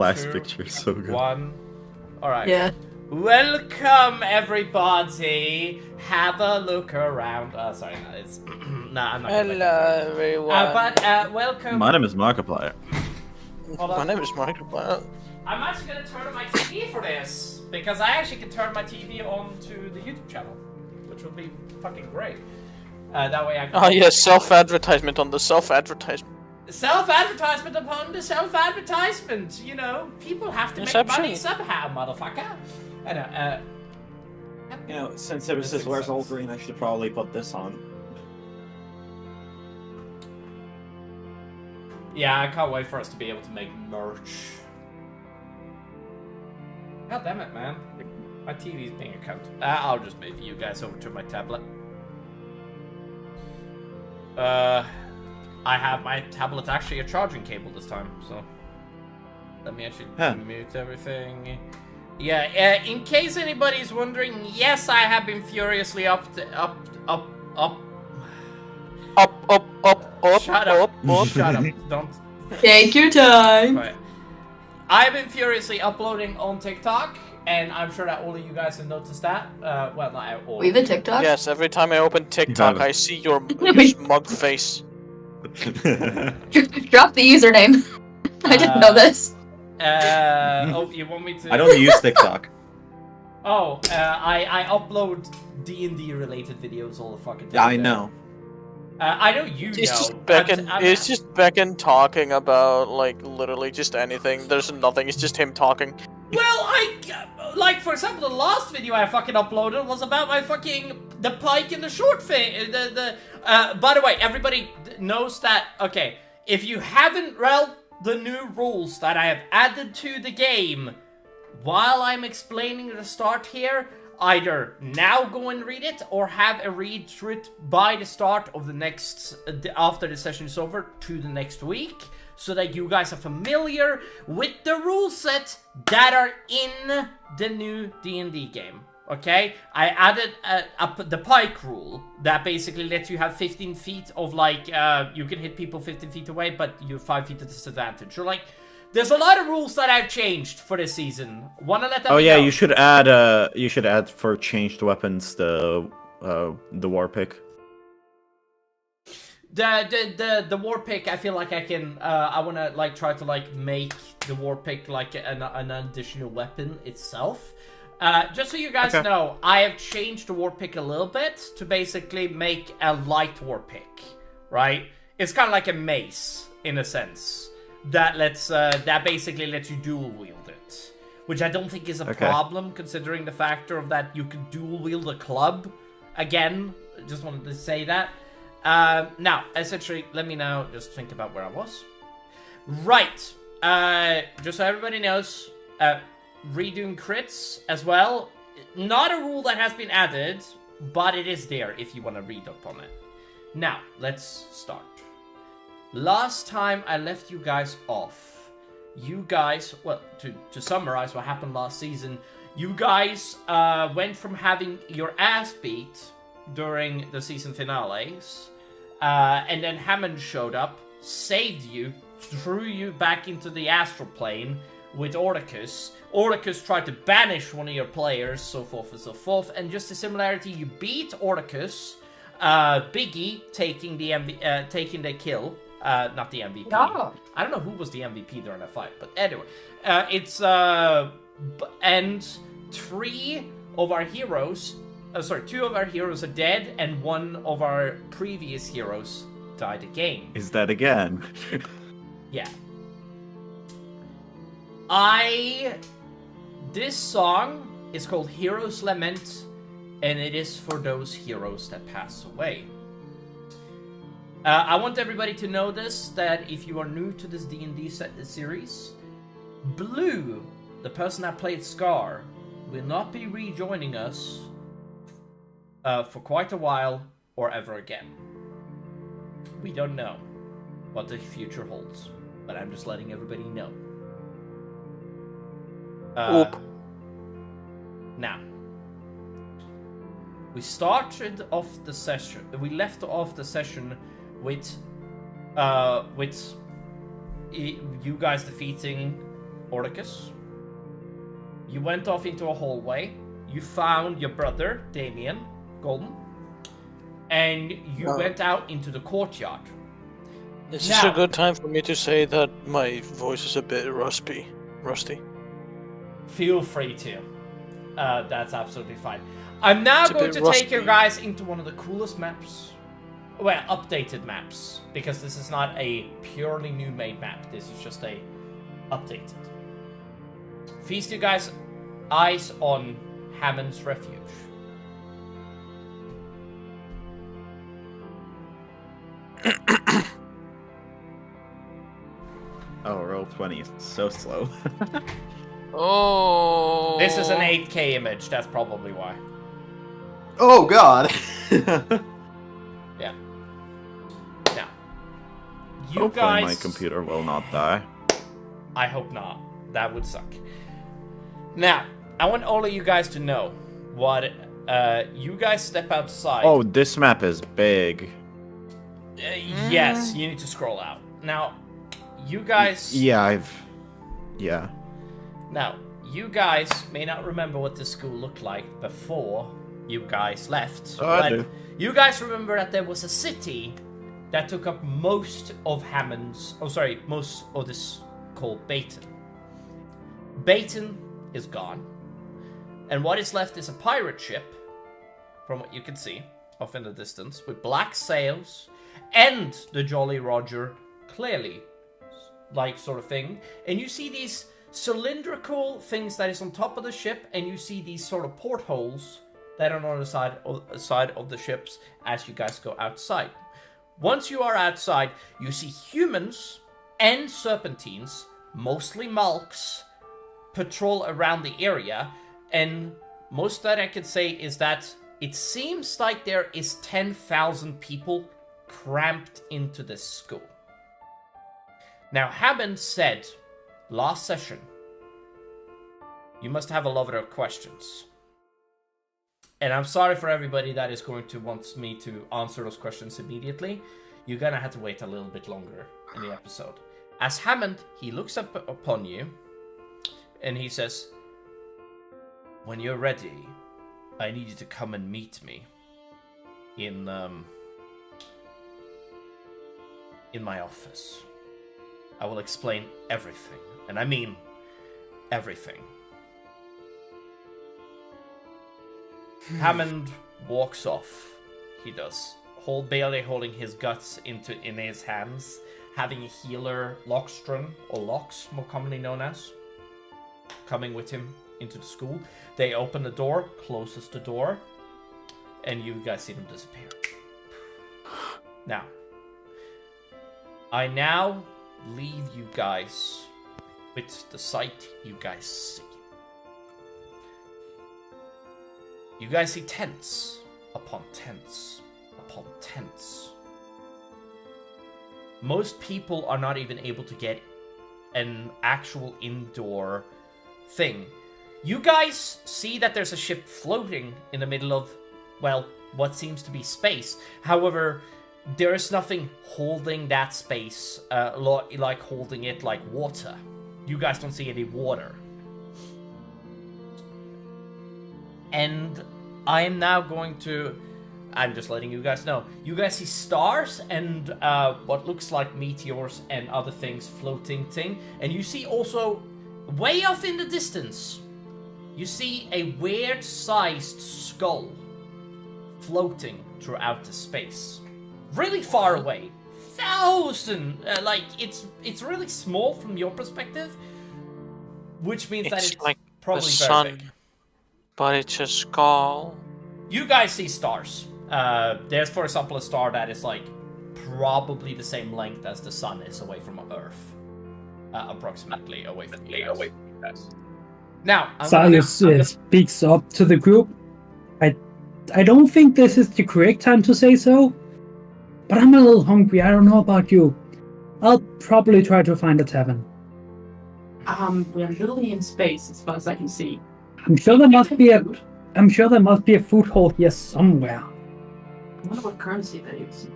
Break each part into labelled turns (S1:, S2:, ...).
S1: Last
S2: 2,
S1: picture is so good.
S2: 1. Alright.
S3: Yeah.
S2: Welcome, everybody. Have a look around. Sorry, no, it's... nah, I'm not gonna
S4: Hello, everyone.
S2: welcome...
S1: My name is Markiplier.
S2: Hold on.
S4: My name is Markiplier.
S2: I'm actually gonna turn on my TV for this, because I actually can turn my TV on to the YouTube channel, which will be fucking great. That way I can...
S4: Oh yeah, self-advertisement on the self-advertisement.
S2: Self-advertisement upon the self-advertisement, you know, people have to make money somehow, motherfucker. I know,
S5: You know, since it was this Where's Old Green, I should probably put this on.
S2: yeah, I can't wait for us to be able to make merch. God damn it, man. My TV's being a cunt. I'll just move you guys over to my tablet. I have my tablet actually a charging cable this time, so let me actually mute everything. Yeah, in case anybody's wondering, yes, I have been furiously up.
S4: Up.
S2: Shut up! Shut up! Don't.
S3: Take your time.
S2: Right. I've been furiously uploading on TikTok, and I'm sure that all of you guys have noticed that. Well, not all.
S3: We have a TikTok?
S4: Yes, every time I open TikTok, I see your smug face.
S3: Drop the username. I didn't know this.
S2: Oh, you want me to?
S1: I don't use TikTok.
S2: Oh, I upload D&D related videos all the fucking time.
S1: Yeah, I know.
S2: I know you
S4: It's
S2: know.
S4: just Beckon. It's just Beckon talking about like literally just anything. There's nothing. It's just him talking.
S2: Well, like for example, the last video I fucking uploaded was about my fucking the pike and the short fin. By the way, everybody knows that. Okay, if you haven't read the new rules that I have added to the game, while I'm explaining the start here, either now go and read it or have a read through it by the start of the next after the session is over to the next week, so that you guys are familiar with the rule set that are in the new D&D game. Okay, I added the pike rule that basically lets you have 15 feet of like you can hit people 15 feet away, but you're 5 feet at disadvantage. Or like, there's a lot of rules that I've changed for this season. Wanna let them?
S1: Oh yeah,
S2: know?
S1: you should add for changed weapons the war pick.
S2: The war pick, I feel like I can I wanna like try to like make the war pick like an additional weapon itself. Just so you guys know, I have changed the war pick a little bit to basically make a light war pick, right? It's kind of like a mace in a sense that that basically lets you dual wield it, which I don't think is a problem considering the factor of that you can dual wield a club. Again, just wanted to say that. Now, essentially, let me now just think about where I was. Right. Just so everybody knows, redoing crits as well. Not a rule that has been added, but it is there if you want to read up on it. Now, let's start. Last time I left you guys off, you guys, well, to summarize what happened last season, you guys went from having your ass beat during the season finales, and then Hammond showed up, saved you, threw you back into the astral plane with Orticus. Orticus tried to banish one of your players, so forth and so forth, and just a similarity, you beat Orticus, Biggie taking the kill, not the MVP.
S3: No.
S2: I don't know who was the MVP during that fight, but anyway, and 2 of our heroes are dead, and 1 of our previous heroes died again.
S1: Is that again?
S2: Yeah. This song is called Hero's Lament, and it is for those heroes that pass away. I want everybody to know this, that if you are new to this D&D series, Blue, the person that played Scar, will not be rejoining us for quite a while or ever again. We don't know what the future holds, but I'm just letting everybody know. Now, we started off the session. We left off the session with you guys defeating Ordicus. You went off into a hallway. You found your brother, Damien, Golden. And you went out into the courtyard.
S4: Is this a good time for me to say that my voice is a bit rusty?
S2: Feel free to. That's absolutely fine. I'm now going to take you guys into one of the coolest maps. Well, updated maps. Because this is not a purely new made map. This is just a updated. Feast you guys eyes on Hammond's Refuge.
S1: Oh, roll 20 is so slow.
S4: Oh.
S2: This is an 8K image, that's probably why.
S1: Oh god!
S2: Yeah. Now, you
S1: Hopefully
S2: guys...
S1: my computer will not die.
S2: I hope not. That would suck. Now, I want all of you guys to know what... you guys step outside.
S1: Oh, this map is big.
S2: Yes, you need to scroll out. Now, you guys...
S1: Yeah, Yeah.
S2: Now, you guys may not remember what this school looked like before you guys left.
S1: Oh, I do.
S2: You guys remember that there was a city that took up most of Hammond's... Oh, sorry, most of this called Baton. Baton is gone. And what is left is a pirate ship, from what you can see, off in the distance, with black sails, and the Jolly Roger clearly, like, sort of thing. And you see these cylindrical things that is on top of the ship, and you see these sort of portholes that are on the side of the ships as you guys go outside. Once you are outside, you see humans and serpentines, mostly Malks, patrol around the area, and most that I can say is that it seems like there is 10,000 people cramped into this school. Now, Hammond said last session, you must have a lot of questions. And I'm sorry for everybody that is going to want me to answer those questions immediately. You're gonna have to wait a little bit longer in the episode. As Hammond, he looks up upon you, and he says, when you're ready, I need you to come and meet me in my office. I will explain everything, and I mean everything. Hammond walks off. He does, barely holding his guts in his hands, having a healer, Lockstrom, or Lox, more commonly known as, coming with him into the school. They open the door, closes the door, and you guys see them disappear. Now, I now leave you guys with the sight you guys see. You guys see tents upon tents upon tents. Most people are not even able to get an actual indoor thing. You guys see that there's a ship floating in the middle of, well, what seems to be space. However, there is nothing holding that space, like holding it like water. You guys don't see any water. And I am now going to... I'm just letting you guys know. You guys see stars and what looks like meteors and other things floating thing. And you see also, way off in the distance, you see a weird-sized skull floating throughout the space. Really far away. Like, it's really small from your perspective. Which means that it's
S4: like
S2: probably
S4: the
S2: very
S4: sun,
S2: big.
S4: but it's a skull.
S2: You guys see stars. There's, for example, a star that is like probably the same length as the sun is away from Earth, approximately away from you guys. Now,
S6: Silas speaks up to the group. I don't think this is the correct time to say so, but I'm a little hungry. I don't know about you. I'll probably try to find a tavern.
S7: We're literally in space as far as I can see.
S6: I'm sure there must be a food hall here somewhere.
S7: I wonder what currency they use.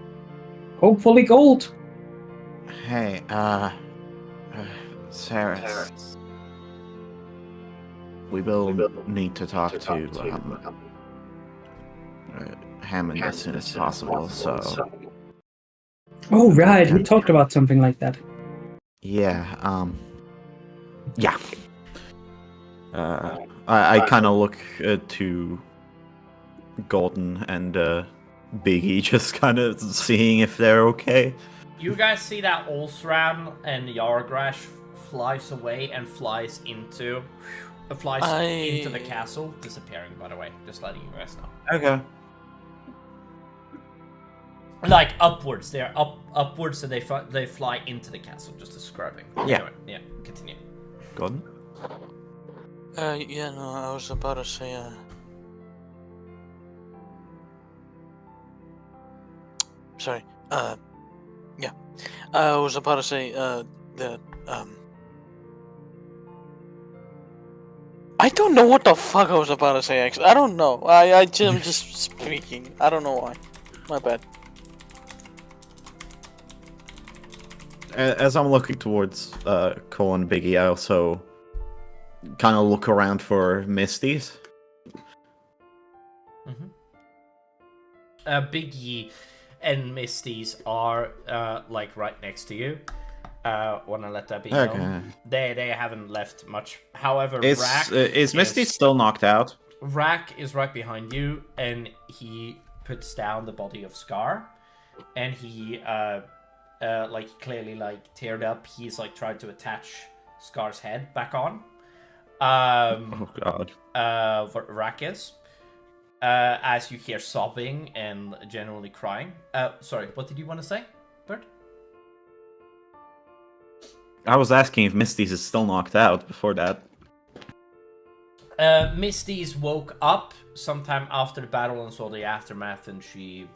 S6: Hopefully gold.
S1: Hey, Sarah. we will need to talk to Hammond as soon as possible. So
S6: Oh, right. We talked about something like that.
S1: yeah, yeah. I kind of look to Golden and Biggie, just kind of seeing if they're okay.
S2: You guys see that Olsram and Yargrash flies away and flies into the castle, disappearing. By the way, just letting you guys know.
S1: Okay.
S2: Like upwards, they're upwards, and they fly into the castle. Just describing.
S1: Yeah.
S2: Anyway, yeah. Continue.
S1: Golden.
S4: Yeah, no, I was about to say, sorry, yeah. I was about to say, that, I don't know what the fuck I was about to say, actually. I don't know. I'm just speaking. I don't know why. My bad.
S1: As I'm looking towards Cole and Biggie, I also kind of look around for Misty's.
S2: Biggie and Misty's are like right next to you. Wanna let that be known. They haven't left much. However,
S1: Is Misty still knocked out?
S2: Rack is right behind you, and he puts down the body of Scar, and he like clearly like teared up. He's like tried to attach Scar's head back on.
S1: Oh god.
S2: What Rack is. As you hear sobbing and generally crying. Sorry, what did you want to say, Bert?
S1: I was asking if Misty's is still knocked out before that.
S2: Misty's woke up sometime after the battle and saw the aftermath, and she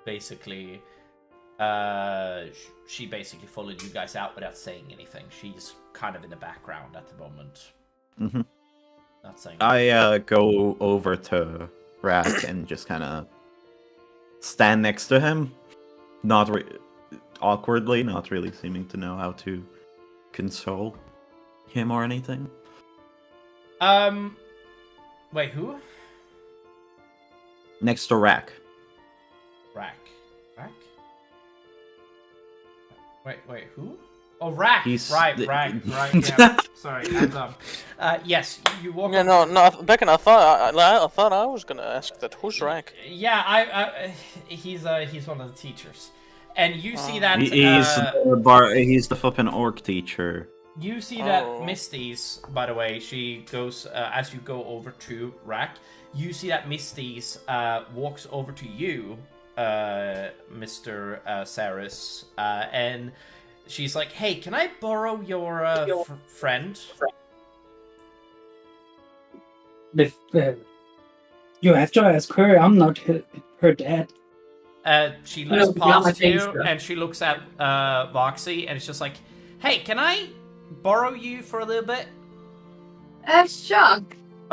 S2: basically followed you guys out without saying anything. She's kind of in the background at the moment.
S1: Mm-hmm.
S2: Not saying.
S1: I go over to Rack and just kind of stand next to him, not awkwardly, not really seeming to know how to console him or anything.
S2: Wait, who?
S1: Next to Rack.
S2: Rack? Wait, who? Oh, Rack! Right, yeah. Sorry, I'm dumb. Yes, you walk...
S4: Yeah, no, Beckon, I thought I was gonna ask that. Who's Rack?
S2: Yeah, he's one of the teachers. And you see that...
S1: He's the flippin' orc teacher.
S2: You see that Misty's, by the way, she goes, as you go over to Rack, you see that Misty's walks over to you, Mr. Saris, and she's like, hey, can I borrow your friend?
S6: You have to ask her. I'm not her dad.
S2: She looks past you, and she looks at Voxy, and it's just like, hey, can I borrow you for a little bit?
S3: Sure.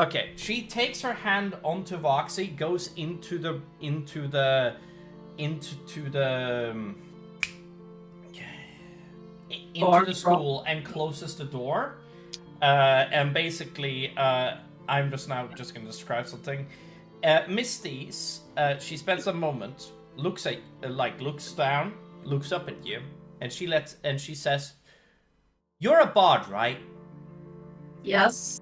S2: Okay, she takes her hand onto Voxy, goes into the school and closes the door. And basically, I'm just going to describe something. Misty's, she spends a moment, looks down, looks up at you, and she says, "You're a bard, right?"
S3: Yes.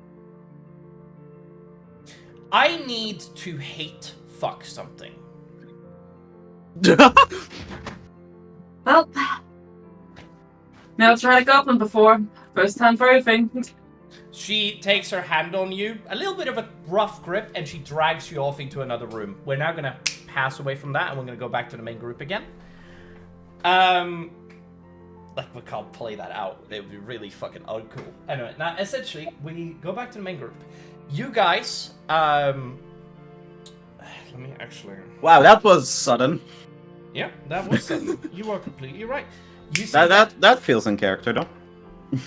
S2: I need to hate fuck something.
S7: Well, never tried a goblin before. First time for everything.
S2: She takes her hand on you, a little bit of a rough grip, and she drags you off into another room. We're now gonna pass away from that, and we're gonna go back to the main group again. Like, we can't play that out. It would be really fucking uncool. Anyway, now, essentially, we go back to the main group. You guys, let me actually...
S1: Wow, that was sudden.
S2: Yeah, that was sudden. You are completely right. You see
S1: that feels in character, though.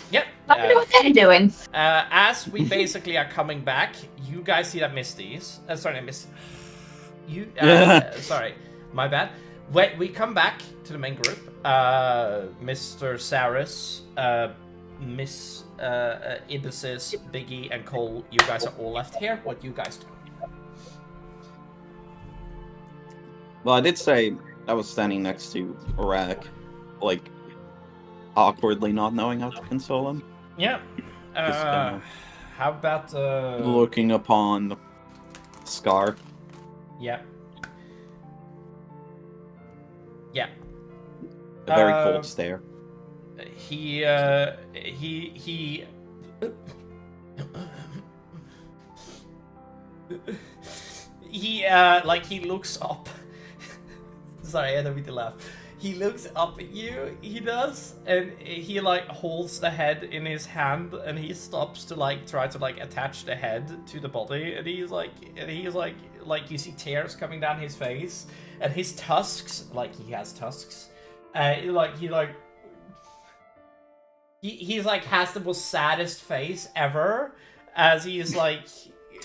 S2: Yep.
S3: I don't know what they're doing.
S2: As we basically are coming back, you guys see that Misty's... sorry, my bad. When we come back to the main group, Mr. Saris Miss Ibises, Biggie, and Cole, you guys are all left here. What do you guys do?
S1: Well, I did say I was standing next to Iraq, like, awkwardly not knowing how to console him.
S2: Yeah.
S1: Just kinda
S2: How about
S1: looking upon Scar.
S2: Yeah. Yeah.
S1: A very cold stare.
S2: He he looks up. Sorry, I don't mean to laugh. He looks up at you, he does, and he like holds the head in his hand, and he stops to like try to like attach the head to the body, and he's like you see tears coming down his face, and his tusks, like he has tusks, he's like has the most saddest face ever as he's like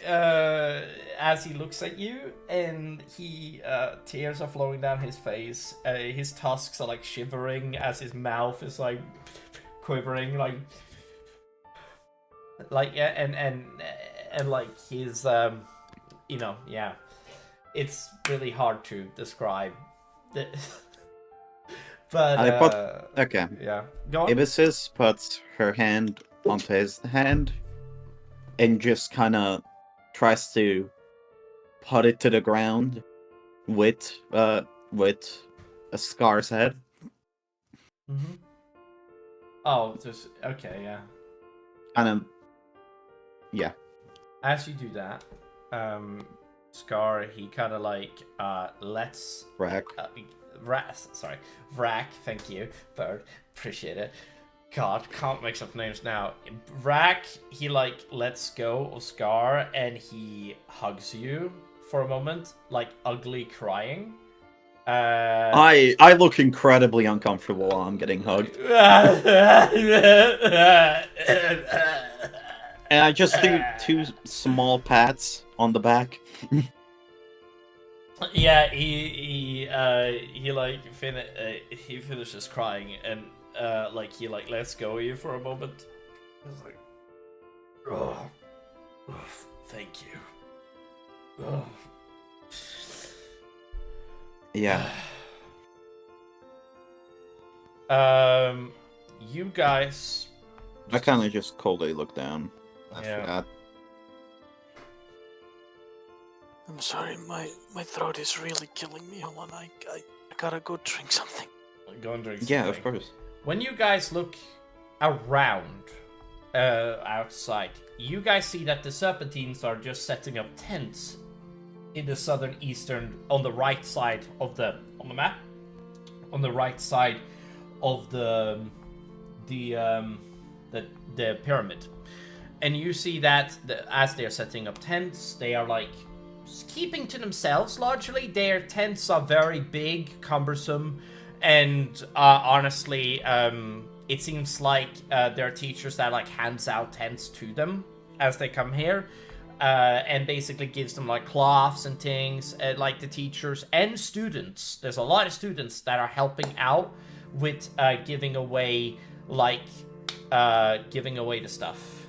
S2: as he looks at you, and he tears are flowing down his face. His tusks are like shivering as his mouth is like quivering, like yeah, and like his yeah, it's really hard to describe. But
S1: okay.
S2: Yeah, go on.
S1: Ibises puts her hand onto his hand and just kind of tries to put it to the ground with a Scar's head.
S2: Mm-hmm. Oh, just okay, yeah.
S1: And yeah.
S2: As you do that, Scar, he kind of like lets
S1: Rack.
S2: Vrack, thank you, Bird, appreciate it. God, can't mix up names now. Vrack, he like lets go of Scar and he hugs you for a moment, like ugly crying.
S1: I look incredibly uncomfortable while I'm getting hugged. And I just do 2 small pats on the back.
S2: Yeah, he finishes crying, and like he like lets go of you for a moment. He's like, oh, thank you. Oh.
S1: Yeah.
S2: You guys.
S1: I kind of just coldly look down after
S2: Yeah.
S1: that.
S4: I'm sorry, my throat is really killing me. Hold on, I gotta go drink something.
S2: Go and drink
S1: Yeah,
S2: something.
S1: of course.
S2: When you guys look around outside, you guys see that the Serpentines are just setting up tents in the southern-eastern, on the right side of the map, on the right side of the pyramid, and you see that as they're setting up tents, they are like keeping to themselves largely. Their tents are very big, cumbersome, and honestly, it seems like there are teachers that like hands out tents to them as they come here, and basically gives them like cloths and things. Like the teachers and students, there's a lot of students that are helping out with giving away the stuff.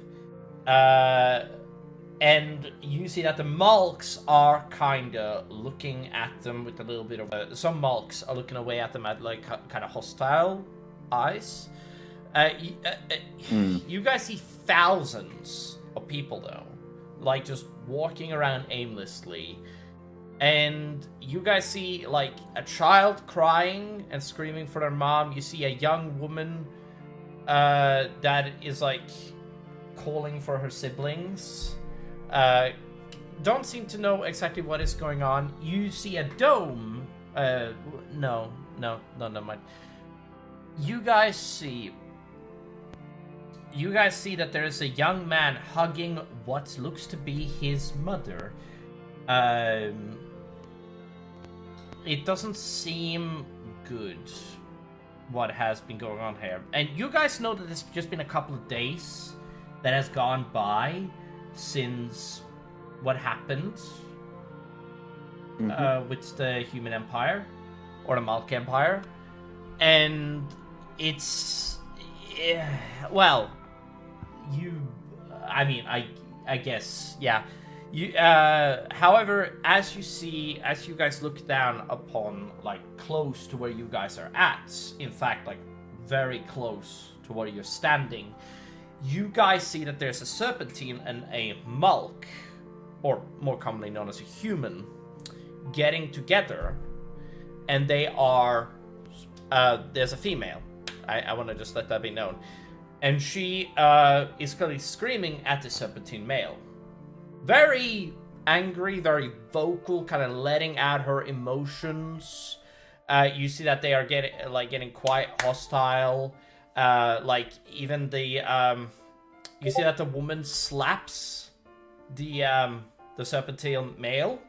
S2: And you see that the Malks are kind of looking at them with a little bit of some Malks are looking away at them at like kind of hostile eyes. You guys see thousands of people though, like just walking around aimlessly, and you guys see like a child crying and screaming for their mom. You see a young woman that is like calling for her siblings. Don't seem to know exactly what is going on. You see a dome. No, never mind. You guys see that there is a young man hugging what looks to be his mother. It doesn't seem good what has been going on here. And you guys know that it's just been a couple of days that has gone by since what happened with the Human Empire or the Malk Empire, and it's well, I mean, I guess, yeah. You, however, as you guys look down upon, like, close to where you guys are at, in fact, like, very close to where you're standing, you guys see that there's a serpentine and a mulk, or more commonly known as a human, getting together, and they are, there's a female. I want to just let that be known. And she is currently screaming at the serpentine male. Very angry, very vocal, kind of letting out her emotions. You see that they are getting quite hostile. Like even you see that the woman slaps the serpentine male.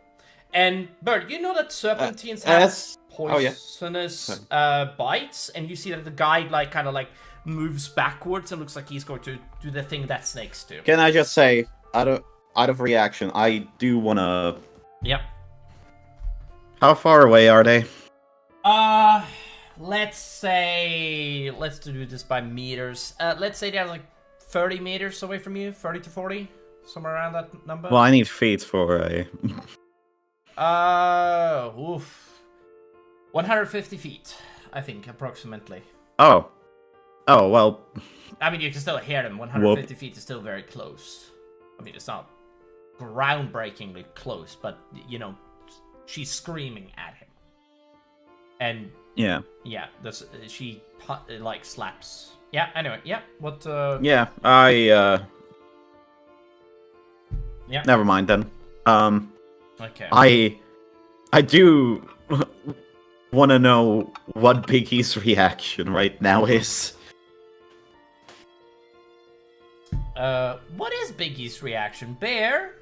S2: And Bird, you know that serpentines have poisonous bites, and you see that the guy kind of moves backwards and looks like he's going to do the thing that snakes do.
S1: Can I just say, out of reaction, I do wanna.
S2: Yep.
S1: How far away are they?
S2: Let's do this by meters. Let's say they're like 30 meters away from you, 30 to 40, somewhere around that number.
S1: Well, I need feet for a.
S2: 150 feet, I think, approximately.
S1: Oh, well.
S2: I mean, you can still hear them. 150 feet is still very close. I mean, it's not groundbreakingly close, but, you know, she's screaming at him. And... Yeah, she, slaps. Yeah, anyway, yeah, what,
S1: Yeah,
S2: Yeah.
S1: Never mind, then.
S2: Okay.
S1: I do want to know what Biggie's reaction right now is.
S2: What is Biggie's reaction, Bear?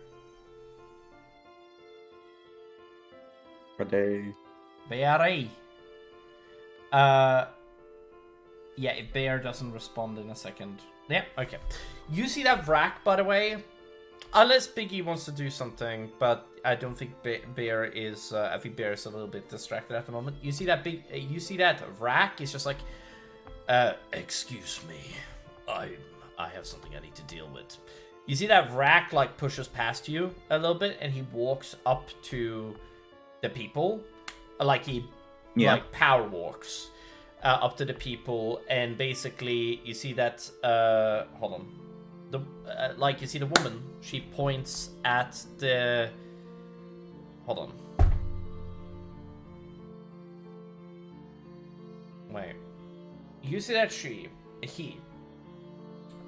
S1: Are they?
S2: Bear. Yeah, if Bear doesn't respond in a second. Yeah, okay. You see that Vrak, by the way? Unless Biggie wants to do something, but I don't think Bear is. I think Bear is a little bit distracted at the moment. You see that you see that Vrak is just like, excuse me, I have something I need to deal with. You see that Vrak pushes past you a little bit, and he walks up to the people, he power walks up to the people, and basically you see that. Hold on. You see the woman, she points at the... Hold on. Wait. You see that he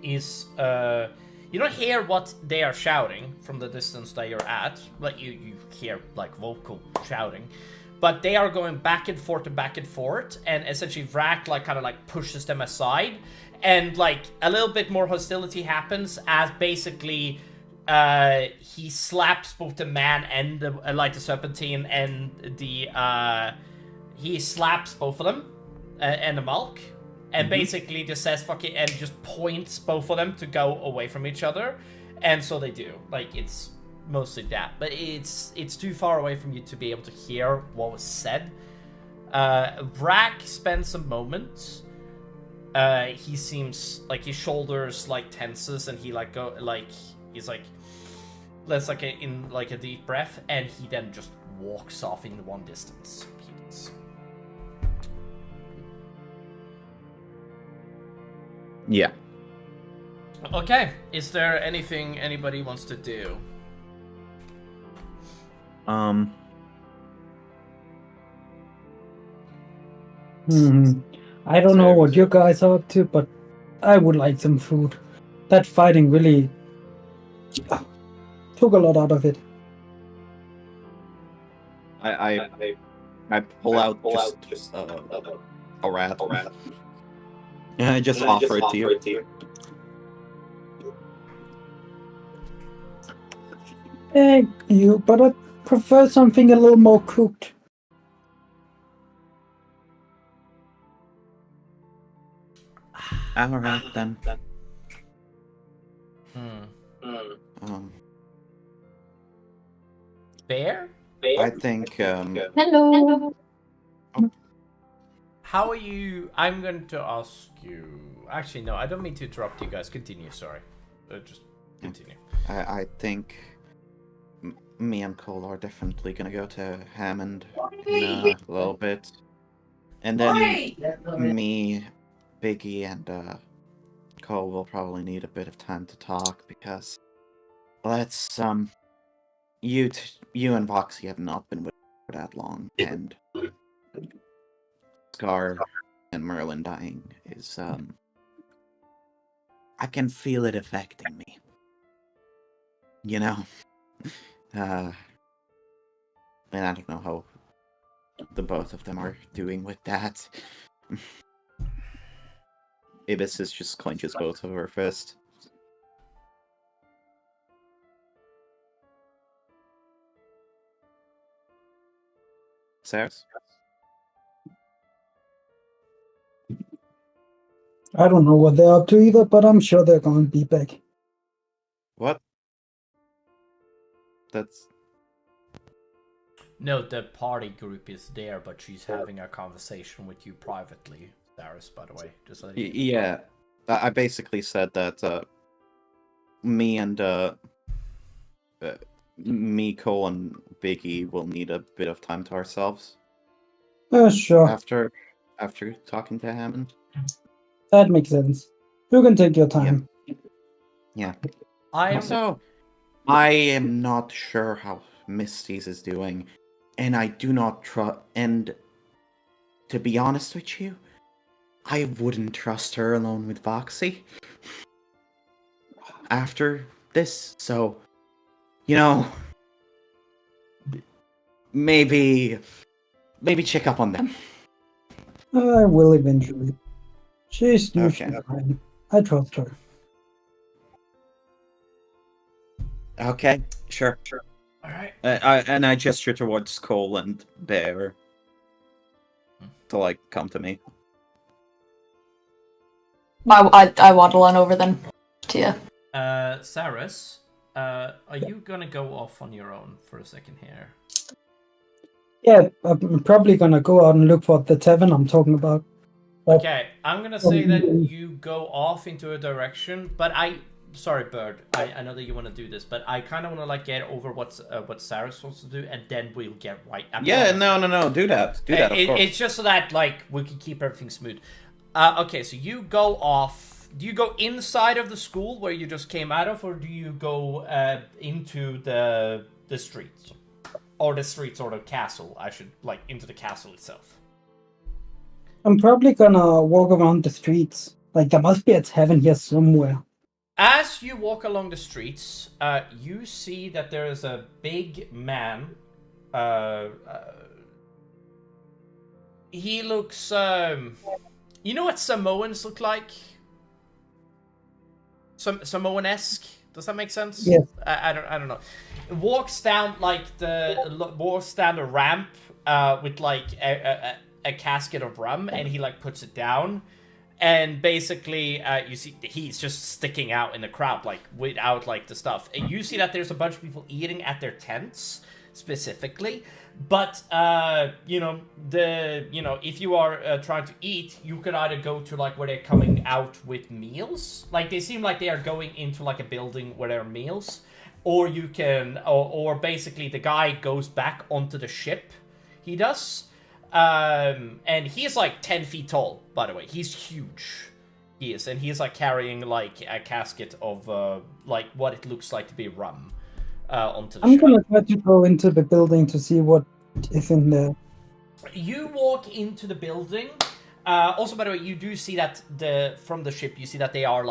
S2: is, you don't hear what they are shouting from the distance that you're at, but you hear, vocal shouting. But they are going back and forth, and essentially Vrak, pushes them aside. And, a little bit more hostility happens as basically he slaps both the man and the serpentine and the... he slaps both of them and the Malk. And basically just says, fuck it, and just points both of them to go away from each other. And so they do. It's mostly that. But it's too far away from you to be able to hear what was said. Vrak spends some moments... he seems his shoulders tenses, and he he's lets a deep breath, and he then just walks off in one distance.
S1: Yeah.
S2: Okay. Is there anything anybody wants to do?
S6: I don't know what you guys are up to, but I would like some food. That fighting really took a lot out of it.
S1: I pull out just a rat. And I just offer it to you.
S6: Thank you, but I prefer something a little more cooked.
S1: Alright then.
S2: Bear?
S1: I think
S3: Hello.
S2: How are you? I'm going to ask you. Actually, no, I don't mean to interrupt you guys. Continue, sorry. just continue.
S1: I think me and Cole are definitely gonna go to Hammond in a little bit. And then me, Biggie, and Cole will probably need a bit of time to talk because let's you and Voxy have not been with her that long, and Scar and Merlin dying is I can feel it affecting me. You know? And I don't know how the both of them are doing with that. Ibis just clenches both of her fists. Saris?
S6: I don't know what they're up to either, but I'm sure they're going to be back.
S1: What? That's...
S2: No, the party group is there, but she's having a conversation with you privately, Saris, by the way. Just letting you know.
S1: Yeah. I basically said that me and me, Cole, and Biggie will need a bit of time to ourselves
S6: Sure.
S1: after talking to Hammond.
S6: That makes sense. You can take your time.
S1: Yeah.
S2: I
S1: am not sure how Misty's is doing, and I do not trust. And to be honest with you, I wouldn't trust her alone with Voxy after this. So, you know, maybe check up on them.
S6: I will eventually. She's
S1: Okay.
S6: usually fine. I trust her.
S1: Okay, sure.
S2: All right.
S1: I gesture towards Cole and Bear to come to me.
S3: I waddle on over then to you.
S2: Saris, are you gonna go off on your own for a second here?
S6: Yeah, I'm probably gonna go out and look for the tavern I'm talking about.
S2: Okay, I'm gonna say that you go off into a direction, but sorry, Bird. I know that you want to do this, but I kind of want to get over what Saris wants to do, and then we'll get right.
S1: Yeah, no, do that. Of course.
S2: It's just so that we can keep everything smooth. Okay, so you go off. Do you go inside of the school where you just came out of, or do you go into the streets, or the streets or the castle? I should into the castle itself.
S6: I'm probably gonna walk around the streets. There must be a tavern here somewhere.
S2: As you walk along the streets, you see that there is a big man. He looks, you know what Samoans look like? Samoan-esque? Does that make sense?
S6: Yes.
S2: I don't know. Walks down the ramp with a casket of rum, and he puts it down. And basically, you see he's just sticking out in the crowd, without the stuff. And you see that there's a bunch of people eating at their tents, specifically. But if you are trying to eat, you could either go to where they're coming out with meals. They seem like they are going into a building where there are meals, or you can, or basically the guy goes back onto the ship. He does. And he's 10 feet tall, by the way. He's huge. He is, and he's carrying a casket of what it looks like to be rum onto the ship.
S6: I'm gonna try to go into the building to see what is in there.
S2: You walk into the building. Also, by the way, you do see that from the ship, you see that they are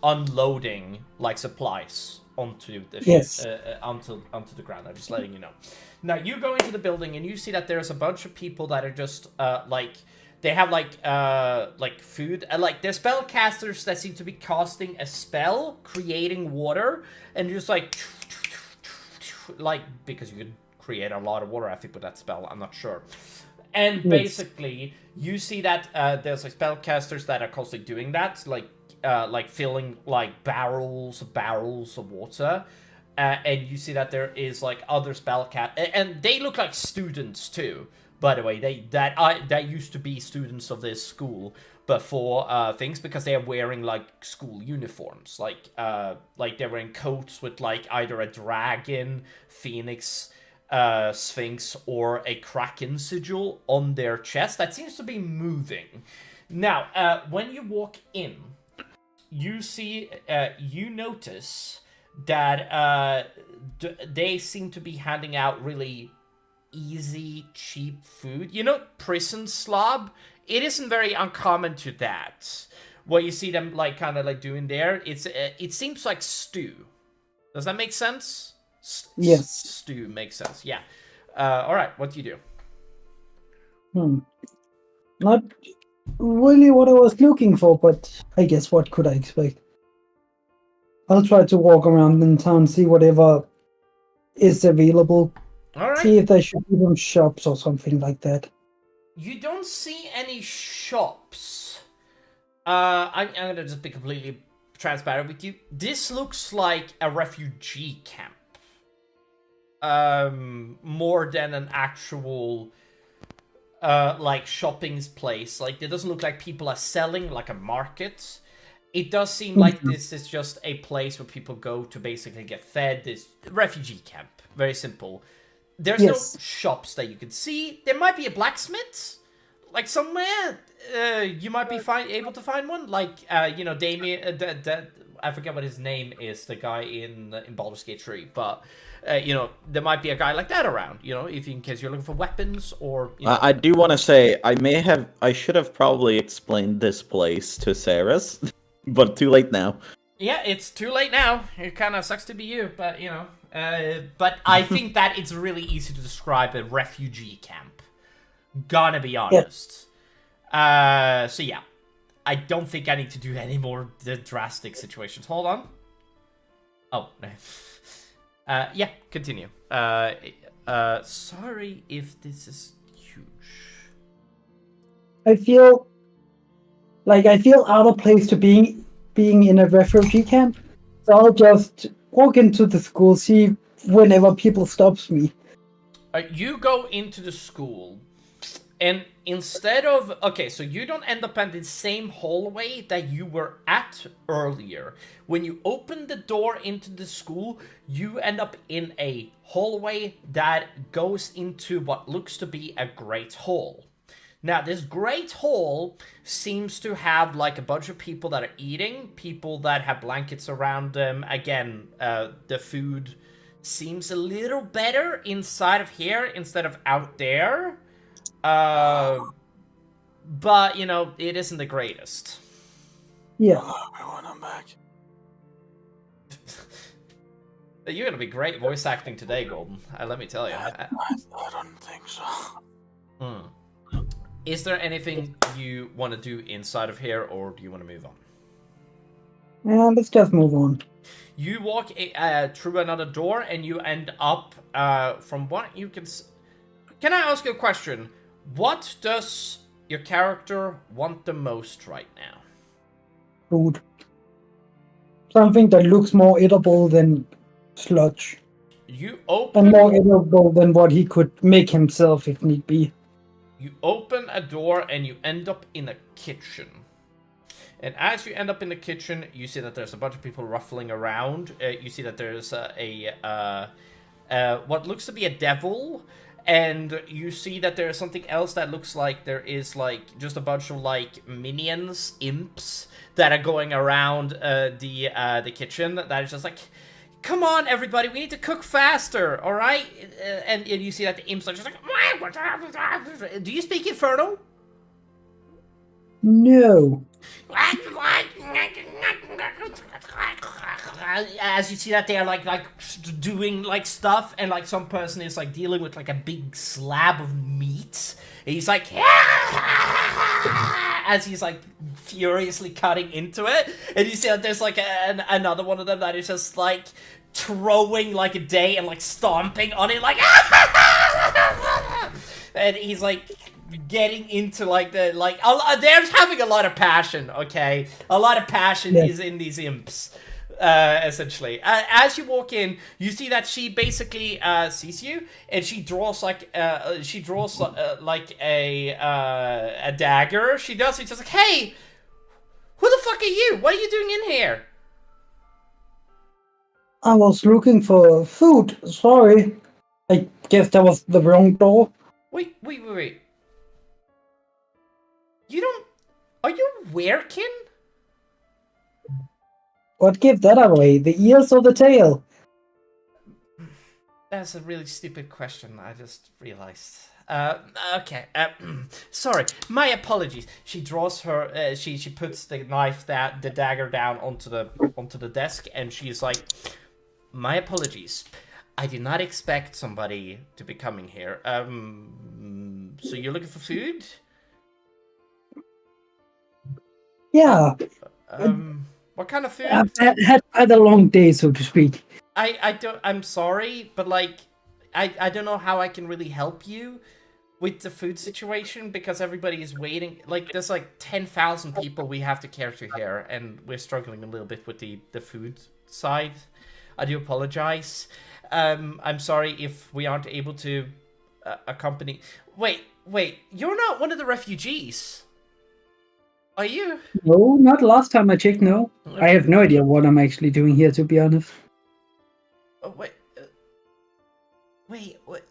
S2: unloading supplies onto the ship,
S6: Yes.
S2: onto the ground. I'm just letting you know. Now you go into the building and you see that there's a bunch of people that are just they have food and they're spellcasters that seem to be casting a spell, creating water, and just because you could create a lot of water, I think, with that spell. I'm not sure. And basically, you see that there's spellcasters that are constantly doing that, filling barrels of water. And you see that there is other spellcasters, and they look like students too, by the way. That used to be students of this school before things, because they are wearing like school uniforms, like they're wearing coats with like either a dragon, phoenix, sphinx, or a kraken sigil on their chest that seems to be moving. Now, when you walk in, you see, you notice that they seem to be handing out really easy, cheap food. You know, prison slob? It isn't very uncommon to that. What you see them like kind of like doing there, it seems like stew. Does that make sense?
S6: Yes.
S2: Stew makes sense. Yeah. All right. What do you
S6: do? Not really what I was looking for, but I guess what could I expect? I'll try to walk around in town, see whatever is available.
S2: All right.
S6: See if there should be some shops or something like that.
S2: You don't see any shops. I'm gonna just be completely transparent with you. This looks like a refugee camp. More than an actual like shopping place. Like, it doesn't look like people are selling, like a market. It does seem like this is just a place where people go to basically get fed. This refugee camp. Very simple. There's no shops that you can see. There might be a blacksmith, like somewhere. You might be able to find one. Like, you know, Damien. I forget what his name is. The guy in Baldur's Gate 3. But you know, there might be a guy like that around. You know, in case you're looking for weapons or. You know.
S1: I do want to say I should have probably explained this place to Saris, but too late now.
S2: Yeah, it's too late now. It kind of sucks to be you, but you know. But I think that it's really easy to describe a refugee camp. Gonna be honest. Yeah. So yeah, I don't think I need to do any more drastic situations. Hold on. Oh. Yeah, continue. Sorry if this is huge.
S6: I feel out of place to being in a refugee camp. So I'll just walk into the school, see whenever people stops me.
S2: You go into the school, and instead of... Okay, so you don't end up in the same hallway that you were at earlier. When you open the door into the school, you end up in a hallway that goes into what looks to be a great hall. Now, this great hall seems to have, like, a bunch of people that are eating, people that have blankets around them. Again, the food seems a little better inside of here instead of out there. But, you know, it isn't the greatest.
S6: Yeah.
S4: Hello, everyone, I'm back.
S2: You're gonna be great voice acting today, Golden. Let me tell you.
S4: I don't think so.
S2: Is there anything you want to do inside of here, or do you want to move on?
S6: Let's just move on.
S2: You walk through another door, and you end up, from what you can... Can I ask you a question? What does your character want the most right now?
S6: Food. Something that looks more edible than sludge.
S2: You open...
S6: And more edible than what he could make himself if need be.
S2: You open a door and you end up in a kitchen. And as you end up in the kitchen, you see that there's a bunch of people ruffling around. You see that there's what looks to be a devil. And you see that there's something else that looks like there is, like, just a bunch of, like, minions, imps, that are going around the kitchen. That is just like... Come on, everybody, we need to cook faster, all right? And you see that the imps are just like... Do you speak Infernal?
S6: No.
S2: As you see that they're like doing like stuff, and like some person is like dealing with like a big slab of meat. And he's like... as he's like furiously cutting into it, and you see that there's like another one of them that is just like throwing like a day and like stomping on it like and he's like getting into like the they're having a lot of passion. Okay, a lot of passion is in these imps. Essentially. As you walk in, you see that she basically sees you, and she draws like a dagger. She does. She's just like, "Hey, who the fuck are you? What are you doing in here?"
S6: I was looking for food. Sorry. I guess that was the wrong door.
S2: Wait. You don't... Are you Werekin?
S6: What gave that away? The ears or the tail?
S2: That's a really stupid question, I just realized. Okay. Sorry, my apologies. She draws her. She puts the the dagger down onto the desk, and she's like, "My apologies. I did not expect somebody to be coming here. So you're looking for food?
S6: Yeah.
S2: What kind of food?
S6: I've had a long day, so to speak.
S2: I'm sorry, but like, I don't know how I can really help you with the food situation, because everybody is waiting. Like, there's like 10,000 people we have to care to here, and we're struggling a little bit with the food side. I do apologize. I'm sorry if we aren't able to accompany... Wait, you're not one of the refugees, are you?
S6: No, not last time I checked, no. I have no idea what I'm actually doing here, to be honest.
S2: Oh, wait, what?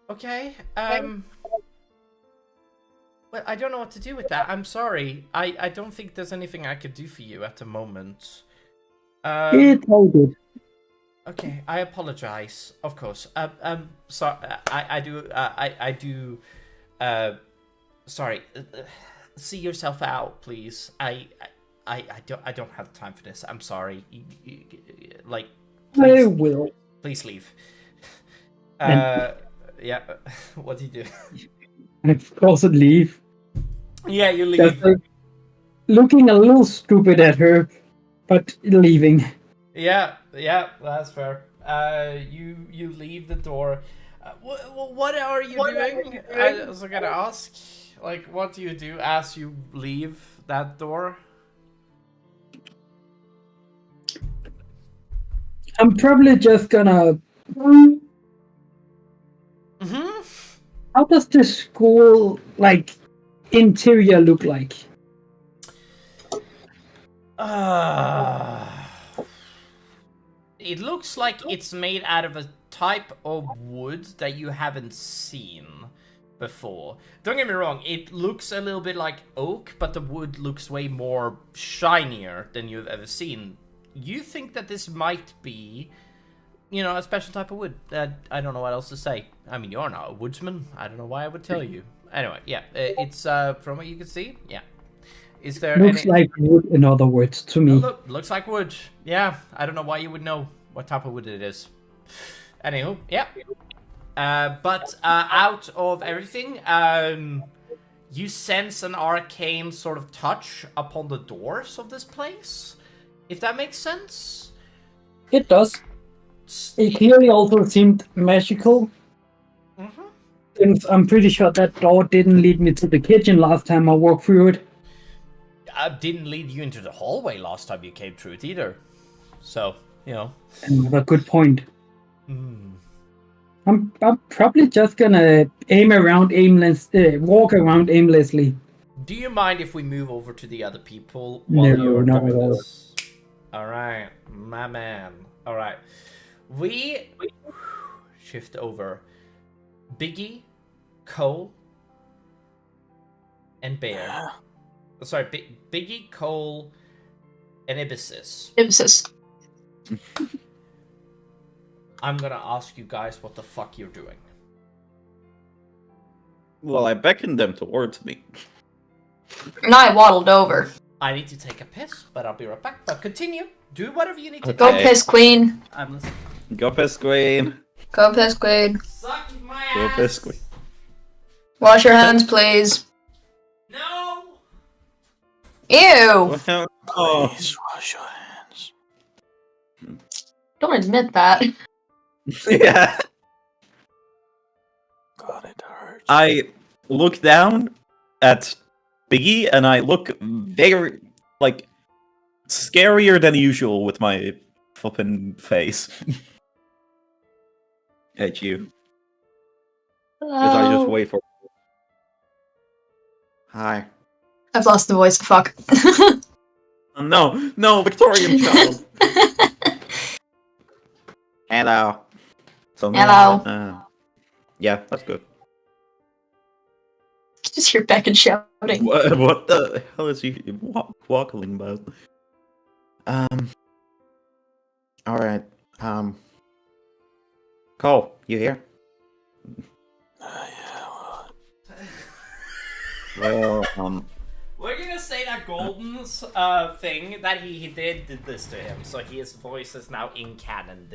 S2: Okay, well, I don't know what to do with that. I'm sorry. I don't think there's anything I could do for you at the moment.
S6: It's all good.
S2: Okay, I apologize. Of course. Sorry. I do. Sorry. See yourself out, please. I don't have time for this. I'm sorry. Like, please,
S6: I will.
S2: please leave.
S6: And-
S2: Yeah. What do you do?
S6: Of course, I'd leave.
S2: Yeah, you leave.
S6: Just, like, looking a little stupid at her, but leaving.
S2: Yeah, that's fair. You leave the door. What are you doing? I was gonna ask. Like, what do you do as you leave that door?
S6: I'm probably just gonna...
S2: Mm-hmm.
S6: How does the school, like, interior look like?
S2: It looks like it's made out of a type of wood that you haven't seen before. Don't get me wrong, it looks a little bit like oak, but the wood looks way more shinier than you've ever seen. You think that this might be, you know, a special type of wood. I don't know what else to say. I mean, you're not a woodsman. I don't know why I would tell you. Anyway, yeah, it's from what you can see, yeah. Is there
S6: Looks like wood, in other words, to me.
S2: Oh, looks like wood. Yeah, I don't know why you would know what type of wood it is. Anywho, yeah. But out of everything, you sense an arcane sort of touch upon the doors of this place, if that makes sense.
S6: It does. It clearly also seemed magical.
S2: Mm-hmm.
S6: Since I'm pretty sure that door didn't lead me to the kitchen last time I walked through it.
S2: Didn't lead you into the hallway last time you came through it either. So, you know.
S6: Another good point.
S2: Mm.
S6: I'm probably just gonna walk around aimlessly.
S2: Do you mind if we move over to the other people
S6: No,
S2: while you're
S6: not
S2: doing
S6: at all.
S2: this? Alright, my man. Alright. We shift over. Biggie, Cole, and Bear. Sorry, Biggie, Cole, and Ibisis.
S3: Ibsis.
S2: I'm gonna ask you guys what the fuck you're doing.
S1: Well, I beckoned them towards me.
S3: And I waddled over.
S2: I need to take a piss, but I'll be right back. But continue. Do whatever you need to
S3: Go
S2: do.
S3: piss, queen.
S2: I'm listening.
S1: Go piss, queen.
S3: Go piss, queen.
S2: Suck my
S1: Go
S2: ass.
S1: piss, queen.
S3: Wash your hands, please.
S2: No!
S3: Ew.
S1: Well, oh.
S4: Please wash your hands.
S3: Don't admit that.
S1: Yeah.
S4: God, it hurts.
S1: I look down at Biggie and I look very, like, scarier than usual with my flippin' face at you. As I just wait for. Hi.
S3: I've lost the voice. Fuck.
S1: Oh, no, Victorian child. Hello. So
S3: Hello.
S1: Yeah, that's good.
S3: Just hear Beckon shouting.
S1: What the hell is he wackling about? All right. Cole, you here? Well,
S2: We're gonna say that Golden's thing that he did this to him, so his voice is now in canon.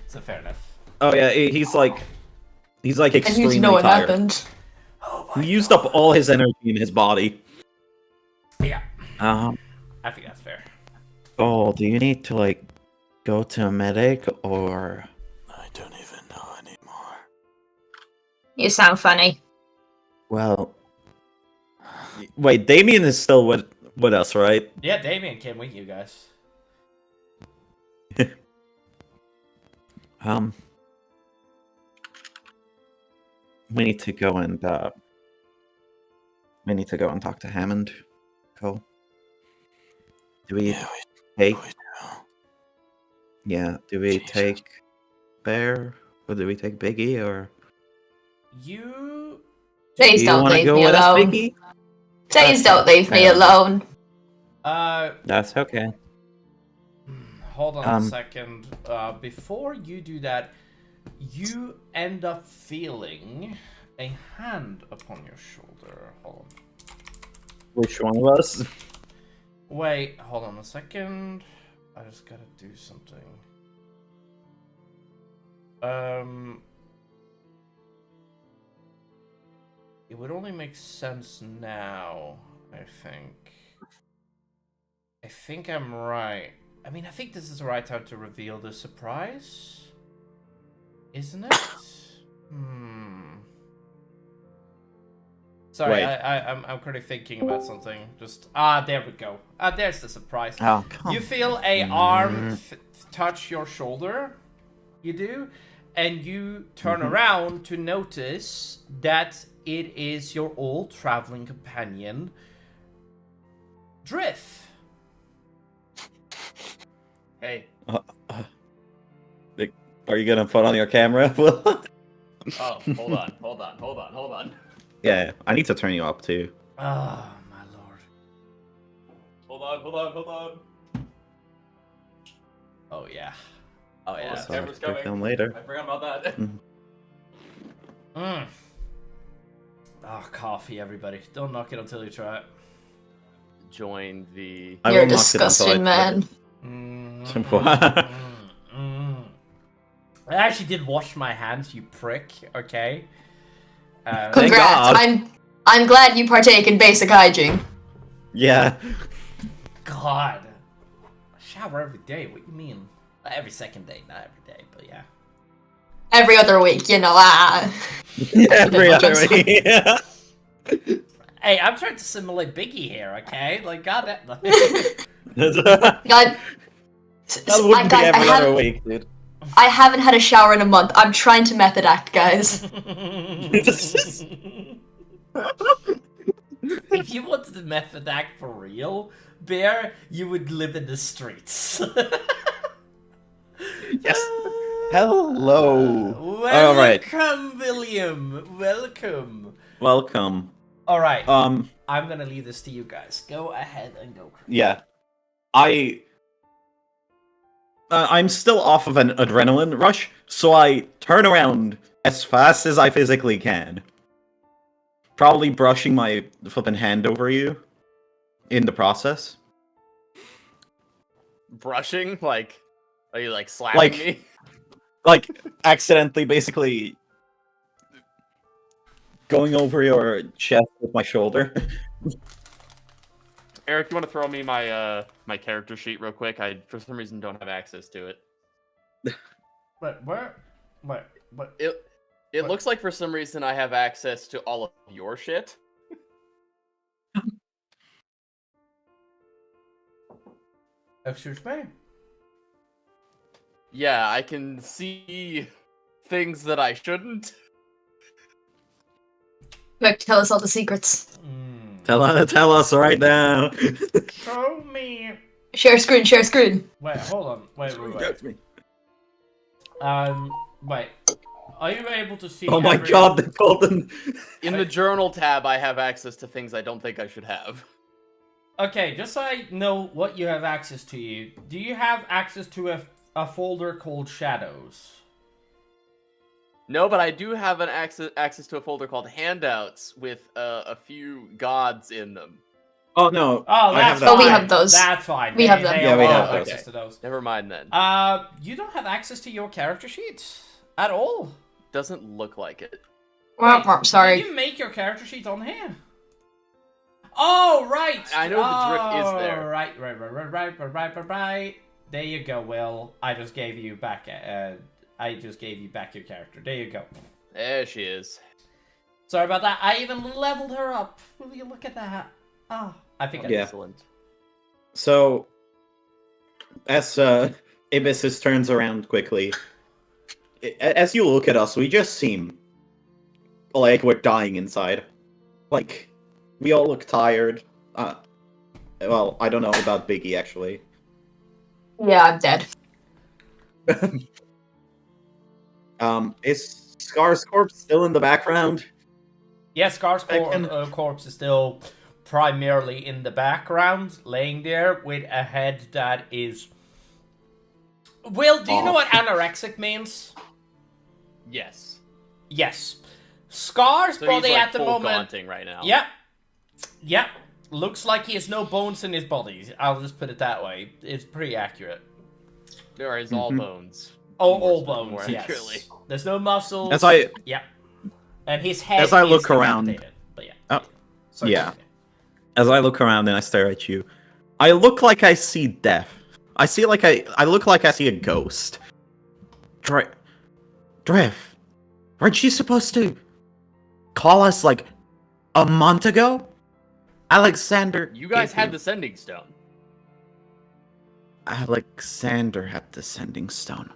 S2: So fair enough.
S1: Oh yeah, he's like
S3: I need
S1: extremely
S3: to know what
S1: tired.
S3: happened.
S2: Oh
S1: He used up all his energy in his body.
S2: Yeah,
S1: I
S2: think that's fair.
S1: Oh, do you need to like go to a medic or?
S4: I don't even know anymore.
S3: You sound funny.
S1: Well, wait, Damien is still with us, right?
S2: Yeah, Damien came with you guys.
S1: We need to go and talk to Hammond. Cole. Do we take? Yeah, do we take Bear or do we take Biggie or?
S2: You.
S3: Please
S1: Do you
S3: don't
S1: want to
S3: leave
S1: go
S3: me
S1: with us,
S3: alone.
S1: Biggie?
S3: Please
S1: Okay,
S3: don't leave me
S1: fair enough.
S3: alone.
S1: That's okay.
S2: Hold on a second. Before you do that, you end up feeling a hand upon your shoulder. Hold on.
S1: Which one of us?
S2: Wait, hold on a second. I just gotta do something. It would only make sense now, I think. I think I'm right. I mean, I think this is the right time to reveal the surprise. Isn't it? Sorry,
S1: Wait.
S2: I'm currently thinking about something. Just there we go. There's the surprise.
S1: Oh, come
S2: You feel a arm touch your shoulder. You do, and you turn around to notice that it is your old traveling companion, Drift.
S8: Hey.
S1: Are you gonna put on your camera?
S8: Oh, hold on.
S1: Yeah, I need to turn you up too.
S2: Oh my lord.
S8: Hold on.
S2: Oh yeah. Oh yeah.
S8: So- camera's coming.
S1: Film later.
S8: I forgot about that.
S2: Oh, coffee, everybody. Don't knock it until you try it.
S8: Join the.
S1: I
S3: You're a
S1: will knock it until
S3: disgusting man.
S1: What?
S2: I actually did wash my hands, you prick. Okay.
S1: Thank
S3: Congrats.
S1: God.
S3: I'm glad you partake in basic hygiene.
S1: Yeah.
S2: God. I shower every day. What you mean? Every second day, not every day, but yeah.
S3: Every other week, you know.
S1: Every other week.
S2: Hey, I'm trying to simulate Biggie here, okay? Like, God.
S3: God.
S1: That wouldn't be every other week, dude.
S3: I haven't had a shower in a month. I'm trying to method act, guys.
S2: If you wanted to method act for real, Bear, you would live in the streets.
S1: Yes. Hello.
S2: Welcome,
S1: All right.
S2: William. Welcome.
S1: Welcome.
S2: All right.
S1: Um.
S2: I'm gonna leave this to you guys. Go ahead and go.
S1: Yeah. I'm still off of an adrenaline rush, so I turn around as fast as I physically can. Probably brushing my flippin' hand over you in the process.
S8: Brushing? Like, are you like slapping
S1: Like-
S8: me?
S1: Like, accidentally, basically, going over your chest with my shoulder.
S8: Eric, you want to throw me my my character sheet real quick? I for some reason don't have access to it.
S2: But where? What?
S8: It
S2: What?
S8: looks like for some reason I have access to all of your shit.
S2: Excuse me?
S8: Yeah, I can see things that I shouldn't.
S3: Quick, tell us all the secrets.
S1: Tell us right now.
S2: Show me.
S3: Share screen, share screen.
S2: Wait, hold on. Wait.
S1: Me.
S2: Wait. Are you able to see?
S1: Oh my god, the golden.
S8: In the journal tab, I have access to things I don't think I should have.
S2: Okay, just so I know what you have access to, do you have access to a folder called Shadows?
S8: No, but I do have an access to a folder called Handouts with a few gods in them.
S1: Oh no.
S2: Oh,
S1: I have
S2: that's
S1: that.
S3: Oh, we
S2: fine.
S3: have those.
S2: That's fine.
S3: We have them.
S2: They
S1: Yeah, we
S2: all
S1: have
S2: access
S8: those.
S2: to those.
S8: Never mind then.
S2: You don't have access to your character sheet at all.
S8: Doesn't look like it.
S3: Sorry.
S2: Did you make your character sheet on here? Oh, right.
S8: I know the drift is there.
S2: Right. There you go, Will. I just gave you back. Your character. There you go.
S8: There she is.
S2: Sorry about that. I even leveled her up. Will you look at that? Ah, I think
S1: Yeah.
S8: Excellent.
S1: So, as Ibis turns around quickly, as you look at us, we just seem like we're dying inside. Like, we all look tired. Well, I don't know about Biggie, actually.
S3: Yeah, I'm dead.
S1: Is Scar's corpse still in the background?
S2: Yeah, Scar's
S1: Second.
S2: corpse is still primarily in the background, laying there with a head that is... Will, do you know what anorexic means?
S8: Yes.
S2: Yes. Scar's
S8: So
S2: body
S8: he's like
S2: at the
S8: full
S2: moment...
S8: gaunting right now.
S2: Yep. Looks like he has no bones in his body. I'll just put it that way. It's pretty accurate.
S8: There is all bones.
S2: All
S8: More
S2: bones, yes.
S8: accurately.
S2: There's no muscles.
S1: As I
S2: Yep. And his head
S1: As I
S2: is
S1: look around-
S2: decapitated, But yeah.
S1: Oh,
S2: Sorry.
S1: yeah. As I look around and I stare at you, I look like I see death. I look like I see a ghost. Drift, weren't you supposed to call us like a month ago? Alexander.
S8: You guys
S1: gave
S8: had the Sending Stone.
S1: Alexander had the Sending Stone.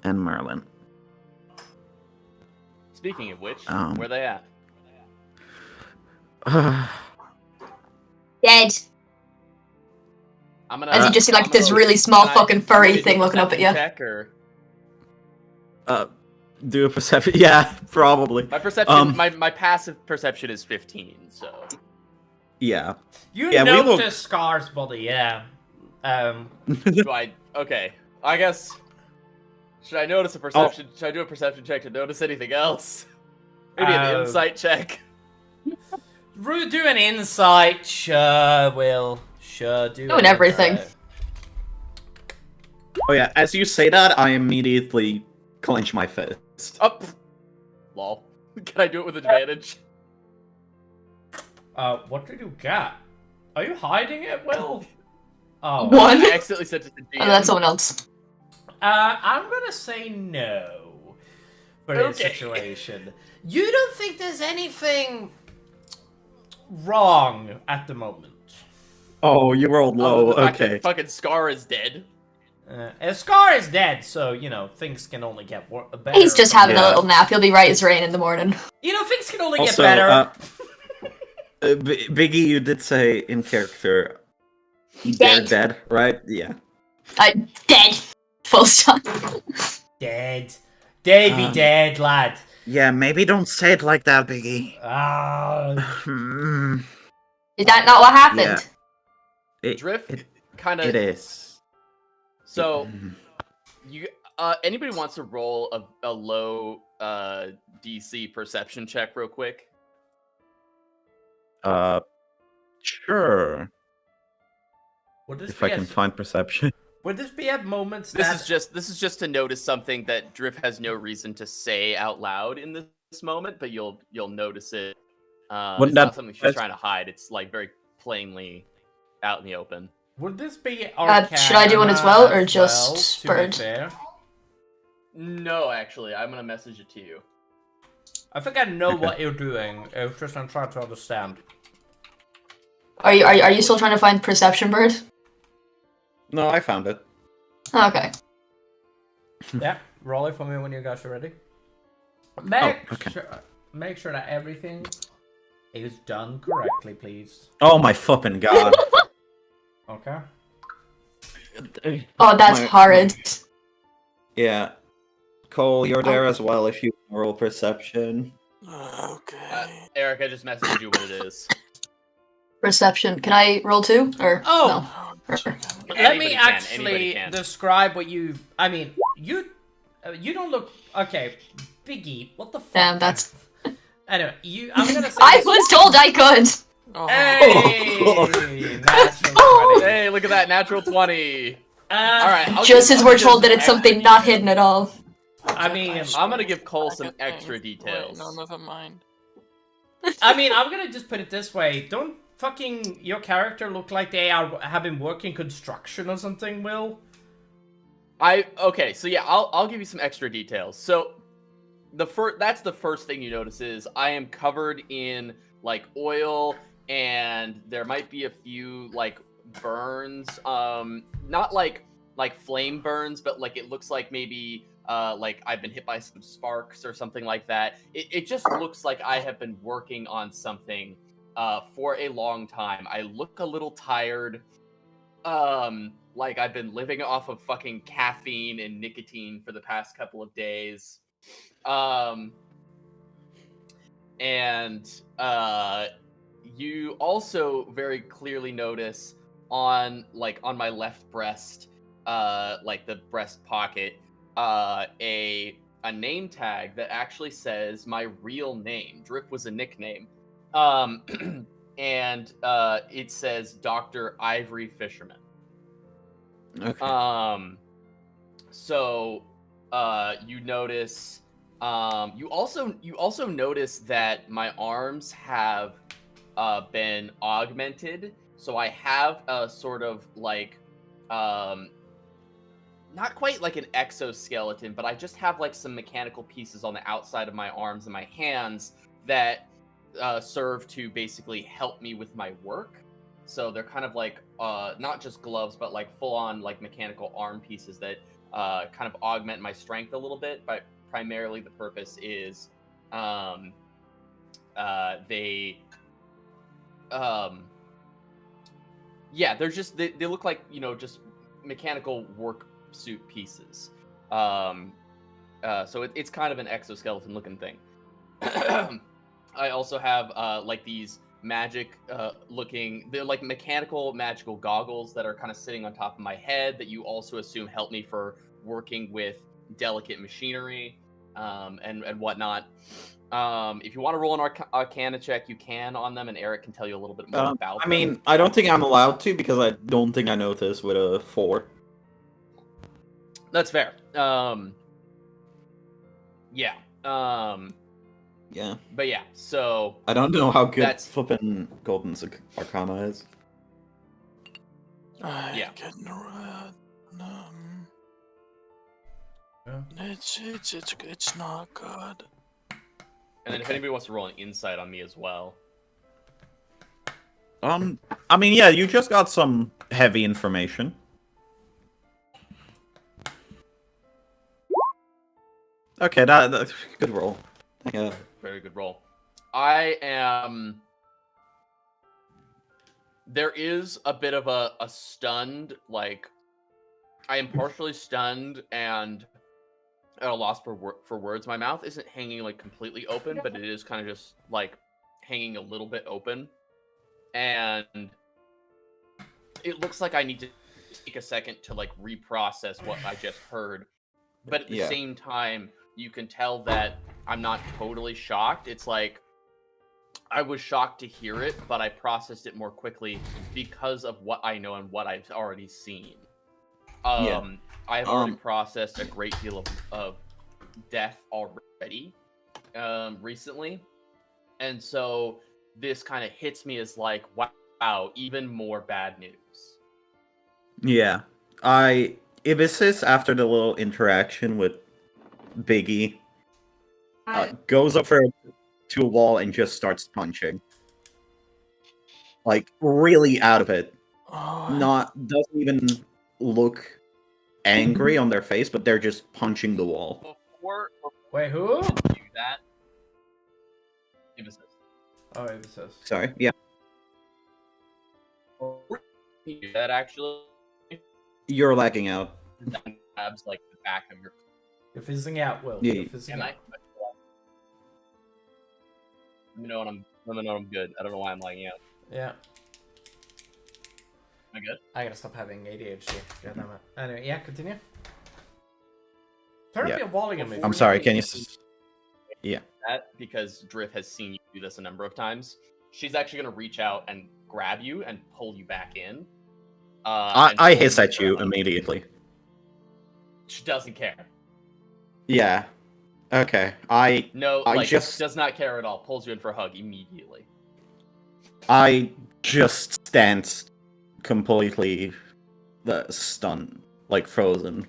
S1: And Merlin.
S8: Speaking of which,
S1: Um,
S8: where they at?
S3: Dead.
S8: I'm gonna.
S3: As you just see like
S8: I'm
S3: this
S8: gonna-
S3: really small
S8: can I-
S3: fucking furry
S8: can I do
S3: thing
S8: a
S3: looking up at you.
S8: perception check, or-
S1: Do a perception. Yeah, probably.
S8: My perception, my passive perception is 15. So
S1: Yeah.
S2: You
S1: Yeah, we
S2: notice
S1: look-
S2: Scar's body, yeah.
S8: do I? Okay, I guess. Should I notice a perception? Should I do a perception check to notice anything else? Maybe an insight check.
S2: Do an insight, sure, Will. Sure, do
S3: Doing
S2: an
S3: everything.
S2: insight.
S1: Oh yeah, as you say that, I immediately clench my fist.
S8: Up. Lol. Can I do it with advantage?
S2: What did you get? Are you hiding it, Will? Oh.
S3: One?
S8: I accidentally sent it to DM.
S3: Oh, that's someone else.
S2: I'm gonna say no for this
S8: Okay.
S2: situation. You don't think there's anything wrong at the moment?
S1: Oh, you rolled low.
S8: The fact that
S1: Okay.
S8: Fucking Scar is dead.
S2: Scar is dead, so, you know, things can only get better.
S3: He's just having a
S1: Yeah.
S3: little nap. He'll be right as rain in the morning.
S2: You know, things can only
S1: Also,
S2: get better.
S1: Biggie, you did say in character, they're
S3: Dead.
S1: dead, right? Yeah.
S3: Dead. Full stop.
S2: Dead. They be
S1: Um,
S2: dead, lad.
S1: Yeah, maybe don't say it like that, Biggie.
S2: Ah.
S1: Hmm.
S3: Is that not what happened?
S1: Yeah.
S8: Drift kind of.
S1: It is.
S8: So, you anybody wants to roll a low DC perception check real quick?
S1: Sure.
S2: Would this
S1: If
S2: be
S1: I can find perception.
S2: Would this be at moments
S8: This
S2: that...
S8: is just to notice something that Drift has no reason to say out loud in this moment, but you'll notice it.
S1: Wouldn't
S8: It's not
S1: that-
S8: something she's
S1: that's-
S8: trying to hide. It's like very plainly out in the open.
S2: Would this be
S3: should I do one as well, or
S2: Arcana
S3: just
S2: as to be
S3: Bird?
S2: fair?
S8: No, actually, I'm gonna message it to you.
S2: I think I know what you're doing. It's just I'm trying to understand.
S3: Are you still trying to find Perception Bird?
S1: No, I found it.
S3: Okay.
S2: Yeah, roll it for me when you guys are ready.
S1: Okay.
S2: Make sure that everything is done correctly, please.
S1: Oh my fucking god.
S2: Okay.
S3: Oh, that's horrid.
S1: Yeah. Cole, you're there as well if you roll perception.
S4: Okay.
S8: Eric, I just messaged you what it is.
S3: Perception. Can I roll 2? Or
S2: Oh!
S3: no?
S2: Let
S8: Anybody
S2: me
S8: can,
S2: actually
S8: anybody can.
S2: describe what you. I mean, you don't look okay, Biggie. What the fuck?
S3: Damn, that's.
S2: Anyway, I'm gonna say.
S3: I
S2: this-
S3: was told I could.
S4: Oh.
S2: Hey, natural 20.
S8: Hey, look at that, natural 20. All right.
S3: Just as we're told that it's something not hidden at all.
S2: I mean,
S8: I'm gonna give Cole some
S4: Second
S8: extra
S4: thing.
S8: details.
S4: Wait, no, never mind.
S2: I'm gonna just put it this way. Don't fucking your character look like they have been working construction or something, Will?
S8: Okay, so yeah, I'll give you some extra details. So that's the first thing you notice is I am covered in like oil, and there might be a few like burns, not like flame burns, but like it looks like maybe like I've been hit by some sparks or something like that. It just looks like I have been working on something for a long time. I look a little tired. Like I've been living off of fucking caffeine and nicotine for the past couple of days. And you also very clearly notice on my left breast, like the breast pocket, a name tag that actually says my real name. Drip was a nickname. And it says Dr. Ivory Fisherman.
S1: Okay.
S8: So you notice you also notice that my arms have been augmented. So I have a sort of like not quite like an exoskeleton, but I just have like some mechanical pieces on the outside of my arms and my hands that serve to basically help me with my work. So they're kind of like not just gloves, but like full-on like mechanical arm pieces that kind of augment my strength a little bit. But primarily the purpose is they're just they look like, you know, just mechanical work suit pieces. So it's kind of an exoskeleton looking thing. I also have like these magic looking, they're like mechanical magical goggles that are kind of sitting on top of my head that you also assume help me for working with delicate machinery and whatnot. If you want to roll an Arcana check, you can on them, and Eric can tell you a little bit more about them.
S1: I mean, I don't think I'm allowed to because I don't think I noticed with a 4.
S8: That's fair. Yeah.
S1: Yeah.
S8: But yeah, so
S1: I don't know how good
S8: that's
S1: flippin' Golden's Arcana is.
S8: Yeah.
S4: Getting around.
S2: Yeah.
S4: It's not good.
S8: And then if anybody wants to roll an insight on me as well.
S1: I mean, yeah, you just got some heavy information. Okay, that's good roll. Yeah.
S8: Very good roll. There is a bit of a stunned, like, I am partially stunned and at a loss for words. My mouth isn't hanging, like, completely open, but it is kind of just, like, hanging a little bit open. And it looks like I need to take a second to, like, reprocess what I just heard. But at the same time, you can tell that I'm not totally shocked. It's like, I was shocked to hear it, but I processed it more quickly because of what I know and what I've already seen. I have already processed a great deal of death already recently. And so this kind of hits me as like, wow, even more bad news.
S1: Yeah. Ibisis, after the little interaction with Biggie, goes up to a wall and just starts punching. Like, really out of it. Doesn't even look angry on their face, but they're just punching the wall.
S8: Before
S2: Wait, who?
S8: you do that, give us this.
S2: Oh, it says.
S1: Sorry, yeah.
S8: Before you do that, actually,
S1: You're lagging out.
S8: grabs like the back of your.
S2: You're fizzing out, Will.
S1: Yeah,
S2: You're fizzing
S8: Am
S2: out.
S8: I? Let me know when I'm good. I don't know why I'm lagging out.
S2: Yeah.
S8: Am I good?
S2: I gotta stop having ADHD. God damn it. Anyway, yeah, continue. Turn up your volume.
S1: I'm sorry, can you... Yeah.
S8: That because Drift has seen you do this a number of times. She's actually gonna reach out and grab you and pull you back in.
S1: I hiss at you immediately.
S8: She doesn't care.
S1: Yeah. Okay.
S8: No,
S1: I
S8: like
S1: just-
S8: does not care at all. Pulls you in for a hug immediately.
S1: I just stand completely stunned, like frozen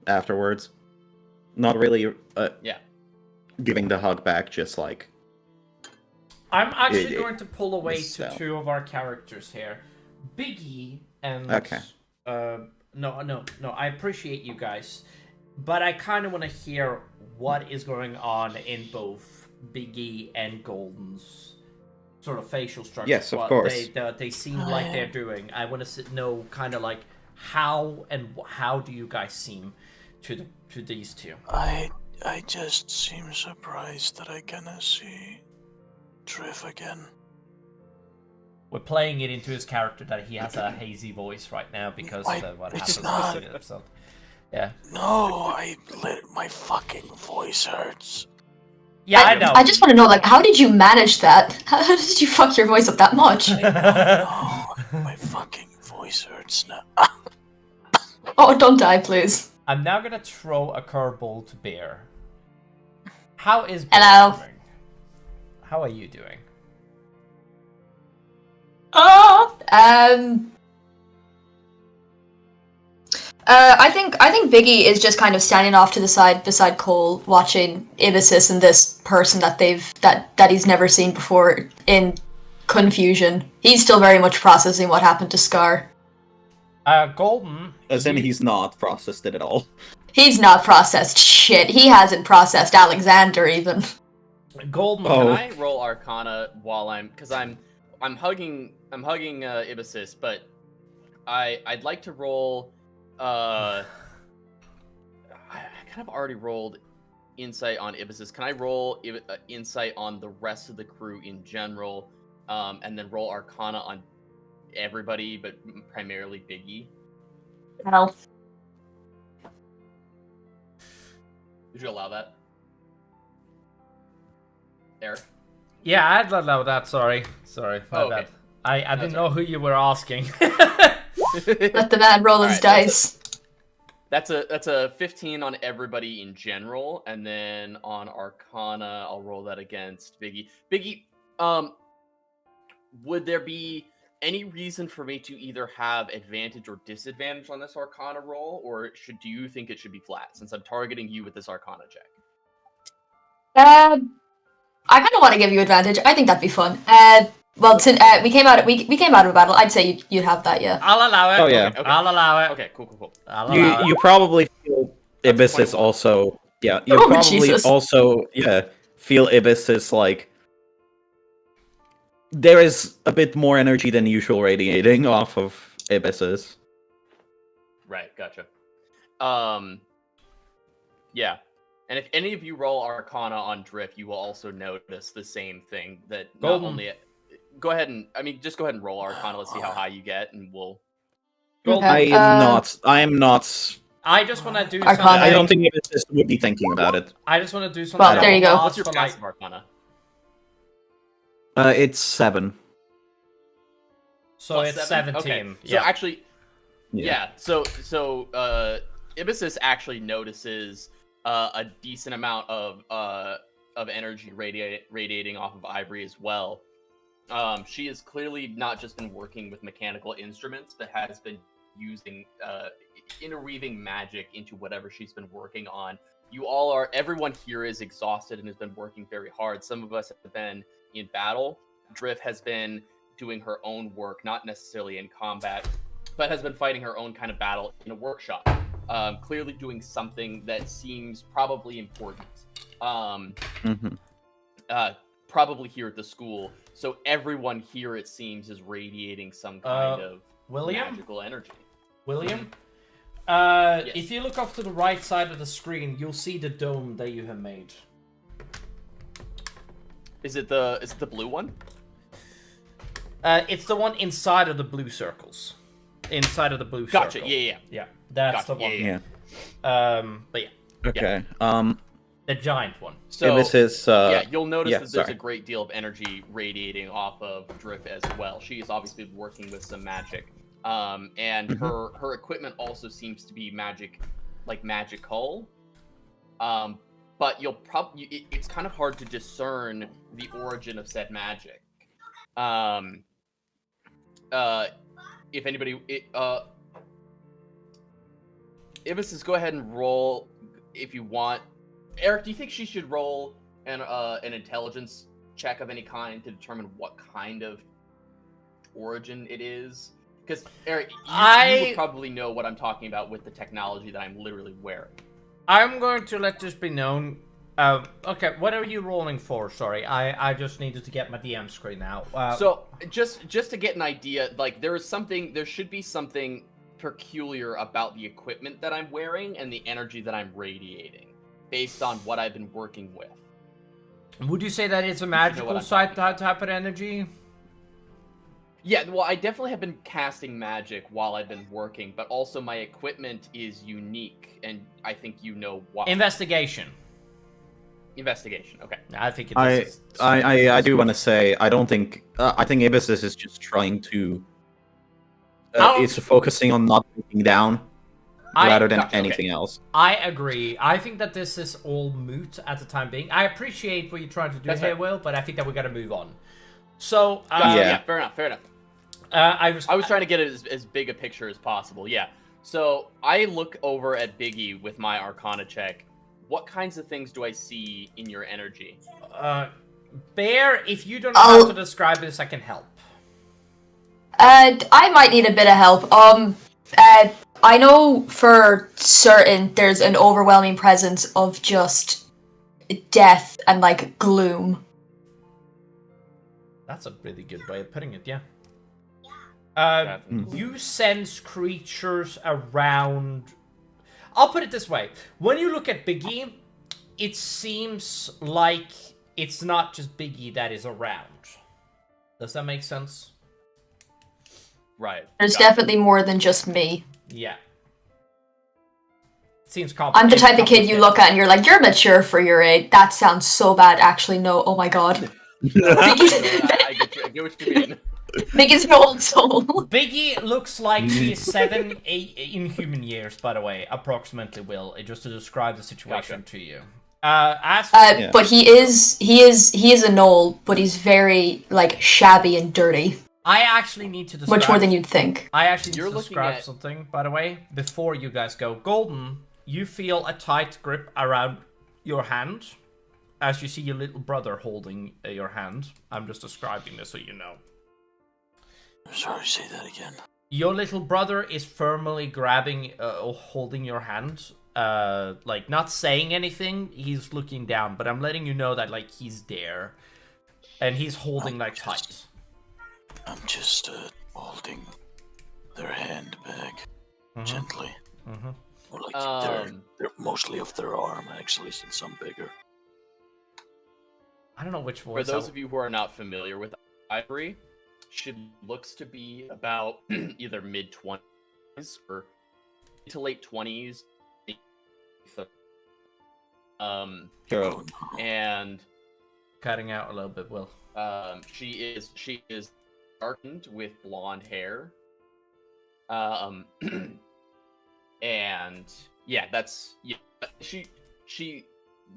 S1: afterwards. Not really
S8: Yeah.
S1: giving the hug back, just like...
S2: I'm actually
S1: Yeah,
S2: going to pull away
S1: so.
S2: to two of our characters here. Biggie and...
S1: Okay.
S2: No, I appreciate you guys. But I kind of want to hear what is going on in both Biggie and Golden's sort of facial structure.
S1: Yes, of
S2: what
S1: course.
S2: they seem like they're doing. I want to know kind of like how do you guys seem to these two?
S4: I just seem surprised that I gonna see Drift again.
S2: We're playing it into his character that he has a hazy voice right now because of what
S4: it's
S2: happened
S4: not.
S2: in the episode. Yeah.
S4: No, my fucking voice hurts.
S2: Yeah, I know.
S3: I just want to know, like, how did you manage that? How did you fuck your voice up that much?
S4: No, my fucking voice hurts now.
S3: Oh, don't die, please.
S2: I'm now gonna throw a curveball to Bear. How is Bear
S3: Hello.
S2: doing? How are you doing?
S3: Oh, I think Biggie is just kind of standing off to the side beside Cole, watching Ibisis and this person that he's never seen before in confusion. He's still very much processing what happened to Scar.
S2: Golden.
S1: As in, he's not processed it at all.
S3: He's not processed shit. He hasn't processed Alexander even.
S2: Golden.
S1: Oh.
S8: Can I roll Arcana while I'm hugging Ibisis, but I'd like to roll. I kind of already rolled insight on Ibisis. Can I roll insight on the rest of the crew in general, and then roll Arcana on everybody, but primarily Biggie?
S3: Hell.
S8: Would you allow that, Eric?
S2: Yeah, I'd allow that. Sorry, my
S8: Oh,
S2: bad.
S8: okay.
S2: I didn't know who you were asking.
S3: Let the man roll his
S8: Alright,
S3: dice.
S8: That's a 15 on everybody in general, and then on Arcana, I'll roll that against Biggie. Biggie, would there be any reason for me to either have advantage or disadvantage on this Arcana roll, or do you think it should be flat since I'm targeting you with this Arcana check?
S3: I kind of want to give you advantage. I think that'd be fun. Well, we came out of a battle. I'd say you'd have that, yeah.
S2: I'll allow it.
S1: Oh, yeah.
S8: Okay.
S2: I'll allow it.
S8: Okay, cool.
S2: I'll allow it.
S1: You probably feel
S8: That's
S1: Ibisis
S8: 21.
S1: also... Yeah, you
S3: Oh,
S1: probably
S3: Jesus.
S1: also feel Ibisis like... There is a bit more energy than usual radiating off of Ibisis.
S8: Right, gotcha. Yeah. And if any of you roll Arcana on Drift, you will also notice the same thing. That not
S2: Golden.
S8: only... Go ahead and roll Arcana. Let's see how high you get, and we'll...
S2: Golden.
S3: Okay.
S1: I am not...
S2: I just want to do
S3: Arcana.
S2: something.
S1: I don't think Ibisis would be thinking about it.
S2: I just want to do something.
S3: Well, there you go.
S8: What's your
S2: for, like,
S8: passive Arcana?
S1: It's 7.
S2: So
S8: Plus
S2: it's
S8: 7?
S2: 17.
S8: Okay. So
S2: Yeah.
S8: actually, yeah. So Ibisis actually notices a decent amount of energy radiating off of Ivory as well. She has clearly not just been working with mechanical instruments, but has been using interweaving magic into whatever she's been working on. Everyone here is exhausted and has been working very hard. Some of us have been in battle. Drift has been doing her own work, not necessarily in combat, but has been fighting her own kind of battle in a workshop. Clearly doing something that seems probably important. Probably here at the school. So everyone here, it seems, is radiating some kind of magical energy.
S2: William?
S8: Yes.
S2: If you look off to the right side of the screen, you'll see the dome that you have made.
S8: Is it the blue one?
S2: It's the one inside of the blue circles. Inside of the blue
S8: Gotcha.
S2: circle.
S8: Yeah.
S2: That's
S8: Gotcha.
S2: the one.
S8: Yeah.
S2: But yeah.
S1: Okay.
S2: The giant one.
S8: So
S1: this is.
S8: you'll notice
S1: yeah,
S8: that there's
S1: sorry.
S8: a great deal of energy radiating off of Drip as well. She is obviously working with some magic. And her equipment also seems to be magical. But you'll probably it's kind of hard to discern the origin of said magic. If anybody, Ibis, go ahead and roll if you want. Eric, do you think she should roll an intelligence check of any kind to determine what kind of origin it is? Because Eric, you would probably know what I'm talking about with the technology that I'm literally wearing.
S2: I'm going to let this be known. Okay, what are you rolling for? Sorry, I just needed to get my DM screen out.
S8: So just to get an idea, like there should be something peculiar about the equipment that I'm wearing and the energy that I'm radiating, based on what I've been working with.
S2: Would you say that it's a magical type of energy?
S8: Yeah, well, I definitely have been casting magic while I've been working, but also my equipment is unique, and I think you know why.
S2: Investigation,
S8: okay.
S2: I think it is.
S1: I do want to say, I don't think... I think Ibis is just trying to... it's focusing on not breaking down, rather than anything else.
S2: I agree. I think that this is all moot at the time being. I appreciate what you're trying to do here, Will, but I think that we got to move on. So,
S8: yeah, fair enough.
S2: I
S8: was trying to get it as big a picture as possible, yeah. So, I look over at Biggie with my Arcana check. What kinds of things do I see in your energy?
S2: Bear, if you don't know how to describe this, I can help.
S3: I might need a bit of help. I know for certain there's an overwhelming presence of just death and, like, gloom.
S2: That's a really good way of putting it, yeah. You sense creatures around... I'll put it this way. When you look at Biggie, it seems like it's not just Biggie that is around. Does that make sense?
S8: Right.
S3: There's definitely more than just me.
S2: Yeah. Seems complicated.
S3: I'm the type of kid you look at and you're like, you're mature for your age. That sounds so bad. Actually, no. Oh my god.
S8: I get what you mean.
S3: Biggie's an old soul.
S2: Biggie looks like she is 8 in human years, by the way, approximately, Will, just to describe the situation to you.
S3: But he is a gnoll, but he's very, like, shabby and dirty.
S2: I actually need to describe...
S3: Much more than you'd think.
S2: I actually need to describe something, by the way, before you guys go. Golden, you feel a tight grip around your hand, as you see your little brother holding your hand. I'm just describing this so you know.
S9: I'm sorry, say that again.
S2: Your little brother is firmly grabbing, holding your hand. Like, not saying anything, he's looking down, but I'm letting you know that, like, he's there. And he's holding, like, tight.
S9: I'm just holding their hand back gently. Or like they're mostly of their arm, actually, since I'm bigger.
S2: I don't know which voice.
S8: For those of you who are not familiar with Ivory, she looks to be about either mid-20s or to late 20s. And
S2: cutting out a little bit, Will.
S8: She is darkened with blonde hair. And yeah, that's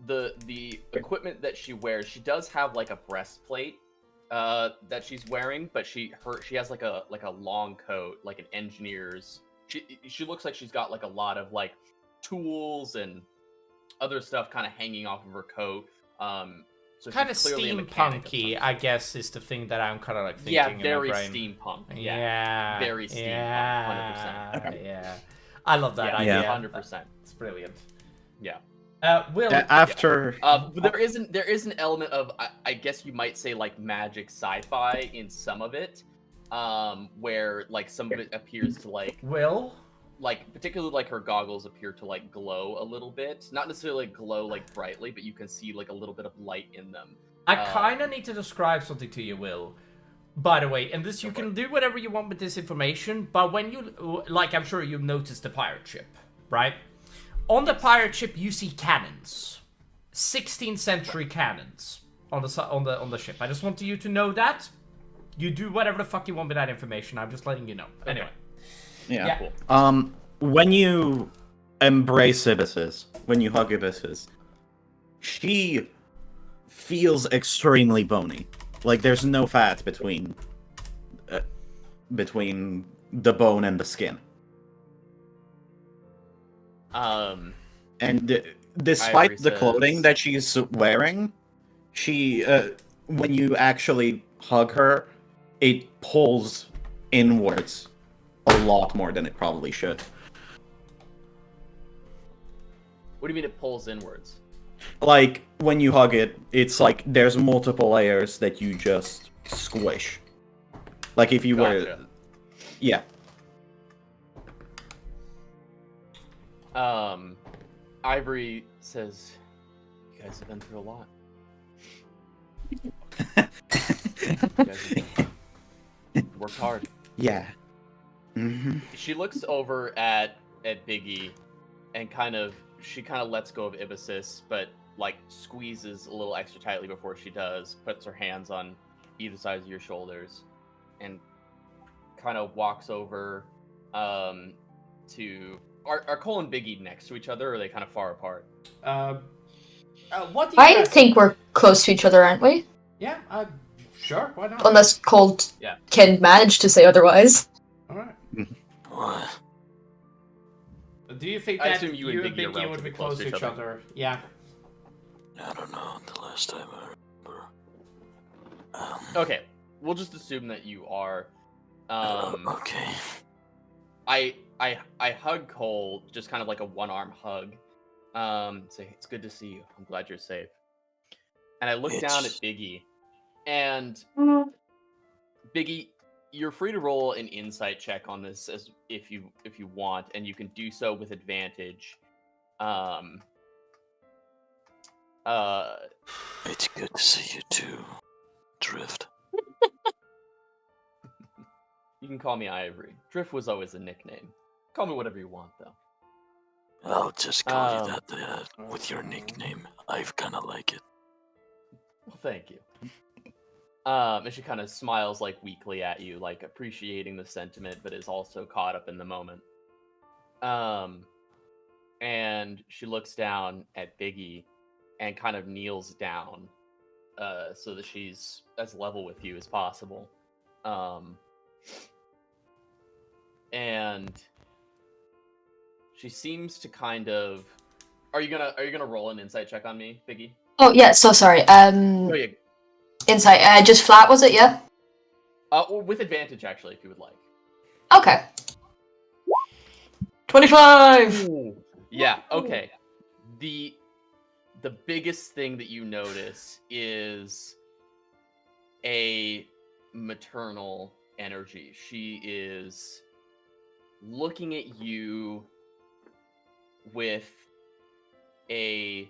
S8: the equipment that she wears, she does have like a breastplate that she's wearing, but she has like a long coat, like an engineer's. She looks like she's got like a lot of like tools and other stuff kind of hanging off of her coat. So
S2: kind of
S8: she's clearly a mechanic of some
S2: steampunky, I guess, is the thing that I'm kind of like thinking
S8: Yeah,
S2: in
S8: very
S2: my brain.
S8: steampunk.
S2: Yeah.
S8: Very steampunk, 100%.
S2: Yeah. I love that
S8: Yeah,
S2: idea.
S8: 100%.
S2: It's brilliant.
S8: Yeah.
S2: Will.
S1: After.
S8: There is an element of I guess you might say like magic sci-fi in some of it, where like some of it appears to like
S2: Will.
S8: Like particularly like her goggles appear to like glow a little bit, not necessarily like glow like brightly, but you can see like a little bit of light in them.
S2: I kind of need to describe something to you, Will. By the way, and this you can do whatever you want with this information, but when you like, I'm sure you've noticed the pirate ship, right? On the pirate ship, you see cannons, 16th century cannons on the ship. I just want you to know that. You do whatever the fuck you want with that information. I'm just letting you know. Anyway.
S1: Yeah.
S8: Cool.
S1: When you embrace Ibis's, when you hug Ibis's, she feels extremely bony. Like there's no fat between the bone and the skin. And despite the clothing that she's wearing, she when you actually hug her, it pulls inwards a lot more than it probably should.
S8: What do you mean it pulls inwards?
S1: Like, when you hug it, it's like there's multiple layers that you just squish. Like if you were... Yeah.
S8: Ivory says, you guys have been through a lot. You guys have worked hard.
S1: Yeah. Mm-hmm.
S8: She looks over at Biggie and she kind of lets go of Ibisis, but like squeezes a little extra tightly before she does, puts her hands on either side of your shoulders, and kind of walks over to... Are Cole and Biggie next to each other, or are they kind of far apart?
S2: What do you
S3: I
S2: guys
S3: think we're close to each other, aren't we?
S2: Yeah, sure, why not?
S3: Unless Cole can manage to say otherwise.
S2: Alright.
S9: What?
S2: Do you think
S8: I
S2: that
S8: assume you and Biggie
S2: would be close to each other? Yeah.
S9: I don't know. The last time I remember.
S8: Okay, we'll just assume that you are.
S9: Okay.
S8: I hug Cole, just kind of like a one-arm hug. Say, it's good to see you. I'm glad you're safe. And I look down at Biggie, and Biggie, you're free to roll an insight check on this as if you want, and you can do so with advantage.
S9: It's good to see you too, Drift.
S8: You can call me Ivory. Drift was always a nickname. Call me whatever you want, though.
S9: I'll just call you that with your nickname. I kind of like it.
S8: Well, thank you. And she kind of smiles like weakly at you, like appreciating the sentiment, but is also caught up in the moment. And she looks down at Biggie and kind of kneels down, so that she's as level with you as possible. And she seems to kind of... Are you gonna roll an insight check on me, Biggie?
S3: Oh yeah, so sorry.
S8: Oh yeah.
S3: Insight. Just flat, was it? Yeah.
S8: With advantage, actually, if you would like.
S3: Okay. 25.
S8: Ooh. Yeah. Okay. The biggest thing that you notice is a maternal energy. She is looking at you with a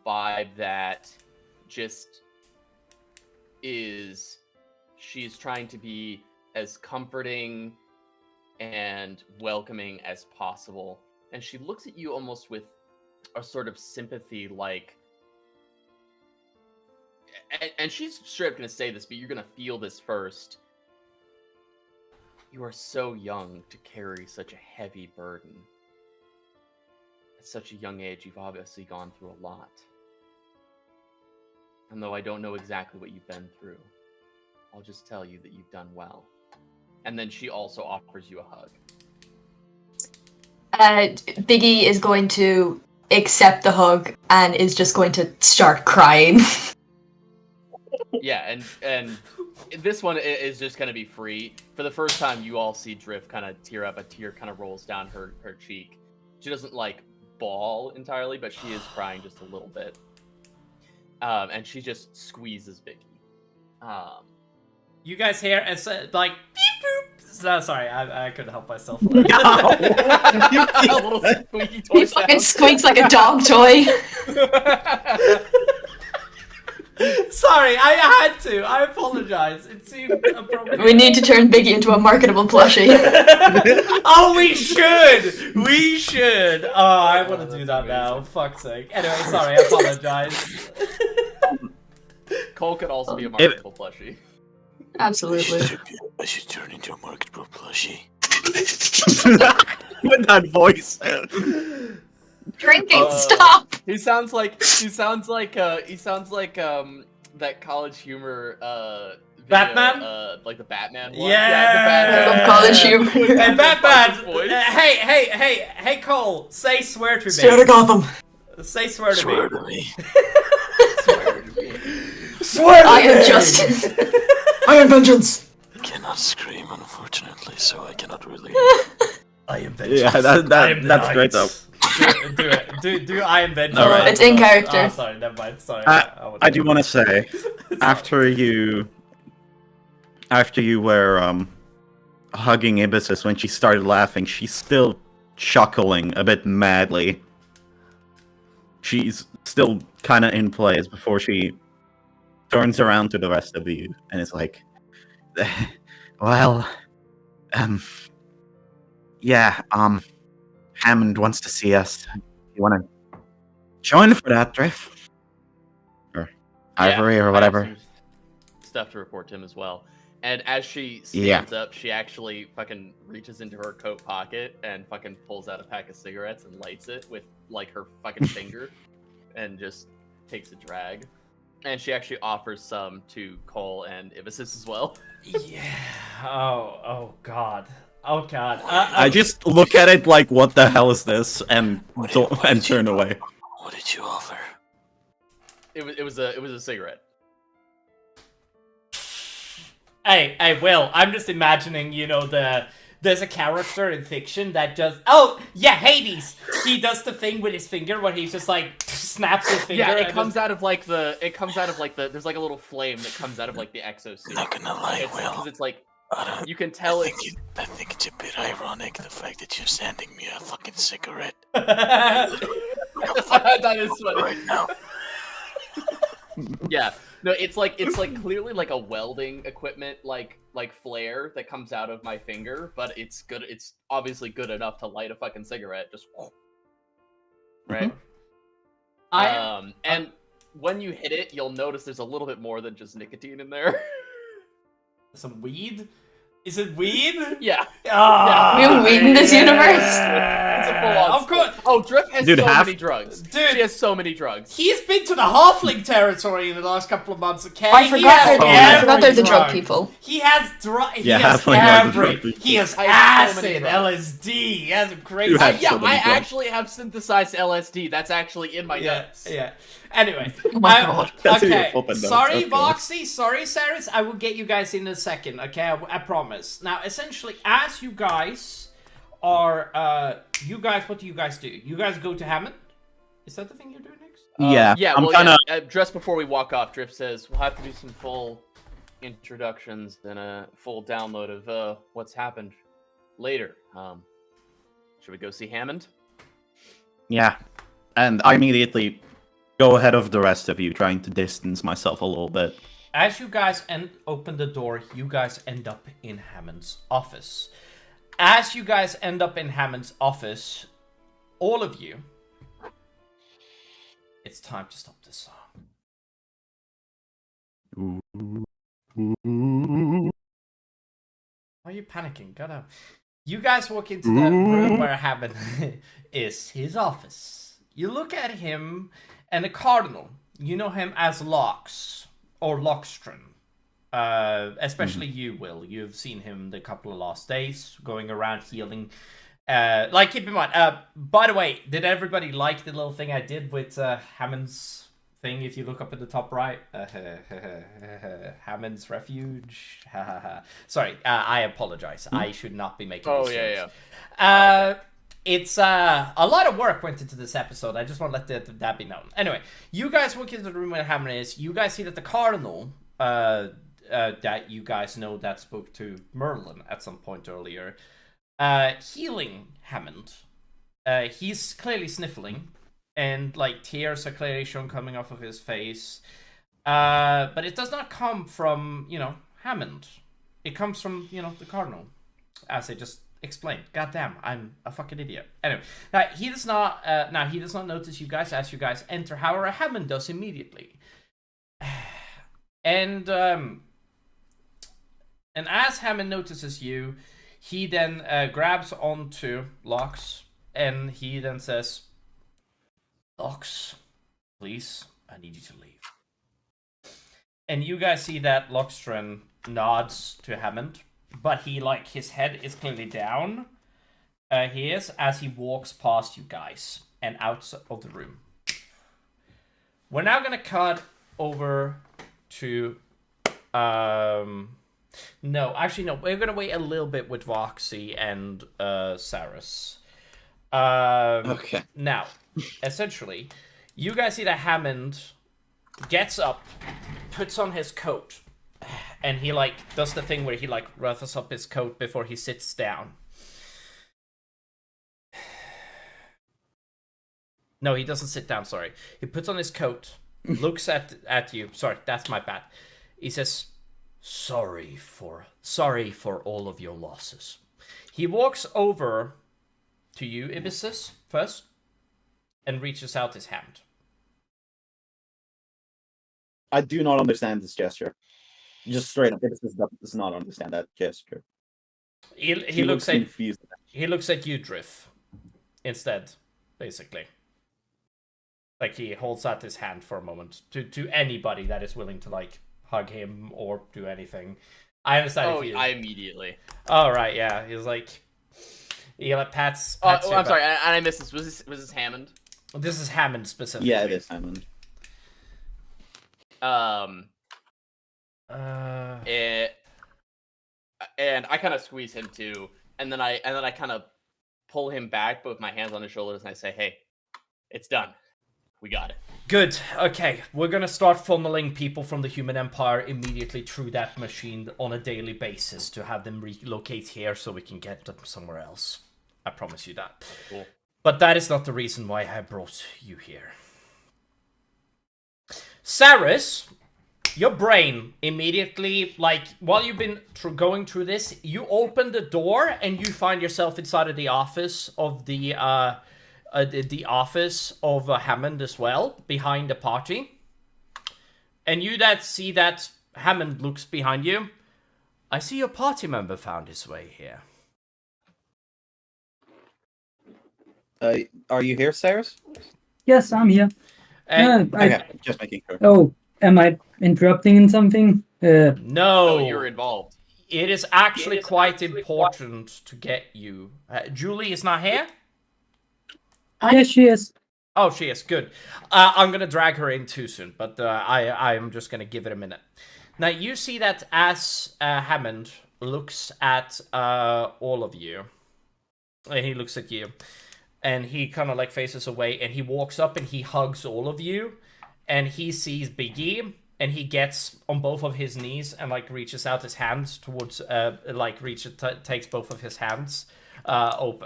S8: vibe that just is... She's trying to be as comforting and welcoming as possible. And she looks at you almost with a sort of sympathy, like... And she's straight up going to say this, but you're going to feel this first. You are so young to carry such a heavy burden. At such a young age, you've obviously gone through a lot. And though I don't know exactly what you've been through, I'll just tell you that you've done well. And then she also offers you a hug.
S3: Biggie is going to accept the hug and is just going to start crying.
S8: Yeah, and this one is just gonna be free. For the first time, you all see Drift kind of tear up. A tear kind of rolls down her cheek. She doesn't like bawl entirely, but she is crying just a little bit. And she just squeezes Vicky.
S2: You guys hear it's like beep boop. No, sorry, I couldn't help myself.
S8: A little squeaky toy
S3: He fucking
S8: sound.
S3: squeaks like a dog toy.
S2: Sorry, I had to. I apologize. It seemed appropriate.
S3: We need to turn Biggie into a marketable plushie.
S2: Oh, we should! We should! Oh, I want to do that now. Fuck's sake. Anyway, sorry, I apologize.
S8: Cole could also be a marketable plushie.
S3: Absolutely.
S9: I should turn into a marketable plushie.
S1: With that voice.
S3: Drinking, stop!
S8: He sounds like that college humor video,
S2: Batman?
S8: like the Batman one.
S2: Yeah,
S8: the Batman.
S3: Of college humor.
S2: Hey, Batman!
S8: Voice.
S2: Hey, Cole, say swear to me.
S3: Swear to Gotham.
S2: Say swear to
S9: Swear
S2: me.
S9: to me.
S8: Swear to me.
S2: Swear to
S3: I am
S2: me!
S3: justice. I am vengeance.
S9: Cannot scream, unfortunately, so I cannot really.
S2: I am vengeance.
S1: Yeah,
S2: I am
S1: that's
S2: the
S1: great
S2: knight.
S1: though.
S2: Do it. Do I am vengeance.
S1: Alright.
S3: It's in character.
S2: Oh, sorry, never mind. Sorry.
S1: I do want to say, after you were hugging Ibisis when she started laughing, she's still chuckling a bit madly. She's still kind of in place before she turns around to the rest of you and is like, well, yeah, Hammond wants to see us. You want to join for that, Drift? Or Ivory, or
S8: I have
S1: whatever?
S8: some stuff to report to him as well. And as she stands up, she actually fucking reaches into her coat pocket and fucking pulls out a pack of cigarettes and lights it with like her fucking finger and just takes a drag. And she actually offers some to Cole and Ibisis as well.
S2: Yeah. Oh God. Oh God.
S1: I just look at it like, what the hell is this? And turn away.
S9: What did you offer?
S8: It was a cigarette.
S2: Hey, Will, I'm just imagining, there's a character in fiction that does, Hades! He does the thing with his finger where he just, snaps his finger.
S8: Yeah, it
S2: and
S8: comes out of there's like a little flame that comes out of like the exosuit.
S9: Not gonna lie, Will.
S8: Because it's like, you can tell
S9: I think it's a bit ironic, the fact that you're sending me a fucking cigarette
S8: that is funny.
S9: right now.
S8: Yeah. No, it's like clearly like a welding equipment like flare that comes out of my finger, but it's good. It's obviously good enough to light a fucking cigarette. Just right. And when you hit it, you'll notice there's a little bit more than just nicotine in there.
S2: Some weed? Is it weed?
S8: Yeah.
S2: Oh,
S3: We have weed in this universe?
S8: It's a full-on
S2: Of course.
S8: Oh, Drift has
S1: Dude,
S8: so
S1: half-
S8: many drugs.
S2: Dude.
S8: She has so many drugs.
S2: He's been to the halfling territory in the last couple of months, okay?
S3: I forgot they're the drug people.
S2: He has drug. He
S1: Yeah,
S2: has
S1: halfling are the drug
S2: every.
S1: people.
S2: He has
S8: I have so
S2: acid,
S8: many drugs.
S2: LSD. He has great.
S1: You have
S8: Yeah,
S1: so many
S8: I
S1: drugs.
S8: actually have synthesized LSD. That's actually in my notes.
S2: Yeah. Anyway.
S3: Oh my god.
S1: That's in your
S2: Okay.
S1: flippin' notes,
S2: Sorry,
S1: okay.
S2: Voxy. Sorry, Saris. I will get you guys in a second. Okay, I promise. Now, essentially, as you guys are, what do you guys do? You guys go to Hammond. Is that the thing you're doing next?
S1: Yeah, I'm kind of.
S8: Just before we walk off, Drift says we'll have to do some full introductions and a full download of what's happened later. Should we go see Hammond?
S1: Yeah, and I immediately go ahead of the rest of you, trying to distance myself a little bit.
S2: As you guys open the door, you guys end up in Hammond's office. As you guys end up in Hammond's office, all of you, it's time to stop this song. Why are you panicking? Get up. You guys walk into the room where Hammond is, his office. You look at him, and the Cardinal, you know him as Lox, or Lockstrom. Especially you, Will. You've seen him the couple of last days, going around healing. Keep in mind, by the way, did everybody like the little thing I did with Hammond's thing if you look up in the top right. Hammond's Refuge. Sorry, I apologize. I should not be making these jokes. It's a lot of work went into this episode. I just want to let that be known. Anyway, you guys walk into the room where Hammond is. You guys see that the Cardinal, that you guys know that spoke to Merlin at some point earlier, healing Hammond. He's clearly sniffling, and like tears are clearly shown coming off of his face. But it does not come from, Hammond. It comes from, the Cardinal, as I just explained. Goddamn, I'm a fucking idiot. Anyway, he does not notice you guys as you guys enter. However, Hammond does immediately. And as Hammond notices you, he then grabs onto Lox, and he then says, "Lox, please, I need you to leave." And you guys see that Loxtren nods to Hammond, but his head is clearly down. He is, as he walks past you guys and out of the room. We're now gonna cut over to no, we're gonna wait a little bit with Voxy and Saris.
S1: Okay.
S2: Now, essentially, you guys see that Hammond gets up, puts on his coat, and he does the thing where he ruffles up his coat before he sits down. No, he doesn't sit down, sorry. He puts on his coat, looks at you. Sorry, that's my bad. He says, Sorry for all of your losses. He walks over to you, Ibisus, first, and reaches out his hand.
S5: I do not understand this gesture. Just straight up, Ibisus does not understand that gesture.
S2: He looks at
S5: confused.
S2: He looks at you, Driff, instead, basically. Like, he holds out his hand for a moment to anybody that is willing to hug him or do anything. I understand.
S8: I immediately.
S2: Oh right, yeah. He's like, he pats.
S8: I'm sorry, and I missed this. Was this Hammond?
S2: This is Hammond specifically.
S5: Yeah, it is Hammond.
S8: And I kind of squeeze him too, and then I kind of pull him back, but with my hands on his shoulders, and I say, "Hey, it's done. We got it."
S2: Good. Okay, we're gonna start funneling people from the Human Empire immediately through that machine on a daily basis to have them relocate here so we can get them somewhere else. I promise you that.
S8: Cool.
S2: But that is not the reason why I brought you here. Saris, your brain immediately, while you've been going through this, you open the door and you find yourself inside of the office of the office of Hammond as well, behind the party. And you see that Hammond looks behind you. I see your party member found his way here.
S5: Are you here, Saris?
S6: Yes, I'm here.
S5: Okay, just making sure.
S6: Oh, am I interrupting in something?
S2: No,
S8: you're involved.
S2: It is actually quite important to get you. Julie is not here?
S6: Yes, she is.
S2: Oh, she is. Good. I'm going to drag her in too soon, but I'm just going to give it a minute. Now, you see that as Hammond looks at all of you, and he looks at you, and he kind of faces away, and he walks up and he hugs all of you, and he sees Biggie, and he gets on both of his knees and reaches out his hands towards, takes both of his hands, holding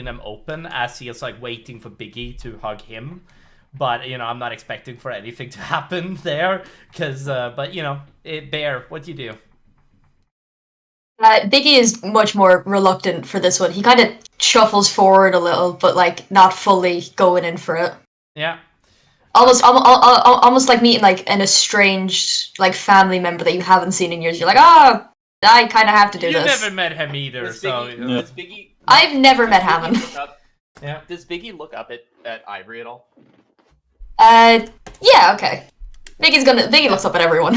S2: them open as he is waiting for Biggie to hug him. But I'm not expecting for anything to happen there, because Bear, what do you do?
S3: Biggie is much more reluctant for this one. He kind of shuffles forward a little, but not fully going in for it.
S2: Yeah.
S3: Almost like meeting an estranged family member that you haven't seen in years. You're like, I kind of have to do this.
S2: You never met him either,
S8: Does Biggie,
S3: I've never met Hammond.
S2: Yeah.
S8: Does Biggie look up at Ivory at all?
S3: Yeah, okay. Biggie looks up at everyone.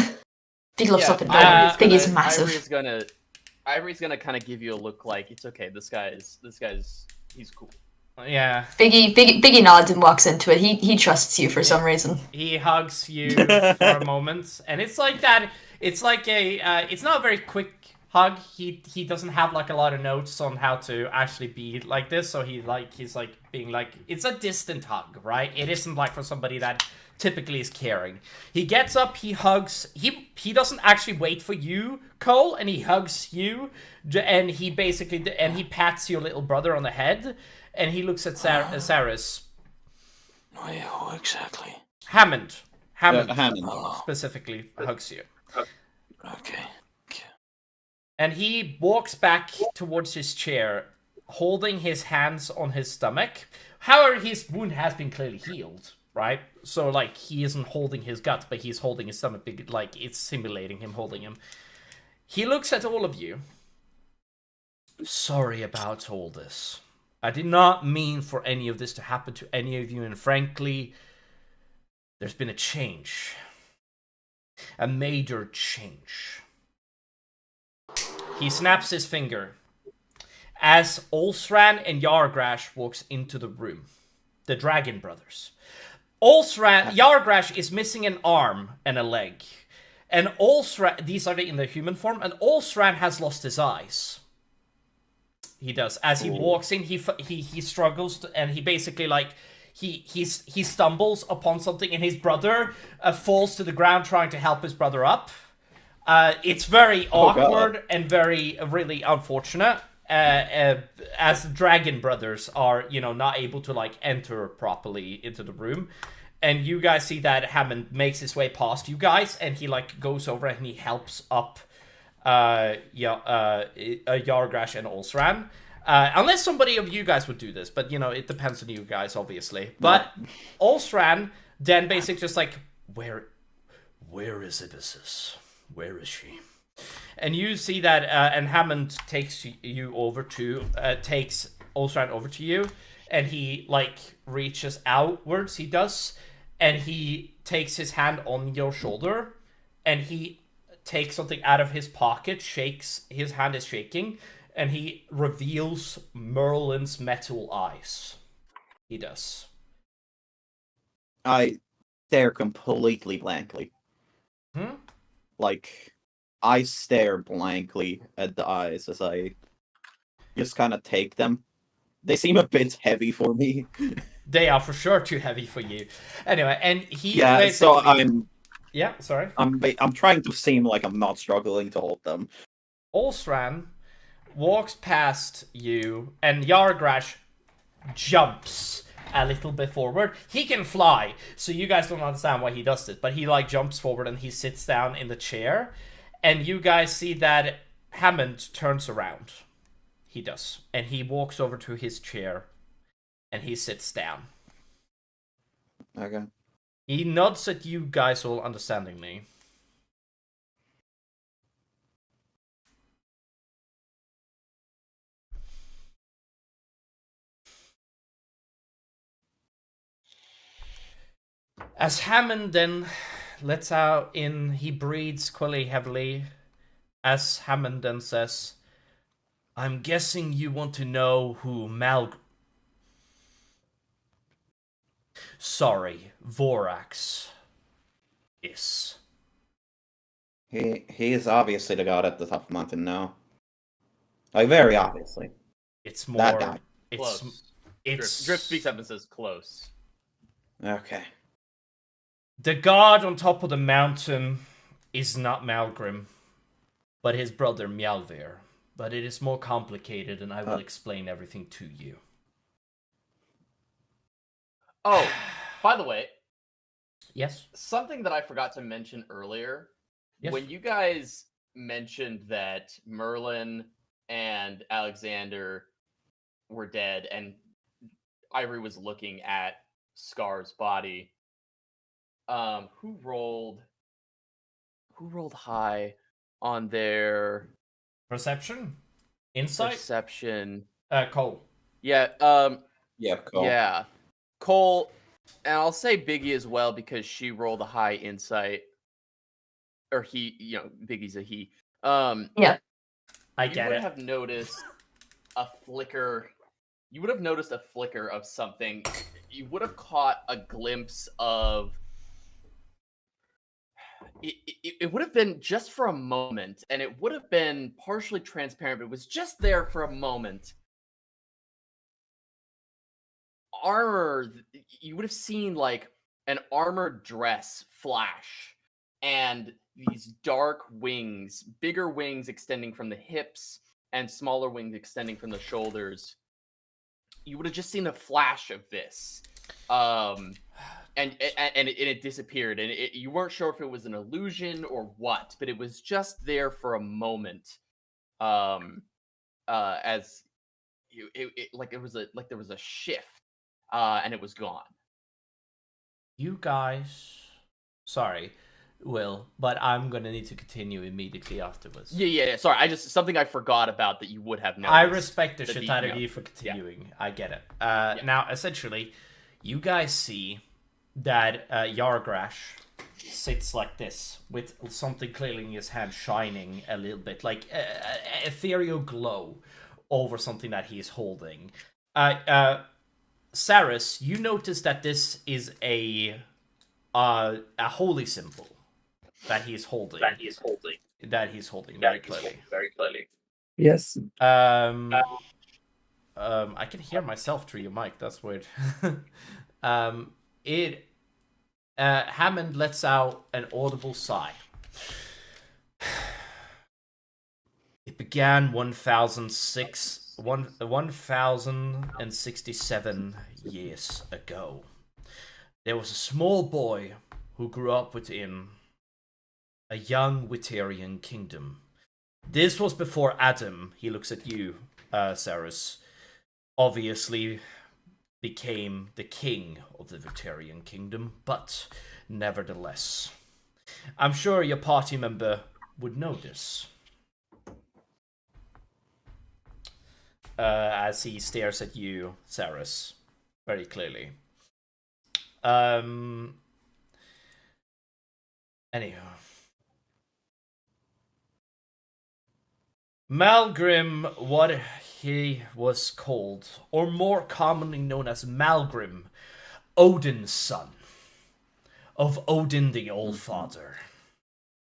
S3: Biggie looks up at no one. Biggie's massive.
S8: Ivory's gonna kind of give you a look like, it's okay, this guy's he's cool.
S2: Yeah.
S3: Biggie nods and walks into it. He trusts you for some reason.
S2: He hugs you for a moment, and it's like that. It's like it's not a very quick hug. He doesn't have like a lot of notes on how to actually be like this, so he's like being like, it's a distant hug, right? It isn't like for somebody that typically is caring. He gets up, he hugs. He doesn't actually wait for you, Cole, and he hugs you, and he pats your little brother on the head, and he looks at Saris.
S9: Wait, who exactly?
S2: Hammond
S9: Hammond.
S2: specifically hugs you.
S9: Okay.
S2: And he walks back towards his chair, holding his hands on his stomach. However, his wound has been clearly healed, right? So, like, he isn't holding his guts, but he's holding his stomach, like, it's simulating him holding him. He looks at all of you. Sorry about all this. I did not mean for any of this to happen to any of you, and frankly, there's been a change. A major change. He snaps his finger as Olsran and Yargrash walks into the room. The Dragon Brothers. Yargrash is missing an arm and a leg. And Olsran, these are in the human form, and Olsran has lost his eyes. He does. As he walks in, he struggles, and he basically he stumbles upon something, and his brother falls to the ground trying to help his brother up. It's very awkward and very really unfortunate. As the Dragon Brothers are, not able to enter properly into the room, and you guys see that Hammond makes his way past you guys, and he goes over and he helps up Yargrash and Olsran. Unless somebody of you guys would do this, but it depends on you guys, obviously. But Olsran then basically just where is Ibisis? Where is she? And you see that, and Hammond takes Olsran over to you, and he reaches outwards. He does, and he takes his hand on your shoulder, and he takes something out of his pocket, shakes, his hand is shaking, and he reveals Merlin's metal eyes. He does.
S5: I stare completely blankly. I stare blankly at the eyes as I just kind of take them. They seem a bit heavy for me.
S2: They are for sure too heavy for you. Anyway, and he
S5: so I'm...
S2: Yeah, sorry.
S5: I'm trying to seem like I'm not struggling to hold them.
S2: Olsran walks past you, and Yargrash jumps a little bit forward. He can fly, so you guys don't understand why he does this, but he jumps forward and he sits down in the chair, and you guys see that Hammond turns around. He does, and he walks over to his chair, and he sits down.
S5: Okay.
S2: He nods at you guys all understandingly. As Hammond then lets out in, he breathes quite heavily, as Hammond then says, I'm guessing you want to know who Vorax is.
S5: He is obviously the god at the top of the mountain now. Very obviously.
S2: It's more...
S5: That guy.
S8: Close.
S2: It's...
S8: Drip speaks up and says close.
S5: Okay.
S2: The god on top of the mountain is not Malgrim, but his brother Mjalvir. But it is more complicated, and I will explain everything to you.
S8: Oh, by the way.
S2: Yes?
S8: Something that I forgot to mention earlier.
S2: Yes.
S8: When you guys mentioned that Merlin and Alexander were dead, and Ivory was looking at Scar's body, who rolled high on their
S2: Perception? Insight?
S8: perception?
S2: Cole.
S8: Yeah,
S5: Yeah, Cole.
S8: yeah. Cole, and I'll say Biggie as well because she rolled a high insight. Or he, Biggie's a he.
S3: Yeah.
S2: I
S8: you
S2: get
S8: would
S2: it.
S8: have noticed a flicker you would have noticed a flicker of something. You would have caught a glimpse of. It would have been just for a moment, and it would have been partially transparent, but it was just there for a moment. Armor, you would have seen like an armored dress flash, and these dark wings, bigger wings extending from the hips, and smaller wings extending from the shoulders. You would have just seen a flash of this. And it disappeared, and you weren't sure if it was an illusion or what, but it was just there for a moment, as there was a shift, and it was gone.
S2: You guys, sorry, Will, but I'm gonna need to continue immediately afterwards.
S8: Yeah. Sorry, something I forgot about that you would have noticed.
S2: I respect the shit out of you for continuing. Yeah. I get it. Now, essentially, you guys see that Yargrash sits like this with something clearly in his hand shining a little bit, like ethereal glow over something that he's holding. Saris, you notice that this is a holy symbol that he's holding. Very clearly.
S6: Yes.
S2: I can hear myself through your mic. That's weird. Hammond lets out an audible sigh. It began 1067 years ago. There was a small boy who grew up within a young Witterian kingdom. This was before Adam, he looks at you, Saris, obviously became the king of the Witterian kingdom, but nevertheless, I'm sure your party member would know this. As he stares at you, Saris, very clearly. Anyhow. Malgrim, what he was called, or more commonly known as Malgrim, Odin's son, of Odin the Allfather.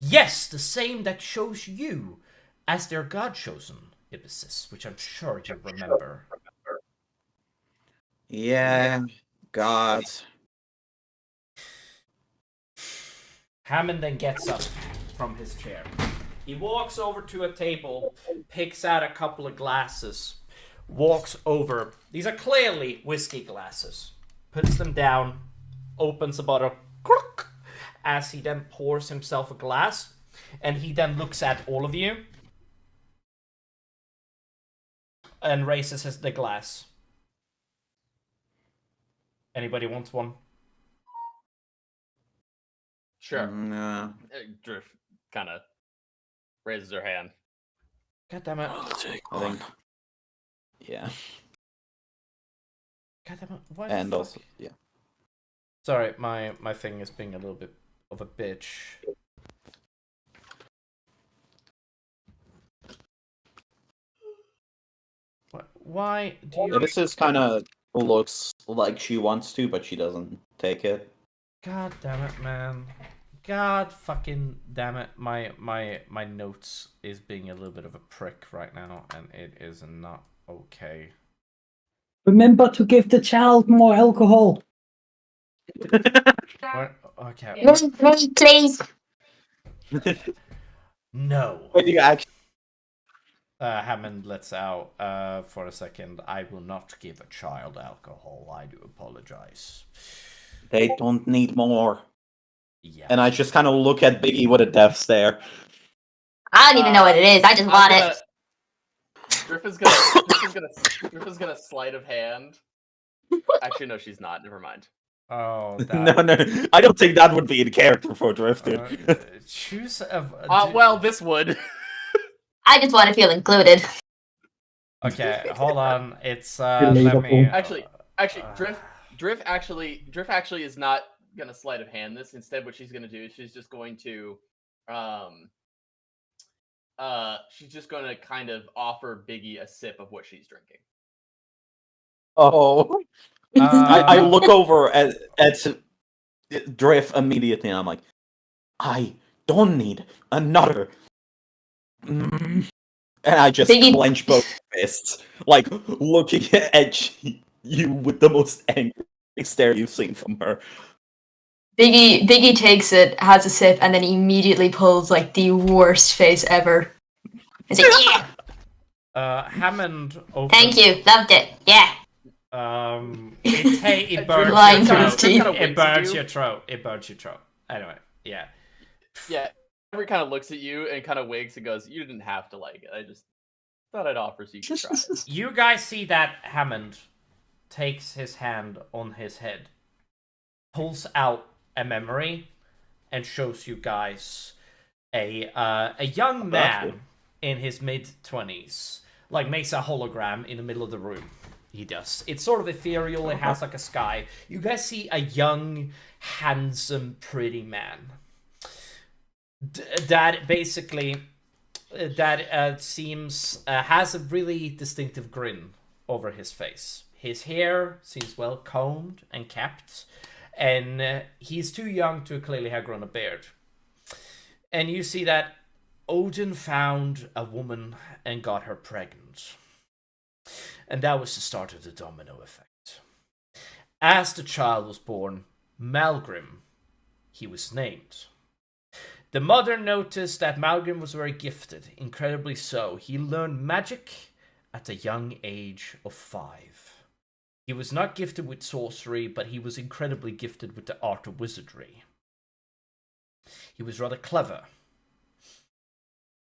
S2: Yes, the same that chose you as their god-chosen, Ibissus, which I'm sure you remember.
S5: Yeah, God.
S2: Hammond then gets up from his chair. He walks over to a table, picks out a couple of glasses, walks over. These are clearly whiskey glasses. Puts them down, opens a bottle, as he then pours himself a glass, and he then looks at all of you and raises the glass. Anybody wants one?
S8: Sure.
S5: No.
S8: Drift kind of raises her hand.
S2: God damn it.
S9: I'll take
S5: I
S9: one.
S5: think. Yeah.
S2: God damn it. Why
S5: And
S2: the
S5: also,
S2: fuck?
S5: yeah.
S2: Sorry, my thing is being a little bit of a bitch. Why do you...
S5: This is kind of looks like she wants to, but she doesn't take it.
S2: God damn it, man. God fucking damn it. My notes is being a little bit of a prick right now, and it is not okay.
S6: Remember to give the child more alcohol.
S2: Okay.
S3: Please.
S2: No.
S5: Wait, you actually...
S2: Hammond lets out for a second. I will not give a child alcohol. I do apologize.
S5: They don't need more.
S2: Yeah.
S5: And I just kind of look at Biggie with a death stare.
S3: I don't even know what it is. I just want it.
S8: Griffin's gonna sleight of hand. Actually, no, she's not. Never mind.
S2: Oh,
S5: No, I don't think that would be in character for Drifter.
S2: Choose
S8: well, this would.
S3: I just want to feel included.
S2: Okay, hold on. It's let me
S8: actually Drift actually is not gonna sleight of hand this. Instead, what she's gonna do is she's just going to kind of offer Biggie a sip of what she's drinking.
S5: Oh. I look over at Drift immediately, and I'm like, I don't need another. And I just
S3: Biggie-
S5: clench both fists, like looking at you with the most angry stare you've seen from her.
S3: Biggie takes it, has a sip, and then immediately pulls like the worst face ever. He's like, yeah,
S2: Hammond opens.
S3: thank you, loved it, yeah.
S2: It burns
S3: Lying
S2: your
S3: through his
S2: throat.
S3: teeth.
S2: It burns your throat. It burns your throat. Anyway, yeah.
S8: Yeah, Everett kind of looks at you and kind of winks and goes, "You didn't have to like it. I just thought I'd offer so you could try it."
S2: You guys see that Hammond takes his hand on his head, pulls out a memory, and shows you guys a young man in his mid-20s, like makes a hologram in the middle of the room. He does. It's sort of ethereal. It has like a sky. You guys see a young, handsome, pretty man. That basically, seems has a really distinctive grin over his face. His hair seems well combed and kept, and he's too young to clearly have grown a beard. And you see that Odin found a woman and got her pregnant. And that was the start of the domino effect. As the child was born, Malgrim, he was named. The mother noticed that Malgrim was very gifted, incredibly so. He learned magic at a young age of 5. He was not gifted with sorcery, but he was incredibly gifted with the art of wizardry. He was rather clever.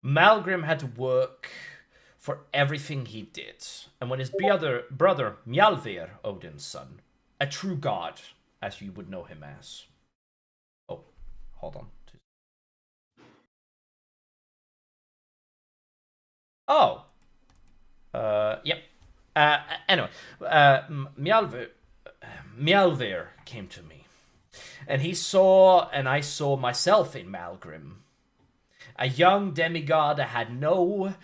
S2: Malgrim had to work for everything he did. And when his brother Mjalvir, Odin's son, a true god, as you would know him as. Oh, hold on. Oh. Yep. Anyway, Mjalvir came to me. And he saw, and I saw myself in Malgrim. A young demigod that had no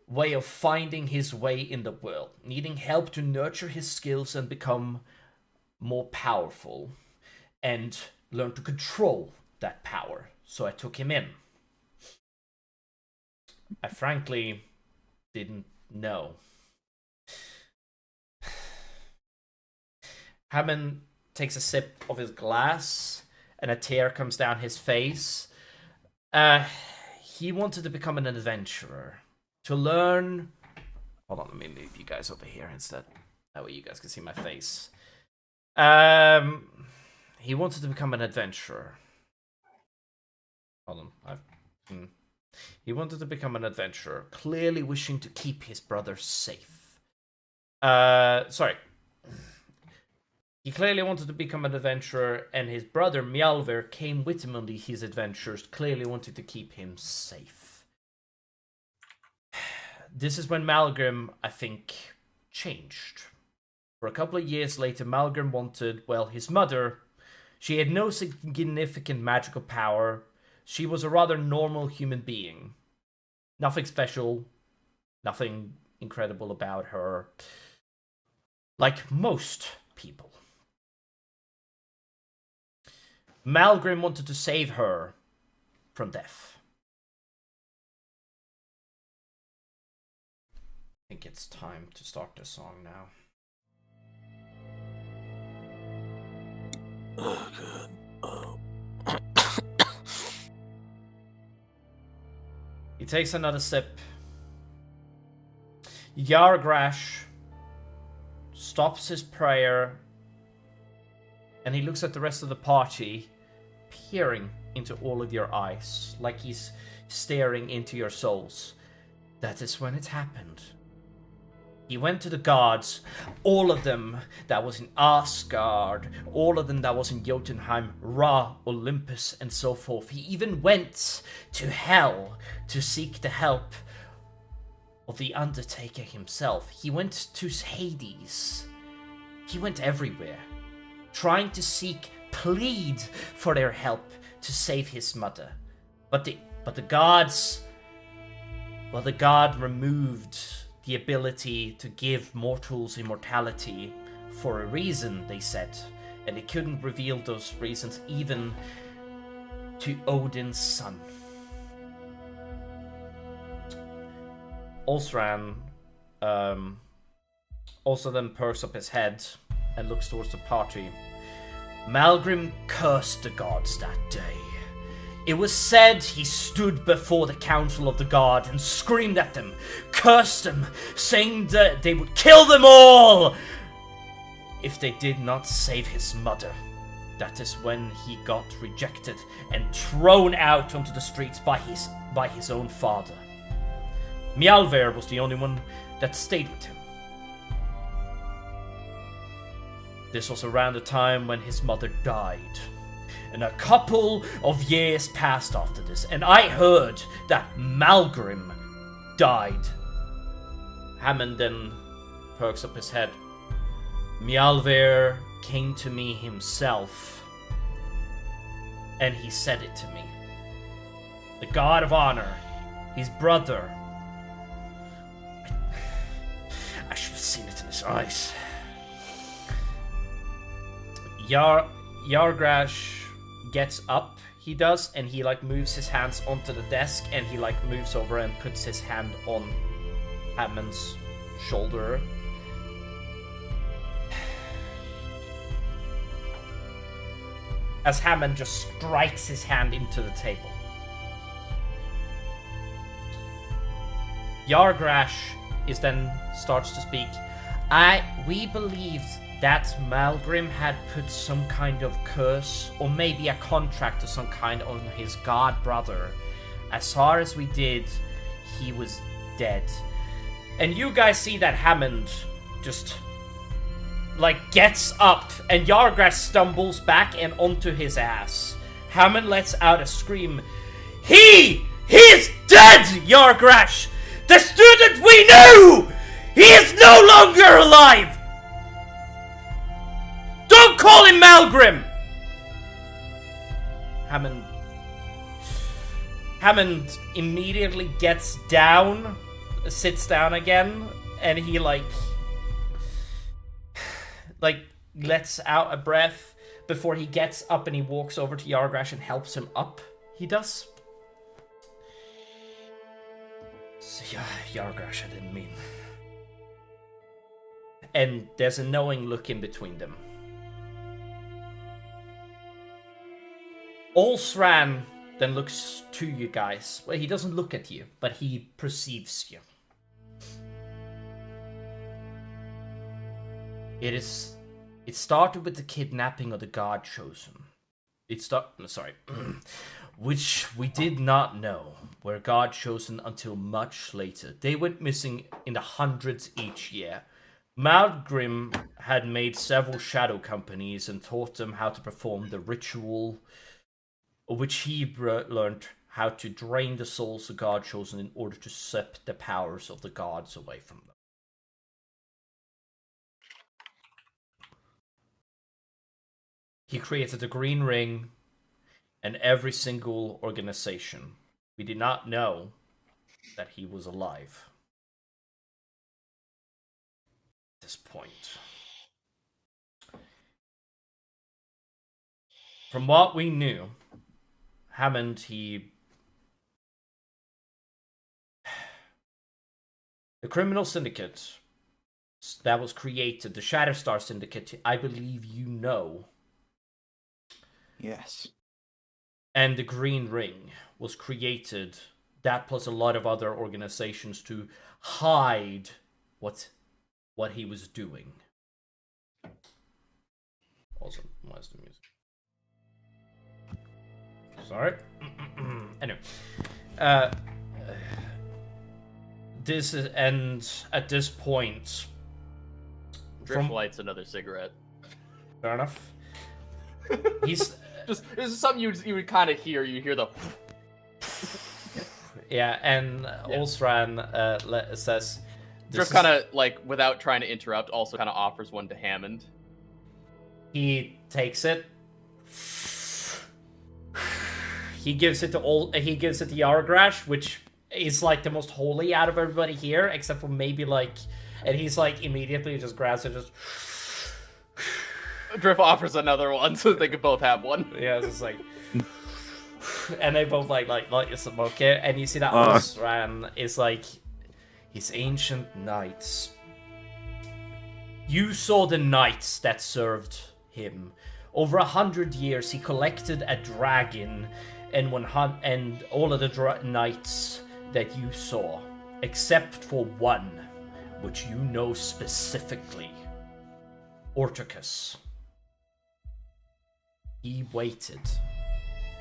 S2: way of finding his way in the world, needing help to nurture his skills and become more powerful, and learn to control that power. So I took him in. I frankly didn't know. Hammond takes a sip of his glass, and a tear comes down his face. He wanted to become an adventurer. To learn... Hold on, let me move you guys over here instead. That way you guys can see my face. He wanted to become an adventurer. Hold on. He wanted to become an adventurer, clearly wishing to keep his brother safe. Sorry. He clearly wanted to become an adventurer, and his brother Mjalvir came with him on his adventures, clearly wanted to keep him safe. This is when Malgrim, I think, changed. For a couple of years later, Malgrim wanted, well, his mother. She had no significant magical power. She was a rather normal human being. Nothing special. Nothing incredible about her. Like most people. Malgrim wanted to save her from death. I think it's time to start the song now.
S9: Oh, God. Oh.
S2: He takes another sip. Yargrash stops his prayer, and he looks at the rest of the party, peering into all of your eyes, like he's staring into your souls. That is when it happened. He went to the gods, all of them that was in Asgard, all of them that was in Jotunheim, Ra, Olympus, and so forth. He even went to hell to seek the help of the Undertaker himself. He went to Hades. He went everywhere, trying to plead for their help to save his mother. But the gods, well, the god removed the ability to give mortals immortality for a reason, they said, and they couldn't reveal those reasons even to Odin's son. Osran also then perks up his head and looks towards the party. Malgrim cursed the gods that day. It was said he stood before the council of the god and screamed at them, cursed them, saying that they would kill them all if they did not save his mother. That is when he got rejected and thrown out onto the streets by his own father. Mjalver was the only one that stayed with him. This was around the time when his mother died. And a couple of years passed after this, and I heard that Malgrim died. Hammond then perks up his head. Mjalver came to me himself, and he said it to me. The god of honor, his brother. I should have seen it in his eyes. Yargrash gets up, he does, and he like moves his hands onto the desk, and he like moves over and puts his hand on Hammond's shoulder. As Hammond just strikes his hand into the table. Yargrash starts to speak. We believed that Malgrim had put some kind of curse, or maybe a contract of some kind, on his god brother. As far as we did, he was dead. And you guys see that Hammond just like gets up, and Yargrash stumbles back and onto his ass. Hammond lets out a scream. He's dead, Yargrash! The student we knew! He is no longer alive! Don't call him Malgrim! Hammond immediately gets down, sits down again, and he like lets out a breath before he gets up and he walks over to Yargrash and helps him up. He does. So, Yargrash, I didn't mean. And there's a knowing look in between them. Olsran then looks to you guys. Well, he doesn't look at you, but he perceives you. It started with the kidnapping of the god chosen. Which we did not know were god chosen until much later. They went missing in the hundreds each year. Malgrim had made several shadow companies and taught them how to perform the ritual, which he learned how to drain the souls of god chosen in order to sip the powers of the gods away from them. He created the Green Ring and every single organization. We did not know that he was alive at this point. From what we knew, Hammond, the criminal syndicate that was created, the Shatterstar Syndicate, I believe you know.
S5: Yes.
S2: And the Green Ring was created, that plus a lot of other organizations, to hide what he was doing. Also, where's the music? Sorry. Anyway. This is, and at this point...
S8: Drift lights another cigarette.
S2: Fair enough. He's...
S8: This is something you would kind of hear. You hear the...
S2: Yeah, and Olsran says...
S8: Drift kind of, like, without trying to interrupt, also kind of offers one to Hammond.
S2: He takes it. He gives it to Yargrash, which is like the most holy out of everybody here, except for maybe like, and he's like immediately just grabs it, just.
S8: Drip offers another one so they could both have one.
S2: Yeah, it's just like. And they both like smoke it, and you see that Osran is like his ancient knights. You saw the knights that served him. Over 100 years, he collected a dragon, and and all of the knights that you saw, except for one, which you know specifically, Orticus. He waited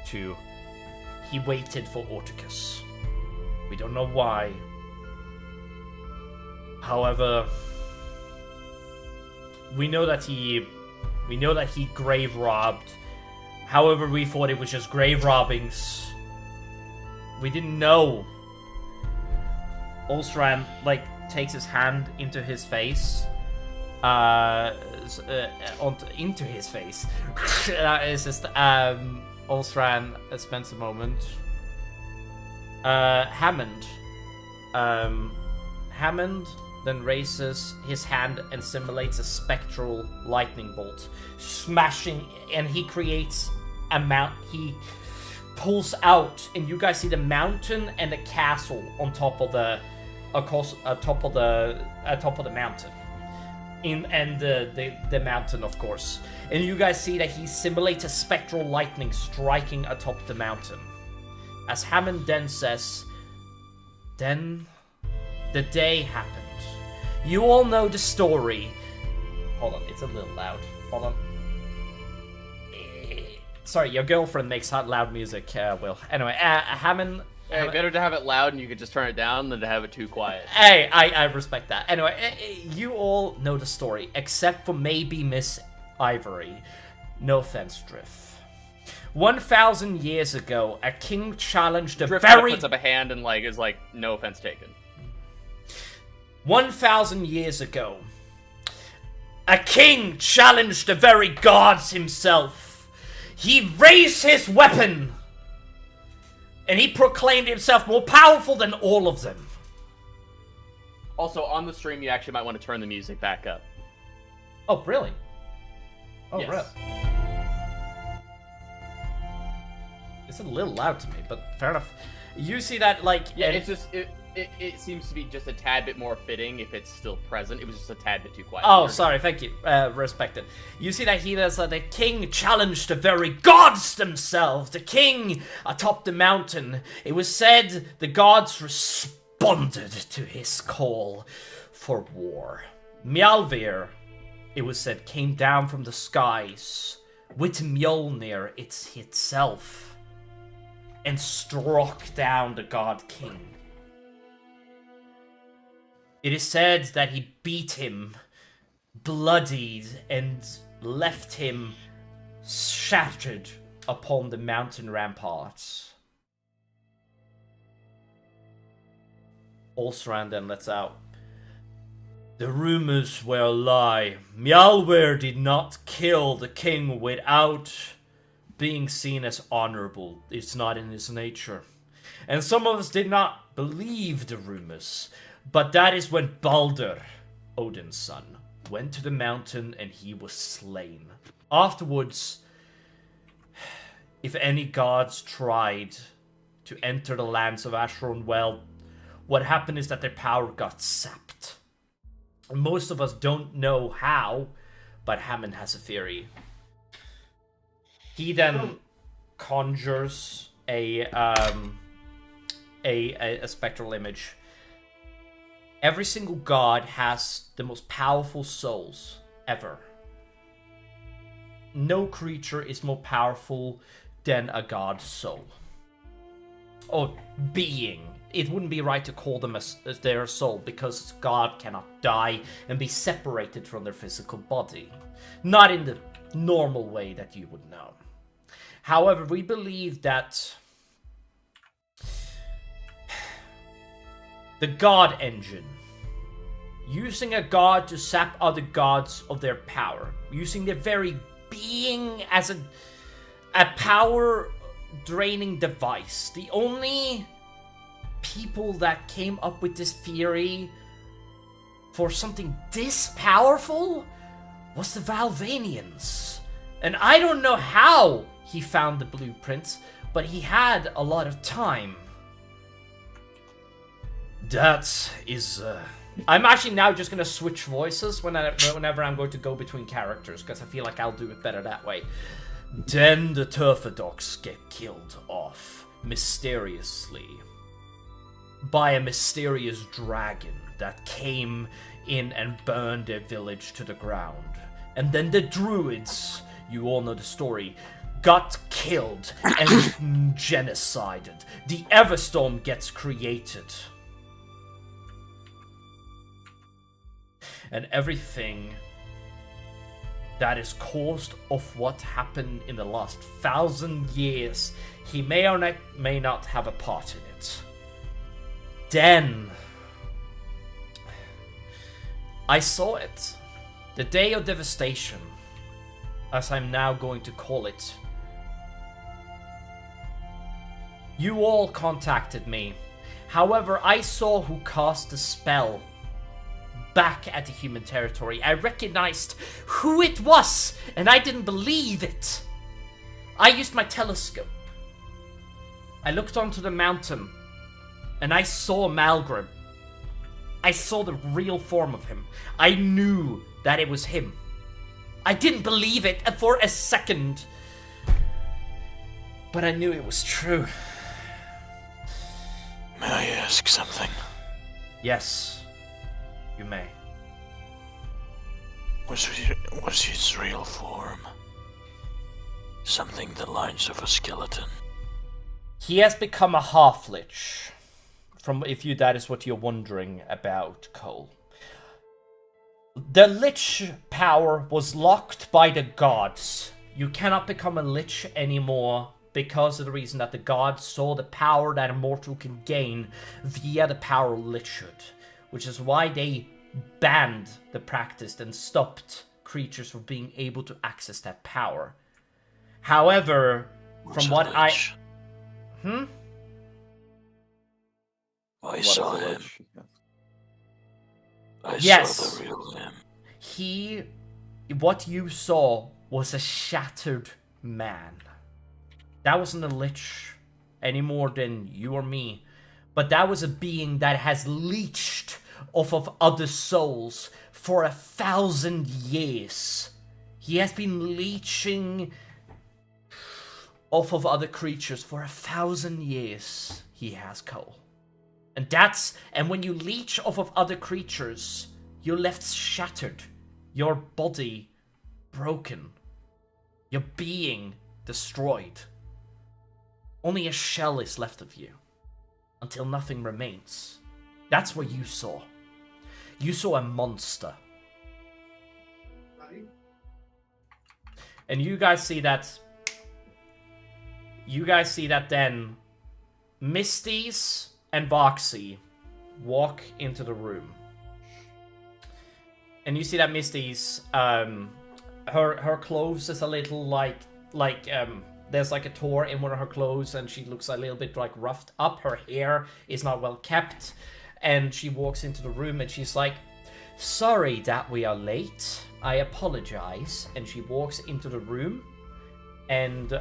S2: for Orticus. We don't know why. However, we know that he grave robbed. However, we thought it was just grave robbings. We didn't know. Olsran takes his hand into his face. Into his face. It's just Olsran spends a moment. Hammond then raises his hand and simulates a spectral lightning bolt, smashing, and he creates a he pulls out, and you guys see the mountain and the castle on top of the mountain. And the mountain, of course. And you guys see that he simulates a spectral lightning striking atop the mountain. As Hammond then says, then the day happened. You all know the story. Hold on, it's a little loud. Hold on. Sorry, your girlfriend makes loud music, Will. Anyway, Hammond...
S8: Hey, better to have it loud and you can just turn it down than to have it too quiet.
S2: Hey, I respect that. Anyway, you all know the story, except for maybe Miss Ivory. No offense, Drift. 1,000 years ago, a king challenged a
S8: Drift
S2: very...
S8: puts up a hand and is like, no offense taken.
S2: 1,000 years ago, a king challenged the very gods himself. He raised his weapon, and he proclaimed himself more powerful than all of them.
S8: Also, on the stream, you actually might want to turn the music back up.
S2: Oh, really? Oh,
S8: yes.
S2: Really? It's a little loud to me, but fair enough. You see that,
S8: Yeah, it's just... It seems to be just a tad bit more fitting if it's still present. It was just a tad bit too quiet.
S2: Oh, sorry, thank you. Respect it. You see that he does the king challenged the very gods themselves. The king atop the mountain. It was said the gods responded to his call for war. Mjolnir, it was said, came down from the skies with Mjolnir itself and struck down the god king. It is said that he beat him, bloodied, and left him shattered upon the mountain ramparts. Olsran then lets out. The rumors were a lie. Mjolnir did not kill the king without being seen as honorable. It's not in his nature. And some of us did not believe the rumors. But that is when Baldur, Odin's son, went to the mountain and he was slain. Afterwards, if any gods tried to enter the lands of Asharon, well, what happened is that their power got sapped. Most of us don't know how, but Hammond has a theory. He then conjures a spectral image. Every single god has the most powerful souls ever. No creature is more powerful than a god's soul. Or being. It wouldn't be right to call them as their soul, because God cannot die and be separated from their physical body. Not in the normal way that you would know. However, we believe that the God engine, using a god to sap other gods of their power, using their very being as a power draining device. The only people that came up with this theory for something this powerful was the Valvanians. And I don't know how he found the blueprints, but he had a lot of time. That is... I'm actually now just gonna switch voices whenever I'm going to go between characters, because I feel like I'll do it better that way. Then the Turfadox get killed off, mysteriously, by a mysterious dragon that came in and burned their village to the ground. And then the druids, you all know the story, got killed and genocided. The Everstorm gets created. And everything that is caused of what happened in the last 1,000 years, he may or may not have a part in it. Then I saw it. The Day of Devastation, as I'm now going to call it. You all contacted me. However, I saw who cast the spell back at the human territory. I recognized who it was, and I didn't believe it. I used my telescope. I looked onto the mountain, and I saw Malgrim. I saw the real form of him. I knew that it was him. I didn't believe it for a second, but I knew it was true.
S9: May I ask something?
S2: Yes, you may.
S9: Was his real form something the lines of a skeleton?
S2: He has become a half-lich. That is what you're wondering about, Cole. The lich power was locked by the gods. You cannot become a lich anymore because of the reason that the gods saw the power that a mortal can gain via the power of lichhood, which is why they banned the practice and stopped creatures from being able to access that power. However, from what I...
S9: I saw him. I
S2: yes.
S9: saw the real him.
S2: What you saw was a shattered man. That wasn't a lich any more than you or me, but that was a being that has leached off of other souls for 1,000 years. He has been leeching off of other creatures for 1,000 years. He has, Cole. And when you leech off of other creatures, you're left shattered. Your body broken. Your being destroyed. Only a shell is left of you. Until nothing remains. That's what you saw. You saw a monster. And you guys see that then Misty's and Boxy walk into the room. And you see that Misty's her clothes is a little like there's like a tear in one of her clothes, and she looks a little bit like roughed up. Her hair is not well kept, and she walks into the room and she's like, "Sorry that we are late. I apologize." And she walks into the room, and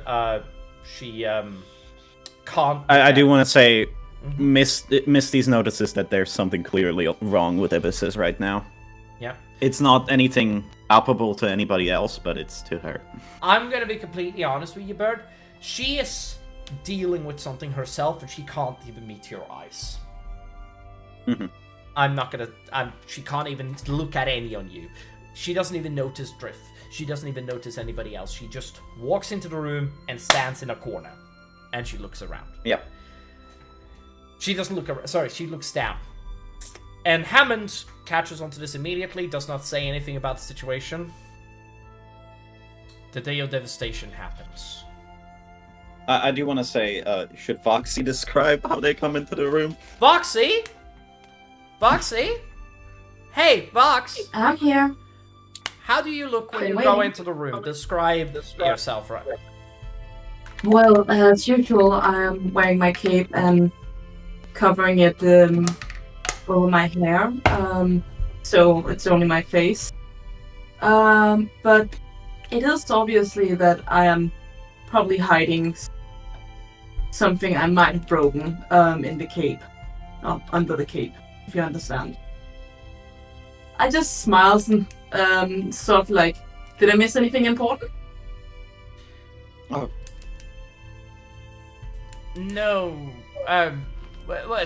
S2: she can't.
S5: I do want to say, Misty's notices that there's something clearly wrong with Ibis's right now.
S2: Yeah.
S5: It's not anything palpable to anybody else, but it's to her.
S2: I'm gonna be completely honest with you, Bird. She is dealing with something herself, and she can't even meet your eyes.
S5: Mm-hmm.
S2: She can't even look at any on you. She doesn't even notice Drift. She doesn't even notice anybody else. She just walks into the room and stands in a corner. And she looks around.
S5: Yep.
S2: She doesn't look around. Sorry, she looks down. And Hammond catches onto this immediately, does not say anything about the situation. The Day of Devastation happens.
S5: I do want to say, should Foxy describe how they come into the room?
S2: Foxy? Foxy? Hey, Fox!
S7: I'm here.
S2: How do you look when you go into the room? Describe yourself, right?
S7: Well, as usual, I'm wearing my cape and covering it over my hair, so it's only my face. But it is obviously that I am probably hiding something I might have broken in the cape, under the cape, if you understand. I just smiles and sort of like, did I miss anything important?
S5: Oh.
S2: No.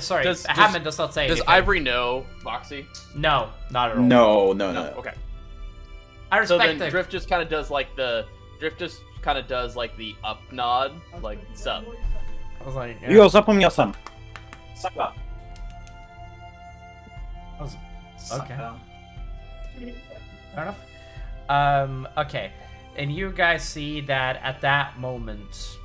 S2: Sorry, Hammond does not say
S8: Does
S2: anything.
S8: Ivory know Foxy?
S2: No, not at all.
S5: No.
S8: Okay.
S2: I
S8: So
S2: respect
S8: then
S2: it.
S8: Drift just kind of does like the up nod, like sup.
S2: I was like, yeah.
S5: Yo, zapomniał. Sakra.
S2: Okay. Fair enough. Okay. And you guys see that at that moment,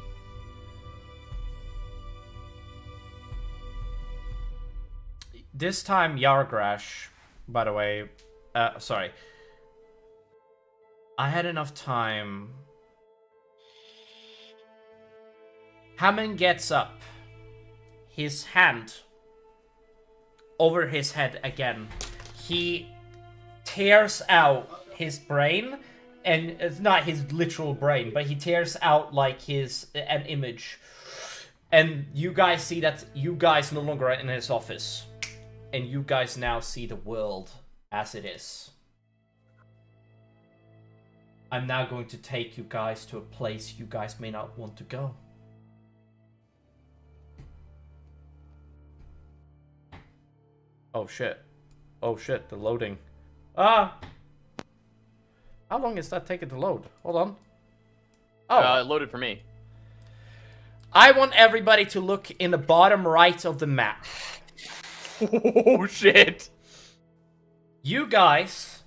S2: this time Yargrash, by the way, sorry. I had enough time. Hammond gets up, his hand over his head again. He tears out his brain, and it's not his literal brain, but he tears out like an image. And you guys see that you guys no longer are in his office, and you guys now see the world as it is. I'm now going to take you guys to a place you guys may not want to go. Oh shit. Oh shit, the loading. Ah! How long is that taking to load? Hold on. Oh.
S8: It loaded for me.
S2: I want everybody to look in the bottom right of the map.
S8: Oh shit!
S2: You guys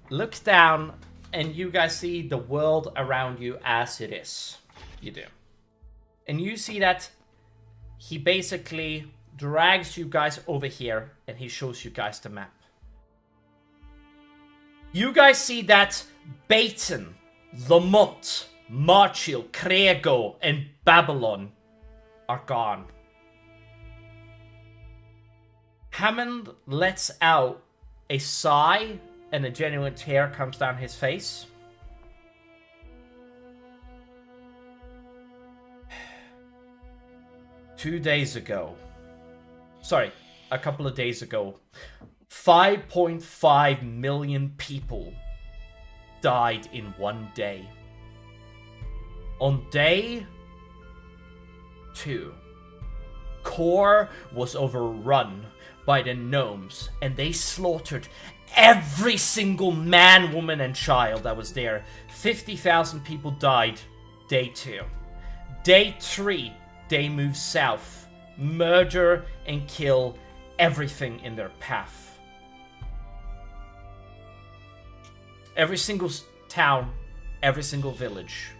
S2: look down and you guys see the world around you as it is. You do. And you see that he basically drags you guys over here and he shows you guys the map. You guys see that Baton, Lamont, Marchiel, Crego, and Babylon are gone. Hammond lets out a sigh and a genuine tear comes down his face. A couple of days ago, 5.5 million people died in one day. On day 2, Kor was overrun by the gnomes, and they slaughtered every single man, woman, and child that was there. 50,000 people died day 2. Day 3, they moved south, murder and kill everything in their path. Every single town, every single village.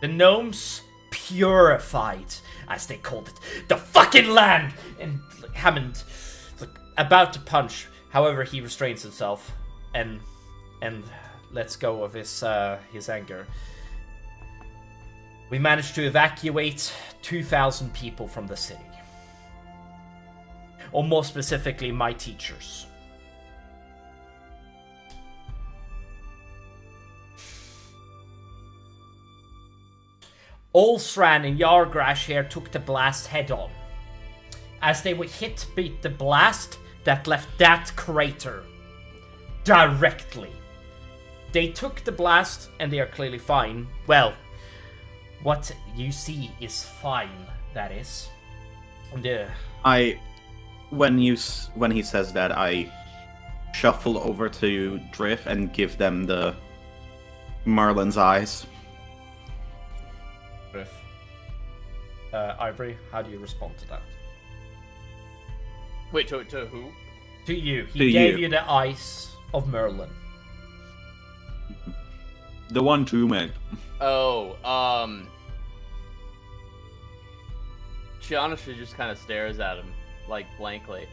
S2: The gnomes purified, as they called it, the fucking land! And Hammond, about to punch, however, he restrains himself and lets go of his anger. We managed to evacuate 2,000 people from the city. Or more specifically, my teachers. Olsran and Yargrash here took the blast head on. As they were hit beat the blast that left that crater directly. They took the blast and they are clearly fine. Well, what you see is fine, that is. And,
S5: when he says that, I shuffle over to Drift and give them the Merlin's eyes.
S2: Drift. Ivory, how do you respond to that?
S8: Wait, to who?
S2: To you. He gave you the eyes of Merlin.
S5: The one to make.
S8: Oh, she honestly just kind of stares at him, like, blankly.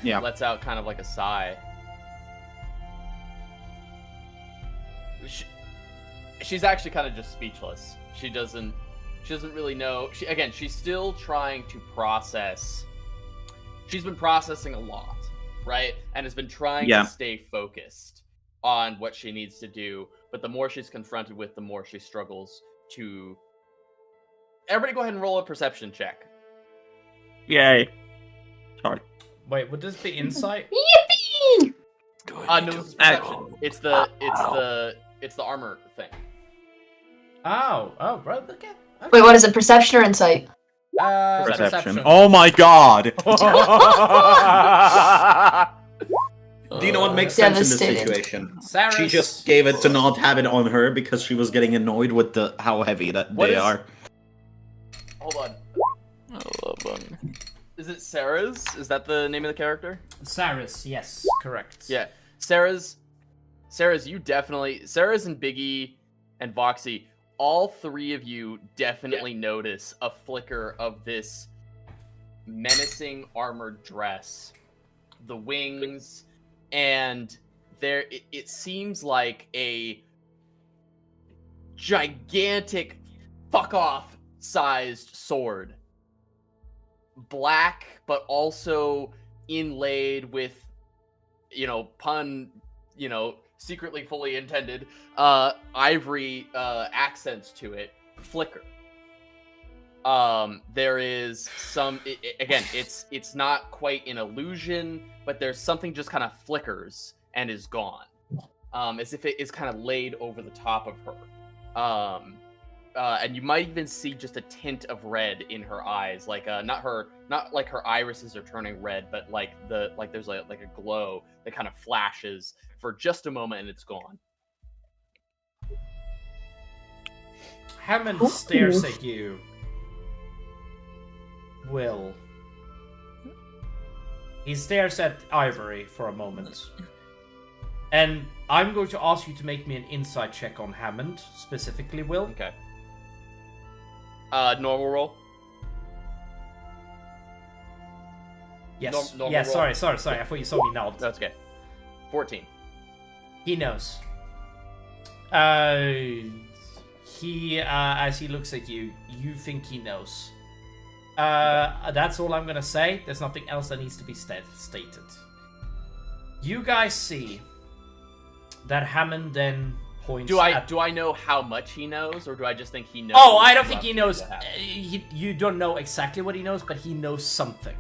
S5: Yeah.
S8: Lets out kind of like a sigh. She's actually kind of just speechless. She doesn't She doesn't really know. She's still trying to process. She's been processing a lot, right? And has been trying to stay focused on what she needs to do. But the more she's confronted with, the more she struggles to... Everybody go ahead and roll a perception check.
S5: Yay. Sorry.
S2: Wait, would this be insight?
S3: Yippee!
S8: No, this is perception. It's the armor thing.
S2: Oh, right, okay.
S3: Wait, what is it? Perception or insight?
S2: Perception.
S5: Oh my god! Do you know what makes sense in this situation?
S2: Saris.
S5: She just gave it to not have it on her because she was getting annoyed with how heavy they are.
S8: Hold on. Is it Sarah's? Is that the name of the character?
S2: Saris, yes, correct.
S8: Yeah. Sarah's, you definitely... Sarah's and Biggie and Voxy, all three of you definitely notice a flicker of this menacing armored dress. The wings, and it seems like a gigantic fuck-off sized sword. Black, but also inlaid with, secretly fully intended, ivory accents to it, flicker. There is some, it's not quite an illusion, but there's something just kind of flickers and is gone. As if it is kind of laid over the top of her. And you might even see just a tint of red in her eyes, like not like her irises are turning red, but there's a glow that kind of flashes for just a moment and it's gone.
S2: Hammond stares at you. Will. He stares at Ivory for a moment. And I'm going to ask you to make me an insight check on Hammond, specifically, Will.
S8: Okay. Normal roll?
S2: Yes.
S8: Normal
S2: yeah,
S8: roll.
S2: sorry. I thought you saw me nod.
S8: That's okay. 14.
S2: He knows. He, as he looks at you, you think he knows. That's all I'm gonna say. There's nothing else that needs to be stated. You guys see that Hammond then points
S8: Do I know how much he knows, or do I just think he knows?
S2: Oh, I don't think he knows. You don't know exactly what he knows, but he knows something.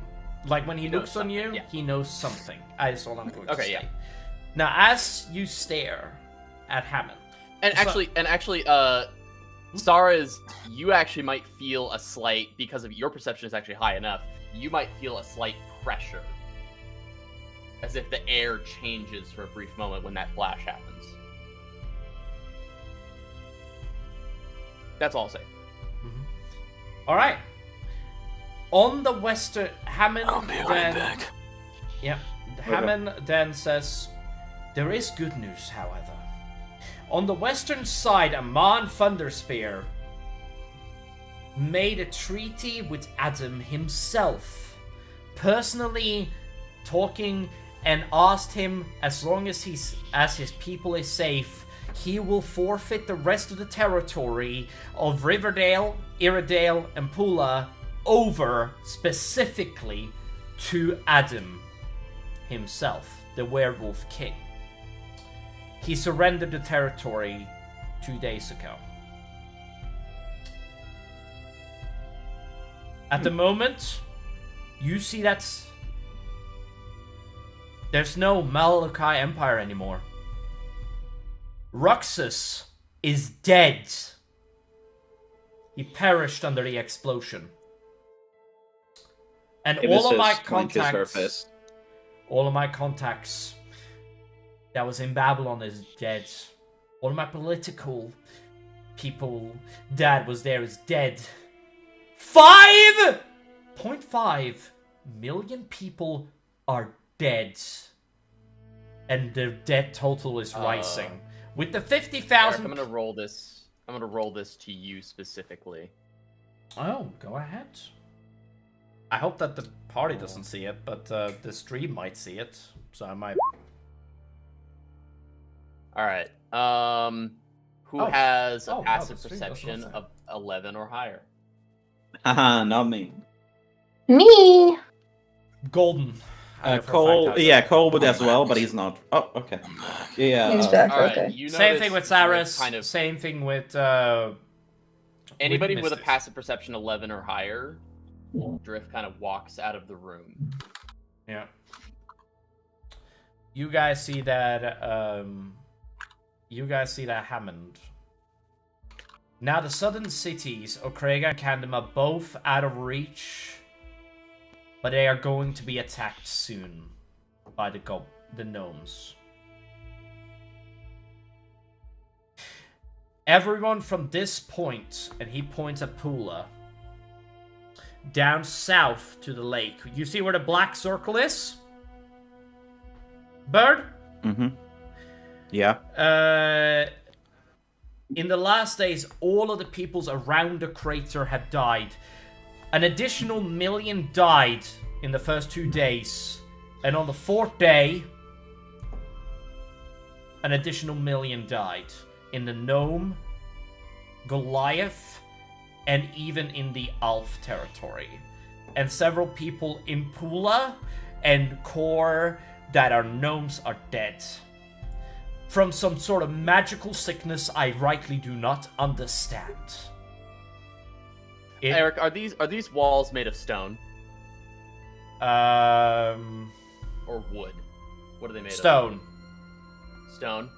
S2: Like when he looks on you, he knows something. That's all I'm going to say. Yeah. Now, as you stare at Hammond,
S8: and actually, Sarah's, you actually might feel a slight, because of your perception is actually high enough, you might feel a slight pressure. As if the air changes for a brief moment when that flash happens. That's all I'll say.
S2: Mm-hmm. Alright. On the western, Hammond
S9: I'll be right back.
S2: Yeah. Hammond then says, there is good news, however. On the western side, Amon Thunderspear made a treaty with Adam himself, personally talking, and asked him, as long as his people is safe, he will forfeit the rest of the territory of Riverdale, Iredale, and Pula over specifically to Adam himself, the werewolf king. He surrendered the territory 2 days ago. At the moment, you see that there's no Malachi Empire anymore. Roxas is dead. He perished under the explosion. And all of my contacts that was in Babylon is dead. All of my political people that was there is dead. 5.5 million people are dead. And the death total is rising. With the 50,000...
S8: I'm gonna roll this to you specifically.
S2: Oh, go ahead. I hope that the party doesn't see it, but the stream might see it. So I might...
S8: Alright. Who has a passive perception of 11 or higher?
S5: Haha, not me.
S3: Me.
S2: Golden. I know for a fact
S5: Cole,
S2: has
S5: yeah,
S2: it.
S5: Cole would as well, but he's not. Oh, okay. Yeah.
S3: He's back.
S8: All right,
S3: Okay.
S8: you
S2: Same
S8: notice
S2: thing with
S8: Drift
S2: Cyrus.
S8: Kind of
S2: Same thing with
S8: anybody with a
S2: Mystic.
S8: passive perception 11 or higher. Drift kind of walks out of the room.
S2: Yeah. You guys see that. Hammond. Now the southern cities, Ocrega and Candom, are both out of reach, but they are going to be attacked soon by the gnomes. Everyone from this point, and he points at Pula, down south to the lake. You see where the black circle is? Bird?
S5: Mm-hmm. Yeah.
S2: In the last days, all of the peoples around the crater have died. An additional 1 million died in the first 2 days. And on the 4th day, an additional 1 million died. In the Gnome, Goliath, and even in the Alf territory. And several people in Pula and Kor that are gnomes are dead. From some sort of magical sickness I rightly do not understand.
S8: Eric, are these walls made of stone
S2: Or
S8: or wood? What are they made
S2: stone.
S8: of? Stone.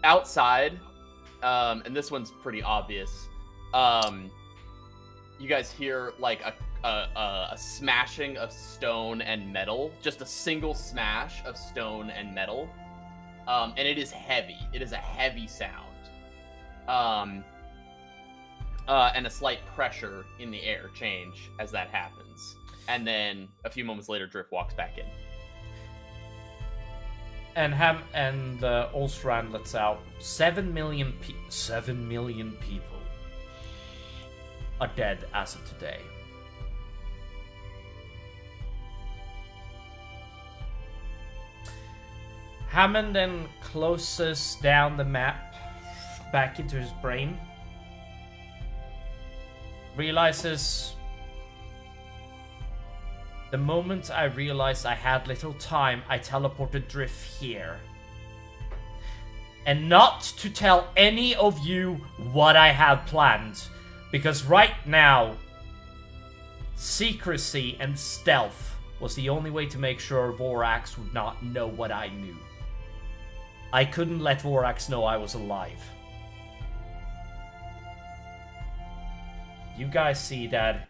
S8: Outside, and this one's pretty obvious. You guys hear like a smashing of stone and metal, just a single smash of stone and metal. And it is heavy. It is a heavy sound. And a slight pressure in the air change as that happens. And then a few moments later, Drift walks back in.
S2: And Olstrand lets out 7 million people are dead as of today. Hammond then closes down the map back into his brain. Realizes the moment I realized I had little time, I teleported Drift here. And not to tell any of you what I have planned. Because right now, secrecy and stealth was the only way to make sure Vorax would not know what I knew. I couldn't let Vorax know I was alive. You guys see that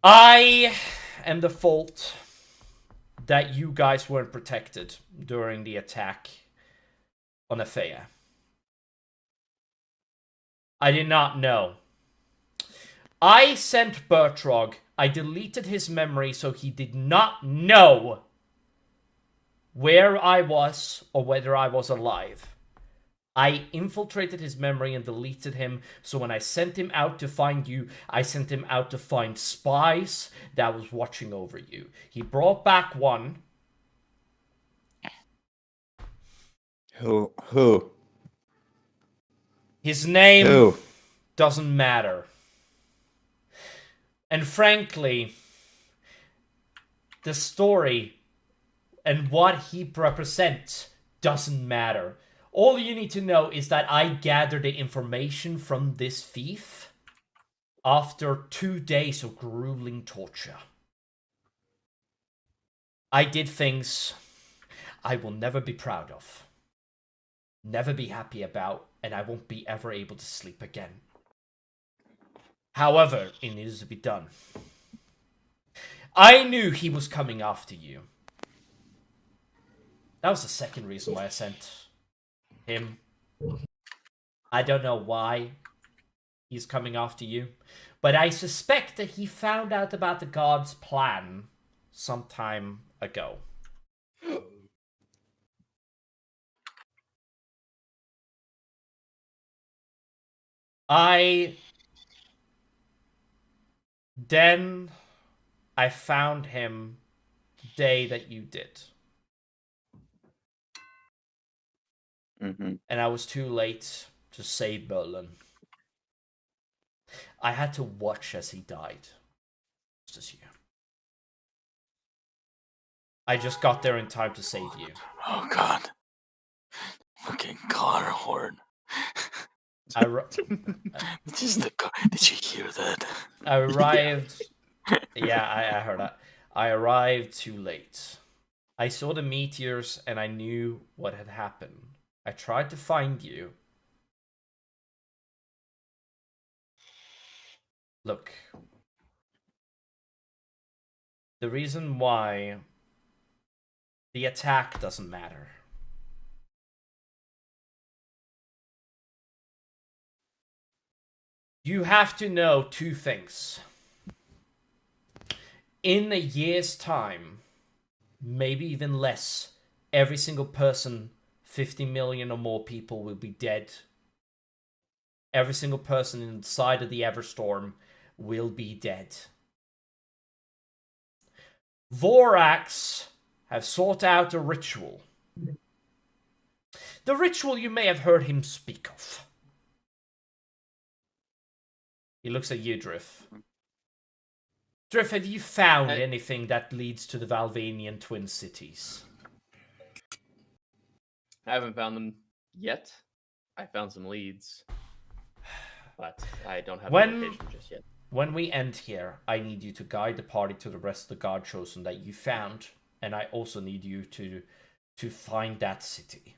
S2: I am the fault that you guys weren't protected during the attack on Athea. I did not know. I sent Bertrog. I deleted his memory so he did not know where I was or whether I was alive. I infiltrated his memory and deleted him, so when I sent him out to find you, I sent him out to find spies that was watching over you. He brought back one.
S5: Who?
S2: His name
S5: Who?
S2: doesn't matter. And frankly, the story and what he represents doesn't matter. All you need to know is that I gathered the information from this thief after 2 days of grueling torture. I did things I will never be proud of, never be happy about, and I won't be ever able to sleep again. However, it needs to be done. I knew he was coming after you. That was the second reason why I sent him. I don't know why he's coming after you, but I suspect that he found out about the god's plan some time ago. I found him the day that you did.
S5: Mm-hmm.
S2: And I was too late to save Berlin. I had to watch as he died. Just as you. I just got there in time to save you.
S9: Oh god. Fucking car horn. Just the car. Did you hear that?
S2: I arrived. Yeah, I heard that. I arrived too late. I saw the meteors and I knew what had happened. I tried to find you. Look. The reason why the attack doesn't matter. You have to know two things. In a year's time, maybe even less, every single person, 50 million or more people will be dead. Every single person inside of the Everstorm will be dead. Vorax have sought out a ritual. The ritual you may have heard him speak of. He looks at you, Driff. Driff, have you found anything that leads to the Valvanian Twin Cities?
S8: I haven't found them yet. I found some leads, but I don't have the location just yet.
S2: When we end here, I need you to guide the party to the rest of the God Chosen that you found, and I also need you to find that city.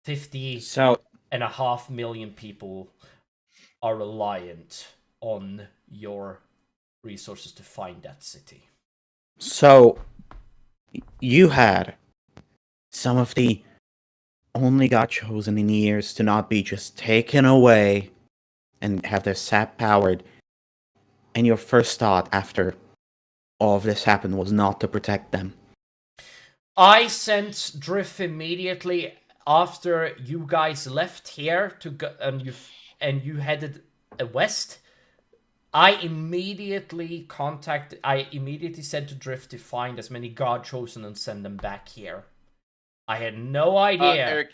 S2: 50.5 million people are reliant on your resources to find that city.
S5: So, you had some of the only God Chosen in years to not be just taken away and have their sap powered, and your first thought after all of this happened was not to protect them.
S2: I sent Drift immediately after you guys left here to go, and you headed west. I immediately said to Drift to find as many God Chosen and send them back here. I had no idea.
S8: Eric,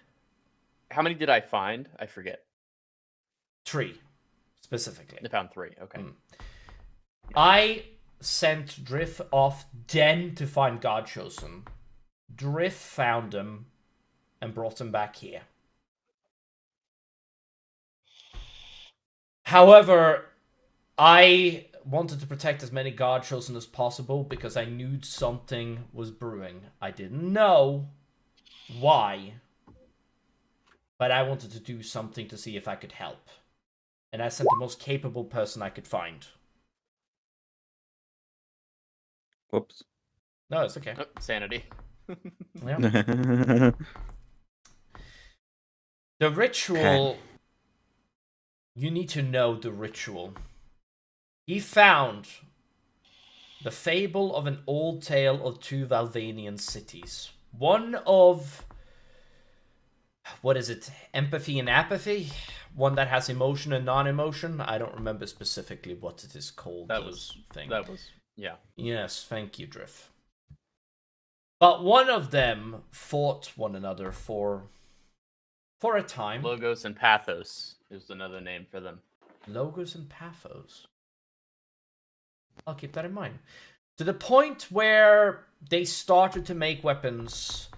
S8: how many did I find? I forget.
S2: 3, specifically.
S8: I found 3, okay.
S2: I sent Drift off Den to find God Chosen. Drift found them and brought them back here. However, I wanted to protect as many God Chosen as possible because I knew something was brewing. I didn't know why, but I wanted to do something to see if I could help. And I sent the most capable person I could find.
S5: Whoops.
S2: No, it's okay.
S8: Oh, sanity.
S2: Yeah. The ritual... Okay. You need to know the ritual. He found the fable of an old tale of 2 Valvanian cities. One of... What is it? Empathy and apathy? One that has emotion and non-emotion? I don't remember specifically what it is called.
S8: That was... Yeah.
S2: Yes, thank you, Driff. But one of them fought one another for a time.
S8: Logos and Pathos is another name for them.
S2: Logos and Pathos. I'll keep that in mind. To the point where they started to make weapons,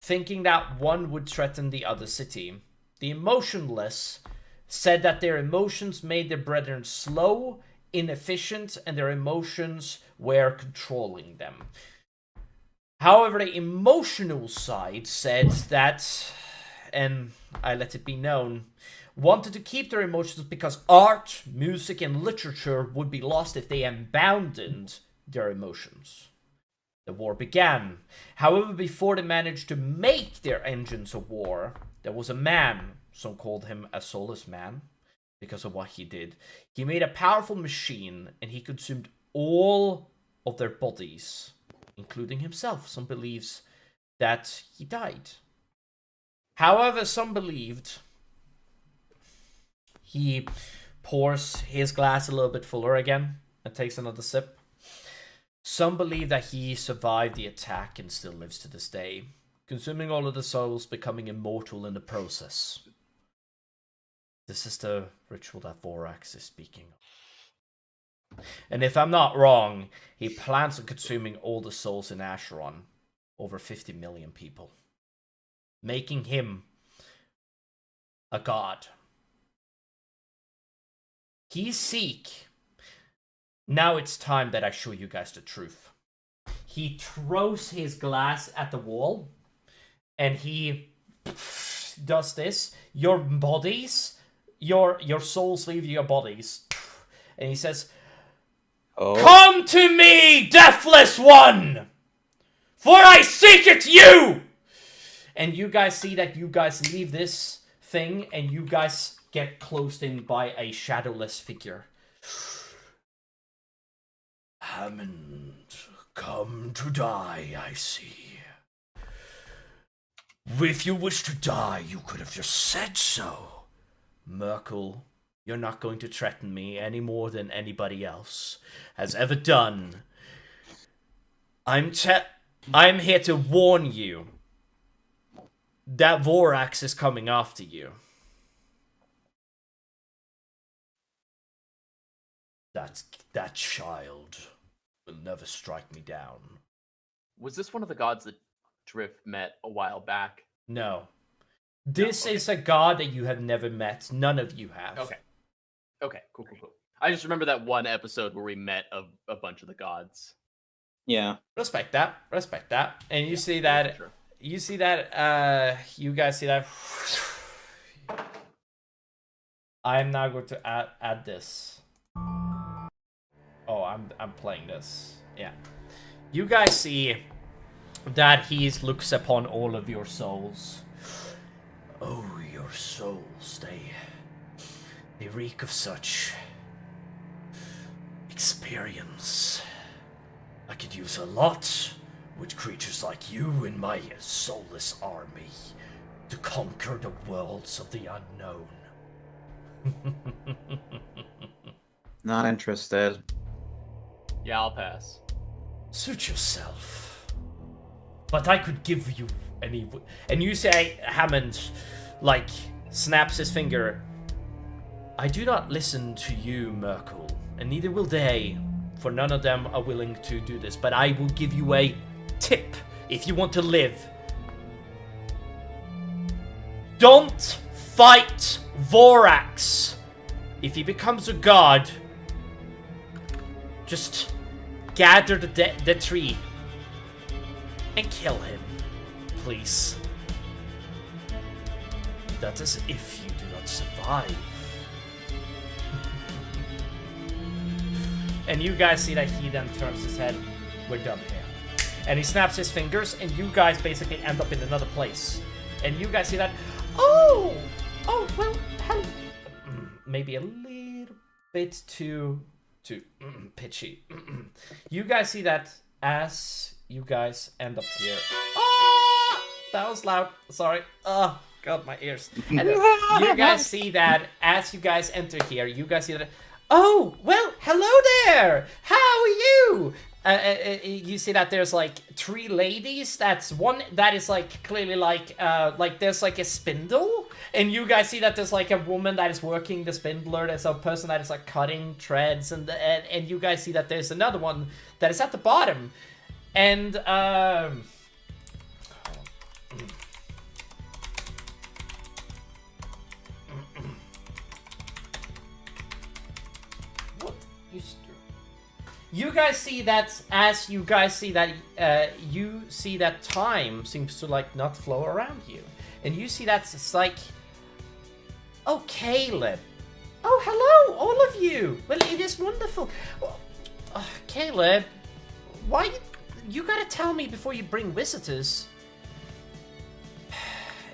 S2: thinking that one would threaten the other city. The emotionless said that their emotions made their brethren slow, inefficient, and their emotions were controlling them. However, the emotional side said that, and I let it be known, wanted to keep their emotions because art, music, and literature would be lost if they abandoned their emotions. The war began. However, before they managed to make their engines of war, there was a man, some called him a soulless man, because of what he did. He made a powerful machine, and he consumed all of their bodies, including himself. Some believes that he died. However, some believed he pours his glass a little bit fuller again and takes another sip. Some believe that he survived the attack and still lives to this day, consuming all of the souls, becoming immortal in the process. This is the ritual that Vorax is speaking of. And if I'm not wrong, he plans on consuming all the souls in Asharon. Over 50 million people. Making him a god. He's Seek. Now it's time that I show you guys the truth. He throws his glass at the wall, and he does this. Your bodies, your souls leave your bodies. And he says, "Come to me, deathless one! For I seek it you!" And you guys see that you guys leave this thing, and you guys get closed in by a shadowless figure. Hammond, come to die, I see. If you wish to die, you could have just said so. Merkel, you're not going to threaten me any more than anybody else has ever done. I'm here to warn you that Vorax is coming after you. That child will never strike me down.
S8: Was this one of the gods that Drift met a while back?
S2: No. This is a god that you have never met. None of you have.
S8: Okay, cool. I just remember that one episode where we met a bunch of the gods.
S5: Yeah.
S2: Respect that. And you see that...
S8: Sure.
S2: You see that, you guys see that? I am now going to add this. Oh, I'm playing this. Yeah. You guys see that he looks upon all of your souls. Oh, your souls, they reek of such experience. I could use a lot with creatures like you in my soulless army to conquer the worlds of the unknown.
S5: Not interested.
S8: Yeah, I'll pass.
S2: Suit yourself. But I could give you any... And you say, Hammond, like, snaps his finger. I do not listen to you, Merkel, and neither will they, for none of them are willing to do this. But I will give you a tip if you want to live. Don't fight Vorax. If he becomes a god, just gather the tree and kill him, please. That is if you do not survive. And you guys see that he then turns his head. We're done here. And he snaps his fingers, and you guys basically end up in another place. And you guys see that. Oh, well, maybe a little bit too pitchy. You guys see that as you guys end up here. Oh, that was loud. Sorry. Oh, God, my ears. And you guys see that as you guys enter here, you guys see that. Oh, well, hello there. How are you? You see that there's like three ladies. That's one that is like clearly like there's like a spindle, and you guys see that there's like a woman that is working the spindler. There's a person that is like cutting threads, and you guys see that there's another one that is at the bottom, and you guys see that as you guys see that you see that time seems to like not flow around you, and you see that it's like, oh, Caleb, oh, hello all of you. Well, it is wonderful. Well, Caleb, why you gotta tell me before you bring visitors?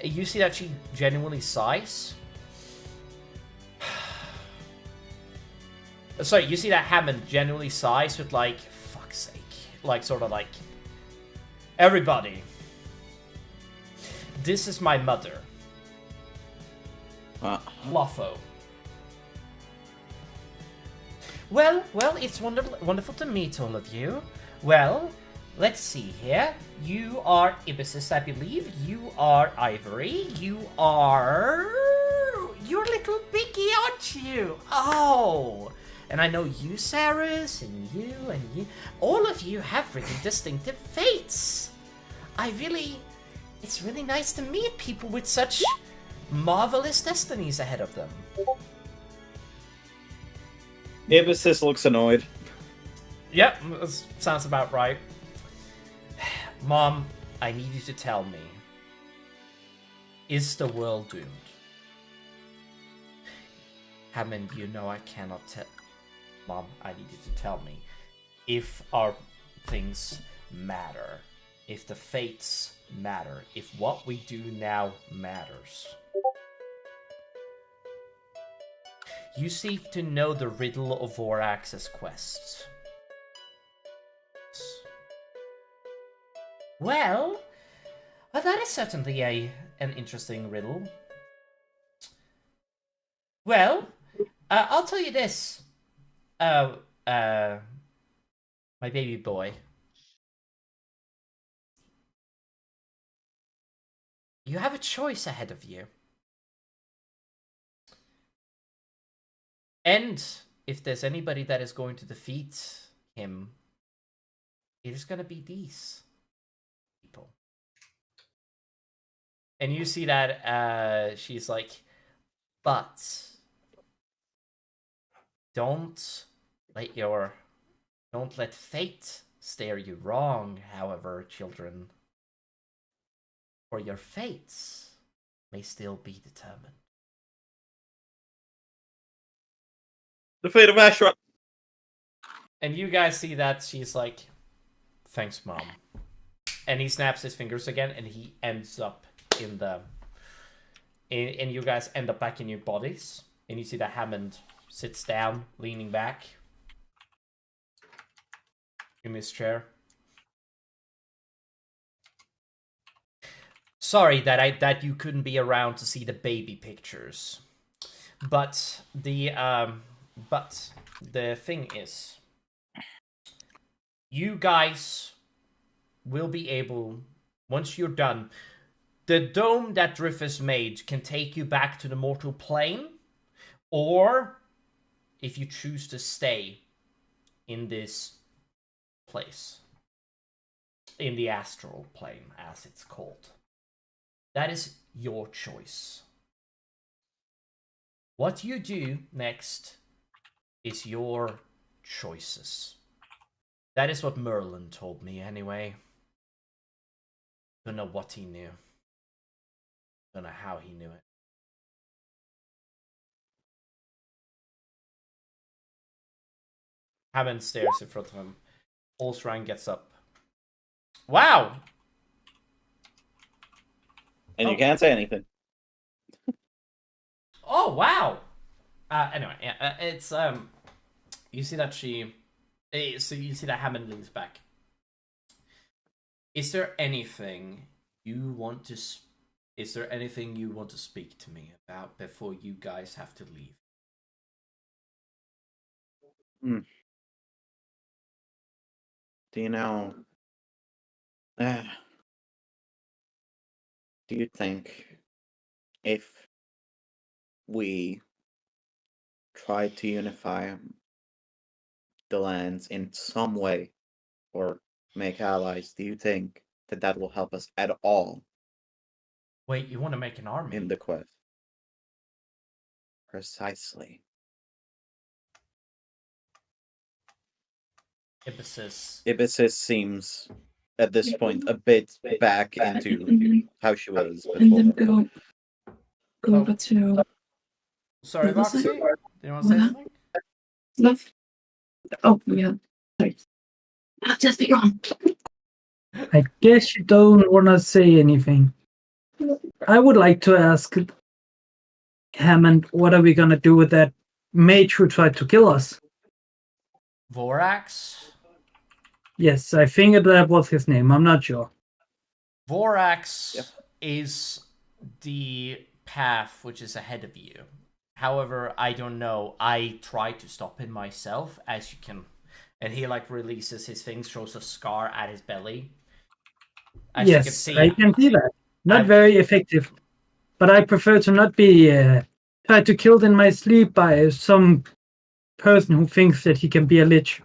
S2: You see that she genuinely sighs. Sorry, you see that Hammond genuinely sighs with like, fuck's sake. Like, sort of like, everybody. This is my mother. Fluffo. Well, it's wonderful to meet all of you. Well, let's see here. You are Ibisus, I believe. You are Ivory. You're a little bit got you. Oh. And I know you, Saris, and you. All of you have really distinctive fates. It's really nice to meet people with such marvelous destinies ahead of them.
S5: Ibisys looks annoyed.
S2: Yep, sounds about right. Mom, I need you to tell me. Is the world doomed? Hammond, you know I cannot tell. Mom, I need you to tell me. If our things matter. If the fates matter. If what we do now matters. You seek to know the riddle of Vorax's quests. Well, that is certainly an interesting riddle. Well, I'll tell you this. My baby boy. You have a choice ahead of you. And if there's anybody that is going to defeat him, it is going to be these people. And you see that she's like, but don't let fate steer you wrong, however, children. For your fates may still be determined.
S1: The fate of Asharon.
S2: And you guys see that she's like, thanks, Mom. And he snaps his fingers again, and he ends up in the... And you guys end up back in your bodies. And you see that Hammond sits down, leaning back in his chair. Sorry that you couldn't be around to see the baby pictures. But the thing is, you guys will be able, once you're done, the dome that Drifus made can take you back to the mortal plane, or if you choose to stay in this place, in the astral plane, as it's called. That is your choice. What you do next is your choices. That is what Merlin told me anyway. Don't know what he knew. Don't know how he knew it. Hammond stares in front of him. Olsran gets up. Wow!
S5: And you can't say anything.
S2: Oh, wow! Anyway, yeah, it's, you see that she... So you see that Hammond leans back. Is there anything you want to... Is there anything you want to speak to me about before you guys have to leave?
S5: Do you know... do you think if we try to unify the lands in some way or make allies, do you think that that will help us at all?
S2: Wait, you want to make an army?
S5: In the quest. Precisely. Ibisys seems, at this point, a bit back into how she was before.
S7: And then go over to...
S2: Sorry, Voxy? Do you want to say something?
S7: Left. Oh, yeah. Sorry. I'll just be wrong.
S6: I guess you don't want to say anything. I would like to ask Hammond, what are we going to do with that mage who tried to kill us?
S2: Vorax?
S6: Yes, I think that was his name. I'm not sure.
S2: Vorax is the path which is ahead of you. However, I don't know. I tried to stop him myself, as you can... And he, like, releases his thing, shows a scar at his belly. As
S6: yes,
S2: you can see,
S6: I can see that. Not very effective. But I prefer to not be tried to killed in my sleep by some person who thinks that he can be a lich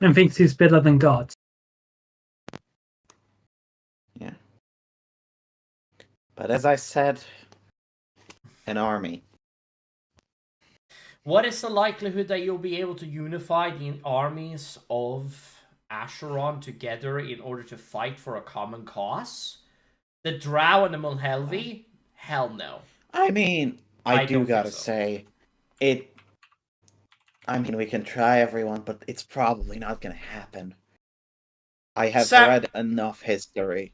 S6: and thinks he's better than gods.
S5: Yeah. But as I said, an army.
S2: What is the likelihood that you'll be able to unify the armies of Asharon together in order to fight for a common cause? The Drow and the Mulhelvi? Hell no.
S5: I mean, I do
S2: don't
S5: gotta
S2: think so.
S5: say, I mean, we can try everyone, but it's probably not gonna happen. I have read enough history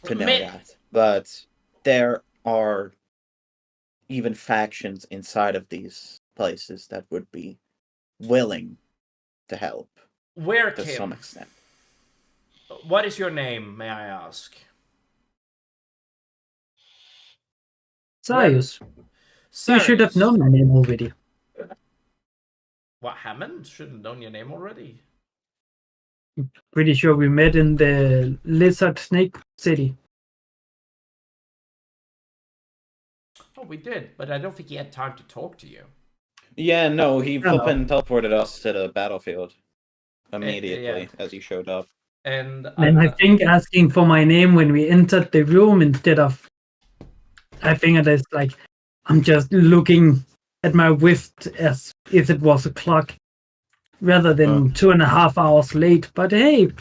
S5: to know that. But there are even factions inside of these places that would be willing to help.
S2: Where,
S5: to
S2: Kim?
S5: some extent.
S2: What is your name, may I ask?
S6: Sirius. You should have known my name already.
S2: What, Hammond? Should have known your name already.
S6: Pretty sure we met in the Lizard Snake City.
S2: Oh, we did, but I don't think he had time to talk to you.
S5: Yeah, no, he flippin' teleported us to the battlefield immediately as he showed up.
S2: And
S6: I think asking for my name when we entered the room instead of... I think it's like, I'm just looking at my wrist as if it was a clock, rather than 2.5 hours late. But hey,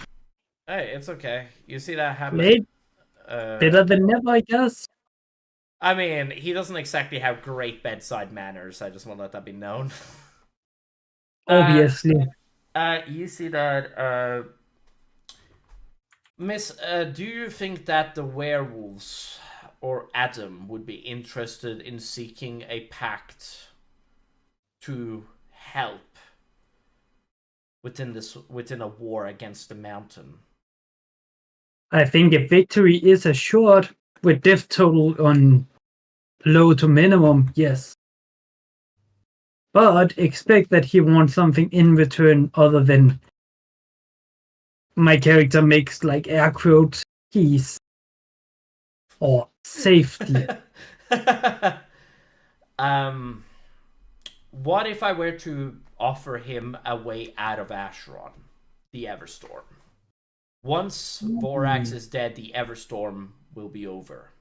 S2: it's okay. You see that happen?
S6: Late, better than never, I guess.
S2: I mean, he doesn't exactly have great bedside manners. I just want to let that be known.
S6: Obviously.
S2: You see that, Miss, do you think that the werewolves or Adam would be interested in seeking a pact to help within a war against the mountain?
S6: I think if victory is assured with death total on low to minimum, yes. But expect that he wants something in return other than my character makes like air quotes peace or safety.
S2: What if I were to offer him a way out of Asharon, the Everstorm? Once Vorax is dead, the Everstorm will be over.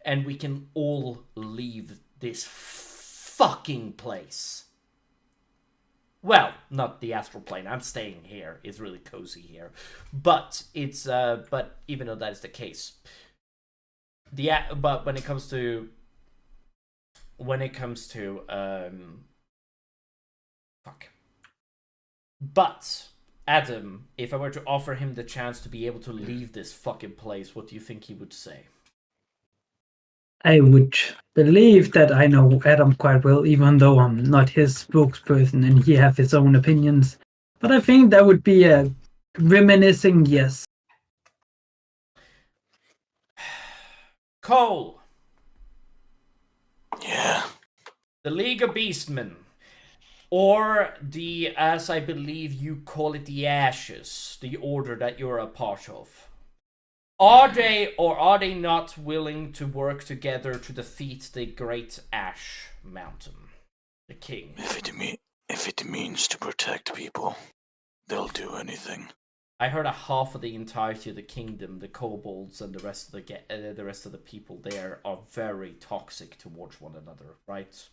S2: And we can all leave this fucking place. Well, not the astral plane. I'm staying here. It's really cozy here. But it's but even though that is the case, but when it comes to But Adam, if I were to offer him the chance to be able to leave this fucking place, what do you think he would say?
S6: I would believe that I know Adam quite well, even though I'm not his spokesperson and he has his own opinions. But I think that would be a reminiscing yes.
S2: Cole!
S9: Yeah?
S2: The League of Beastmen. Or the, as I believe you call it, the Ashes. The order that you're a part of. Are they or are they not willing to work together to defeat the Great Ash Mountain? The king.
S9: If it means to protect people, they'll do anything.
S2: I heard a half of the entirety of the kingdom, the kobolds and the rest of the people there are very toxic towards one another, right?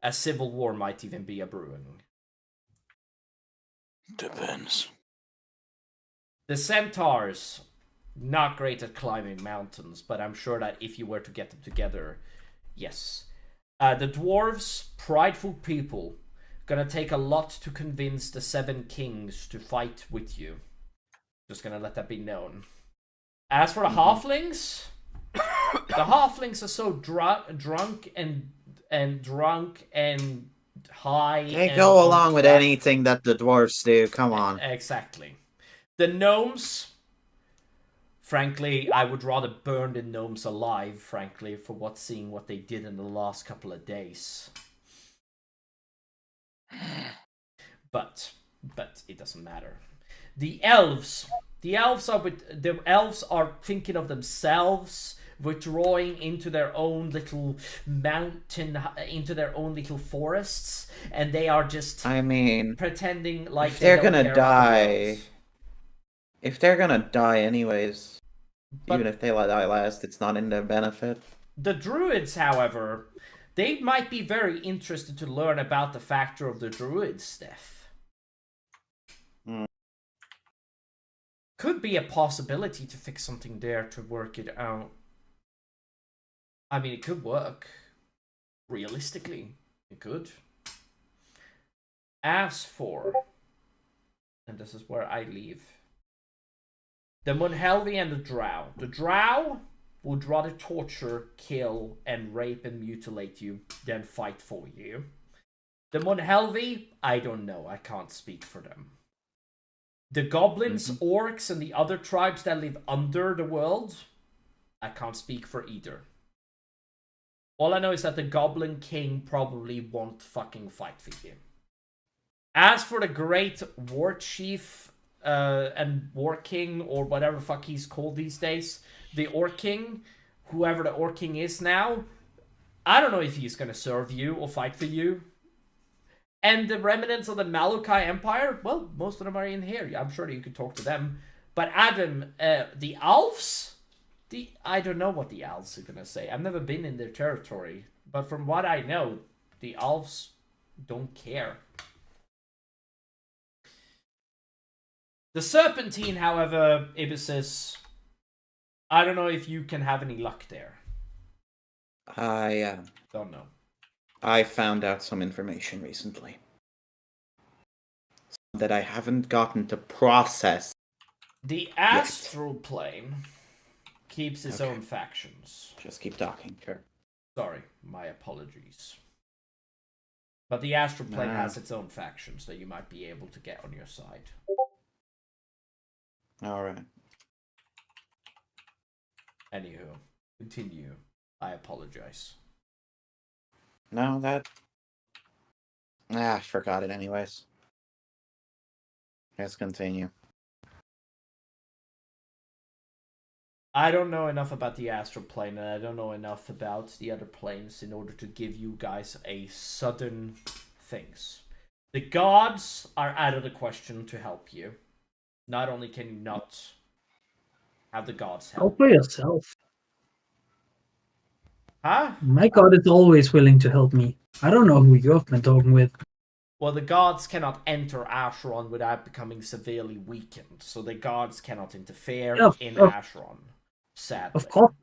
S2: A civil war might even be a brewing.
S9: Depends.
S2: The centaurs, not great at climbing mountains, but I'm sure that if you were to get them together, yes. The dwarves, prideful people, gonna take a lot to convince the 7 kings to fight with you. Just gonna let that be known. As for the halflings, the halflings are so drunk and high.
S5: They
S2: and
S5: go along with anything that the dwarves do, come on.
S2: Exactly. The gnomes, frankly, I would rather burn the gnomes alive, frankly, for seeing what they did in the last couple of days. But it doesn't matter. The elves are thinking of themselves, withdrawing into their own little mountain, into their own little forests, and they are just
S5: I mean,
S2: pretending like
S5: if they're
S2: they don't
S5: gonna
S2: care about the
S5: die,
S2: world.
S5: if they're gonna die anyways,
S2: But
S5: even if they die last, it's not in their benefit.
S2: the druids, however, they might be very interested to learn about the factor of the druids, Steph. Could be a possibility to fix something there to work it out. I mean, it could work. Realistically, it could. As for, and this is where I leave, the Munhelvi and the Drow. The Drow would rather torture, kill, and rape and mutilate you than fight for you. The Munhelvi, I don't know. I can't speak for them. The goblins, orcs, and the other tribes that live under the world, I can't speak for either. All I know is that the Goblin King probably won't fucking fight for you. As for the Great War Chief and War King, or whatever the fuck he's called these days, the Orc King, whoever the Orc King is now, I don't know if he's gonna serve you or fight for you. And the remnants of the Malukai Empire, well, most of them are in here. I'm sure you could talk to them. But Adam, the elves? I don't know what the elves are gonna say. I've never been in their territory. But from what I know, the elves don't care. The Serpentine, however, Ibisis, I don't know if you can have any luck there.
S5: Don't
S2: know.
S5: I found out some information recently that I haven't gotten to process.
S2: The astral plane keeps its own factions.
S5: Just keep talking, sure.
S2: Sorry, my apologies. But the astral plane has its own factions that you might be able to get on your side.
S5: Alright.
S2: Anywho, continue. I apologize.
S5: No, that... I forgot it anyways. Let's continue.
S2: I don't know enough about the astral plane, and I don't know enough about the other planes in order to give you guys a sudden things. The gods are out of the question to help you. Not only can you not have the gods help.
S6: Help for yourself.
S2: Huh?
S6: My god is always willing to help me. I don't know who you've been talking with.
S2: Well, the gods cannot enter Asharon without becoming severely weakened, so the gods cannot interfere in Asharon. Sadly.
S6: Of course.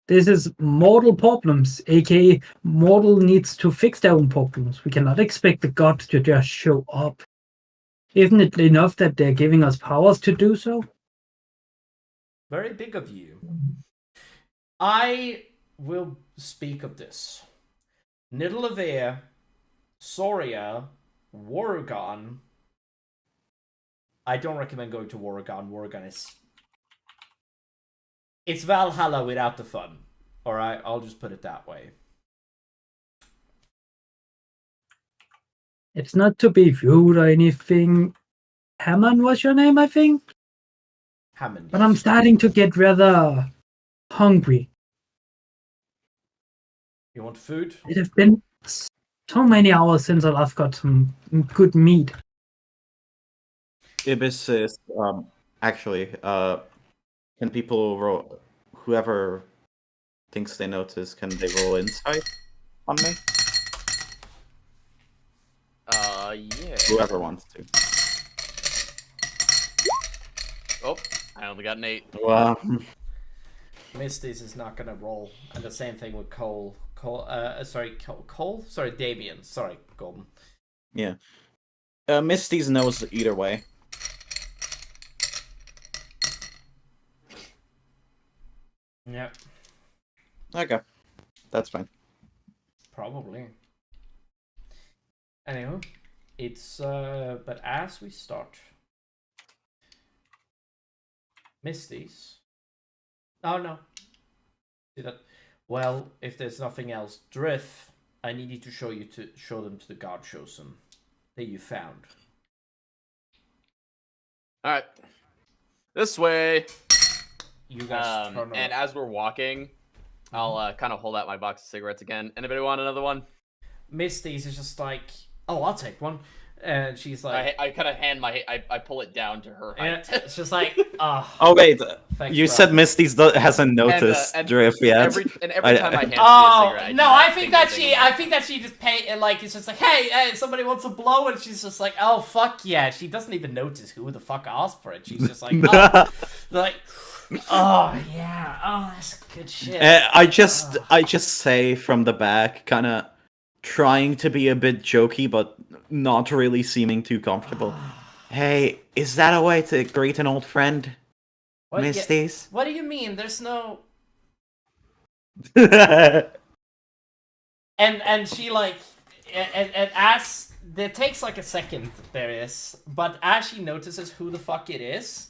S6: This is mortal problems, aka mortal needs to fix their own problems. We cannot expect the gods to just show up. Isn't it enough that they're giving us powers to do so?
S2: Very big of you. I will speak of this. Nidalavir, Soria, Worgen. I don't recommend going to Worgen. Worgen is... It's Valhalla without the fun. Alright, I'll just put it that way.
S6: It's not to be rude or anything. Hammond was your name, I think?
S2: Hammond.
S6: But I'm starting to get rather hungry.
S2: You want food?
S6: It has been so many hours since I last got some good meat.
S1: Ibis is, actually, can people roll, whoever thinks they notice, can they roll insight on me?
S8: Yeah.
S1: Whoever wants to.
S8: Oh, I only got an 8.
S1: Wow.
S2: Misty's is not gonna roll, and the same thing with Cole. Cole, sorry, Damien. Sorry, Golden.
S5: Yeah. Misty's knows either way.
S2: Yeah.
S5: Okay. That's fine.
S2: Probably. Anywho, it's but as we start, Misty's. Oh no. See that? Well, if there's nothing else, Drift, I need you to show them to the God chosen that you found.
S8: All right, this way.
S2: You guys turn
S8: and
S2: around.
S8: as we're walking, I'll kind of hold out my box of cigarettes again. Anybody want another one?
S2: Misty's is just like, oh, I'll take one. And she's like,
S8: I kind of hand I pull it down to her height.
S2: it's just like, oh.
S1: Oh wait,
S2: Thanks,
S1: you
S2: bro.
S1: said Misty's hasn't noticed
S8: and
S1: Drift yet.
S8: Every time I hand her a
S2: Oh
S8: cigarette,
S2: no! I think that she
S8: just
S2: just it's just like, hey, somebody wants a blow, and she's just like, oh fuck yeah. She doesn't even notice who the fuck asked for it. She's just like, oh, like, oh yeah, oh that's good shit.
S1: I just say from the back, kind of trying to be a bit jokey, but not really seeming too comfortable. Hey, is that a way to greet an old friend,
S2: What- yeah,
S1: Misty's?
S2: What do you mean? There's no. And she like and as it takes like a second, there is, but as she notices who the fuck it is,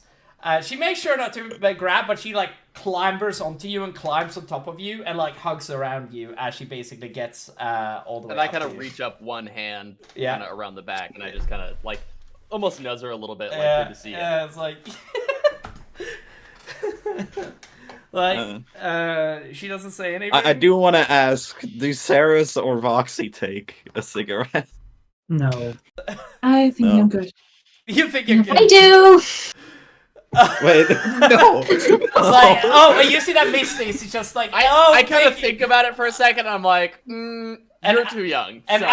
S2: she makes sure not to grab, but she like climbers onto you and climbs on top of you and like hugs around you as she basically gets all the way.
S8: And I
S2: up
S8: kind
S2: to
S8: of
S2: you.
S8: reach up one hand,
S2: Yeah.
S8: kind of around the back, and I just kind of like almost nuzz her a little bit, like good to see you.
S2: Yeah, it's like. Like, she doesn't say anything.
S1: I do want to ask: do Sarah's or Voxy take a cigarette?
S6: No.
S7: I think
S1: No.
S7: I'm good.
S2: You think you're good?
S3: I do.
S1: Wait, no.
S2: It's like, oh, but you see that Misty? She's just like, oh,
S8: I kind of
S2: thank you.
S8: think about it for a second. I'm like, you're too young.
S2: And
S8: so.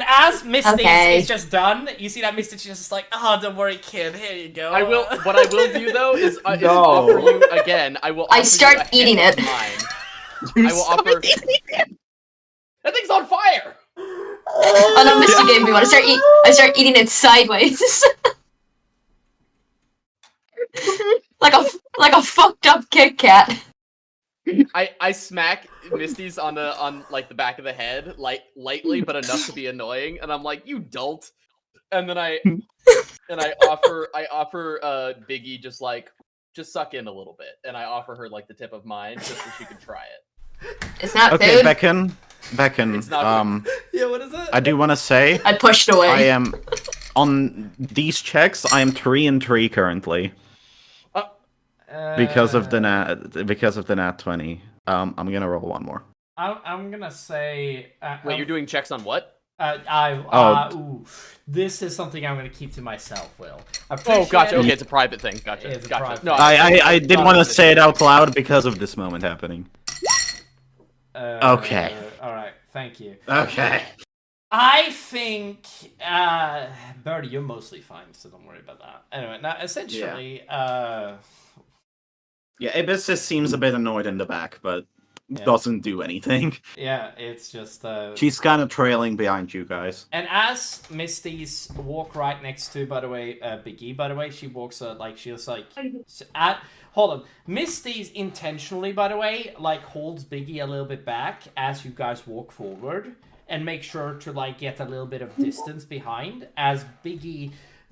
S2: as Misty
S3: Okay.
S2: is just done, you see that Misty? She's just like, oh, don't worry, kid. Here you go.
S8: I will. What I will do though is
S1: No.
S8: offer you again. I will.
S3: I
S8: offer
S3: start
S8: you a
S3: eating
S8: hand
S3: it.
S8: of mine. I will offer. That thing's on fire.
S3: Oh no, Misty gave me one. I start eating it sideways. like a fucked up Kit Kat.
S8: I smack Misty's on like the back of the head, lightly, but enough to be annoying, and I'm like, you dolt. And then I offer Biggie just suck in a little bit, and I offer her like the tip of mine just so she can try it.
S3: It's not
S1: Okay,
S3: food.
S1: Becken.
S8: It's not
S2: Yeah, what is it?
S1: I do want to say
S3: I pushed away.
S1: I am on these checks. I am 3-3 currently because of the nat 20. I'm gonna roll one more.
S2: I'm gonna say.
S8: Wait, you're doing checks on what?
S2: Ooh, this is something I'm gonna keep to myself, Will.
S8: Oh, gotcha. Okay, it's a private thing. Gotcha.
S2: It's a
S8: Gotcha.
S2: private
S8: No,
S2: thing.
S1: I did want to say it out loud because of this moment happening. Okay.
S2: All right. Thank you.
S1: Okay.
S2: I think, Birdie, you're mostly fine, so don't worry about that. Anyway, now essentially,
S1: Yeah, Abyssus seems a bit annoyed in the back, but
S2: Yeah.
S1: doesn't do anything.
S2: yeah, it's just.
S1: She's kind of trailing behind you guys.
S2: And as Misty's walk right next to, by the way, Biggie, by the way, she walks hold on. Misty's intentionally, by the way, like holds Biggie a little bit back as you guys walk forward and make sure to like get a little bit of distance behind as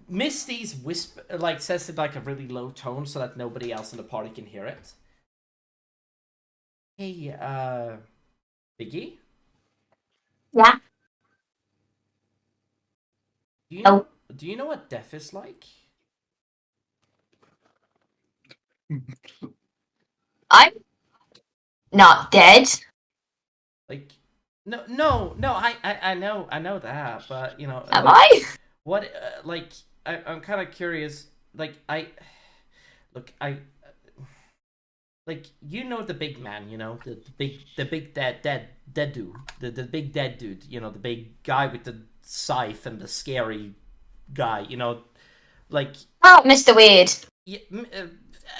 S2: Misty's whisper, like says it like a really low tone so that nobody else in the party can hear it. Hey, Biggie?
S3: Yeah.
S2: Do you know what death is like?
S3: I'm not dead.
S2: Like, no. I know that, but you know.
S3: Am
S2: like,
S3: I?
S2: What? Like, I'm kind of curious. Like, like you know the big man, you know the big dead dude, the big dead dude, you know the big guy with the scythe and the scary guy, you know, like
S3: Oh, Mr. Weird.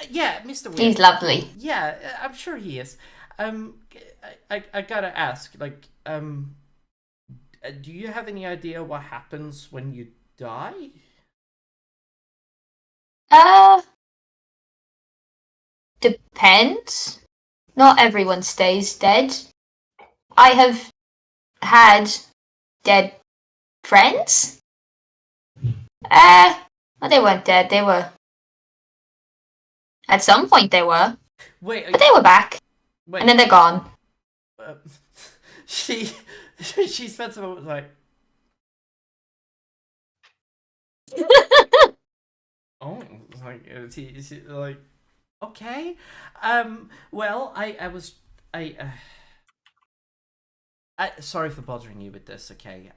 S2: yeah, Mr. Weird.
S3: He's lovely.
S2: Yeah, I'm sure he is. I gotta ask, like, do you have any idea what happens when you die?
S3: Depends. Not everyone stays dead. I have had dead friends. Well, they weren't dead. They were. At some point, they were,
S2: Wait,
S3: but they were back,
S2: wait.
S3: and then they're gone.
S2: She spent some moment like, oh, like is he like, okay, well, I was sorry for bothering you with this. Okay,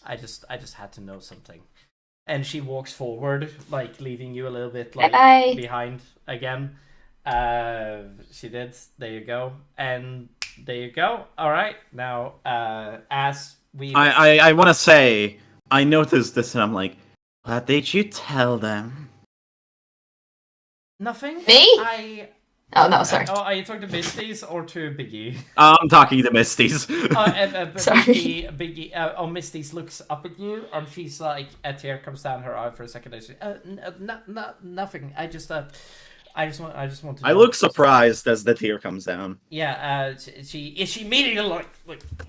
S2: I just had to know something. And she walks forward, like leaving you a little bit like
S3: Bye.
S2: behind again. She did. There you go. And there you go. All right. Now, as we,
S1: I want to say, I noticed this, and I'm like, what did you tell them?
S2: nothing.
S3: Me? Oh no, sorry.
S2: Oh, are you talking to Misties or to Biggie?
S1: I'm talking to Misties.
S3: Sorry.
S2: Biggie. Misties looks up at you, and she's like, a tear comes down her eye for a second. And she, nothing. I just want to.
S1: I look surprised as the tear comes down.
S2: Yeah. She immediately like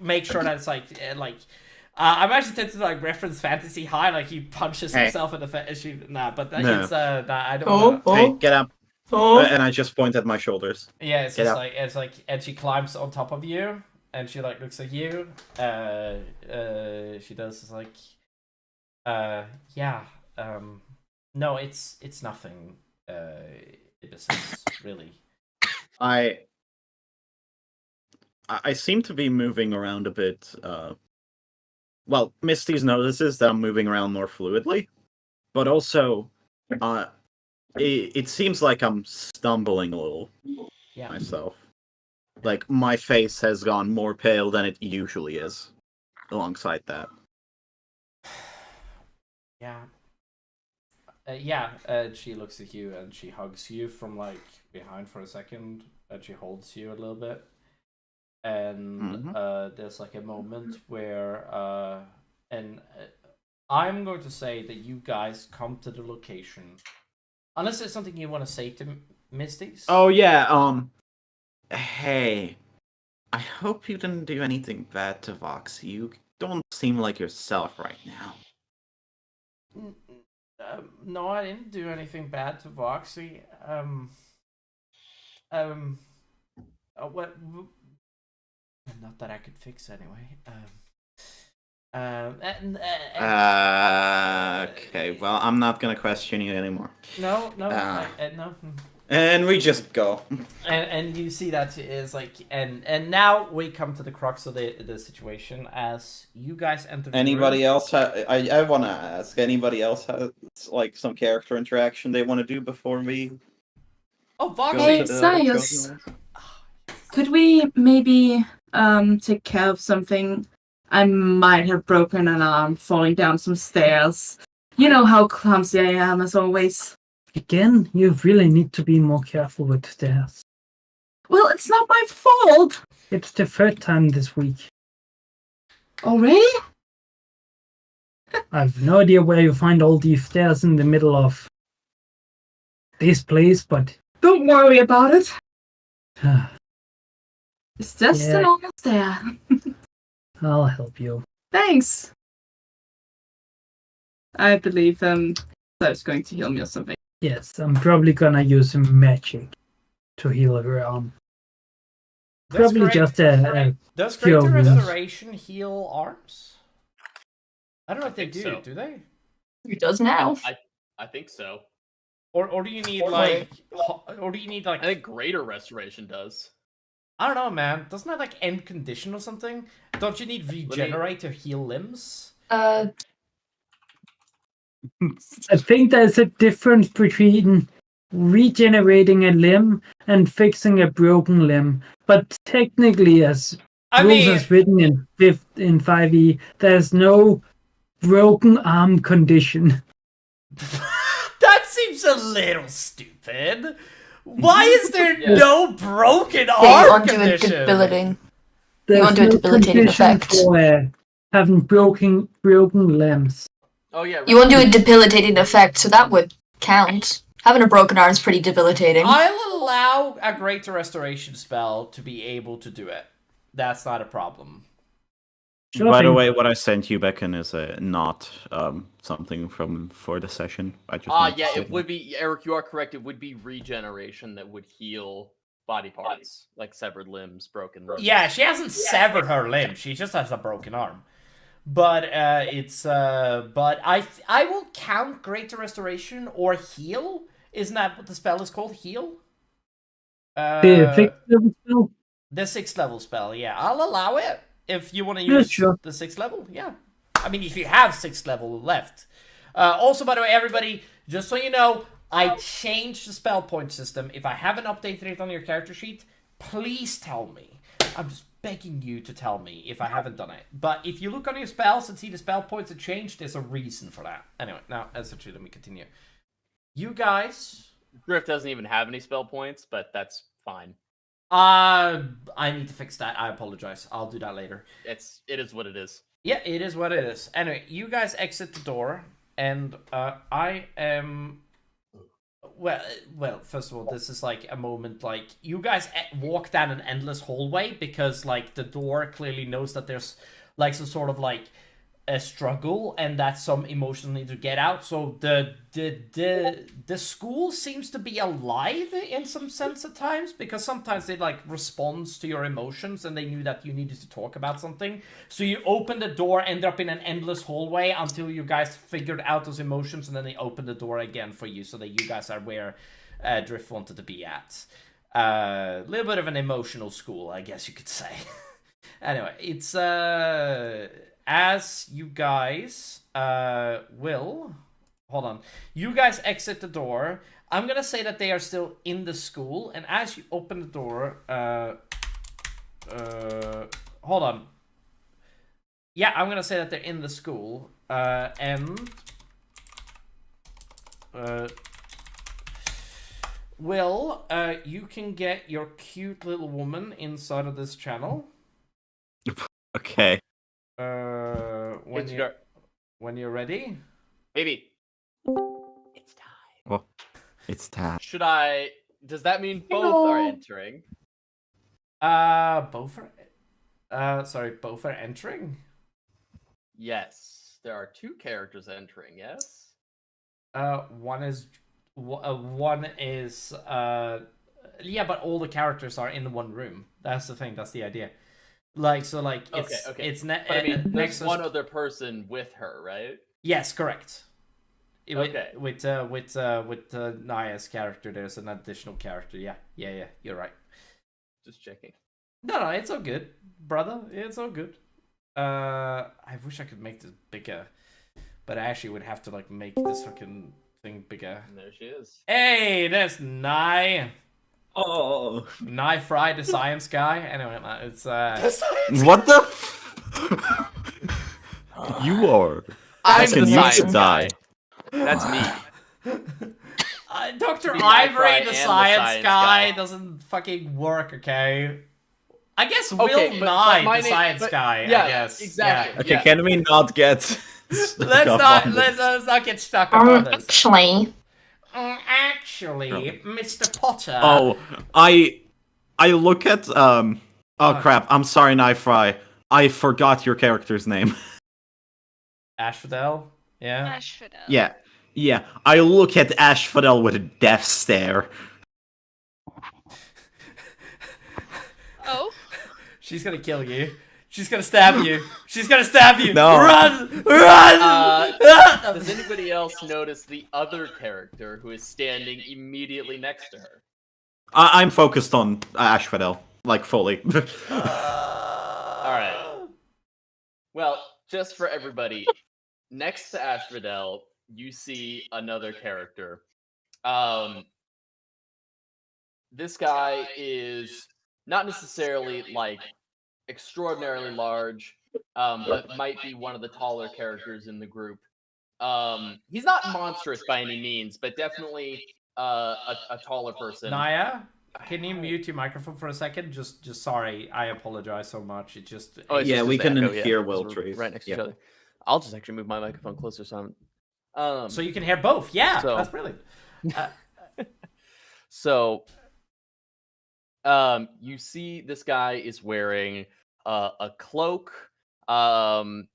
S2: make sure that it's I'm actually tempted to like reference Fantasy High, like he punches himself in the face. But
S1: No.
S2: it's I don't know.
S1: Hey, get up.
S3: Oh.
S1: And I just point at my shoulders.
S2: Yeah, it's
S1: Get
S2: just
S1: up.
S2: and she climbs on top of you, and she like looks at you. She does yeah. No, it's nothing. This is really.
S1: I seem to be moving around a bit. Well, Misty's notices that I'm moving around more fluidly, but also, it seems like I'm stumbling a little myself. Like, my face has gone more pale than it usually is, alongside that.
S2: Yeah. She looks at you and she hugs you from like behind for a second, and she holds you a little bit. And there's like a moment where I'm going to say that you guys come to the location. Unless there's something you want to say to Misties.
S1: Oh yeah, hey, I hope you didn't do anything bad to Vox. You don't seem like yourself right now.
S2: No, I didn't do anything bad to Voxy. What? Not that I could fix anyway.
S1: Okay, well, I'm not gonna question you anymore.
S2: No. No.
S1: And we just go.
S2: And you see that is like, and now we come to the crux of the situation as you guys enter.
S1: Anybody else? I want to ask. Anybody else has like some character interaction they want to do before we?
S2: Oh, Vox!
S7: Hey, Sias. Could we maybe take care of something? I might have broken an arm falling down some stairs. You know how clumsy I am, as always.
S6: Again, you really need to be more careful with stairs.
S7: Well, it's not my fault!
S6: It's the third time this week.
S7: Already?
S6: I've no idea where you find all these stairs in the middle of this place, but...
S7: Don't worry about it. It's just an normal stair.
S6: I'll help you.
S7: Thanks. I believe that's going to heal me or something.
S6: Yes, I'm probably gonna use some magic to heal her arm. Probably just a
S2: Does
S6: cure
S2: Greater
S6: wounds.
S2: Restoration heal arms? I don't know if they do.
S8: so.
S2: Do they?
S3: It does now.
S8: I think so.
S2: Or do you need like? Or do you need like?
S8: I think Greater Restoration does.
S2: I don't know, man. Doesn't that like end condition or something? Don't you need regenerate to heal limbs?
S6: I think there's a difference between regenerating a limb and fixing a broken limb. But technically, as rules is written in 5e, there's no broken arm condition.
S2: That seems a little stupid. Why is there no broken arm condition?
S3: You want to do a debilitating effect.
S6: For having broken limbs.
S8: Oh yeah.
S3: You want to do a debilitating effect, so that would count. Having a broken arm is pretty debilitating.
S2: I'll allow a Greater Restoration spell to be able to do it. That's not a problem.
S1: By the way, what I sent you, Beacon, is not something for the session. I just
S8: it would be, Eric, you are correct. It would be regeneration that would heal body parts, like severed limbs, broken limbs.
S2: Yeah, she hasn't severed her limb. She just has a broken arm. But but I will count Greater Restoration or Heal. Isn't that what the spell is called? Heal?
S6: The fixed level spell?
S2: The 6th level spell, yeah. I'll allow it if you want to
S6: Yeah,
S2: use
S6: sure.
S2: the 6th level, yeah. I mean, if you have 6th level left. Also, by the way, everybody, just so you know, I changed the spell point system. If I haven't updated it on your character sheet, please tell me. I'm just begging you to tell me if I haven't done it. But if you look on your spells and see the spell points have changed, there's a reason for that. Anyway, now, essentially, let me continue. You guys...
S8: Drift doesn't even have any spell points, but that's fine.
S2: I need to fix that. I apologize. I'll do that later.
S8: It is what it is.
S2: Yeah, it is what it is. Anyway, you guys exit the door, and I am... Well, first of all, this is like a moment, like, you guys walk down an endless hallway because, like, the door clearly knows that there's, like, some sort of, like, a struggle and that some emotions need to get out. So the school seems to be alive in some sense at times, because sometimes it, like, responds to your emotions and they knew that you needed to talk about something. So you open the door, end up in an endless hallway until you guys figured out those emotions, and then they open the door again for you so that you guys are where Drift wanted to be at. A little bit of an emotional school, I guess you could say. Anyway, it's as you guys will... Hold on. You guys exit the door. I'm gonna say that they are still in the school, and as you open the door... hold on. Yeah, I'm gonna say that they're in the school. And... Will, you can get your cute little woman inside of this channel.
S1: Okay.
S2: When you're ready.
S8: Baby. It's time.
S1: Well, it's time.
S8: Should I... Does that mean both are entering?
S2: Both are entering?
S8: Yes. There are 2 characters entering, yes?
S2: One is... yeah, but all the characters are in one room. That's the thing, that's the idea. Like, so, like, it's...
S8: Okay.
S2: It's
S8: I mean,
S2: next
S8: there's one other person with her, right?
S2: Yes, correct.
S8: Okay.
S2: With Naya's character, there's an additional character. Yeah, you're right.
S8: Just checking.
S2: No, it's all good, brother. It's all good. I wish I could make this bigger, but I actually would have to, like, make this fucking thing bigger.
S8: And there she is.
S2: Hey, there's Nye.
S1: Oh.
S2: Nye Fry, the science guy. Anyway, it's
S1: What the? You are.
S8: I'm
S1: Can
S8: the
S1: you
S8: science
S1: die?
S8: guy. That's me.
S2: Dr.
S8: Be Nye
S2: Ivory,
S8: Fry
S2: the
S8: and
S2: science guy,
S8: guy.
S2: doesn't fucking work. Okay. I guess
S8: Okay,
S2: Will
S8: but
S2: Nye,
S8: my
S2: the
S8: name-
S2: science
S8: but-
S2: guy.
S8: yeah,
S2: I guess
S8: exactly.
S2: Yeah.
S1: Okay,
S8: Yeah.
S1: can we not get?
S2: Let's not get stuck on this.
S3: Actually,
S2: Mr. Potter.
S1: Oh, I look at Oh crap! I'm sorry, Knife Fry. I forgot your character's name.
S2: Asphodel. Yeah.
S10: Asphodel.
S1: Yeah. I look at Asphodel with a death stare.
S10: Oh.
S2: She's gonna kill you. She's gonna stab you. She's gonna stab you.
S1: No.
S2: Run!
S8: Does anybody else notice the other character who is standing immediately next to her?
S1: I'm focused on Asphodel, like fully.
S8: Alright. Well, just for everybody, next to Asphodel, you see another character. This guy is not necessarily, like, extraordinarily large, but might be one of the taller characters in the group. He's not monstrous by any means, but definitely a taller person.
S2: Naya, can you mute your microphone for a second? Just sorry, I apologize so much. It just
S8: It's
S1: Yeah,
S8: just
S1: we
S8: the
S1: can
S8: echo,
S1: hear
S8: because
S1: Will
S8: we're
S1: Trees.
S8: right next to
S1: Yeah.
S8: each other. I'll just actually move my microphone closer so I'm...
S2: so you can hear both. Yeah,
S8: So-
S2: that's brilliant.
S8: So, you see this guy is wearing a cloak, not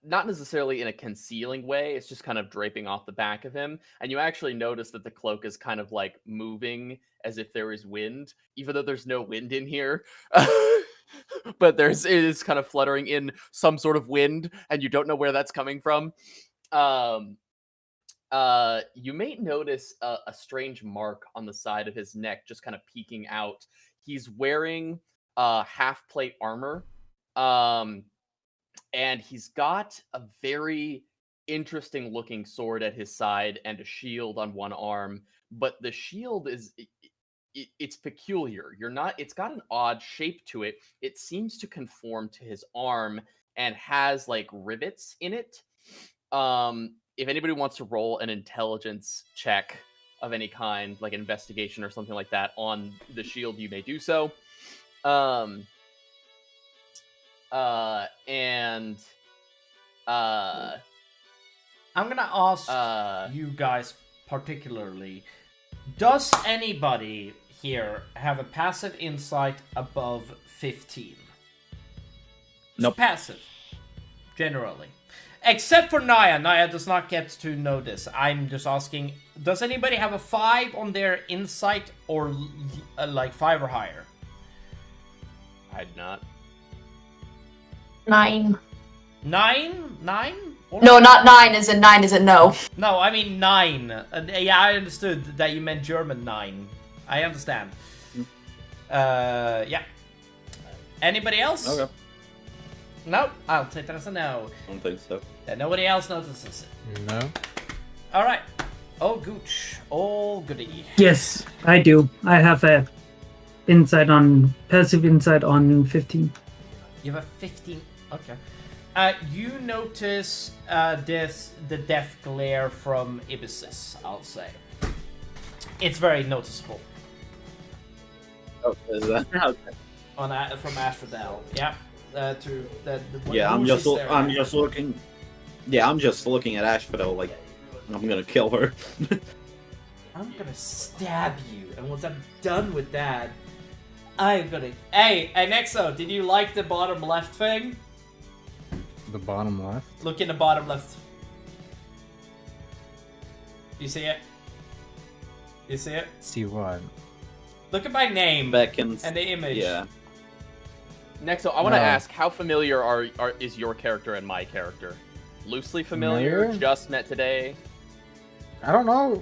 S8: necessarily in a concealing way, it's just kind of draping off the back of him, and you actually notice that the cloak is kind of like moving as if there is wind, even though there's no wind in here. But it is kind of fluttering in some sort of wind, and you don't know where that's coming from. you may notice a strange mark on the side of his neck, just kind of peeking out. He's wearing half plate armor, and he's got a very interesting looking sword at his side and a shield on one arm. But the shield is it's peculiar. It's got an odd shape to it. It seems to conform to his arm and has like rivets in it. If anybody wants to roll an intelligence check of any kind, like an investigation or something like that on the shield, you may do so. And I'm
S2: gonna ask you guys particularly, does anybody here have a passive insight above 15?
S1: Nope.
S2: Passive, generally. Except for Naya. Naya does not get to know this. I'm just asking, does anybody have a 5 on their insight or like 5 or higher?
S8: I do not.
S3: 9.
S2: 9? 9? Or
S3: No, not 9 as in 9 as in no.
S2: No, I mean 9. Yeah, I understood that you meant German 9. I understand. Yeah. Anybody else?
S1: Okay.
S2: No, I'll take that as a no.
S1: I don't think so.
S2: And nobody else notices it.
S11: No.
S2: Alright. Oh, gooch. Oh, goody.
S6: Yes, I do. I have a passive insight on 15.
S2: You have a 15. Okay. You notice the death glare from Ibisis, I'll say. It's very noticeable.
S1: Oh, is that okay?
S2: From Asphodel. Yeah.
S1: Yeah, I'm just looking. Yeah, I'm just looking at Asphodel like I'm gonna kill her.
S2: I'm gonna stab you, and once I'm done with that, I'm gonna. Hey, Nexo, did you like the bottom left thing?
S11: The bottom left?
S2: Look in the bottom left. You see it? You see it?
S11: See what?
S2: Look at my name
S1: Beckons.
S2: and the image.
S1: Yeah.
S8: Next, I want to ask, how familiar is your character and my character? Loosely familiar? Just met today?
S11: I don't know.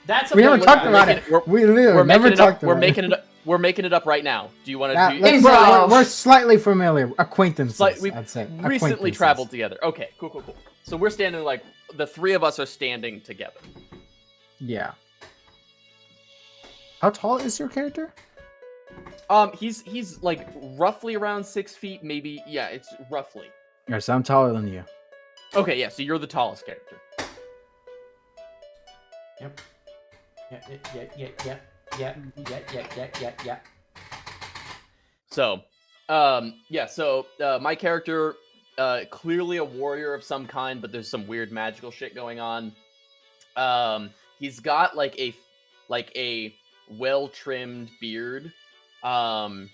S2: That's
S11: we haven't talked about it. We literally never talked about
S8: it. We're making it up right now. Do you want to?
S11: We're slightly familiar, acquaintances. I'd say
S8: recently traveled together. Okay, cool. So we're standing like the three of us are standing together.
S11: Yeah. How tall is your character?
S8: He's like roughly around 6 feet, maybe. Yeah, it's roughly.
S11: Alright, so I'm taller than you.
S8: Okay, yeah. So you're the tallest character.
S2: Yep. Yeah.
S8: So, my character, clearly a warrior of some kind, but there's some weird magical shit going on. He's got like a well-trimmed beard, and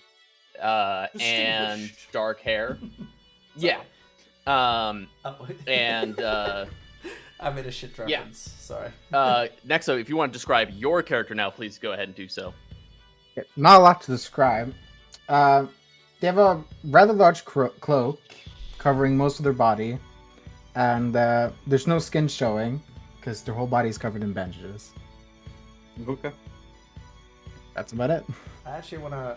S8: dark hair. Yeah. And
S2: I made a shit reference. Sorry.
S8: Nexo, if you want to describe your character now, please go ahead and do so.
S11: Not a lot to describe. They have a rather large cloak covering most of their body, and there's no skin showing because their whole body is covered in bandages.
S1: Okay.
S11: That's about it.
S2: I actually want to...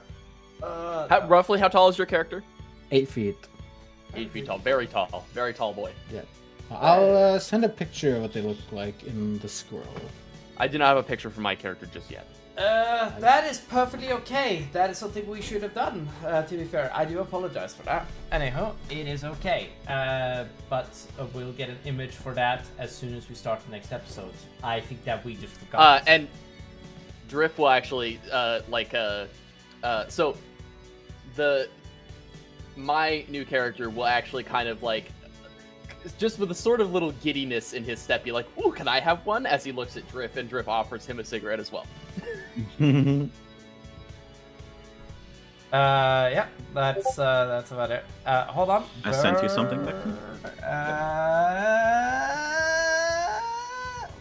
S8: Roughly how tall is your character?
S11: 8 feet.
S8: 8 feet tall. Very tall. Very tall boy.
S11: Yeah. I'll send a picture of what they look like in the scroll.
S8: I do not have a picture for my character just yet.
S2: That is perfectly okay. That is something we should have done, to be fair. I do apologize for that. Anyhow, it is okay. But we'll get an image for that as soon as we start the next episode. I think that we just forgot.
S8: And Drift will actually, my new character will actually kind of like, just with a sort of little giddiness in his step, be like, "Ooh, can I have one?" As he looks at Drift, and Drift offers him a cigarette as well.
S2: Yeah, that's about it. Hold on.
S1: I sent you something, Becky.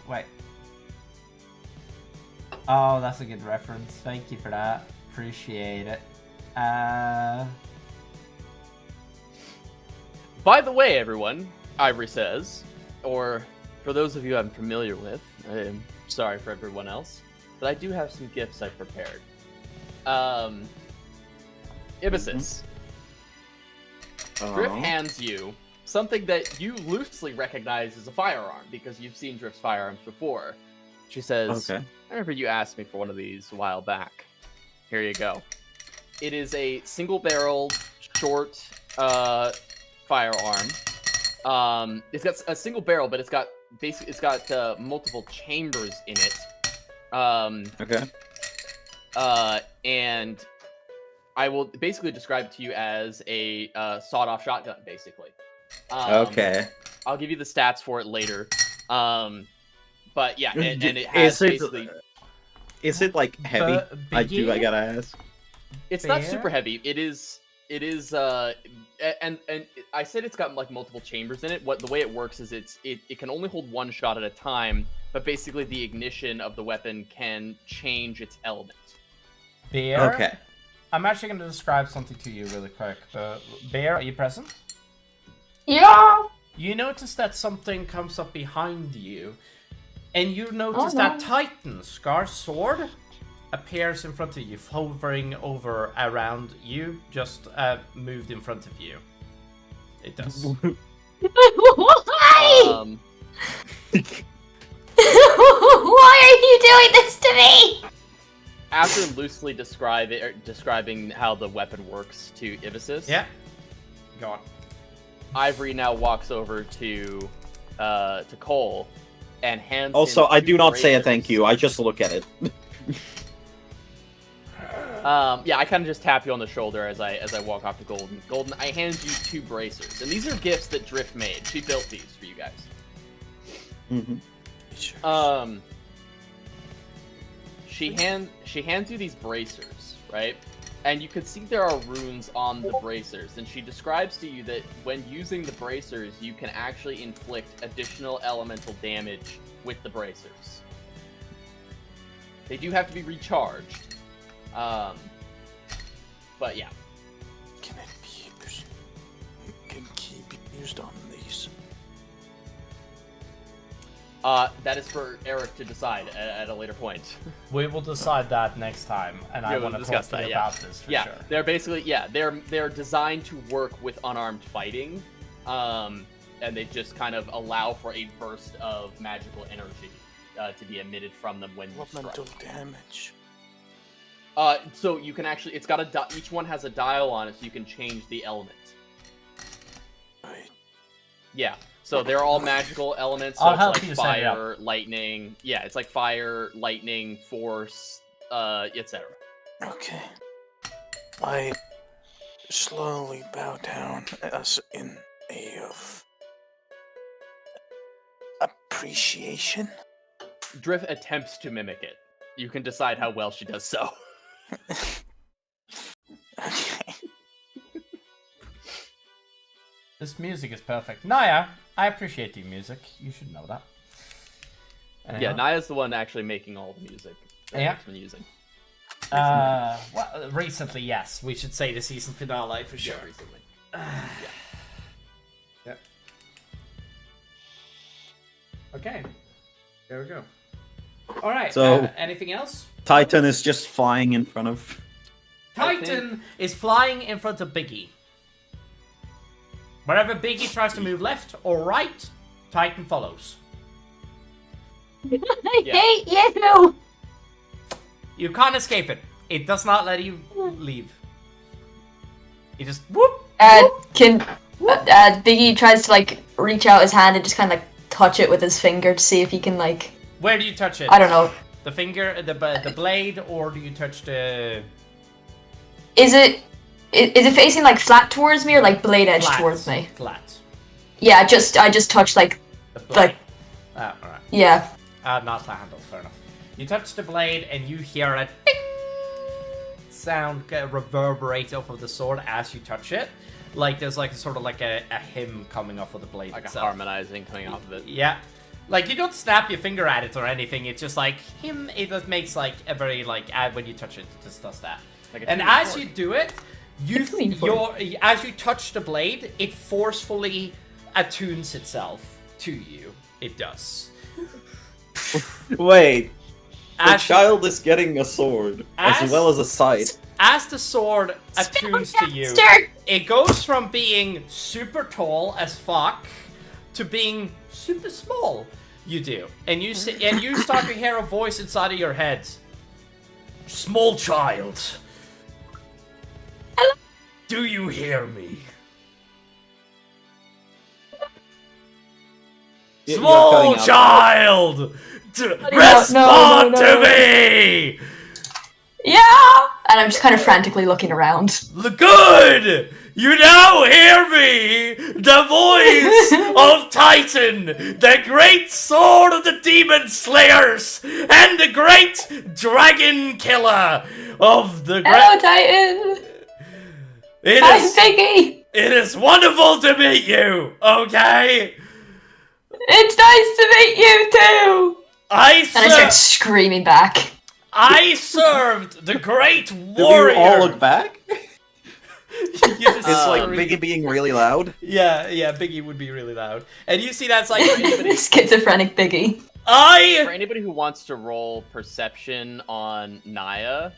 S2: Wait. Oh, that's a good reference. Thank you for that. Appreciate it.
S8: By the way, everyone, Ivory says, or for those of you I'm familiar with, I am sorry for everyone else, but I do have some gifts I prepared. Ibisis. Drift hands you something that you loosely recognize as a firearm because you've seen Drift's firearms before. She says,
S1: Okay.
S8: I remember you asked me for one of these a while back. Here you go. It is a single-barreled, short firearm. It's got a single barrel, but it's got multiple chambers in it.
S1: Okay.
S8: And I will basically describe it to you as a sawed-off shotgun, basically.
S1: Okay.
S8: I'll give you the stats for it later. But yeah, and it has basically...
S1: Is it like heavy? I gotta ask.
S8: It's not super heavy. It is, and I said it's got like multiple chambers in it. The way it works is it can only hold one shot at a time, but basically the ignition of the weapon can change its element.
S2: Bear?
S1: Okay.
S2: I'm actually going to describe something to you really quick. Bear, are you present?
S3: Yeah.
S2: You notice that something comes up behind you, and you notice that Titan, Scar's sword, appears in front of you, hovering over around you, just moved in front of you. It does.
S3: Why? Why are you doing this to me?
S8: After loosely describing how the weapon works to Ibisis,
S2: Yeah. Go on.
S8: Ivory now walks over to Cole and hands.
S1: Also,
S8: him
S1: I
S8: two
S1: do not say a
S8: bracers.
S1: thank you. I just look at it.
S8: Yeah, I kind of just tap you on the shoulder as I walk off to Golden. Golden, I hand you 2 bracers, and these are gifts that Drift made. She built these for you guys.
S1: Mm-hmm.
S8: She hands you these bracers, right? And you can see there are runes on the bracers, and she describes to you that when using the bracers, you can actually inflict additional elemental damage with the bracers. They do have to be recharged. But yeah.
S9: Can it be used? Can key be used on these?
S8: That is for Eric to decide at a later point.
S2: We will decide that next time, and I want to talk to you about this for sure.
S8: They're basically they're designed to work with unarmed fighting, and they just kind of allow for a burst of magical energy to be emitted from them when you strike.
S9: Elemental damage.
S8: So you can actually, it's got each one has a dial on it, so you can change the element.
S9: Right.
S8: Yeah. So they're all magical elements. So
S2: I'll
S8: it's
S2: help
S8: like
S2: you set it up.
S8: fire, lightning. Yeah, it's like fire, lightning, force, etc.
S9: Okay. I slowly bow down as in a of appreciation.
S8: Drift attempts to mimic it. You can decide how well she does so.
S9: Okay.
S2: This music is perfect. Naya, I appreciate the music. You should know that.
S8: Yeah, Naya's the one actually making all the music that
S2: Yeah.
S8: Eric's been using.
S2: Well, recently, yes. We should say the season finale for sure.
S8: Yeah, recently.
S2: Yeah. Okay. There we go. All right.
S1: So-
S2: anything else?
S1: Titan is just flying in front of.
S2: Titan is flying in front of Biggie. Wherever Biggie tries to move left or right, Titan follows.
S3: I hate you.
S2: You can't escape it. It does not let you leave. You just whoop.
S3: Biggie tries to like reach out his hand and just kind of like touch it with his finger to see if he can like.
S2: Where do you touch it?
S3: I don't know.
S2: The finger, the blade, or do you touch the?
S3: Is it facing like flat towards me or like blade edge
S2: Flat.
S3: towards me?
S2: Flat.
S3: Yeah, I just touched like
S2: The blade.
S3: like
S2: Alright.
S3: yeah.
S2: Not the handle, fair enough. You touch the blade and you hear a ding sound reverberate off of the sword as you touch it. Like there's like sort of like a hymn coming off of the blade
S8: Like a
S2: itself.
S8: harmonizing coming off of it.
S2: Yeah. Like you don't snap your finger at it or anything, it's just like him, it just makes like a very like when you touch it, it just does that.
S8: Like a
S2: And
S8: tuning
S2: as
S8: fork.
S2: you do it, as you touch the blade, it forcefully attunes itself to you. it does.
S1: Wait. The
S2: As-
S1: child is getting a sword, as well as a scythe.
S2: As the sword attunes to you, it goes from being super tall as fuck to being super small. You do, and you start to hear a voice inside of your head. Small child,
S3: Hello?
S2: do you hear me?
S1: You're
S2: Small
S1: cutting out.
S2: child,
S3: No,
S2: respond
S3: no.
S2: to me.
S3: Yeah! And I'm just kind of frantically looking around.
S2: Good! You now hear me! The voice of Titan, the great sword of the demon slayers, and the great dragon killer of the
S3: Hello, Titan!
S2: It
S3: Hi,
S2: is,
S3: Biggie!
S2: it is wonderful to meet you, okay?
S3: It's nice to meet you too! And I start
S2: I
S3: screaming back.
S2: served the great
S1: Do
S2: warrior.
S1: you all look back?
S2: You just
S1: It's like
S2: scream.
S1: Biggie being really loud.
S2: Yeah, Biggie would be really loud. And you see that's like for anybody.
S3: Schizophrenic Biggie.
S8: For anybody who wants to roll perception on Naya,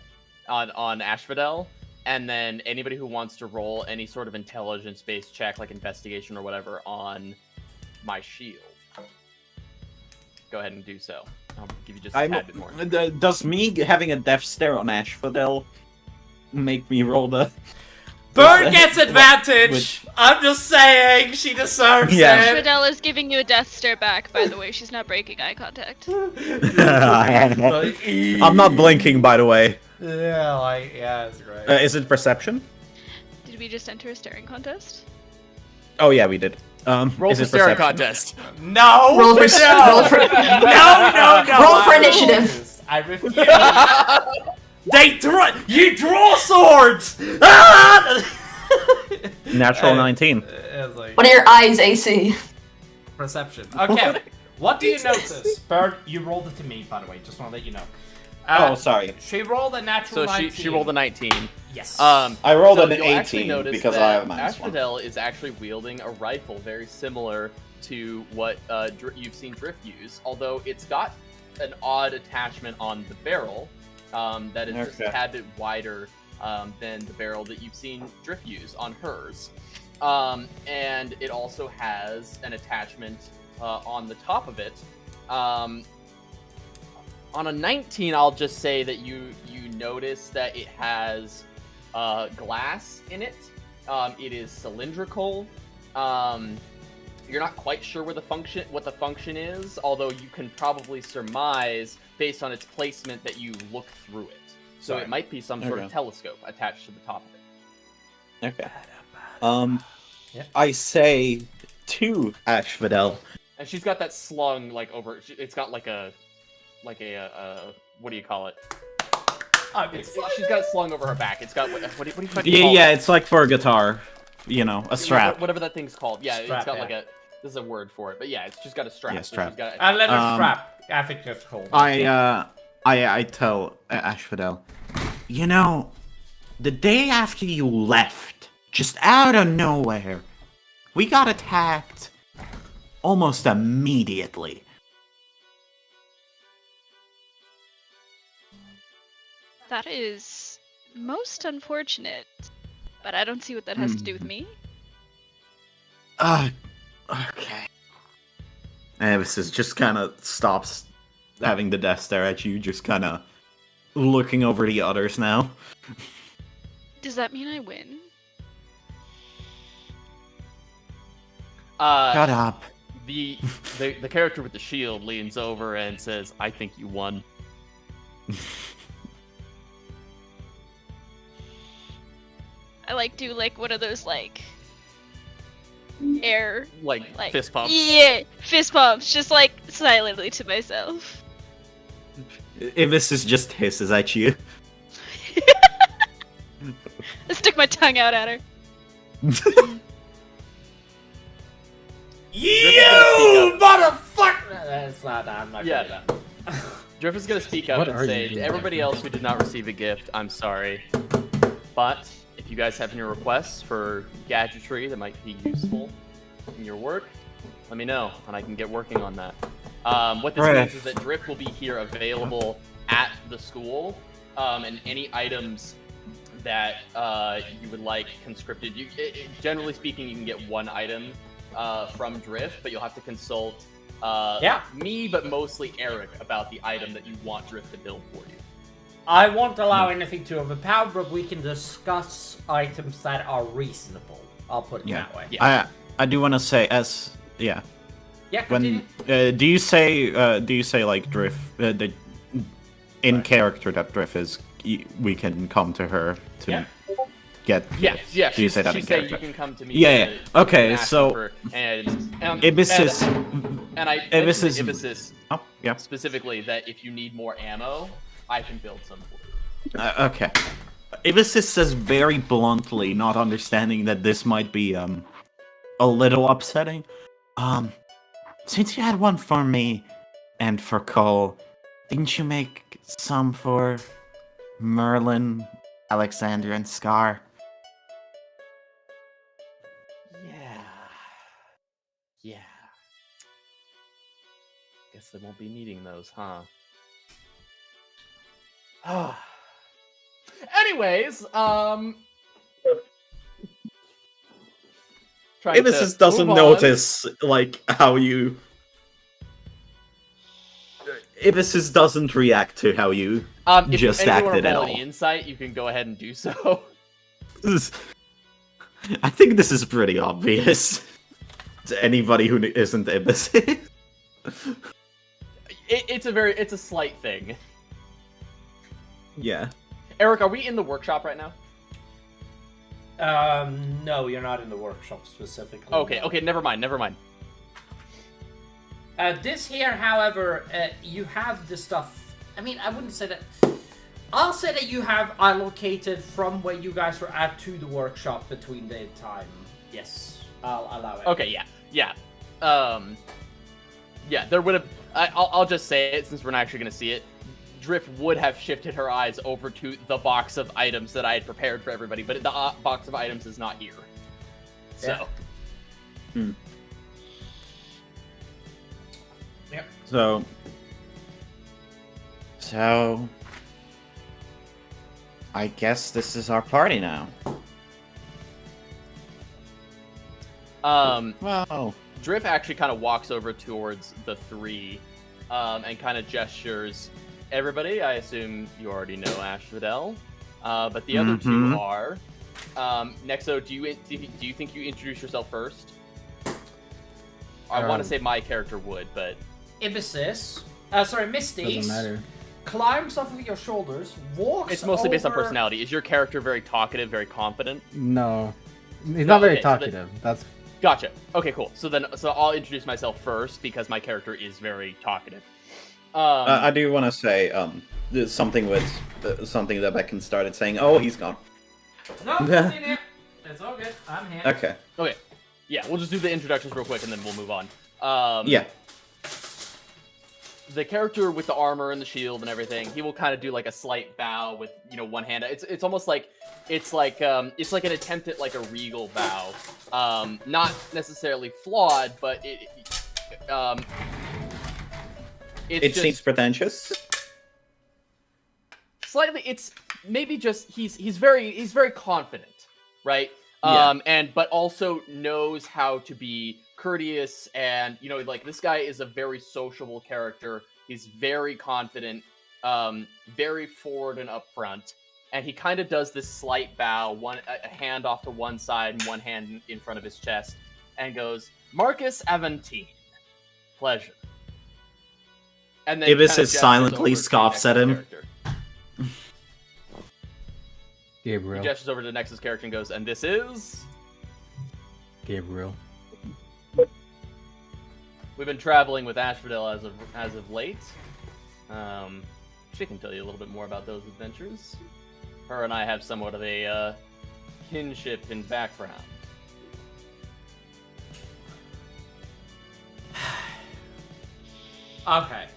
S8: on Asphodel, and then anybody who wants to roll any sort of intelligence-based check, like investigation or whatever, on my shield, go ahead and do so. I'll give you just a tad bit more.
S1: Does me having a death stare on Asphodel make me roll the...
S2: Bird gets advantage! I'm just saying, she deserves
S1: Yeah.
S2: it!
S10: Asphodel is giving you a death stare back, by the way. She's not breaking eye contact.
S1: I'm not blinking, by the way.
S2: Yeah, it's great.
S1: Is it perception?
S10: Did we just enter a staring contest?
S1: Oh yeah, we did.
S8: Roll
S1: is
S8: for
S1: it
S8: staring
S1: perception?
S8: contest.
S2: No!
S3: Roll for,
S2: no!
S3: roll for,
S2: No!
S3: roll for
S2: I
S3: initiative.
S2: refuse. I refuse. You draw swords! Ah!
S1: Natural 19.
S2: It's like
S3: What are your eyes, AC?
S2: perception. Okay, what do you notice? Bird, you rolled it to me, by the way. Just want to let you know.
S1: Oh, sorry.
S2: She rolled a natural
S8: So
S2: 19.
S8: she rolled a 19.
S2: Yes.
S1: I rolled
S8: so
S1: an
S8: you'll actually
S1: 18
S8: notice
S1: because
S8: that
S1: I have a -1.
S8: Asphodel is actually wielding a rifle very similar to what you've seen Drift use, although it's got an odd attachment on the barrel that is just a tad bit wider than the barrel that you've seen Drift use on hers. And it also has an attachment on the top of it. On a 19, I'll just say that you notice that it has glass in it. It is cylindrical. You're not quite sure what the function is, although you can probably surmise based on its placement that you look through it. So it might be some sort of telescope attached to the top of it.
S1: Okay. I say to Asphodel.
S8: And she's got that slung like over. It's got like a what do you call it? She's got it slung over her back. It's got what do you fucking call
S1: Yeah,
S8: it?
S1: it's like for a guitar, you know, a strap.
S8: Whatever that thing's called. Yeah,
S2: Strap,
S8: it's got
S2: yeah.
S8: like a. There's a word for it, but yeah, it's just got a strap.
S1: Yeah,
S8: so
S1: strap.
S8: she's got
S2: A leather
S1: Um,
S2: strap. I think that's called.
S1: I tell Asphodel, you know, the day after you left, just out of nowhere, we got attacked almost immediately.
S10: That is most unfortunate. But I don't see what that has to do with me.
S1: Okay. Avis just kind of stops having the death stare at you, just kind of looking over the others now.
S10: Does that mean I win?
S1: Shut up.
S8: The character with the shield leans over and says, "I think you won."
S10: I do one of those air
S8: Like fist pumps.
S10: Yeah, fist pumps, just silently to myself.
S1: Avis just hisses at you.
S10: I stick my tongue out at her.
S2: You motherfucker! That's not. I'm not
S8: Yeah.
S2: gonna do that.
S8: Drift is gonna speak up
S11: What
S8: and
S11: are you
S8: say,
S11: doing
S8: to everybody else who did not receive a gift, I'm sorry. But if you guys have any requests for gadgetry that might be useful in your work, let me know, and I can get working on that. What this
S1: Right.
S8: means is that Drift will be here available at the school, and any items that you would like conscripted. Generally speaking, you can get one item from Drift, but you'll have to consult me, but mostly Eric, about the item that you want Drift to build for you.
S2: I won't allow anything to overpower, but we can discuss items that are reasonable. I'll put it that way.
S1: Yeah. I do want to say
S2: Yeah,
S1: when
S2: continue.
S1: do you say like Drift in character that Drift is we can come to her to get
S8: Yes.
S1: Do you say that in
S8: you
S1: character?
S8: can come to me.
S1: Yeah. Okay.
S8: ask
S1: So
S8: for- and
S1: Ibis
S8: and I
S1: Ibis
S8: mentioned
S1: is
S8: to Ibis
S1: oh yeah.
S8: specifically that if you need more ammo, I can build some for you.
S1: Okay. Ibis says very bluntly, not understanding that this might be a little upsetting. Since you had one for me and for Cole, didn't you make some for Merlin, Alexander, and Scar?
S8: Yeah. Guess they won't be needing those, huh? Anyways,
S1: Ibis just doesn't notice like how you. Ibis just doesn't react to how you
S8: if
S1: just
S8: anyone
S1: acted at
S8: roll
S1: all.
S8: any insight, you can go ahead and do so.
S1: I think this is pretty obvious to anybody who isn't Ibis.
S8: It's a slight thing.
S1: Yeah.
S8: Eric, are we in the workshop right now?
S2: No, you're not in the workshop specifically.
S8: Okay, never mind.
S2: This here, however, you have the stuff. I mean, I wouldn't say that. I'll say that you have allocated from where you guys were at to the workshop between the time. Yes, I'll allow it.
S8: Okay, yeah. There would have. I'll just say it since we're not actually going to see it. Drift would have shifted her eyes over to the box of items that I had prepared for everybody, but the box of items is not here. So.
S1: Yeah.
S2: Yep.
S5: So, I guess this is our party now.
S1: Wow.
S8: Drift actually kind of walks over towards the three, and kind of gestures. Everybody, I assume you already know Asphodel, but the other two are. Nexo, do you think you introduce yourself first? I want to say my character would, but
S2: Ibis, Misty,
S11: Doesn't matter.
S2: climbs off of your shoulders, walks.
S8: it's mostly based on
S2: over-
S8: personality. Is your character very talkative, very confident?
S11: No, he's not very
S8: okay, so
S11: talkative. That's
S8: Gotcha. Okay, cool. So I'll introduce myself first because my character is very talkative.
S1: I do want to say there's something with something that Beckon started saying. Oh, he's gone.
S2: No, it's in here. It's all good. I'm here.
S1: Okay.
S8: Okay. Yeah, we'll just do the introductions real quick and then we'll move on.
S1: Yeah.
S8: The character with the armor and the shield and everything, he will kind of do like a slight bow with, one hand. It's almost like it's like an attempt at like a regal bow. Not necessarily flawed, but
S1: It seems pretentious.
S8: Slightly, it's maybe just he's very confident, right?
S1: Yeah.
S8: But also knows how to be courteous, and like this guy is a very sociable character. He's very confident, very forward and upfront, and he kind of does this slight bow, a hand off to one side and one hand in front of his chest, and goes, "Marcus Aventine, pleasure." And then
S1: Ibis
S8: kinda
S1: is
S8: gestures
S1: silently
S8: over to the
S1: scoffs at
S8: Nexus
S1: him.
S8: character.
S11: Gabriel.
S8: He gestures over to the Nexus character and goes, "And this is."
S11: Gabriel.
S8: We've been traveling with Asphodel as of late. She can tell you a little bit more about those adventures. Her and I have somewhat of a kinship in background.
S2: Okay.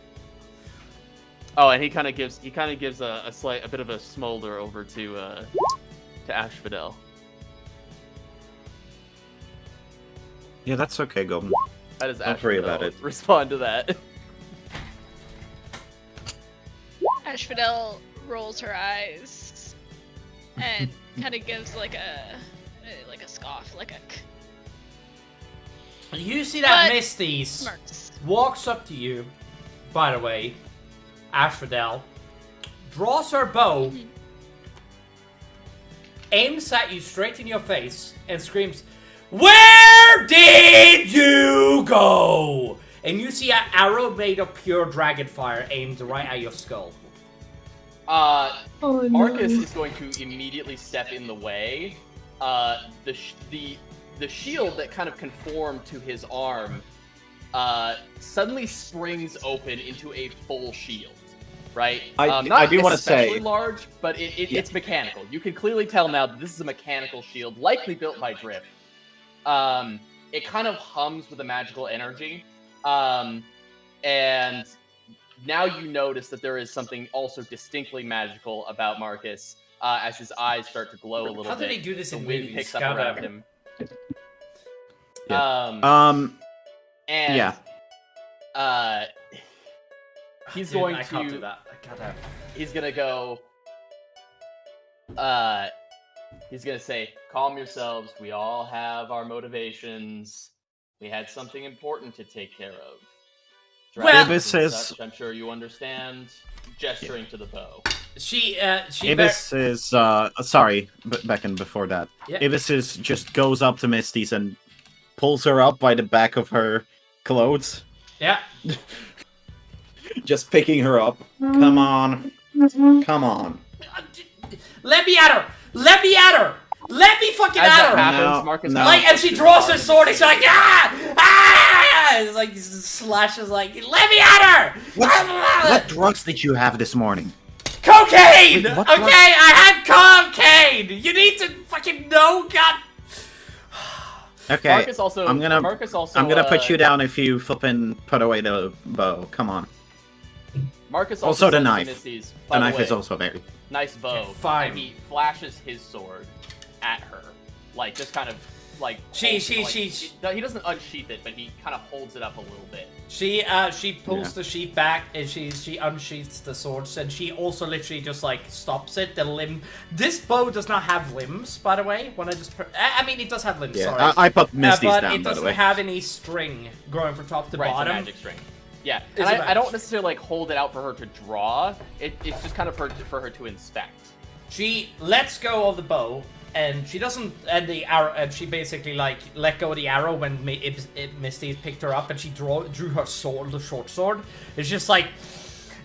S8: Oh, and he kind of gives a bit of a smolder over to Asphodel.
S1: Yeah, that's okay, Golden.
S8: How does
S1: Don't worry about it.
S8: respond to that?
S10: Asphodel rolls her eyes and kind of gives like a scoff, like a.
S2: You see that
S10: But-
S2: Misty
S10: Smirks.
S2: walks up to you, by the way, Asphodel, draws her bow, aims at you straight in your face, and screams, "Where did you go?" And you see an arrow made of pure dragon fire aimed right at your skull.
S8: Marcus is going to immediately step in the way. The shield that kind of conformed to his arm suddenly springs open into a full shield. Right?
S1: I
S8: Not
S1: do wanna
S8: especially
S1: say-
S8: large, but it's mechanical. You can clearly tell now that this is a mechanical shield, likely built by Drift. It kind of hums with a magical energy. And now you notice that there is something also distinctly magical about Marcus as his eyes start to glow a little bit.
S2: How did he do this
S8: the
S2: in
S8: wind
S2: movies?
S8: picks up
S2: Gotta-
S8: around him.
S1: Yeah.
S8: And
S1: Yeah.
S8: he's
S2: Dude,
S8: going
S2: I
S8: to
S2: can't do that. I gotta.
S8: he's gonna go he's gonna say, calm yourselves, we all have our motivations. We had something important to take care of.
S2: Well-
S8: Dragons and
S1: Ibis is-
S8: such, I'm sure you understand. Gesturing to the bow.
S2: She
S1: Ibis is sorry, Beckon, before that.
S2: Yeah.
S1: Ibis is just goes up to Misty's and pulls her up by the back of her clothes.
S2: Yeah.
S1: Just picking her up. Come on. Come on.
S2: Let me at her! Let me at her! Let me fucking
S8: As
S2: at
S8: that
S2: her!
S8: happens,
S1: No,
S8: Marcus
S1: no.
S2: Like, and she draws her sword and she's like, ah! Ah! It's like, slashes like, let me at her!
S5: What drugs did you have this morning?
S2: Cocaine!
S5: Wait, what
S2: Okay,
S5: drug-
S2: I had cocaine! You need to fucking know, God!
S5: Okay,
S8: Marcus also
S5: I'm gonna put you down if you flippin' put away the bow. Come on.
S8: Marcus
S5: Also the
S8: says to
S5: knife.
S8: Misty's,
S5: The
S8: "By
S5: knife
S8: way,
S5: is also very.
S8: nice bow."
S2: Okay, fine.
S8: And he flashes his sword at her, like just kind of like.
S2: She-
S8: He doesn't unsheath it, but he kind of holds it up a little bit.
S2: She pulls the sheath back and she unsheaths the swords and she also literally just like stops it. The limb. This bow does not have limbs, by the way. When I just, I mean, it does have limbs.
S1: Yeah,
S2: Sorry,
S1: I put Misty's
S2: but
S1: down,
S2: it
S1: by the
S2: doesn't
S1: way.
S2: have any string going from top to
S8: Right, it's a
S2: bottom.
S8: magic string. Yeah,
S2: It's
S8: and
S2: a
S8: I
S2: magic-
S8: don't necessarily like hold it out for her to draw. It's just kind of for her to inspect.
S2: She lets go of the bow, and she doesn't. And the arrow, and she basically like let go of the arrow when Misty picked her up, and she drew her sword, the short sword. It's just like,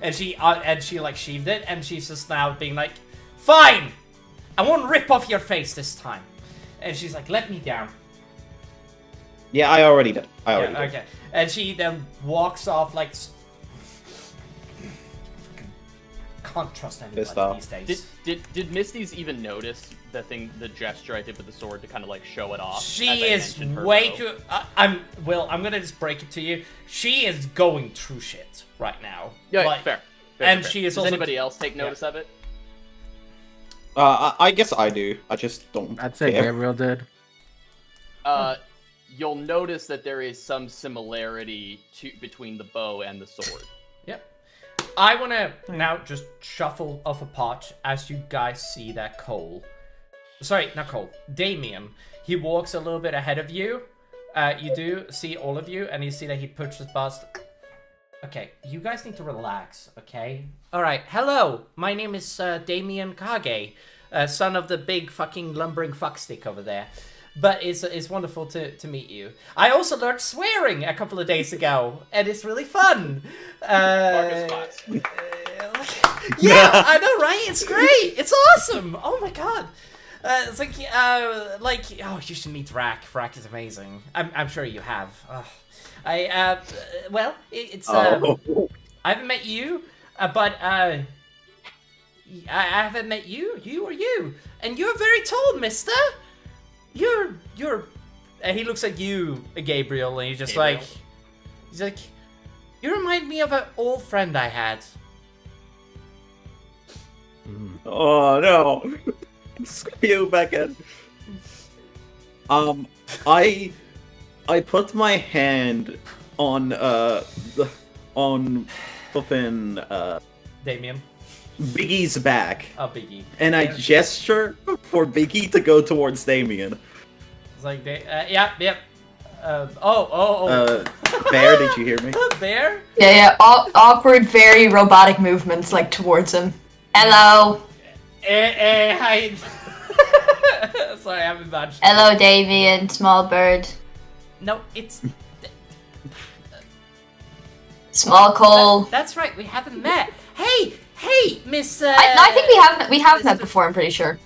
S2: and she like sheathed it, and she's just now being like, "Fine, I won't rip off your face this time." And she's like, "Let me down."
S1: Yeah, I already did. I already
S2: Yeah,
S1: did.
S2: okay. And she then walks off like. Can't trust
S1: Pissed
S2: anybody
S1: off.
S2: these days.
S8: Did Misty's even notice the gesture I did with the sword to kind of like show it off?
S2: She
S8: as I
S2: is
S8: mentioned her
S2: way
S8: bow?
S2: too. I'm gonna just break it to you. She is going through shit right now.
S8: Yeah,
S2: Like,
S8: fair.
S2: and
S8: fair.
S2: she is
S8: Does
S2: also.
S8: anybody else take notice of it?
S1: I guess I do. I just don't.
S11: I'd say
S1: care.
S11: Gabriel did.
S8: You'll notice that there is some similarity between the bow and the sword.
S2: Yep. I wanna now just shuffle off a pot as you guys see that Cole. Sorry, not Cole. Damien. He walks a little bit ahead of you. You do see all of you, and you see that he pushes past. Okay, you guys need to relax, okay? Alright, hello! My name is Damien Kage, son of the big fucking lumbering fuckstick over there. But it's wonderful to meet you. I also learned swearing a couple of days ago, and it's really fun.
S8: Marcus Potts.
S2: Yeah, I know, right? It's great. It's awesome. Oh my god. It's like, oh, you should meet Rack. Rack is amazing. I'm sure you have. Well, it's.
S1: Oh.
S2: I haven't met you, but I haven't met you. You or you, and you're very tall, Mister. You're. And he looks at you, Gabriel, and he's just
S8: Gabriel?
S2: he's like, you remind me of an old friend I had.
S1: Oh no! Screw you, Beckett. I I put my hand on flipping
S2: Damien.
S1: Biggie's back,
S2: Oh, Biggie.
S1: and I gesture for Biggie to go towards Damien.
S2: It's like, yep.
S1: Bear, did you hear me?
S2: Bear?
S3: Yeah. Awkward, very robotic movements, like, towards him. Hello.
S2: Hi. Sorry, I'm imagining.
S3: Hello, Damien, small bird.
S2: No, it's...
S3: Small Cole.
S2: That's right, we haven't met. Hey, Miss...
S3: I think we have met before, I'm pretty sure.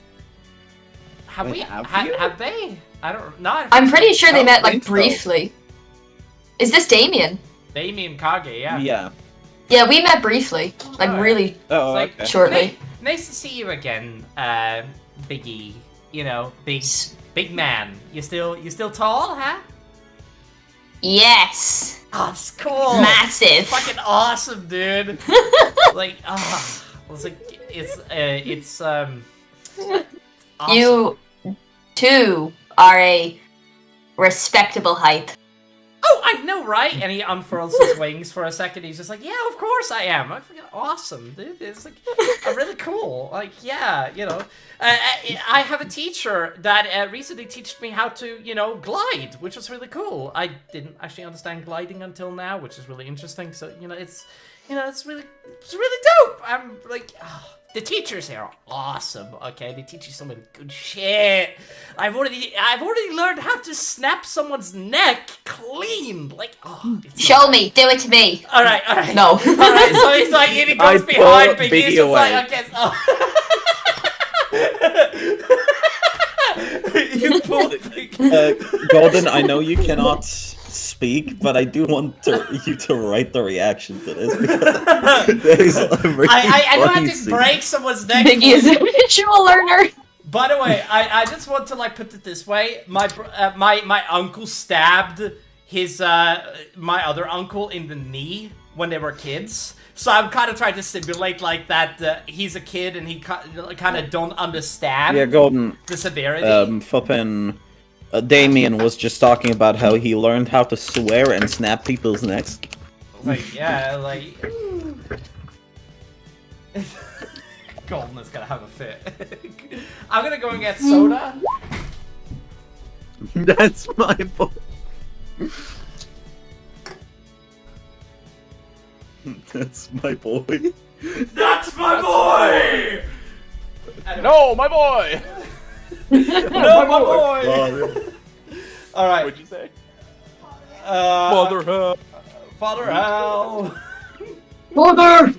S2: Have
S1: Wait,
S2: we?
S1: have you?
S2: Have they? I don't know.
S3: I'm pretty sure they
S1: I
S3: met,
S1: don't
S3: like,
S1: think so.
S3: briefly. Is this Damien?
S2: Damien Kage, yeah.
S1: Yeah.
S3: Yeah, we met briefly. Like,
S2: Oh, yeah.
S3: really
S1: Oh,
S2: It's like-
S1: okay.
S3: shortly.
S2: Nice to see you again, Biggie. You know, big man. You still tall, huh?
S3: Yes.
S2: Oh, it's cool.
S3: Massive.
S2: Fucking awesome, dude. Like, it's like it's awesome.
S3: You, too, are a respectable height.
S2: Oh, I know, right? And he unfurls his wings for a second. He's just like, yeah, of course I am. I'm freaking awesome, dude. It's like, I'm really cool. Like, yeah, you know. I have a teacher that recently taught me how to, you know, glide, which was really cool. I didn't actually understand gliding until now, which is really interesting. So, it's really dope. I'm like, the teachers here are awesome. Okay, they teach you so many good shit. I've already learned how to snap someone's neck clean. Like,
S3: Show me. Do it to me.
S2: All right.
S3: No.
S2: All right. So he's like, and he goes
S1: I
S2: behind
S1: pull
S2: Biggie. He's
S1: Biggie
S2: just
S1: away.
S2: like, okay. You pull Biggie.
S1: Golden, I know you cannot speak, but I do want you to write the reaction to this because that is a very
S2: I know how
S1: funny
S2: to
S1: scene.
S2: break someone's neck.
S3: Biggie is a visual learner.
S2: By the way, I just want to like put it this way: my uncle stabbed his my other uncle in the knee when they were kids. So I'm kind of trying to simulate like that he's a kid and he kind of don't understand
S1: Yeah, Golden.
S2: the severity.
S1: Flippin' Damien was just talking about how he learned how to swear and snap people's necks.
S2: Like, yeah, like... Golden is gonna have a fit. I'm gonna go and get soda.
S1: That's my boy. That's my boy.
S2: That's my boy!
S4: No, my boy!
S2: No, my boy! Alright.
S4: What'd you say?
S2: Father
S4: Hell.
S2: Father Hal!
S6: Mother!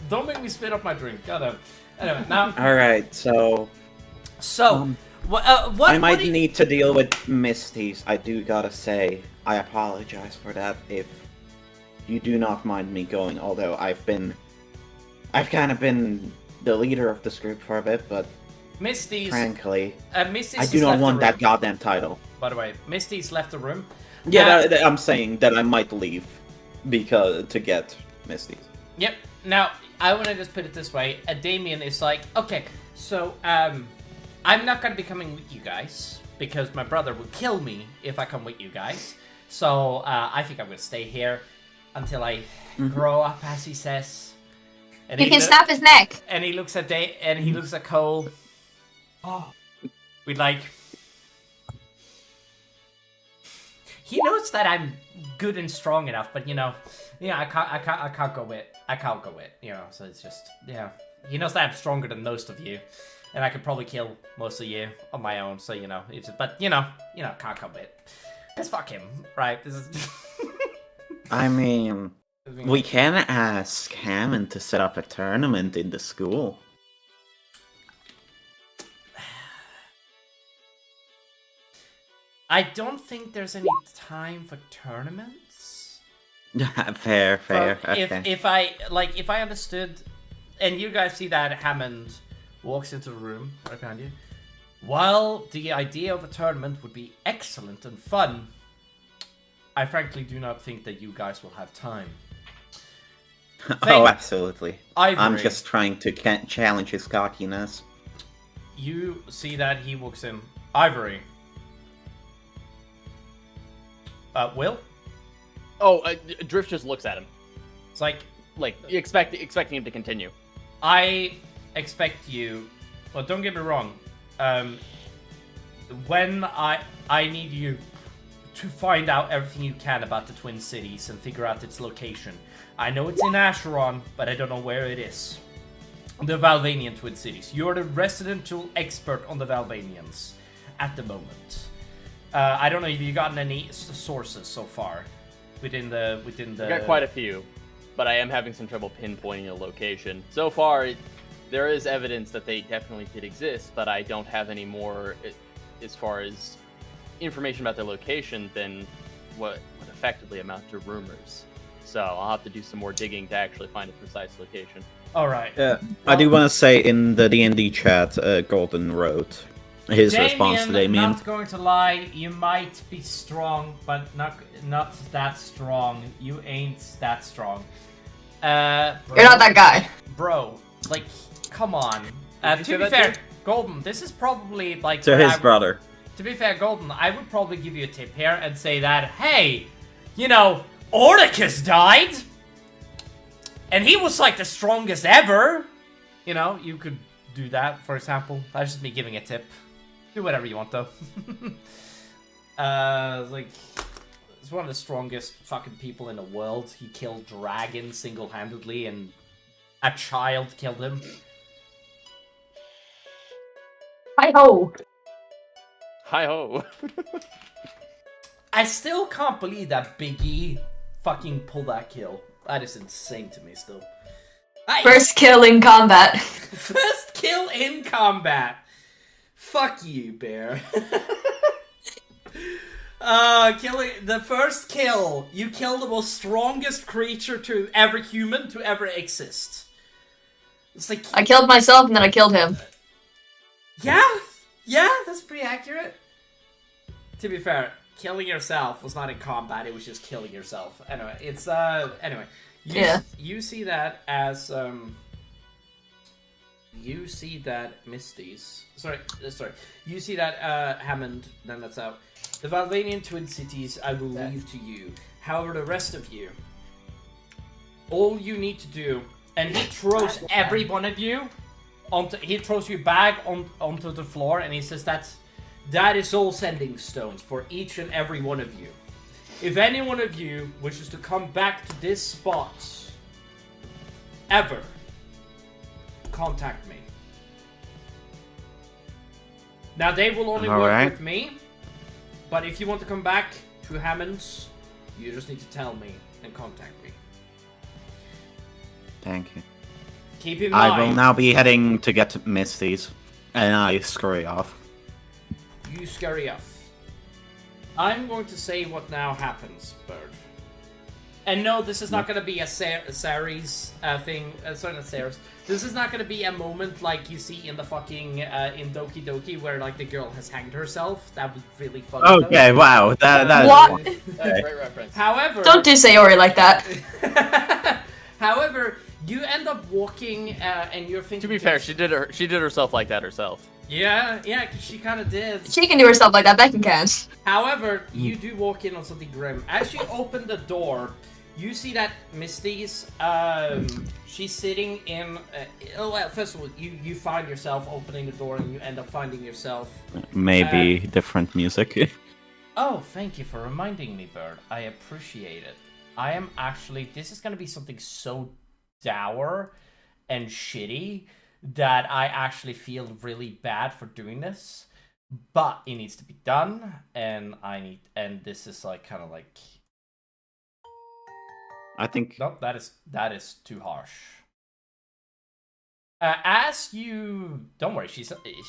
S2: Don't make me spit up my drink. Goddamn. Anyway, now...
S1: Alright, so...
S2: what
S1: I might
S2: do you-
S1: need to deal with Misty's. I do gotta say, I apologize for that if you do not mind me going, although I've kind of been the leader of this group for a bit, but
S2: Misty's...
S1: frankly,
S2: Misty's
S1: I do
S2: has
S1: not
S2: left
S1: want
S2: the room.
S1: that goddamn title.
S2: By the way, Misty's left the room.
S1: Yeah, I'm saying that I might leave because to get Misty's.
S2: Yep. Now, I want to just put it this way. Damien is like, okay, so, I'm not going to be coming with you guys because my brother will kill me if I come with you guys. So, I think I'm going to stay here until I grow up, as he says. And
S3: You
S2: he
S3: can
S2: loo-
S3: snap his neck.
S2: And he looks at he looks at Cole. Oh, we'd like. He knows that I'm good and strong enough, but I can't go with. So it's just, he knows that I'm stronger than most of you, and I could probably kill most of you on my own. So it's just, but can't come with. Cause fuck him, right? This is.
S1: I mean, we can ask Hammond to set up a tournament in the school.
S2: I don't think there's any time for tournaments.
S1: Fair. Okay.
S2: If I understood, and you guys see that Hammond walks into the room right behind you. While the idea of a tournament would be excellent and fun, I frankly do not think that you guys will have time.
S1: Oh, absolutely. I'm
S2: Ivory.
S1: just trying to challenge his cockiness.
S2: You see that he walks in. Ivory. Will?
S8: Oh, Drift just looks at him.
S2: It's like
S8: expecting him to continue.
S2: I expect you. Well, don't get me wrong. When I need you to find out everything you can about the Twin Cities and figure out its location. I know it's in Asharon, but I don't know where it is. The Valvanian Twin Cities. You're the residential expert on the Valvanians at the moment. I don't know if you've gotten any sources so far within the.
S8: I've got quite a few, but I am having some trouble pinpointing a location. So far, there is evidence that they definitely did exist, but I don't have any more as far as information about their location than what would effectively amount to rumors. So I'll have to do some more digging to actually find a precise location.
S2: All right.
S5: I do want to say in the D&D chat, Golden wrote his response to Damien.
S2: Not going to lie, you might be strong, but not that strong. You ain't that strong.
S3: You're not that guy.
S2: Bro, like, come on. To be fair, Golden, this is probably like...
S1: To his brother.
S2: To be fair, Golden, I would probably give you a tip here and say that, hey, you know, Ordicus died, and he was like the strongest ever. You know, you could do that, for example. That's just me giving a tip. Do whatever you want, though. Like, he's one of the strongest fucking people in the world. He killed dragons single-handedly, and a child killed him.
S3: Hi-ho!
S8: Hi-ho!
S2: I still can't believe that Big E fucking pulled that kill. That is insane to me still.
S3: First kill in combat.
S2: First kill in combat. Fuck you, Bear. Killing the first kill. You killed the most strongest creature to ever human to ever exist. It's like
S3: I killed myself and then I killed him.
S2: Yeah, that's pretty accurate. To be fair, killing yourself was not in combat, it was just killing yourself. Anyway, it's anyway. You see that as you see that Misty's sorry. You see that Hammond, then that's out. The Valvanian Twin Cities I will leave to you. However, the rest of you, all you need to do, and he throws every one of you he throws you back onto the floor, and he says that is all sending stones for each and every one of you. If any one of you wishes to come back to this spot ever, contact me. Now they will only work with me, but if you want to come back to Hammond's, you just need to tell me and contact me.
S5: Thank you.
S2: Keep in mind.
S5: I will now be heading to get to Misty's, and I scurry off.
S2: You scurry off. I'm going to say what now happens, Bird. And no, this is not going to be a Saris thing. Sorry, not Saris. This is not going to be a moment like you see in the fucking in Doki Doki, where like the girl has hanged herself. That was really funny.
S5: Okay, wow, that
S3: what?
S5: is
S8: That's a great reference.
S2: However,
S3: don't do Sayori like that.
S2: However, you end up walking, and you're thinking.
S8: To be fair, she did herself like that herself.
S2: Yeah, she kind of did.
S3: She can do herself like that. Beckon can.
S2: However, you do walk in on something grim. As you open the door, you see that Misty's. She's sitting in. Well, first of all, you find yourself opening the door, and you end up finding yourself.
S5: maybe different music.
S2: Oh, thank you for reminding me, Bird. I appreciate it. I am actually. This is going to be something so dour and shitty that I actually feel really bad for doing this, but it needs to be done, and this is like kind of like.
S5: I think.
S2: Nope, that is too harsh. As you don't worry, she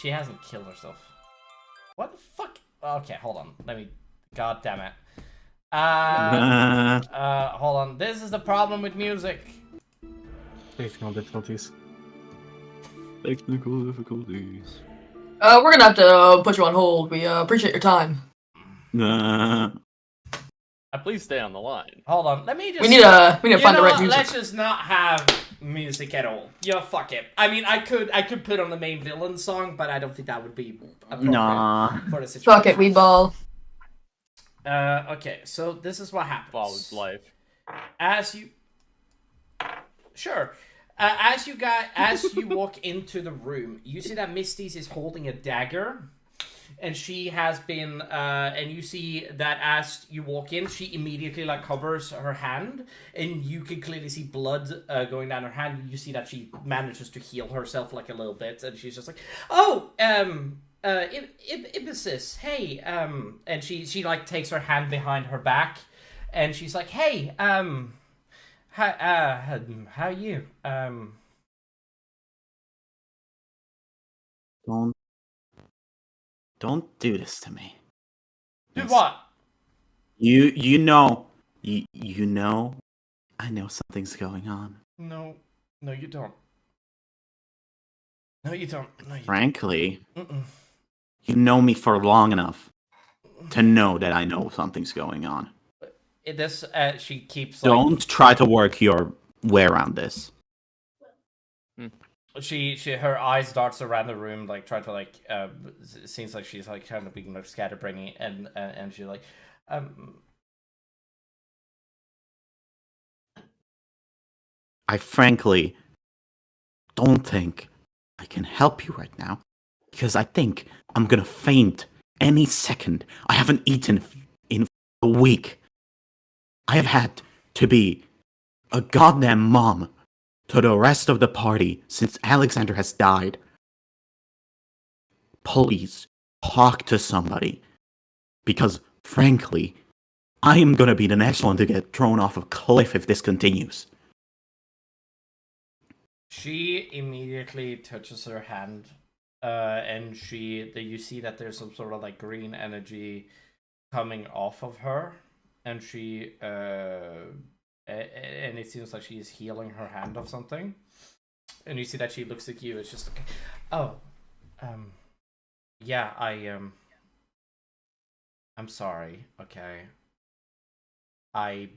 S2: hasn't killed herself. What the fuck? Okay, hold on. Let me. God damn it. Hold on. This is the problem with music.
S11: Technical difficulties.
S1: Technical difficulties.
S3: We're gonna have to put you on hold. We appreciate your time.
S8: Please stay on the line.
S2: Hold on. Let me just.
S3: We need to find the right music.
S2: Let's just not have music at all. Yeah, fuck it. I mean, I could put on the main villain song, but I don't think that would be appropriate for the situation.
S3: Fuck it, we ball.
S2: Okay, so this is what happens.
S8: Followed life.
S2: As you walk into the room, you see that Misty's is holding a dagger, and she has been and you see that as you walk in, she immediately like covers her hand, and you can clearly see blood going down her hand. You see that she manages to heal herself like a little bit, and she's just like, oh, Ibis, hey, and she like takes her hand behind her back, and she's like, hey, how you?
S5: Don't do this to me.
S2: Do what?
S5: You know I know something's going on.
S2: No, you don't. No, you don't. No, you
S5: Frankly,
S2: don't.
S5: you know me for long enough to know that I know something's going on.
S2: She keeps like,
S5: Don't try to work your way around this.
S2: Her eyes darts around the room, like trying to like. It seems like she's like kind of being like scatterbrainy, and she's like,
S5: I frankly don't think I can help you right now, because I think I'm gonna faint any second. I haven't eaten in a week. I have had to be a goddamn mom to the rest of the party since Alexander has died. Please talk to somebody, because frankly, I am gonna be the next one to get thrown off a cliff if this continues.
S2: She immediately touches her hand, and you see that there's some sort of like green energy coming off of her, and and it seems like she's healing her hand of something. And you see that she looks at you. It's just like, oh, yeah, I'm sorry. Okay, I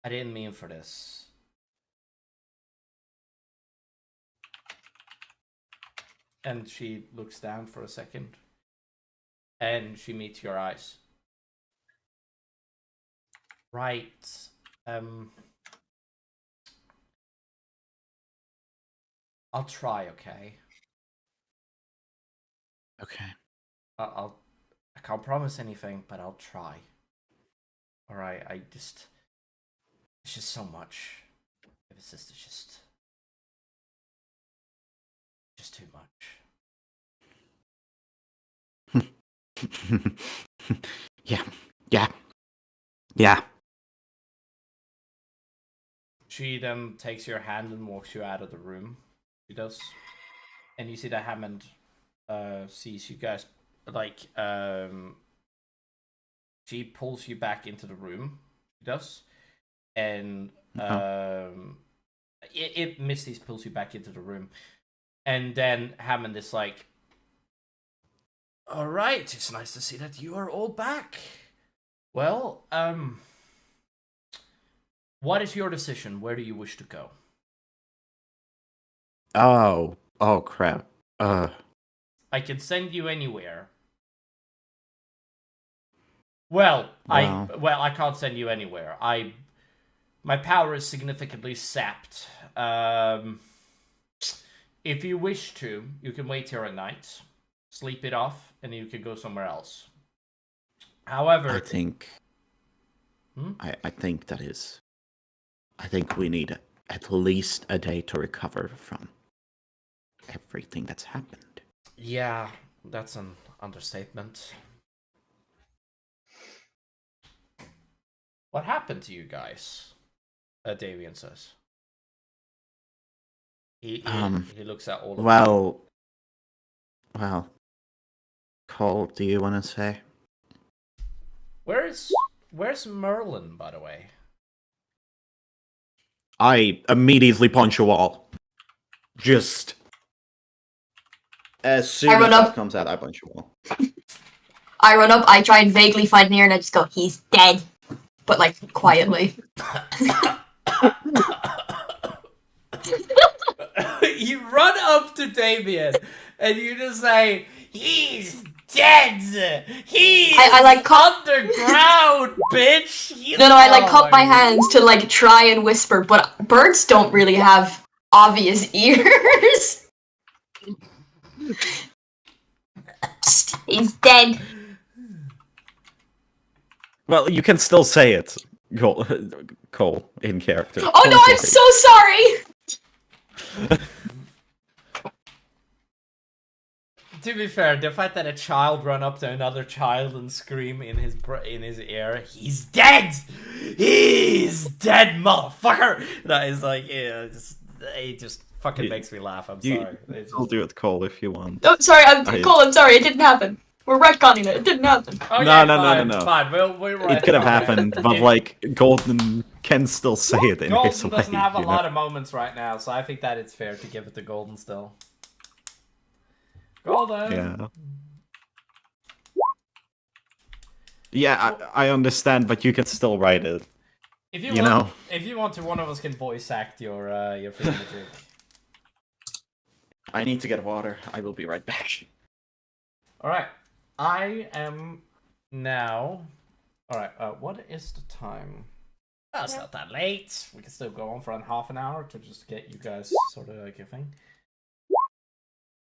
S2: didn't mean for this. And she looks down for a second, and she meets your eyes. Right. I'll try, okay?
S5: Okay.
S2: I can't promise anything, but I'll try. Alright, it's just so much. It's just too much.
S5: Yeah.
S2: She then takes your hand and walks you out of the room. She does. And you see that Hammond sees you guys, like, she pulls you back into the room. She does. And Misty pulls you back into the room. And then Hammond is like, alright, it's nice to see that you are all back. Well, what is your decision? Where do you wish to go?
S5: Oh crap.
S2: I can send you anywhere. Well, I can't send you anywhere. My power is significantly sapped. If you wish to, you can wait here at night, sleep it off, and you can go somewhere else. However,
S5: I think I think we need at least a day to recover from everything that's happened.
S2: Yeah, that's an understatement. What happened to you guys? Davian says. He looks at all of
S5: Well, Cole, do you want to say?
S2: Where's Merlin, by the way?
S5: I immediately punch a wall. Just as soon as that comes out, I punch a wall.
S3: I run up, I try and vaguely find Nier, and I just go, he's dead. But, like, quietly.
S2: You run up to Damien, and you just say, he's dead. He's
S3: I like
S2: underground, bitch. He's
S3: No, I like cup my hands to like try and whisper, but birds don't really have obvious ears. He's dead.
S1: Well, you can still say it, Cole, in character.
S3: Oh no, I'm so sorry!
S2: To be fair, the fact that a child run up to another child and scream in his ear, "He's dead! He's dead, motherfucker!" That is like, yeah, it just fucking makes me laugh. I'm sorry.
S1: I'll do it, Cole, if you want.
S3: Oh, sorry, Cole, I'm sorry, it didn't happen. We're retconning it. It didn't happen.
S2: Okay,
S1: No.
S2: Fine, we'll
S1: It could have happened, but like Golden can still say it in his
S2: Golden
S1: way.
S2: doesn't have a lot of moments right now, so I think that it's fair to give it to Golden still. Golden.
S1: Yeah. Yeah, I understand, but you can still write it.
S2: If
S1: you know.
S2: If you want to, one of us can voice act your thingamajic.
S1: I need to get water. I will be right back.
S2: All right. I am now. All right. What is the time? Oh, it's not that late. We can still go on for half an hour to just get you guys sort of like a thing.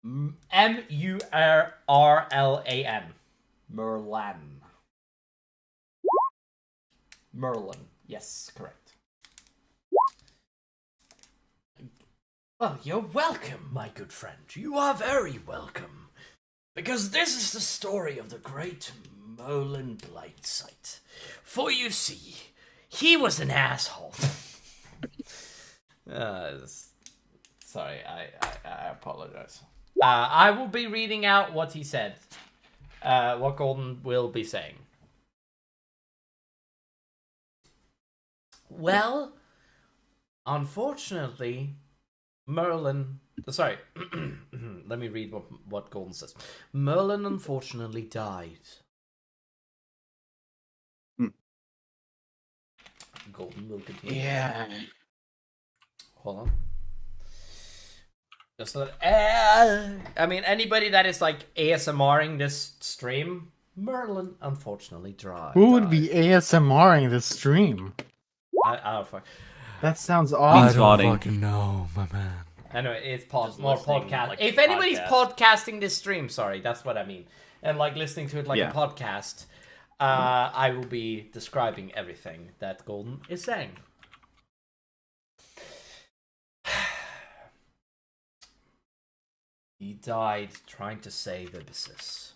S2: Murrlan. Merlan. Merlin. Yes, correct. Well, you're welcome, my good friend. You are very welcome. Because this is the story of the great Merlin Blightside. For you see, he was an asshole. Sorry, I apologize. I will be reading out what he said. What Golden will be saying. Well, unfortunately, Merlin... Sorry, let me read what Golden says. Merlin unfortunately died. Golden will continue.
S5: Yeah.
S2: Hold on. Just so that, I mean, anybody that is like ASMRing this stream, Merlin unfortunately died.
S11: Who would be ASMRing this stream?
S2: I don't fuck.
S11: That sounds awesome.
S2: I don't fucking know, my man. Anyway, it's more podcast.
S8: like,
S2: if anybody's
S8: podcast.
S2: podcasting this stream, sorry, that's what I mean, and like listening to it like a podcast, I will be describing everything that Golden is saying. He died trying to save Abyssus.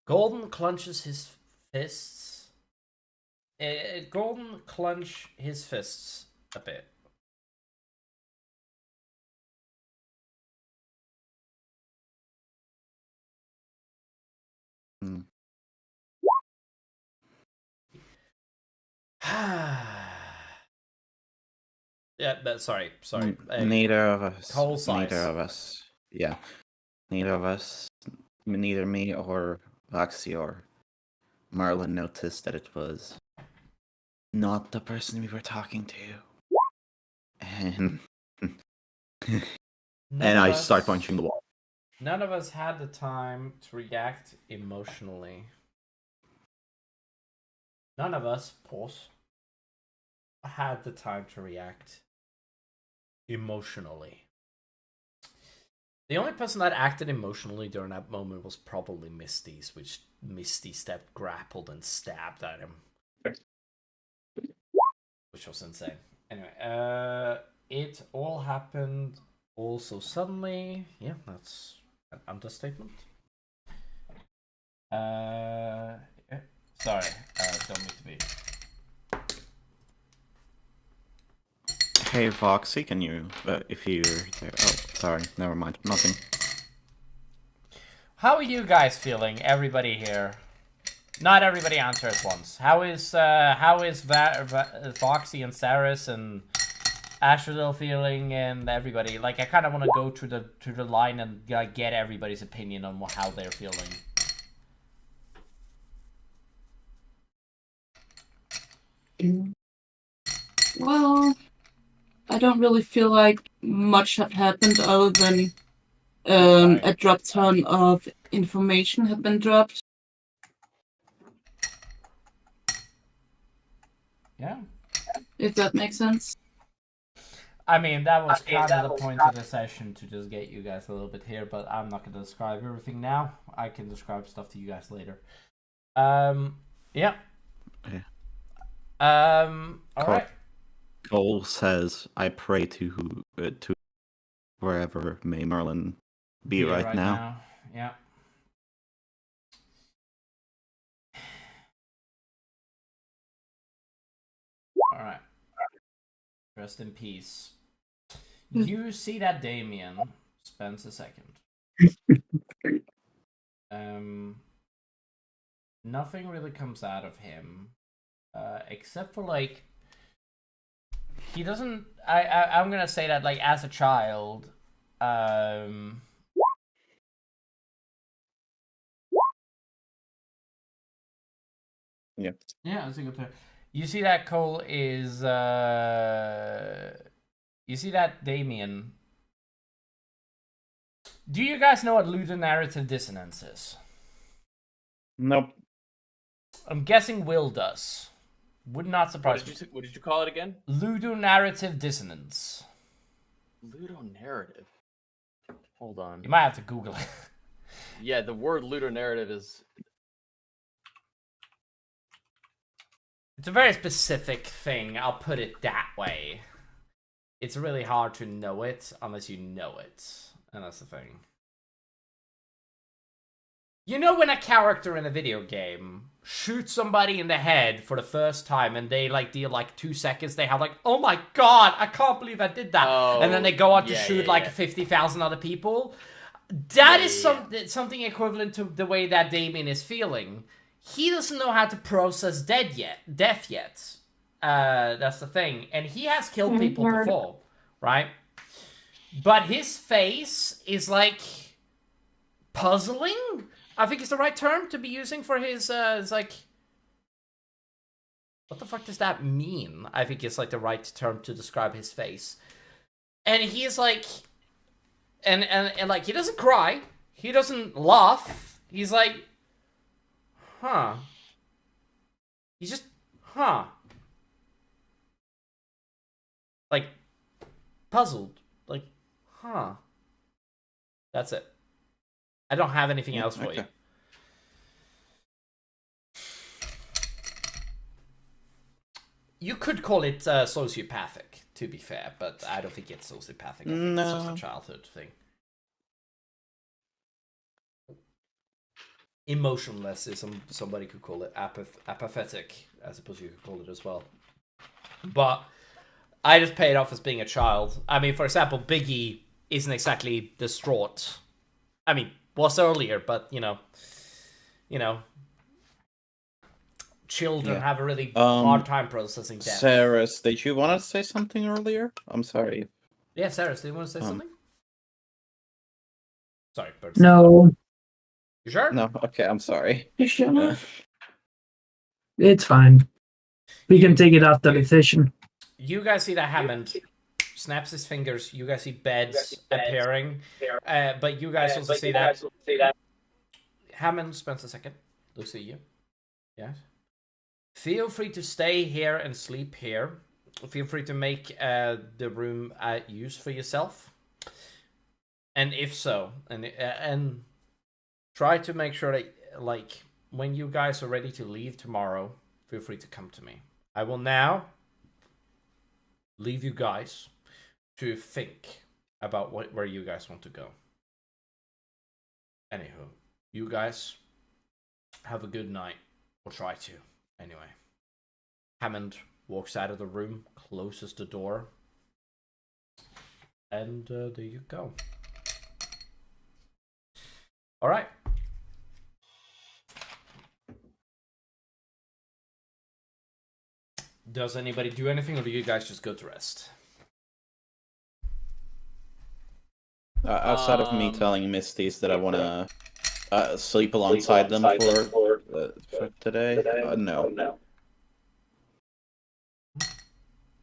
S2: Golden clenches his fists. Golden clench his fists a bit. Yeah, but sorry.
S5: Neither of us.
S2: Whole size.
S5: Neither of us. Yeah. Neither of us. Neither me or Vaxi or Merlin noticed that it was not the person we were talking to. And I start punching the wall.
S2: None of us had the time to react emotionally. None of us, had the time to react emotionally. The only person that acted emotionally during that moment was probably Misty's, which Misty stepped, grappled, and stabbed at him. Which was insane. Anyway, it all happened also suddenly. Yeah, that's an understatement. Yeah. Sorry, don't need to be.
S1: Hey, Foxy, can you, if you're there... Oh, sorry, never mind, nothing.
S2: How are you guys feeling, everybody here? Not everybody answer at once. How is Foxy and Saris and Asharon feeling, and everybody? Like, I kind of want to go through the line and get everybody's opinion on how they're feeling.
S7: Well, I don't really feel like much have happened other than A drop ton of information had been dropped.
S2: Yeah.
S7: If that makes sense.
S2: I mean, that was kind of the point of the session, to just get you guys a little bit here, but I'm not going to describe everything now. I can describe stuff to you guys later. Yeah. All right.
S1: Cole says, "I pray to wherever may Merlin be right now."
S2: Yeah. All right. Rest in peace. You see that Damien spends a second. Nothing really comes out of him, except for like he doesn't. I'm gonna say that like as a child, yeah. Yeah, that's a good point. You see that Cole is. You see that Damien. Do you guys know what ludonarrative dissonance is?
S1: Nope.
S2: I'm guessing Will does. Would not surprise me.
S8: What did you call it again?
S2: Ludonarrative dissonance.
S8: Ludonarrative. Hold on.
S2: You might have to Google it.
S8: Yeah, the word ludonarrative is...
S2: It's a very specific thing, I'll put it that way. It's really hard to know it unless you know it. And that's the thing. You know when a character in a video game shoots somebody in the head for the first time and they like deal like 2 seconds, they have like, oh my god, I can't believe I did that.
S8: Oh,
S2: and then they go on to
S8: yeah,
S2: shoot
S8: yeah,
S2: like
S8: yeah.
S2: 50,000 other people. That is something equivalent to the way that Damien is feeling. He doesn't know how to process death yet. That's the thing. And he has killed people before, right? But his face is like puzzling. I think it's the right term to be using for his. It's like, what the fuck does that mean? I think it's like the right term to describe his face. And he's like, and like he doesn't cry, he doesn't laugh. He's like, huh. He's just, huh. Like, puzzled. Like, huh. That's it. I don't have anything else for you. You could call it sociopathic, to be fair, but I don't think it's sociopathic. I think it's just a childhood thing. Emotionless is somebody could call it apathetic, I suppose you could call it as well. But I just pay it off as being a child. I mean, for example, Biggie isn't exactly distraught. I mean, was earlier, but you know, children have a really hard time processing death.
S5: Saris, did you want to say something earlier? I'm sorry.
S2: Yeah, Saris, do you want to say something? Sorry, Bird.
S6: No.
S2: You sure?
S5: No, okay, I'm sorry.
S6: You sure? It's fine. We can take it after the session.
S2: You guys see that Hammond snaps his fingers. You guys see beds appearing. But you guys also see that Hammond spends a second. Looks at you. Yes. Feel free to stay here and sleep here. Feel free to make the room use for yourself. And if so, and try to make sure that, like, when you guys are ready to leave tomorrow, feel free to come to me. I will now leave you guys to think about where you guys want to go. Anywho, you guys have a good night, or try to. Anyway, Hammond walks out of the room, closes the door, and there you go. All right. Does anybody do anything, or do you guys just go to rest?
S5: Outside of me telling Misties that I want to sleep alongside them for today, no.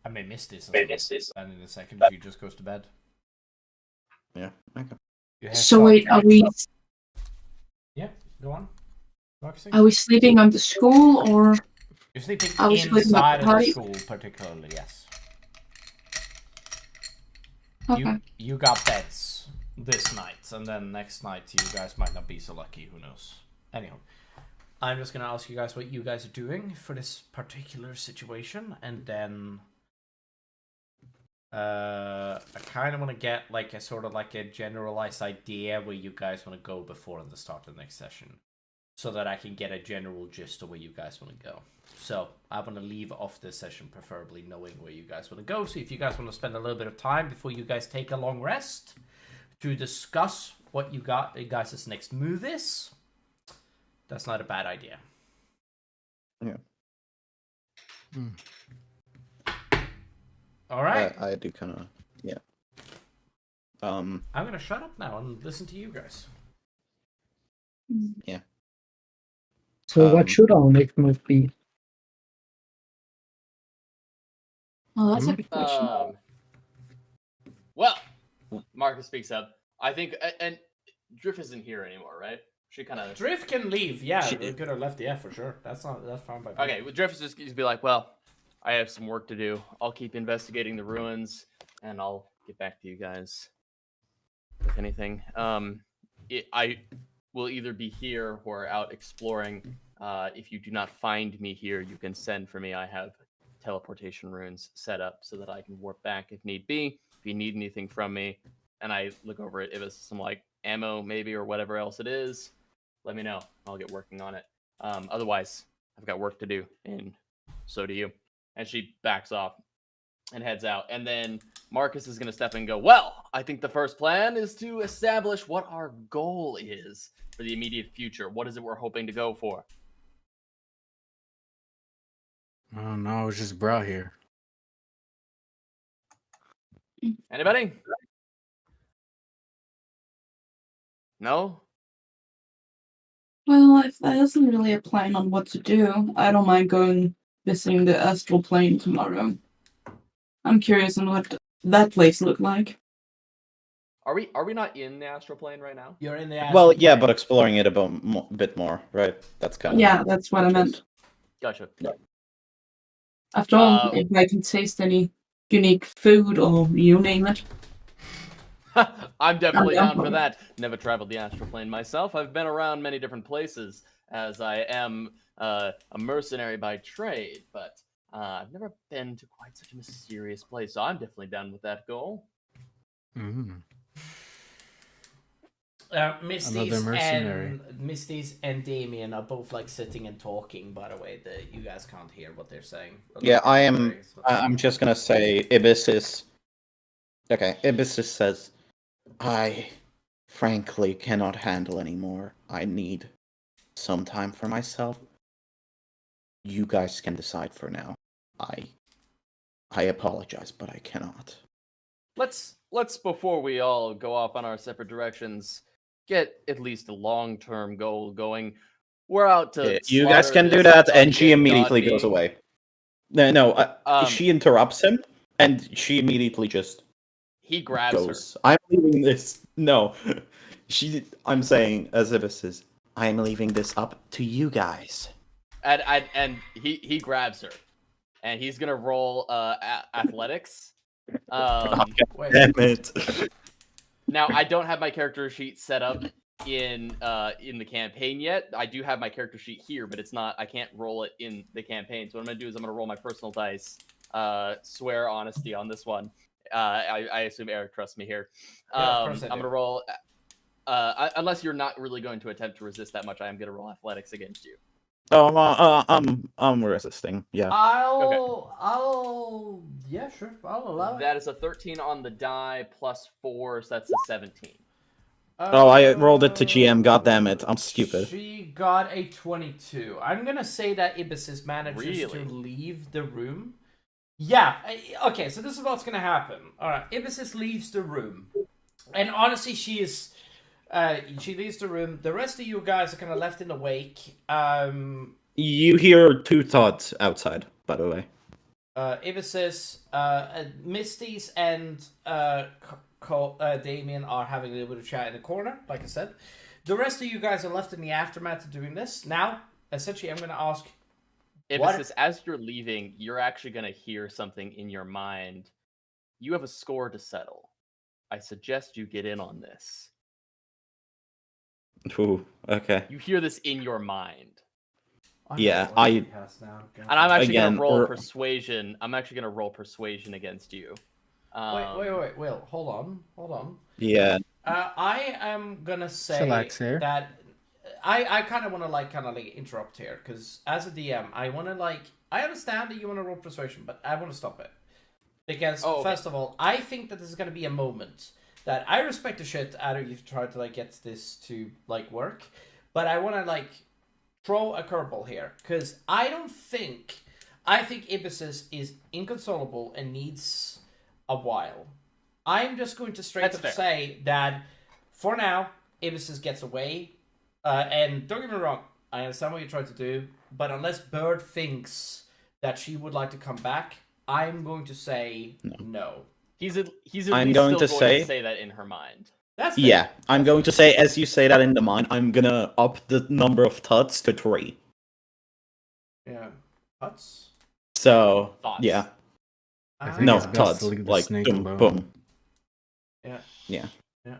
S2: I may miss this. And in a second, if he just goes to bed.
S5: Yeah. Okay.
S7: So wait, are we
S2: go on.
S7: are we sleeping on the school or
S2: You're sleeping
S7: are we sleeping
S2: inside
S7: at
S2: of
S7: the
S2: the
S7: party?
S2: school, particularly, yes.
S7: Okay.
S2: You got beds this night, and then next night you guys might not be so lucky. Who knows? Anyhow, I'm just gonna ask you guys what you guys are doing for this particular situation, and then I kind of want to get like a sort of like a generalized idea where you guys want to go before the start of the next session, so that I can get a general gist of where you guys want to go. So I want to leave off this session preferably knowing where you guys want to go. So if you guys want to spend a little bit of time before you guys take a long rest to discuss what you guys' next move is, that's not a bad idea.
S1: Yeah.
S2: All right.
S1: I do kind of, yeah.
S2: I'm gonna shut up now and listen to you guys.
S1: Yeah.
S6: So what should our next move be?
S7: Well, that's a good question.
S8: Well, Marcus speaks up. I think, and Drift isn't here anymore, right? She kind of
S2: Drift can leave. Yeah, she could have left. Yeah, for sure. That's fine by me.
S8: Okay, well, Drift is just be like, well, I have some work to do. I'll keep investigating the ruins, and I'll get back to you guys with anything. I will either be here or out exploring. If you do not find me here, you can send for me. I have teleportation runes set up so that I can warp back if need be. If you need anything from me, and I look over it, if it's some like ammo maybe or whatever else it is, let me know. I'll get working on it. Otherwise, I've got work to do, and so do you. And she backs off and heads out. And then Marcus is going to step in and go, well, I think the first plan is to establish what our goal is for the immediate future. What is it we're hoping to go for?
S11: Oh no, it's just bro here.
S8: Anybody? No?
S7: Well, if there isn't really a plan on what to do, I don't mind going visiting the astral plane tomorrow. I'm curious on what that place looked like.
S8: Are we not in the astral plane right now?
S2: You're in the astral
S1: Well,
S2: plane.
S1: yeah, but exploring it a bit more, right? That's kind of...
S7: Yeah, that's what I meant.
S8: Gotcha.
S7: After all, if I can taste any unique food or you name it.
S8: I'm definitely
S7: I'm
S8: down for
S7: down.
S8: that. Never traveled the astral plane myself. I've been around many different places, as I am a mercenary by trade, but I've never been to quite such a mysterious place, so I'm definitely down with that goal.
S11: Mm.
S2: Misty's and Damien are both like sitting and talking. By the way, you guys can't hear what they're saying.
S1: Yeah, I'm just gonna say Ibis says, I frankly cannot handle anymore. I need some time for myself. You guys can decide for now. I apologize, but I cannot.
S8: Let's before we all go off on our separate directions, get at least a long-term goal going. We're out to
S1: you guys can do that, and she immediately goes
S8: being.
S1: away. No, she interrupts him, and she immediately just
S8: He grabs
S1: goes.
S8: her.
S1: I'm leaving this. No, I'm saying, as Ibis says, I'm leaving this up to you guys.
S8: And he grabs her, and he's gonna roll athletics.
S1: God damn it!
S8: Now I don't have my character sheet set up in the campaign yet. I do have my character sheet here, but it's not. I can't roll it in the campaign. So what I'm gonna do is I'm gonna roll my personal dice. Swear honesty on this one. I assume Eric trusts me here. I'm gonna roll. Unless you're not really going to attempt to resist that much, I am gonna roll athletics against you.
S1: Oh, I'm resisting. Yeah.
S2: Yeah, sure. I'll allow it.
S8: That is a 13 on the die plus 4, so that's a 17.
S1: I rolled it to GM. God damn it! I'm stupid.
S2: She got a 22. I'm gonna say that Ibis manages to leave the room. Yeah. Okay. So this is what's gonna happen. All right. Ibis leaves the room, and honestly, she leaves the room. The rest of you guys are kind of left in the wake.
S1: You hear two thoughts outside, by the way.
S2: Ibis, Misty's and Damien are having a little bit of chat in the corner, like I said. The rest of you guys are left in the aftermath of doing this. Now, essentially, I'm going to ask...
S8: Ibis, as you're leaving, you're actually going to hear something in your mind. You have a score to settle. I suggest you get in on this.
S1: Ooh, okay.
S8: You hear this in your mind.
S1: Yeah,
S2: And
S8: I'm actually going
S1: Again,
S8: to roll
S1: or-
S8: persuasion. I'm actually going to roll persuasion against you.
S2: Wait, Will, hold on.
S1: Yeah.
S2: I am gonna say
S11: Chillax here.
S2: that I kind of want to interrupt here, because as a DM, I want to I understand that you want to roll persuasion, but I want to stop it. Because, first of all, I think that this is going to be a moment that I respect the shit out of you to try to get this to work, but I want to throw a curveball here, because I think Ibis is inconsolable and needs a while. I'm just going to straight up say that for now, Ibis gets away, and don't get me wrong, I understand what you're trying to do, but unless Bird thinks that she would like to come back, I'm going to say no.
S8: He's at
S1: I'm
S8: least
S1: going
S8: still
S1: to
S8: going to
S1: say-
S8: say that in her mind.
S2: That's fair.
S1: Yeah, I'm going to say, as you say that in the mind, I'm gonna up the number of tuts to 3.
S2: Yeah. Huts?
S1: So,
S8: Thoughts.
S1: yeah.
S11: I think
S1: No,
S11: it's best to
S1: tuts.
S11: leave the
S1: Like,
S11: snake
S1: boom,
S11: alone.
S1: boom.
S2: Yeah.
S1: Yeah.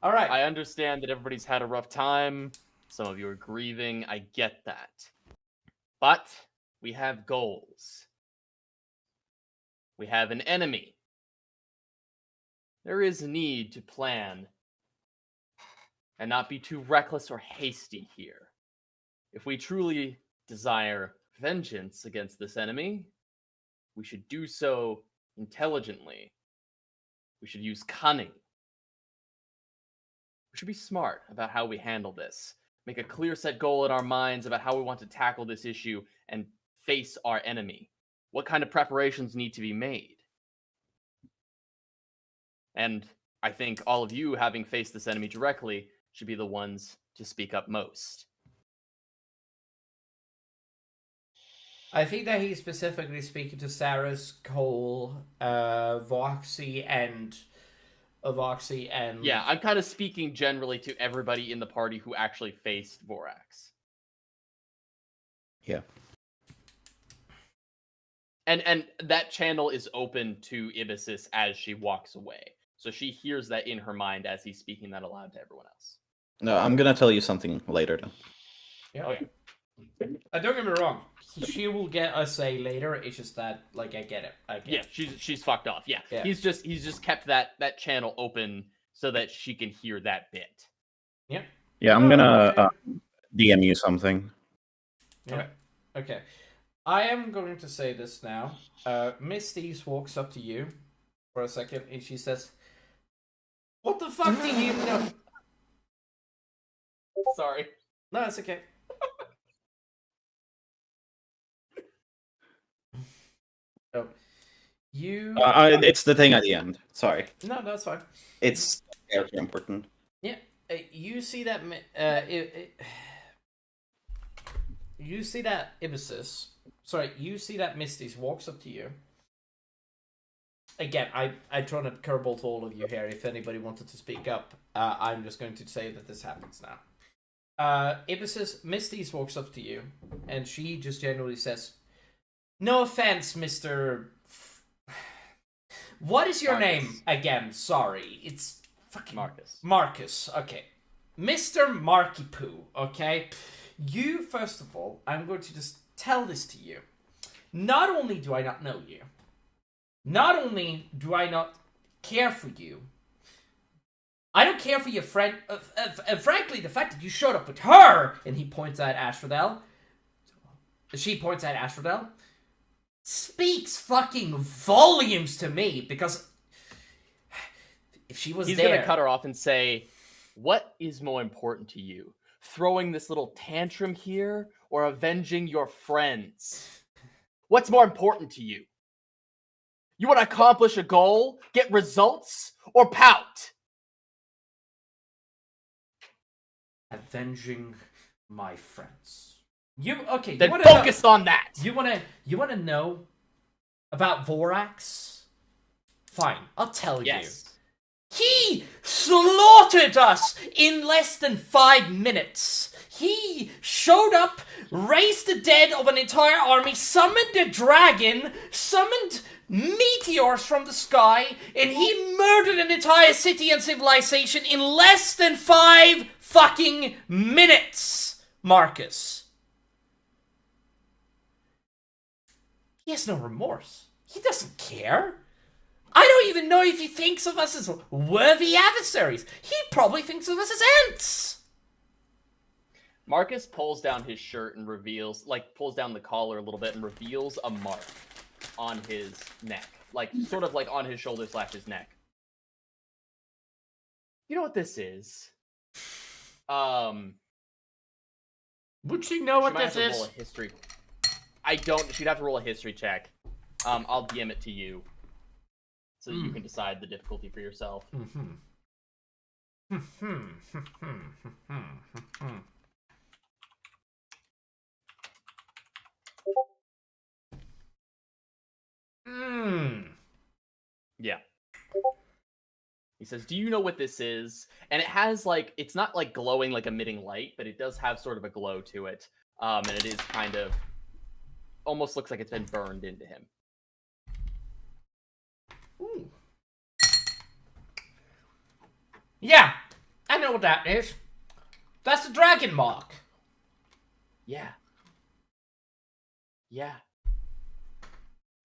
S2: All right.
S8: I understand that everybody's had a rough time. Some of you are grieving. I get that. But we have goals. We have an enemy. There is a need to plan and not be too reckless or hasty here. If we truly desire vengeance against this enemy, we should do so intelligently. We should use cunning. We should be smart about how we handle this. Make a clear set goal in our minds about how we want to tackle this issue and face our enemy. What kind of preparations need to be made? And I think all of you, having faced this enemy directly, should be the ones to speak up most.
S2: I think that he's specifically speaking to Saras, Cole, Voxy, and...
S8: Yeah, I'm kind of speaking generally to everybody in the party who actually faced Vorax.
S1: Yeah.
S8: And that channel is open to Ibisis as she walks away. So she hears that in her mind as he's speaking that aloud to everyone else.
S1: No, I'm gonna tell you something later, though.
S2: Yeah.
S8: Okay.
S2: Don't get me wrong. She will get a say later. It's just that, I get it.
S8: Yeah, she's fucked off. Yeah.
S2: Yeah.
S8: He's just kept that channel open so that she can hear that bit.
S2: Yeah.
S1: Yeah, I'm gonna DM you something.
S2: Yeah. Okay. I am going to say this now. Miss Steves walks up to you for a second and she says, "What the fuck do you know?"
S8: Sorry.
S2: No, it's okay. So, you...
S1: It's the thing at the end. Sorry.
S2: No, that's fine.
S1: It's very important.
S2: Yeah, you see that... you see that Ibisis... Sorry, you see that Misty's walks up to you. Again, I thrown a curveball to all of you here. If anybody wanted to speak up, I'm just going to say that this happens now. Ibisis, Misty's walks up to you, and she just generally says, "No offense, Mr. What is your name again? Sorry, it's fucking
S8: Marcus.
S2: Marcus. Okay, Mr. Marky Poo. Okay, you first of all, I'm going to just tell this to you. Not only do I not know you, not only do I not care for you, I don't care for your friend. Frankly, the fact that you showed up with her," and he points at Ashfordel. She points at Ashfordel. Speaks fucking volumes to me, because if she was
S8: He's
S2: there...
S8: gonna cut her off and say, "What is more important to you? Throwing this little tantrum here or avenging your friends? What's more important to you? You want to accomplish a goal, get results, or pout?"
S2: Avenging my friends. Okay?
S8: Then
S2: you wanna
S8: focus on that.
S2: You wanna know about Vorax? Fine, I'll tell
S8: Yes.
S2: He slaughtered us in less than 5 minutes. He showed up, raised the dead of an entire army, summoned a dragon, summoned meteors from the sky, and he murdered an entire city and civilization in less than 5 fucking minutes, Marcus. He has no remorse. He doesn't care. I don't even know if he thinks of us as worthy adversaries. He probably thinks of us as ants.
S8: Marcus pulls down his shirt and reveals, pulls down the collar a little bit and reveals a mark on his neck. Sort of on his shoulder / his neck. You know what this is?
S2: Would she know what this is?
S8: Roll a history. I don't. She'd have to roll a history check. I'll DM it to you, so you can decide the difficulty for yourself. Yeah. He says, "Do you know what this is?" And it has it's not glowing, emitting light, but it does have sort of a glow to it. And it is kind of almost looks like it's been burned into him.
S2: Ooh. Yeah, I know what that is. That's the dragon mark.
S8: Yeah. Yeah.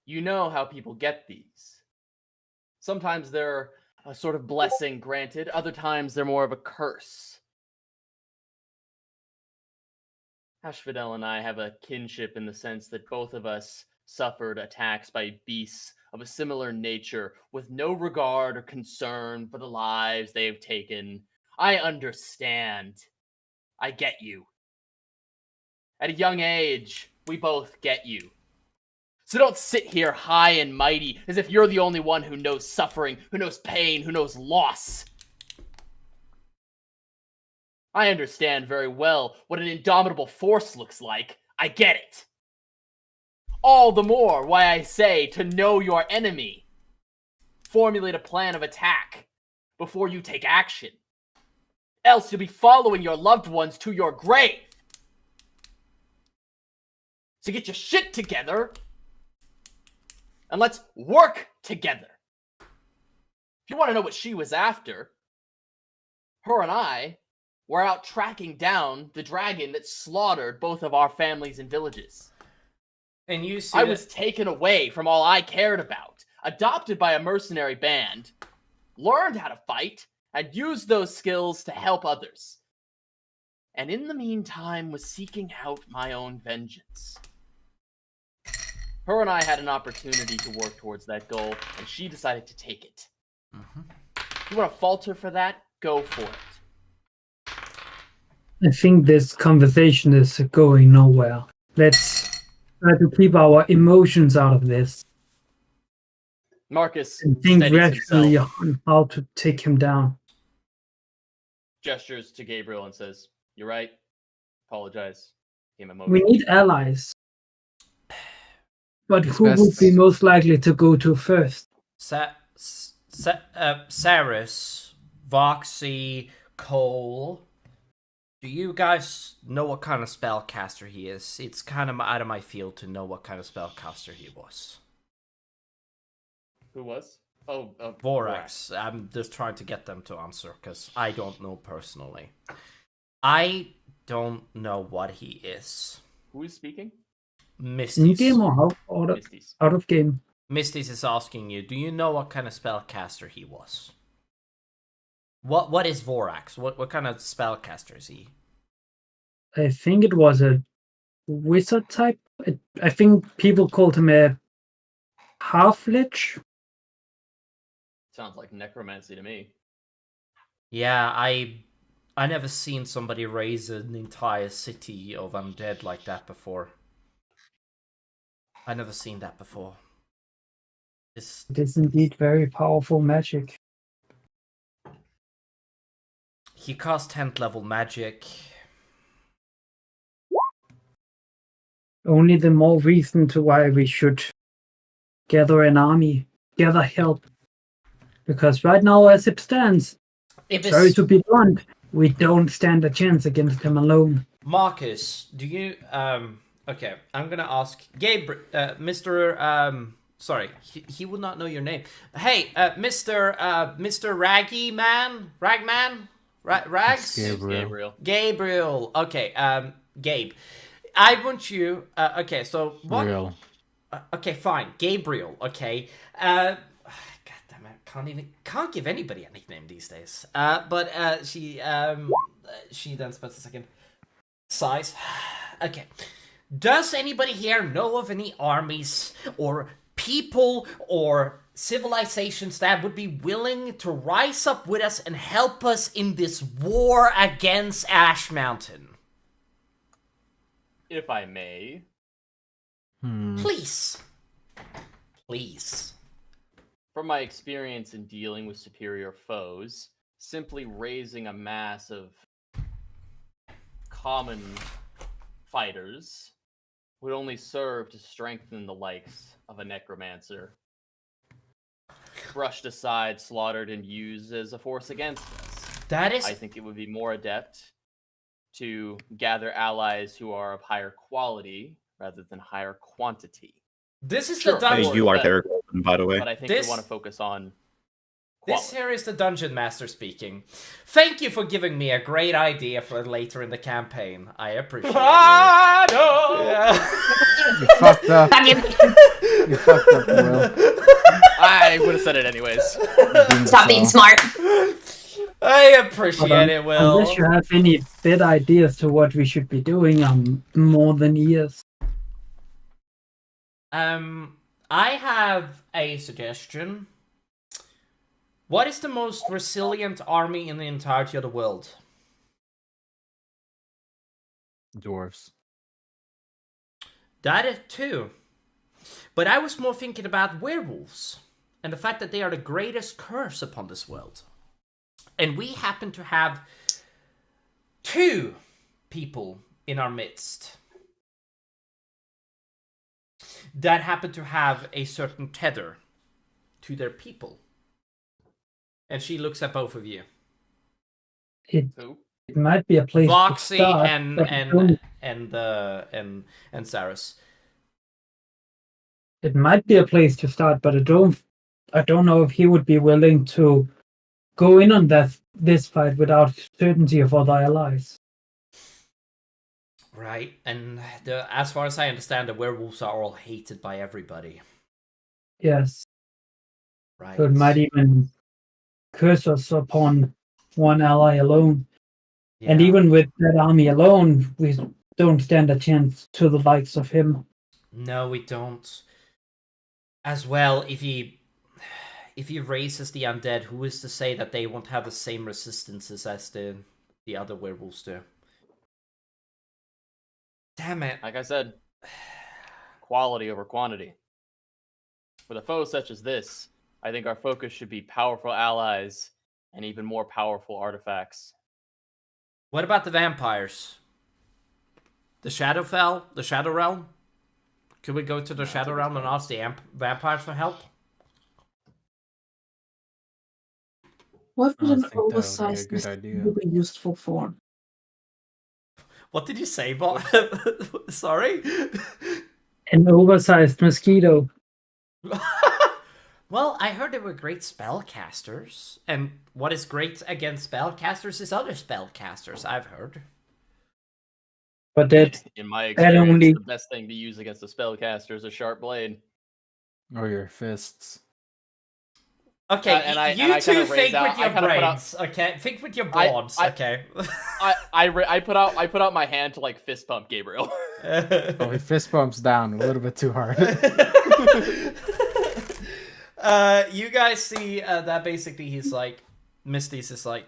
S8: You know how people get these. Sometimes they're a sort of blessing granted, other times they're more of a curse. Ashfidel and I have a kinship in the sense that both of us suffered attacks by beasts of a similar nature with no regard or concern for the lives they have taken. I understand. I get you. At a young age, we both get you. So don't sit here high and mighty as if you're the only one who knows suffering, who knows pain, who knows loss. I understand very well what an indomitable force looks like. I get it. All the more why I say to know your enemy. Formulate a plan of attack before you take action. Else you'll be following your loved ones to your grave. So get your shit together and let's work together. If you want to know what she was after, her and I were out tracking down the dragon that slaughtered both of our families and villages.
S2: And you see,
S8: I was taken away from all I cared about, adopted by a mercenary band, learned how to fight, and used those skills to help others. And in the meantime was seeking out my own vengeance. Her and I had an opportunity to work towards that goal, and she decided to take it. You want to fault her for that? Go for it.
S6: I think this conversation is going nowhere. Let's try to keep our emotions out of this
S8: Marcus
S6: and think
S8: steadies
S6: rationally
S8: himself,
S6: on how to take him down.
S8: gestures to Gabriel and says, "You're right. Apologize. Became
S6: We
S8: emotional."
S6: need allies. But
S12: It's
S6: who would
S12: best-
S6: be most likely to go to first?
S2: Saris, Voxy, Cole. Do you guys know what kind of spellcaster he is? It's kind of out of my field to know what kind of spellcaster he was.
S8: Who was? Oh,
S2: Vorax. I'm just trying to get them to answer because I don't know personally. I don't know what he is.
S8: Who is speaking?
S6: In
S2: Misties.
S6: game or
S8: Misties.
S6: out of game?
S2: Misties is asking you, do you know what kind of spellcaster he was? What is Vorax? What kind of spellcaster is he?
S6: I think it was a wizard type. I think people called him a half-lich.
S8: Sounds like necromancy to me.
S2: Yeah, I never seen somebody raise an entire city of undead like that before. I never seen that before.
S6: It is indeed very powerful magic.
S2: He cast 10th level magic.
S6: Only the more reason to why we should gather an army, gather help. Because right now, as it stands,
S2: Ibis,
S6: sorry to be blunt, we don't stand a chance against him alone.
S2: Marcus, do you okay, I'm gonna ask Mr. Sorry, he would not know your name. Hey, Mr. Raggy Man? Ragman? Rags? Gabriel. Okay, Gabe. I want you, okay, so what?
S11: Real.
S2: Okay, fine. Gabriel, okay. God damn it, can't give anybody a nickname these days. But she then spends a second. Size. Okay. Does anybody here know of any armies or people or civilizations that would be willing to rise up with us and help us in this war against Ash Mountain?
S8: If I may.
S2: Please. Please.
S8: From my experience in dealing with superior foes, simply raising a mass of common fighters would only serve to strengthen the likes of a necromancer. Brushed aside, slaughtered, and used as a force against us. I think it would be more adept to gather allies who are of higher quality rather than higher quantity.
S2: This is the dungeon.
S1: You are there, by the way.
S8: But I think we want to focus on quality.
S2: This here is the dungeon master speaking. Thank you for giving me a great idea for later in the campaign. I appreciate it.
S8: No!
S2: Yeah.
S11: You fucked up. You fucked up, Will.
S8: I would have said it anyways.
S3: Stop being smart.
S2: I appreciate it, Will.
S6: Unless you have any better ideas to what we should be doing, I'm more than ears.
S2: I have a suggestion. What is the most resilient army in the entirety of the world?
S11: Dwarves.
S2: That is too. But I was more thinking about werewolves and the fact that they are the greatest curse upon this world. And we happen to have 2 people in our midst that happen to have a certain tether to their people. And she looks at both of you.
S6: It might be a place
S2: Voxy
S6: to start,
S2: and Saris.
S6: It might be a place to start, but I don't know if he would be willing to go in on this fight without certainty of other allies.
S2: Right, and as far as I understand, the werewolves are all hated by everybody.
S6: Yes.
S2: Right.
S6: So it might even curse us upon one ally alone.
S2: Yeah.
S6: And even with that army alone, we don't stand a chance to the likes of him.
S2: No, we don't. As well, if he raises the undead, who is to say that they won't have the same resistances as the other werewolves do? Damn it.
S8: Like I said, quality over quantity. With a foe such as this, I think our focus should be powerful allies and even more powerful artifacts.
S2: What about the vampires? The Shadowfell? The Shadow Realm? Could we go to the Shadow Realm and ask the vampires for help?
S7: What would
S11: I
S7: an
S11: think that would be a
S7: oversized
S11: good idea.
S7: mosquito be useful for?
S2: What did you say, Bob? Sorry?
S6: An oversized mosquito.
S2: Well, I heard they were great spellcasters. And what is great against spellcasters is other spellcasters, I've heard.
S6: But that,
S8: In my
S6: that
S8: experience,
S6: only
S8: the best thing to use against a spellcaster is a sharp blade.
S11: Or your fists.
S2: Okay, you two think with your brains, okay? Think with your broads, okay?
S8: I put out my hand to like fist bump Gabriel.
S11: Oh, he fist bumps down a little bit too hard.
S2: You guys see that basically he's like, Misty's is like,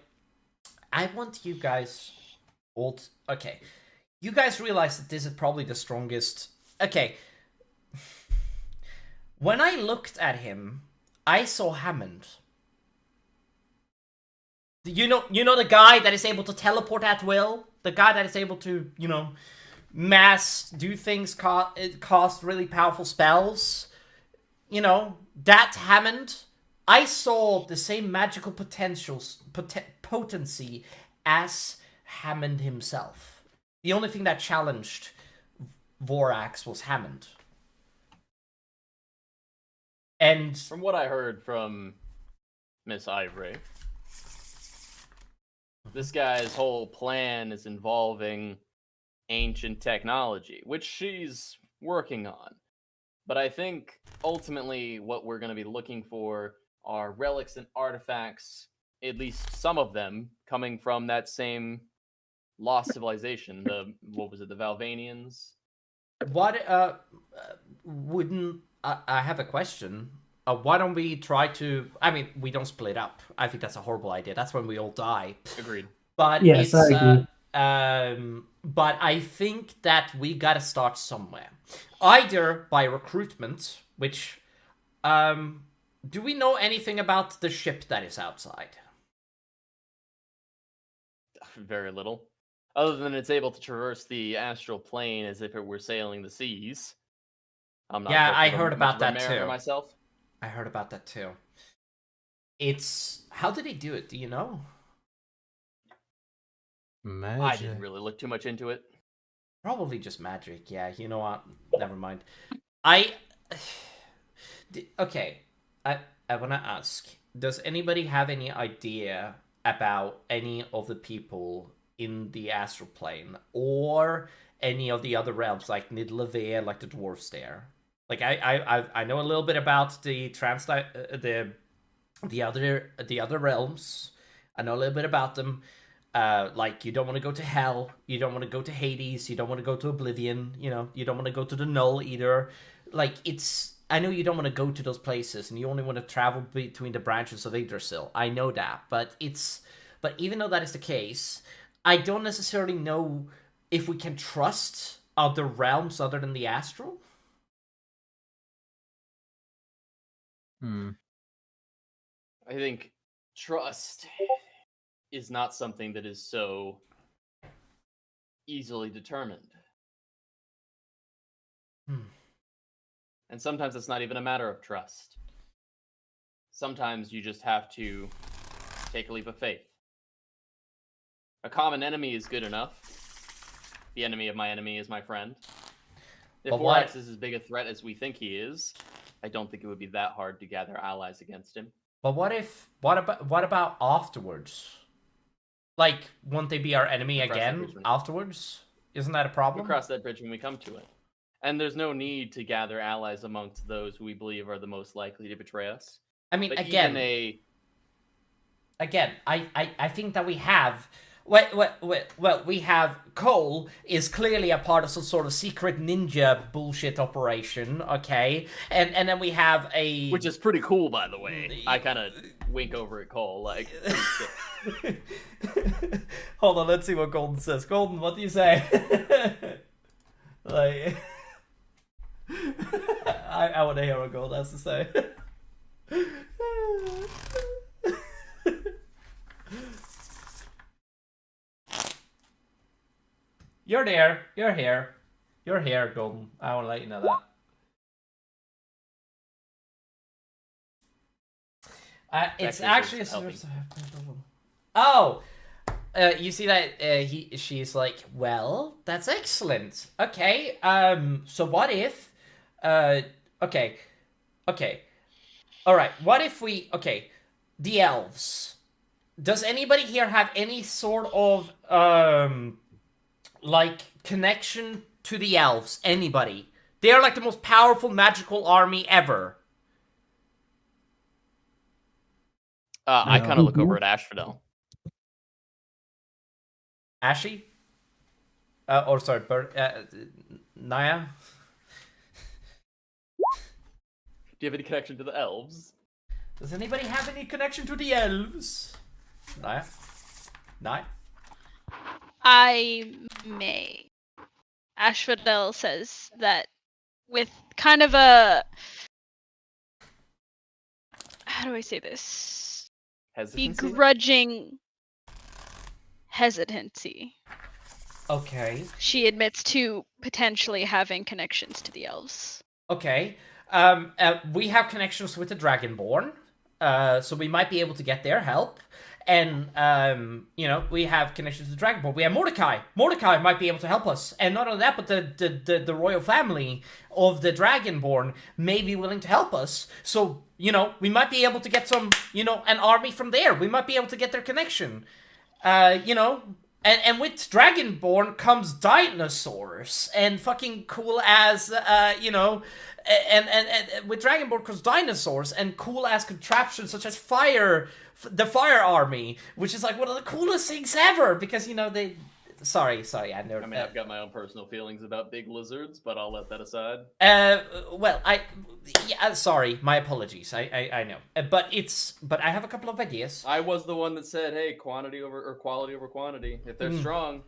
S2: I want you guys all okay. You guys realize that this is probably the strongest. Okay. When I looked at him, I saw Hammond. You know the guy that is able to teleport at will? The guy that is able to, mass do things, cast really powerful spells? That Hammond? I saw the same magical potency as Hammond himself. The only thing that challenged Vorax was Hammond. And
S8: from what I heard from Miss Ivory, this guy's whole plan is involving ancient technology, which she's working on. But I think ultimately what we're going to be looking for are relics and artifacts, at least some of them, coming from that same lost civilization. What was it, the Valvanians?
S2: What, wouldn't... I have a question. Why don't we try to... I mean, we don't split up. I think that's a horrible idea. That's when we all die.
S8: Agreed.
S2: But
S6: yes, I agree.
S2: But I think that we gotta start somewhere. Either by recruitment, which... do we know anything about the ship that is outside?
S8: Very little. Other than it's able to traverse the astral plane as if it were sailing the seas. I'm not
S2: I heard about that too.
S8: Myself.
S2: I heard about that too. It's... How did he do it? Do you know?
S11: Magic.
S8: I didn't really look too much into it.
S2: Probably just magic, yeah. You know what? Never mind. Okay. I want to ask, does anybody have any idea about any of the people in the astral plane or any of the other realms, like Nidlavir, like the dwarves there? Like I know a little bit about the the other realms. I know a little bit about them. Like, you don't want to go to hell, you don't want to go to Hades, you don't want to go to Oblivion, you know, you don't want to go to the Null either. Like, I know you don't want to go to those places, and you only want to travel between the branches of Yggdrasil. I know that, but even though that is the case, I don't necessarily know if we can trust other realms other than the astral.
S8: I think trust is not something that is so easily determined. And sometimes it's not even a matter of trust. Sometimes you just have to take a leap of faith. A common enemy is good enough. The enemy of my enemy is my friend. If Vorax is as big a threat as we think he is, I don't think it would be that hard to gather allies against him.
S2: But what about afterwards? Like, won't they be our enemy again afterwards? Isn't that a problem?
S8: We'll cross that bridge when we come to it. And there's no need to gather allies amongst those who we believe are the most likely to betray us.
S2: I mean,
S8: but
S2: again, I think that we have... Well, we have Cole is clearly a part of some sort of secret ninja bullshit operation, okay? And then we have a...
S8: Which is pretty cool, by the way. I kind of wink over at Cole, like...
S2: Hold on, let's see what Golden says. Golden, what do you say? Like... I want to hear what Golden has to say. You're there. You're here. You're here, Golden. I want to let you know that. It's actually... Oh! You see that she's like, well, that's excellent. Okay, so what if... Okay. Alright, what if we... Okay, the elves. Does anybody here have any sort of, like, connection to the elves? Anybody? They are like the most powerful magical army ever.
S8: I kind of look over at Asphodel.
S2: Ashy? Naya?
S8: Do you have any connection to the elves?
S2: Does anybody have any connection to the elves? Naya?
S10: I may. Asphodel says that with kind of a... How do I say this?
S8: Hesitancy?
S10: Begrudging hesitancy.
S2: Okay.
S10: She admits to potentially having connections to the elves.
S2: Okay. We have connections with the Dragonborn. so we might be able to get their help. And, we have connections to the Dragonborn. We have Mordecai. Mordecai might be able to help us. And not only that, but the royal family of the Dragonborn may be willing to help us. So, we might be able to get some, an army from there. We might be able to get their connection. And with Dragonborn comes dinosaurs and fucking cool as, and with Dragonborn comes dinosaurs and cool ass contraptions such as the fire army, which is like one of the coolest things ever because they. Sorry, I know.
S8: I mean, I've got my own personal feelings about big lizards, but I'll let that aside.
S2: Sorry, my apologies. I know, but I have a couple of ideas.
S8: I was the one that said, "Hey, quality over quantity. If they're strong."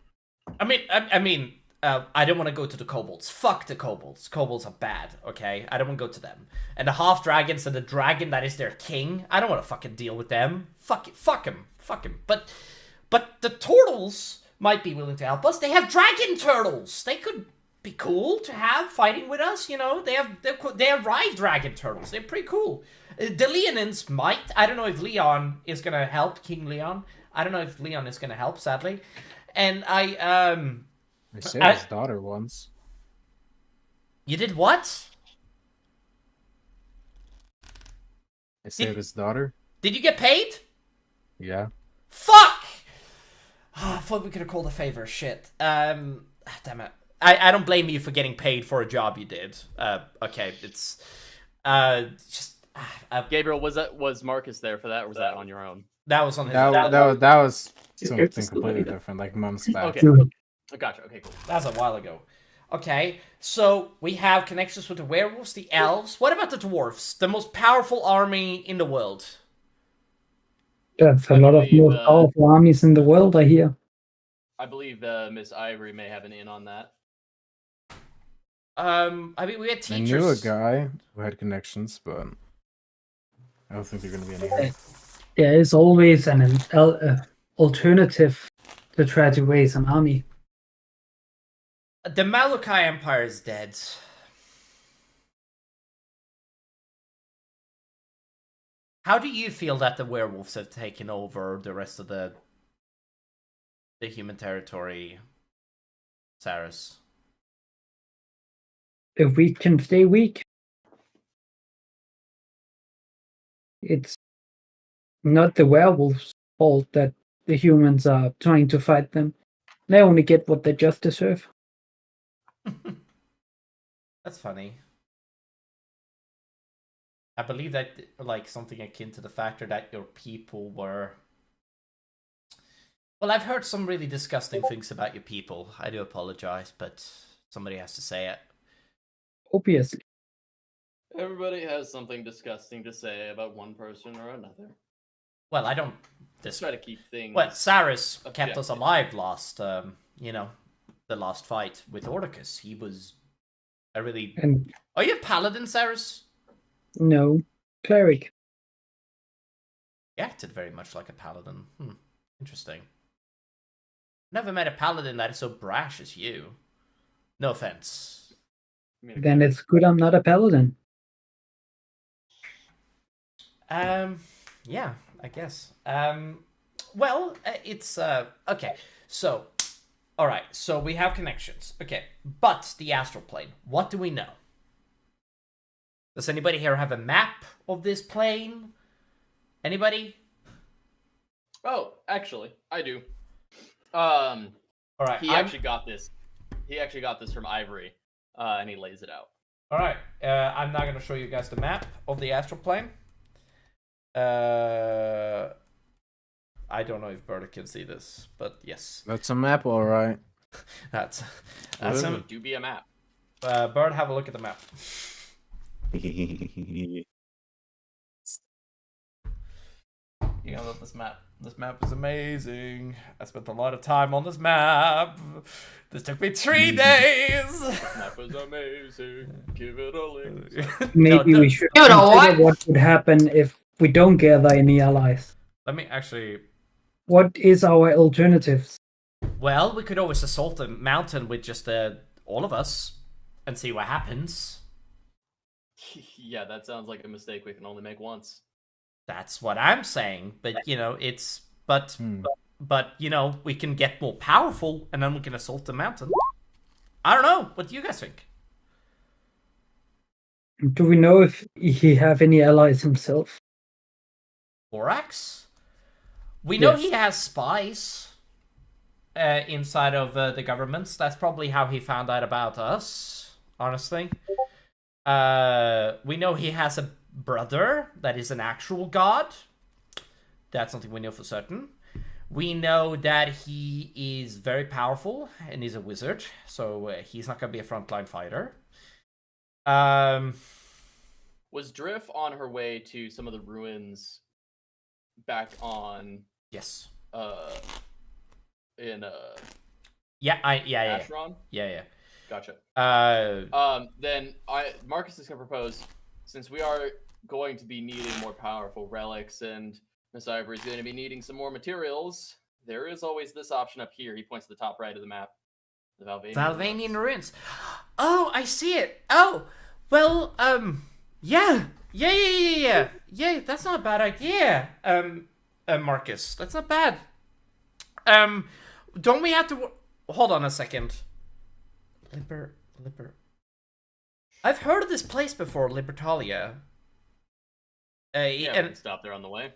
S2: I mean, I don't want to go to the kobolds. Fuck the kobolds. Kobolds are bad. Okay, I don't want to go to them. And the half dragons and the dragon that is their king. I don't want to fucking deal with them. Fuck him. But the turtles might be willing to help us. They have dragon turtles. They could be cool to have fighting with us. They have ride dragon turtles. They're pretty cool. The Leonins might. I don't know if Leon is gonna help. King Leon. I don't know if Leon is gonna help. Sadly, and I
S11: saved his daughter once.
S2: You did what?
S11: I saved his daughter.
S2: Did you get paid?
S11: Yeah.
S2: Fuck! I thought we could have called a favor. Shit. Damn it. I don't blame you for getting paid for a job you did. Okay, it's just.
S8: Gabriel, was Marcus there for that, or was that on your own?
S2: That was on his.
S11: That was something completely different, like months back.
S8: Okay. Gotcha. Okay, cool.
S2: That's a while ago. Okay, so we have connections with the werewolves, the elves. What about the dwarves? The most powerful army in the world.
S6: That's a lot of most powerful armies in the world, I hear.
S8: I believe Miss Ivory may have an in on that.
S2: I mean, we had teachers.
S11: I knew a guy who had connections, but I don't think they're going to be any help.
S6: There is always an alternative to try to raise an army.
S2: The Malukai Empire is dead. How do you feel that the werewolves have taken over the rest of the human territory, Saris?
S6: The weak can stay weak. It's not the werewolves' fault that the humans are trying to fight them. They only get what they just deserve.
S2: That's funny. I believe that, like, something akin to the factor that your people were... Well, I've heard some really disgusting things about your people. I do apologize, but somebody has to say it.
S6: Obviously.
S8: Everybody has something disgusting to say about one person or another.
S2: Well, I don't...
S8: Try to keep things...
S2: Well, Saris
S8: objective.
S2: kept us alive last, the last fight with Orcus. He was a really...
S6: And...
S2: Are you a paladin, Saris?
S6: No. Cleric.
S2: You acted very much like a paladin. Interesting. Never met a paladin that is so brash as you. No offense.
S6: Then it's good I'm not a paladin.
S2: Yeah, I guess. Well, it's, okay. So, alright, so we have connections. Okay, but the astral plane, what do we know? Does anybody here have a map of this plane? Anybody?
S8: Oh, actually, I do.
S2: Alright.
S8: He actually got this. He actually got this from Ivory, and he lays it out.
S2: Alright, I'm now gonna show you guys the map of the astral plane. I don't know if Bird can see this, but yes.
S11: That's a map, alright.
S2: That's
S8: It do be a map.
S2: Bird, have a look at the map.
S1: You
S2: know, love this map. This map is amazing. I spent a lot of time on this map. This took me 3 days.
S8: This map is amazing. Give it a link.
S6: Maybe we should consider what would happen if we don't gather any allies.
S2: Let me actually...
S6: What is our alternatives?
S2: Well, we could always assault the mountain with just all of us and see what happens.
S8: Yeah, that sounds like a mistake we can only make once.
S2: That's what I'm saying. But it's but we can get more powerful, and then we can assault the mountain. I don't know. What do you guys think?
S6: Do we know if he have any allies himself?
S2: Borax? We know
S6: Yes.
S2: he has spies inside of the governments. That's probably how he found out about us, honestly. We know he has a brother that is an actual god. That's something we know for certain. We know that he is very powerful and is a wizard, so he's not going to be a frontline fighter.
S8: Was Drift on her way to some of the ruins back on?
S2: Yes.
S8: In
S2: Yeah.
S8: Asharon?
S2: Yeah.
S8: Gotcha.
S2: Then
S8: Marcus is gonna propose, since we are going to be needing more powerful relics, and Miss Ivory is going to be needing some more materials, there is always this option up here. He points to the top right of the map. The
S2: Valvanian ruins. Oh, I see it. Oh, well, yeah. Yeah, that's not a bad idea, Marcus. That's not bad. Don't we have to... Hold on a second. Liber... I've heard of this place before, Libertalia.
S8: We can stop there on the way.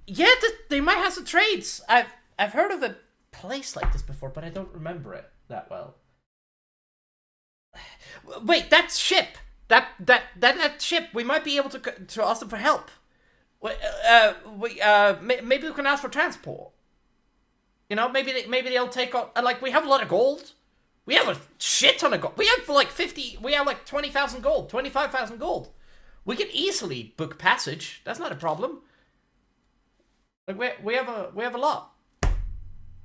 S2: Yeah, they might have some trades. I've heard of a place like this before, but I don't remember it that well. Wait, that ship! That ship! We might be able to ask them for help. Maybe we can ask for transport. Maybe they'll take on. We have a lot of gold. We have a shit ton of gold. We have like 20,000 gold, 25,000 gold. We can easily book passage. That's not a problem. We have a lot.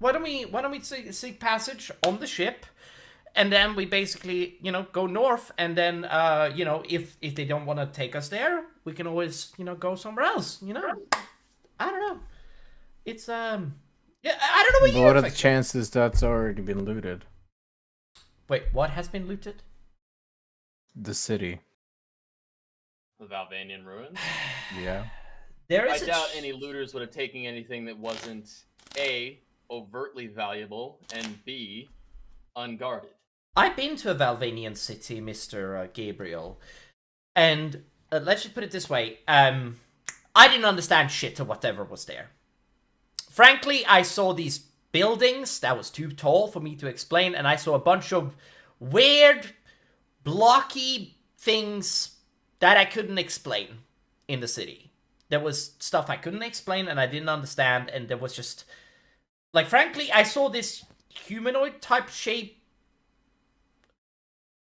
S2: Why don't we seek passage on the ship, and then we basically go north, and then if they don't want to take us there, we can always go somewhere else. I don't know. It's yeah, I don't know what you.
S11: What are the chances that's already been looted?
S2: Wait, what has been looted?
S11: The city.
S8: The Valvanian ruins?
S11: Yeah.
S8: I doubt any looters would have taken anything that wasn't A, overtly valuable, and B, unguarded.
S2: I've been to a Valvanian city, Mr. Gabriel, and let's just put it this way. I didn't understand shit of whatever was there. Frankly, I saw these buildings that was too tall for me to explain, and I saw a bunch of weird, blocky things that I couldn't explain in the city. There was stuff I couldn't explain and I didn't understand, and there was just... frankly, I saw this humanoid-type shape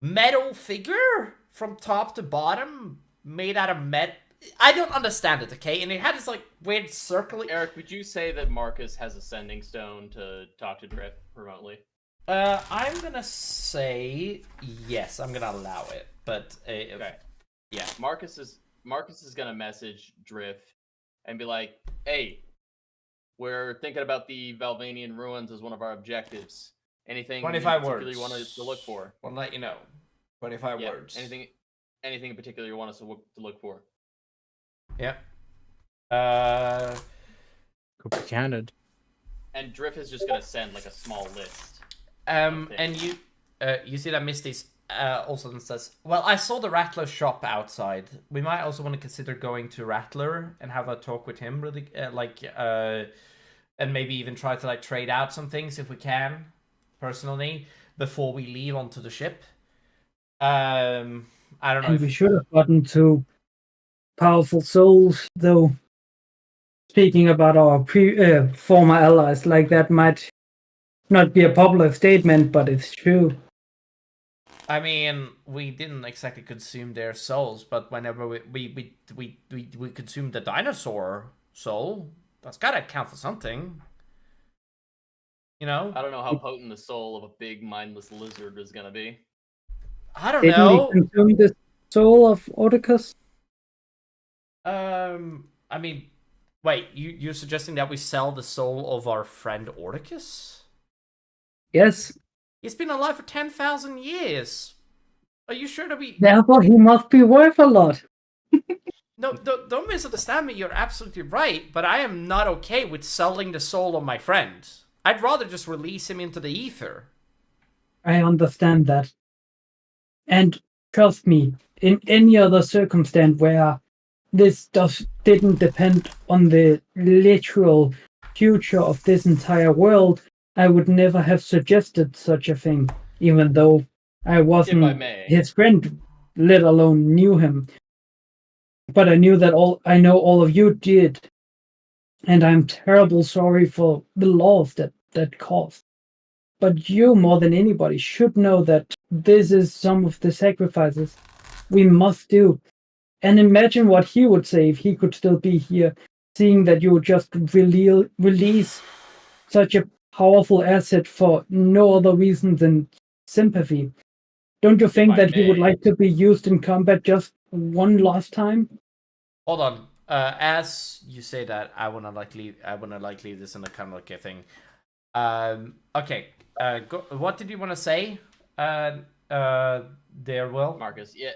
S2: metal figure from top to bottom, made out of metal. I don't understand it, okay? And it had this, weird circle...
S8: Eric, would you say that Marcus has a sending stone to talk to Drift remotely?
S2: I'm gonna say yes. I'm gonna allow it, but...
S8: okay.
S2: Yeah.
S8: Marcus is gonna message Drift and be like, hey, we're thinking about the Valvanian ruins as one of our objectives. Anything
S2: 25
S8: in particular
S2: words.
S8: you want us to look for?
S2: I'll let you know. 25 words.
S8: Anything in particular you want us to look for?
S2: Yeah.
S11: Could be candid.
S8: And Drift is just gonna send a small list.
S2: And you see that Misty's also says, well, I saw the Rattler shop outside. We might also want to consider going to Rattler and have a talk with him, really, and maybe even try to trade out some things if we can, personally, before we leave onto the ship. I don't know.
S6: And we should have gotten to powerful souls, though. Speaking about our former allies, that might not be a popular statement, but it's true.
S2: I mean, we didn't exactly consume their souls, but whenever we consumed the dinosaur soul, that's gotta count for something.
S8: I don't know how potent the soul of a big mindless lizard is gonna be.
S2: I don't know.
S6: Didn't we consume the soul of Orticus?
S2: I mean, wait, you're suggesting that we sell the soul of our friend Orticus?
S6: Yes.
S2: He's been alive for 10,000 years. Are you sure that we...
S6: Therefore, he must be worth a lot.
S2: No, don't misunderstand me. You're absolutely right, but I am not okay with selling the soul of my friend. I'd rather just release him into the ether.
S6: I understand that. And trust me, in any other circumstance where this didn't depend on the literal future of this entire world, I would never have suggested such a thing, even though I wasn't his friend, let alone knew him. But I knew that I know all of you did, and I'm terribly sorry for the loss that caused. But you, more than anybody, should know that this is some of the sacrifices we must do. And imagine what he would say if he could still be here, seeing that you just release such a powerful asset for no other reason than sympathy. Don't you think that he would like to be used in combat just one last time?
S2: Hold on. As you say that, I wanna leave this in a kind of like a thing. Okay. What did you want to say? There, Will?
S8: Marcus, yeah.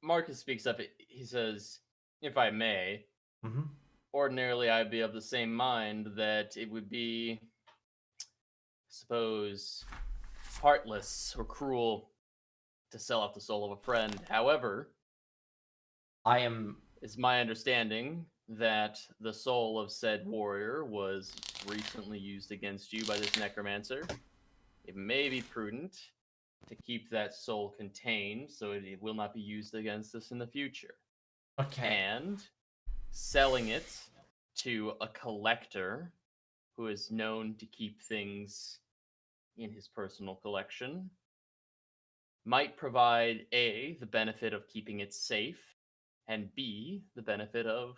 S8: Marcus speaks up. He says, if I may, ordinarily I'd be of the same mind that it would be, I suppose, heartless or cruel to sell off the soul of a friend. However, it's my understanding that the soul of said warrior was recently used against you by this necromancer. It may be prudent to keep that soul contained so it will not be used against us in the future.
S2: Okay.
S8: And selling it to a collector who is known to keep things in his personal collection might provide A, the benefit of keeping it safe, and B, the benefit of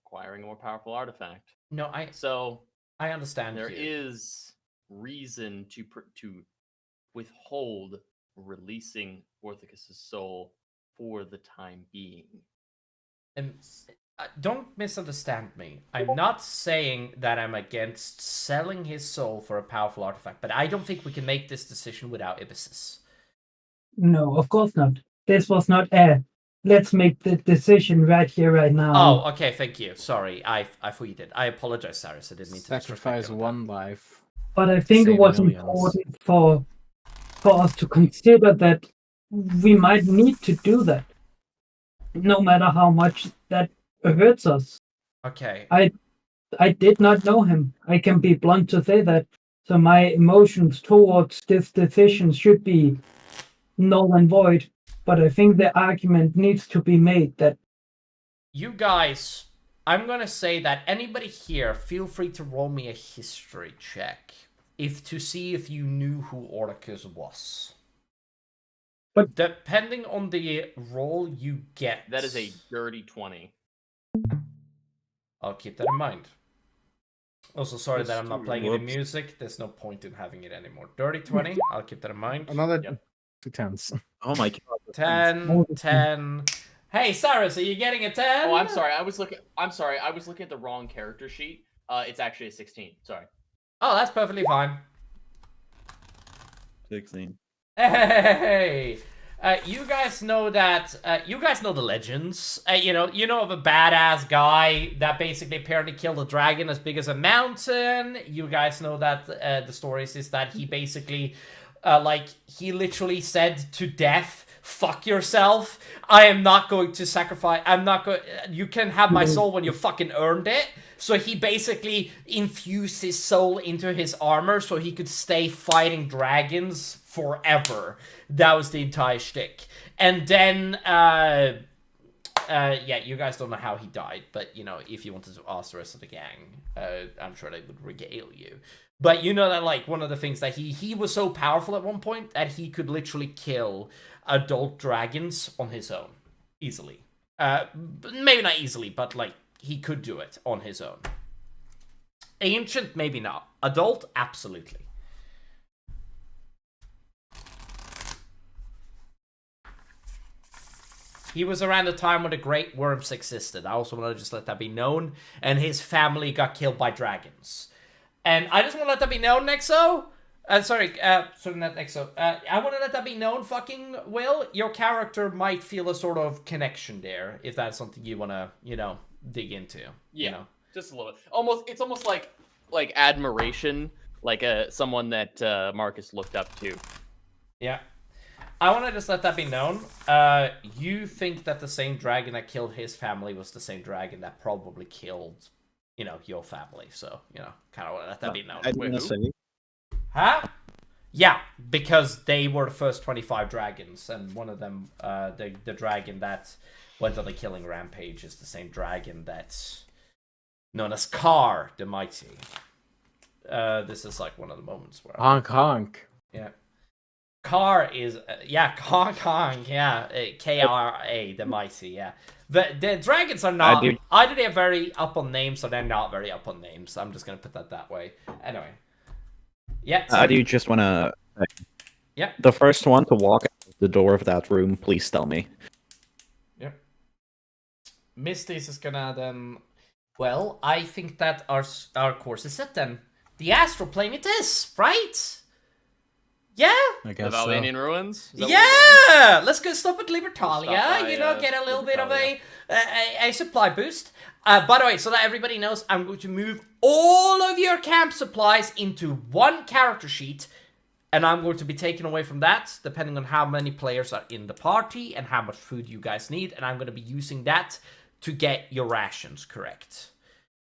S8: acquiring a more powerful artifact.
S2: No, I understand.
S8: There is reason to withhold releasing Orthicus's soul for the time being.
S2: And don't misunderstand me. I'm not saying that I'm against selling his soul for a powerful artifact, but I don't think we can make this decision without Ibisis.
S6: No, of course not. This was not a let's make the decision right here, right now.
S2: Oh, okay, thank you. Sorry, I thought you did. I apologize, Cyrus. I didn't mean to
S11: sacrifice one life.
S6: But I think it was important for us to consider that we might need to do that, no matter how much that hurts us.
S2: Okay.
S6: I did not know him. I can be blunt to say that. So my emotions towards this decision should be null and void. But I think the argument needs to be made that
S2: you guys, I'm gonna say that anybody here, feel free to roll me a history check to see if you knew who Orticus was. But depending on the roll you get,
S8: that is a dirty 20.
S2: I'll keep that in mind. Also, sorry that I'm not playing any music. There's no point in having it anymore. Dirty 20. I'll keep that in mind.
S11: Another 2 tens.
S1: Oh my god.
S2: 10. Hey, Cyrus, are you getting a 10?
S8: Oh, I'm sorry. I was looking at the wrong character sheet. It's actually a 16. Sorry.
S2: Oh, that's perfectly fine.
S1: 16.
S2: Hey, you guys know that. You guys know the legends. You know of a badass guy that basically apparently killed a dragon as big as a mountain. You guys know that the stories is that he basically, he literally said to death, "Fuck yourself. I am not going to sacrifice. I'm not going. You can have my soul when you fucking earned it." So he basically infused his soul into his armor so he could stay fighting dragons forever. That was the entire shtick. And then, yeah, you guys don't know how he died, but, if you wanted to ask the rest of the gang, I'm sure they would regale you. But you know that, one of the things that he was so powerful at one point that he could literally kill adult dragons on his own. Easily. Maybe not easily, but, he could do it on his own. Ancient, maybe not. Adult, absolutely. He was around the time when the Great Worms existed. I also want to just let that be known. And his family got killed by dragons. And I just want to let that be known, Nexo. Sorry, not Exo. I want to let that be known, fucking Will. Your character might feel a sort of connection there, if that's something you want to, dig into.
S8: Yeah,
S2: You know?
S8: just a little bit. It's almost like admiration, like someone that Marcus looked up to.
S2: Yeah. I want to just let that be known. You think that the same dragon that killed his family was the same dragon that probably killed, your family. So, kind of want to let that be known.
S5: I didn't say.
S2: Huh? Yeah, because they were the first 25 dragons, and one of them, the dragon that went on the killing rampage, is the same dragon that's known as Kar the Mighty. This is like one of the moments where
S11: Honk honk.
S2: Yeah. Kar is Kara, K-R-A, the Mighty. Yeah. The dragons are not either they're very up on names or they're not very up on names. I'm just gonna put that way. Anyway. Yeah.
S5: I do just want to.
S2: Yeah.
S5: The first one to walk out the door of that room, please tell me.
S2: Yep. Misty's is gonna then. Well, I think that our course is set then. The astral plane it is, right? Yeah.
S11: I guess
S8: the Valvanian ruins.
S2: Yeah. Let's go stop at Libertalia.
S8: By,
S2: get a little bit of a supply boost. By the way, so that everybody knows, I'm going to move all of your camp supplies into one character sheet, and I'm going to be taken away from that, depending on how many players are in the party and how much food you guys need, and I'm going to be using that to get your rations correct,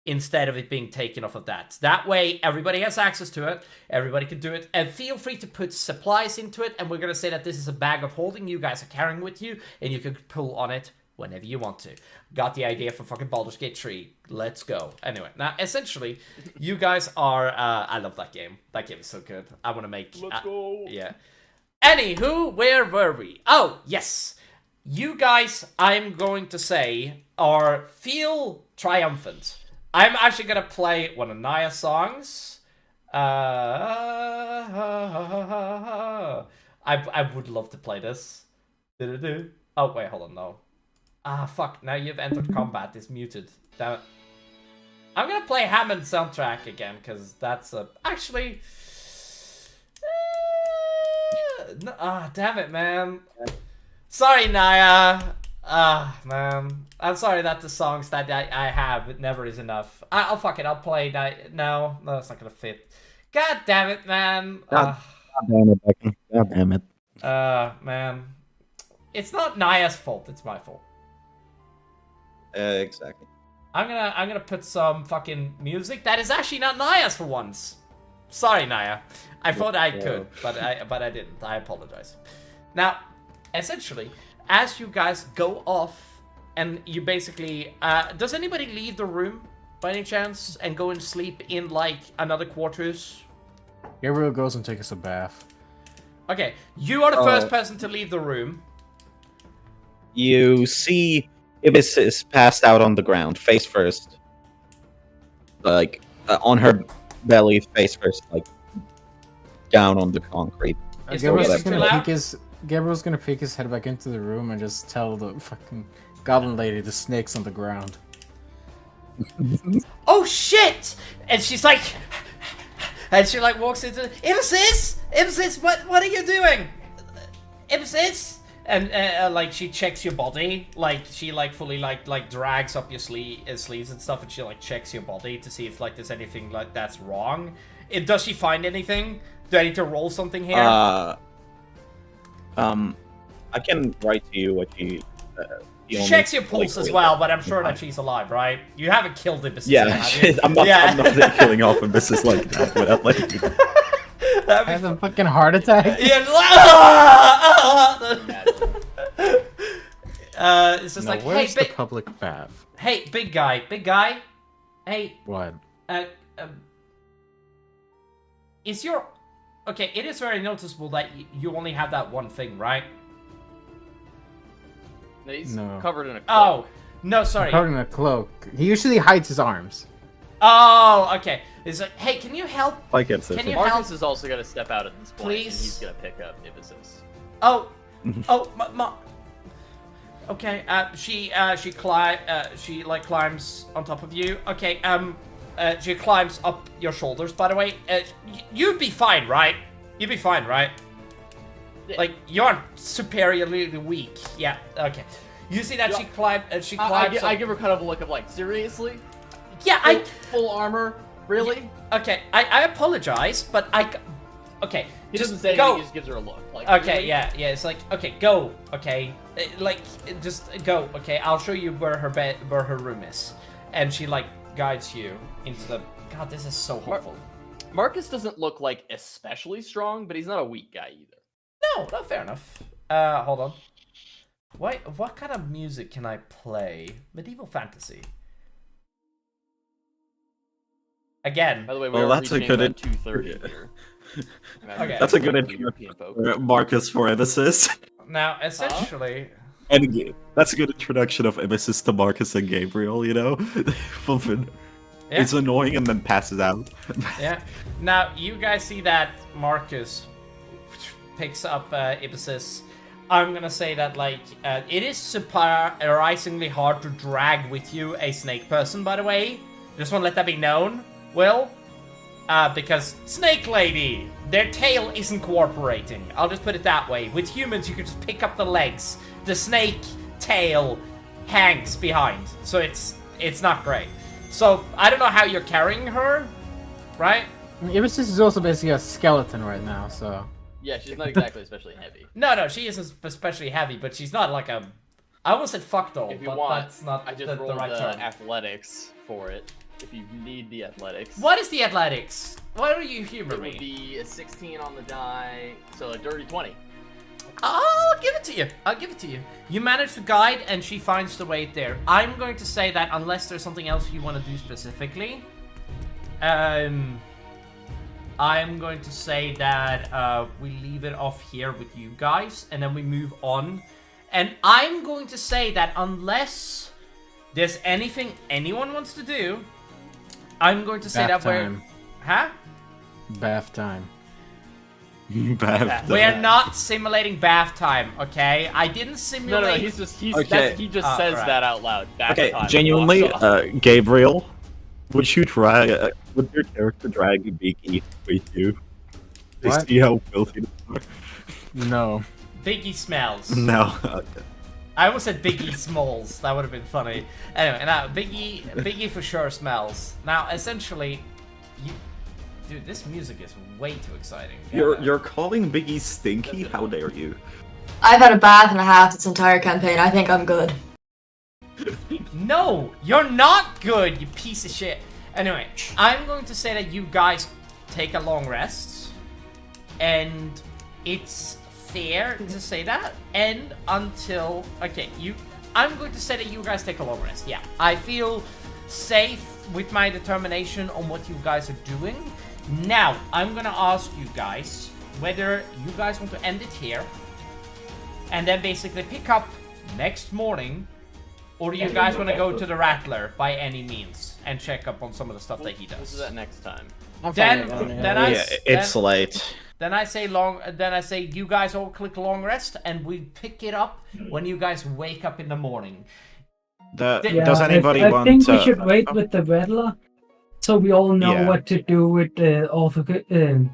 S2: instead of it being taken off of that. That way, everybody has access to it, everybody can do it, and feel free to put supplies into it, and we're going to say that this is a bag of holding you guys are carrying with you, and you can pull on it whenever you want to. Got the idea for fucking Baldur's Gate 3. Let's go. Anyway, now, essentially, you guys are... I love that game. That game is so good. I want to make...
S8: Let's go.
S2: Yeah. Anywho, where were we? Oh, yes. You guys, I'm going to say, feel triumphant. I'm actually going to play one of Naya's songs. I would love to play this. Oh, wait, hold on, no. Fuck, now you've entered combat, it's muted. Damn it. I'm gonna play Hammond soundtrack again, because that's actually... damn it, man. Sorry, Naya. Man. I'm sorry that the songs that I have, it never is enough. I'll fuck it, I'll play... No, that's not gonna fit. God damn it, man.
S5: God damn it, Becky. God damn it.
S2: Man. It's not Naya's fault, it's my fault.
S5: Exactly.
S2: I'm gonna put some fucking music that is actually not Naya's for once. Sorry, Naya. I thought I could, but I didn't. I apologize. Now, essentially, as you guys go off, and you basically, does anybody leave the room by any chance and go and sleep in like another quarters?
S11: Gabriel goes and takes a bath.
S2: Okay, you are the first person to leave the room.
S5: You see Ibis is passed out on the ground, face first. Like, on her belly, face first, like, down on the concrete.
S11: Gabriel's gonna peek his head back into the room and just tell the fucking goblin lady the snake's on the ground.
S2: Oh shit! And she's like... And she like walks into... Ibis, what are you doing? Ibis? And like she checks your body, like she like fully like drags up your sleeves and stuff, and she like checks your body to see if like there's anything like that's wrong. Does she find anything? Do I need to roll something here?
S5: I can write to you what she.
S2: She checks your pulse as well, but I'm sure that she's alive, right? You haven't killed Ibis.
S5: Yeah, I'm not killing off Ibis like that without letting you.
S11: I have a fucking heart attack.
S2: Yeah, it's just like,
S11: where's
S2: hey,
S11: the public bath?
S2: Hey, big guy. Hey.
S11: What?
S2: Is your... Okay, it is very noticeable that you only have that one thing, right?
S8: He's
S11: No.
S8: covered in a cloak.
S2: Oh, no, sorry.
S11: Covered in a cloak. He usually hides his arms.
S2: Oh, okay. It's like, hey, can you help?
S5: I get it.
S2: Can you
S8: Marcus
S2: help?
S8: is also going to step out at this point,
S2: Please?
S8: and he's going to pick up Ibis's.
S2: Oh, okay. She climbs on top of you. Okay. She climbs up your shoulders. By the way, you'd be fine, right? You'd be fine, right? Like, you're superiorly weak. Yeah, okay. You see that she climbed,
S8: I give her kind of a look of like, seriously?
S2: Yeah,
S8: Full armor? Really?
S2: Okay, I apologize, but okay.
S8: He
S2: just
S8: doesn't say
S2: go.
S8: anything, he just gives her a look. Like,
S2: Okay,
S8: really?
S2: yeah, it's like, okay, go, okay. Like, just go, okay, I'll show you where her room is. And she, like, guides you into the... God, this is so hopeful.
S8: Marcus doesn't look, like, especially strong, but he's not a weak guy either.
S2: No, not fair enough. Hold on. What kind of music can I play? Medieval fantasy. Again.
S8: By the way,
S1: that's a good
S8: 2:30 here.
S2: Okay.
S1: That's a good introduction for Marcus for Emesis.
S2: Now, essentially...
S1: And that's a good introduction of Emesis to Marcus and Gabriel, you know? It's annoying and then passes out.
S2: Yeah. Now, you guys see that Marcus picks up Emesis. I'm gonna say that, like, it is surprisingly hard to drag with you a snake person, by the way. Just want to let that be known, Will. Because Snake Lady, their tail isn't cooperating. I'll just put it that way. With humans, you can just pick up the legs. The snake tail hangs behind, so it's not great. So I don't know how you're carrying her, right?
S11: Emesis is also basically a skeleton right now, so.
S8: Yeah, she's not exactly especially heavy.
S2: No, she isn't especially heavy, but she's not like a... I almost said fuck doll,
S8: If you
S2: but
S8: want,
S2: that's not
S8: I just
S2: the
S8: rolled
S2: right term.
S8: athletics for it. If you need the athletics.
S2: What is the athletics? Why do you humor
S8: It
S2: me?
S8: would be a 16 on the die, so a dirty 20.
S2: I'll give it to you. I'll give it to you. You manage to guide, and she finds the way there. I'm going to say that unless there's something else you want to do specifically, I'm going to say that we leave it off here with you guys, and then we move on. And I'm going to say that unless there's anything anyone wants to do, I'm going to say
S11: Bath
S2: that
S11: time.
S2: Huh?
S11: Bath time.
S1: Bath
S2: We're
S1: time.
S2: not simulating bath time, okay? I didn't simulate...
S8: No, he just says
S2: right.
S8: that out loud. Bath
S1: Okay,
S8: time
S1: genuinely,
S8: walks off.
S1: Gabriel, would you would your character drag Biggie with you? To
S11: What?
S1: see how filthy they are?
S11: No.
S2: Biggie smells.
S1: No. Okay.
S2: I almost said Biggie Smalls. That would have been funny. Anyway, now Biggie for sure smells. Now, essentially, dude, this music is way too exciting.
S1: You're calling Biggie stinky? How dare you?
S3: I've had a bath and a half this entire campaign. I think I'm good.
S2: No, you're not good, you piece of shit. Anyway, I'm going to say that you guys take a long rest, and it's fair to say that. And until I'm going to say that you guys take a long rest. Yeah, I feel safe with my determination on what you guys are doing. Now, I'm gonna ask you guys whether you guys want to end it here, and then basically pick up next morning. Or do you guys want to go to the Rattler by any means and check up on some of the stuff that he does?
S8: We'll do that next time.
S1: It's late.
S2: Then I say you guys all click long rest, and we pick it up when you guys wake up in the morning.
S1: Does anybody
S6: I
S1: want?
S6: think we should wait with the Rattler, so we all know what to do with all the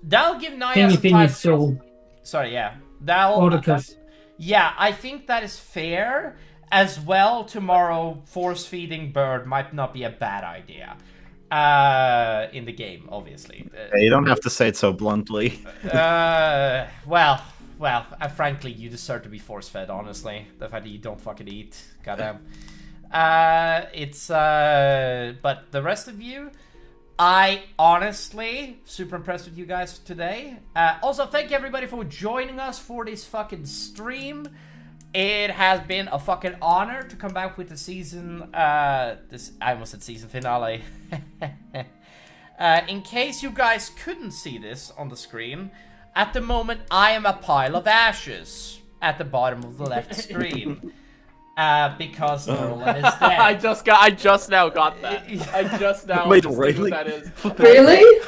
S2: That'll give Naya some
S6: thingy
S2: time.
S6: soul.
S2: Sorry, yeah. Yeah, I think that is fair. As well, tomorrow, force-feeding Bird might not be a bad idea. In the game, obviously.
S1: You don't have to say it so bluntly.
S2: Well, frankly, you deserve to be force-fed, honestly. The fact that you don't fucking eat. Goddamn. But the rest of you, I honestly, super impressed with you guys today. Also, thank you everybody for joining us for this fucking stream. It has been a fucking honor to come back with the season, I almost said season finale. In case you guys couldn't see this on the screen, at the moment I am a pile of ashes at the bottom of the left screen. Because Merlin is dead.
S8: I just now got that. I just now
S1: Wait,
S8: understood
S1: really?
S8: what that is.
S3: Really?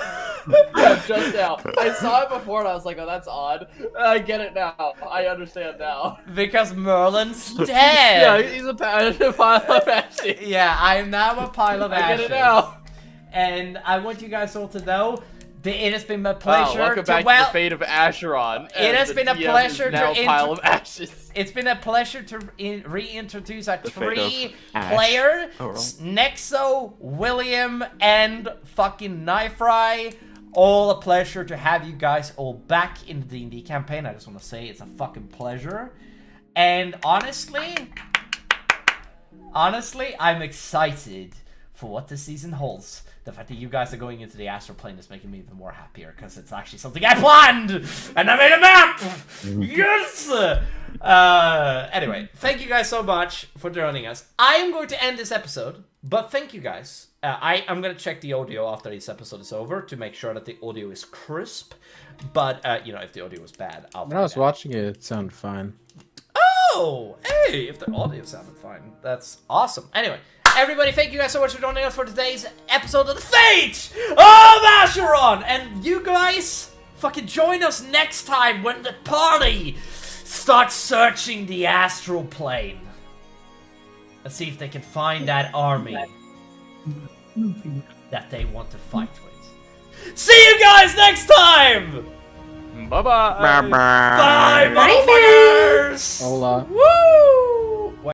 S8: Yeah, just now. I saw it before and I was like, oh, that's odd. I get it now. I understand now.
S2: Because Merlin's dead.
S8: Yeah, he's a pile of ashes.
S2: Yeah, I am now a pile of ashes.
S8: I get it now.
S2: And I want you guys all to know It has been my pleasure.
S8: Welcome back to the fate of Asharon.
S2: It has been a pleasure
S8: now
S2: to
S8: pile of ashes.
S2: It's been a pleasure to reintroduce our
S1: The fate of
S2: three-player
S1: Ash.
S2: Nexo, William, and fucking Knifry. All a pleasure to have you guys all back in the D&D campaign. I just want to say it's a fucking pleasure. And honestly, I'm excited for what this season holds. The fact that you guys are going into the astral plane is making me even more happier because it's actually something I planned and I made a map. Yes. Anyway, thank you guys so much for joining us. I am going to end this episode, but thank you guys. I'm going to check the audio after this episode is over to make sure that the audio is crisp. But if the audio was bad,
S11: When I was watching it sounded fine.
S2: Oh, hey! If the audio sounded fine, that's awesome. Anyway. Everybody, thank you guys so much for joining us for today's episode of The Fate of Asharon! And you guys, fucking join us next time when the party starts searching the astral plane. Let's see if they can find that army that they want to fight with. See you guys next time!
S8: Bye-bye!
S2: Bye, motherfuckers!
S11: Hola.
S2: Woo!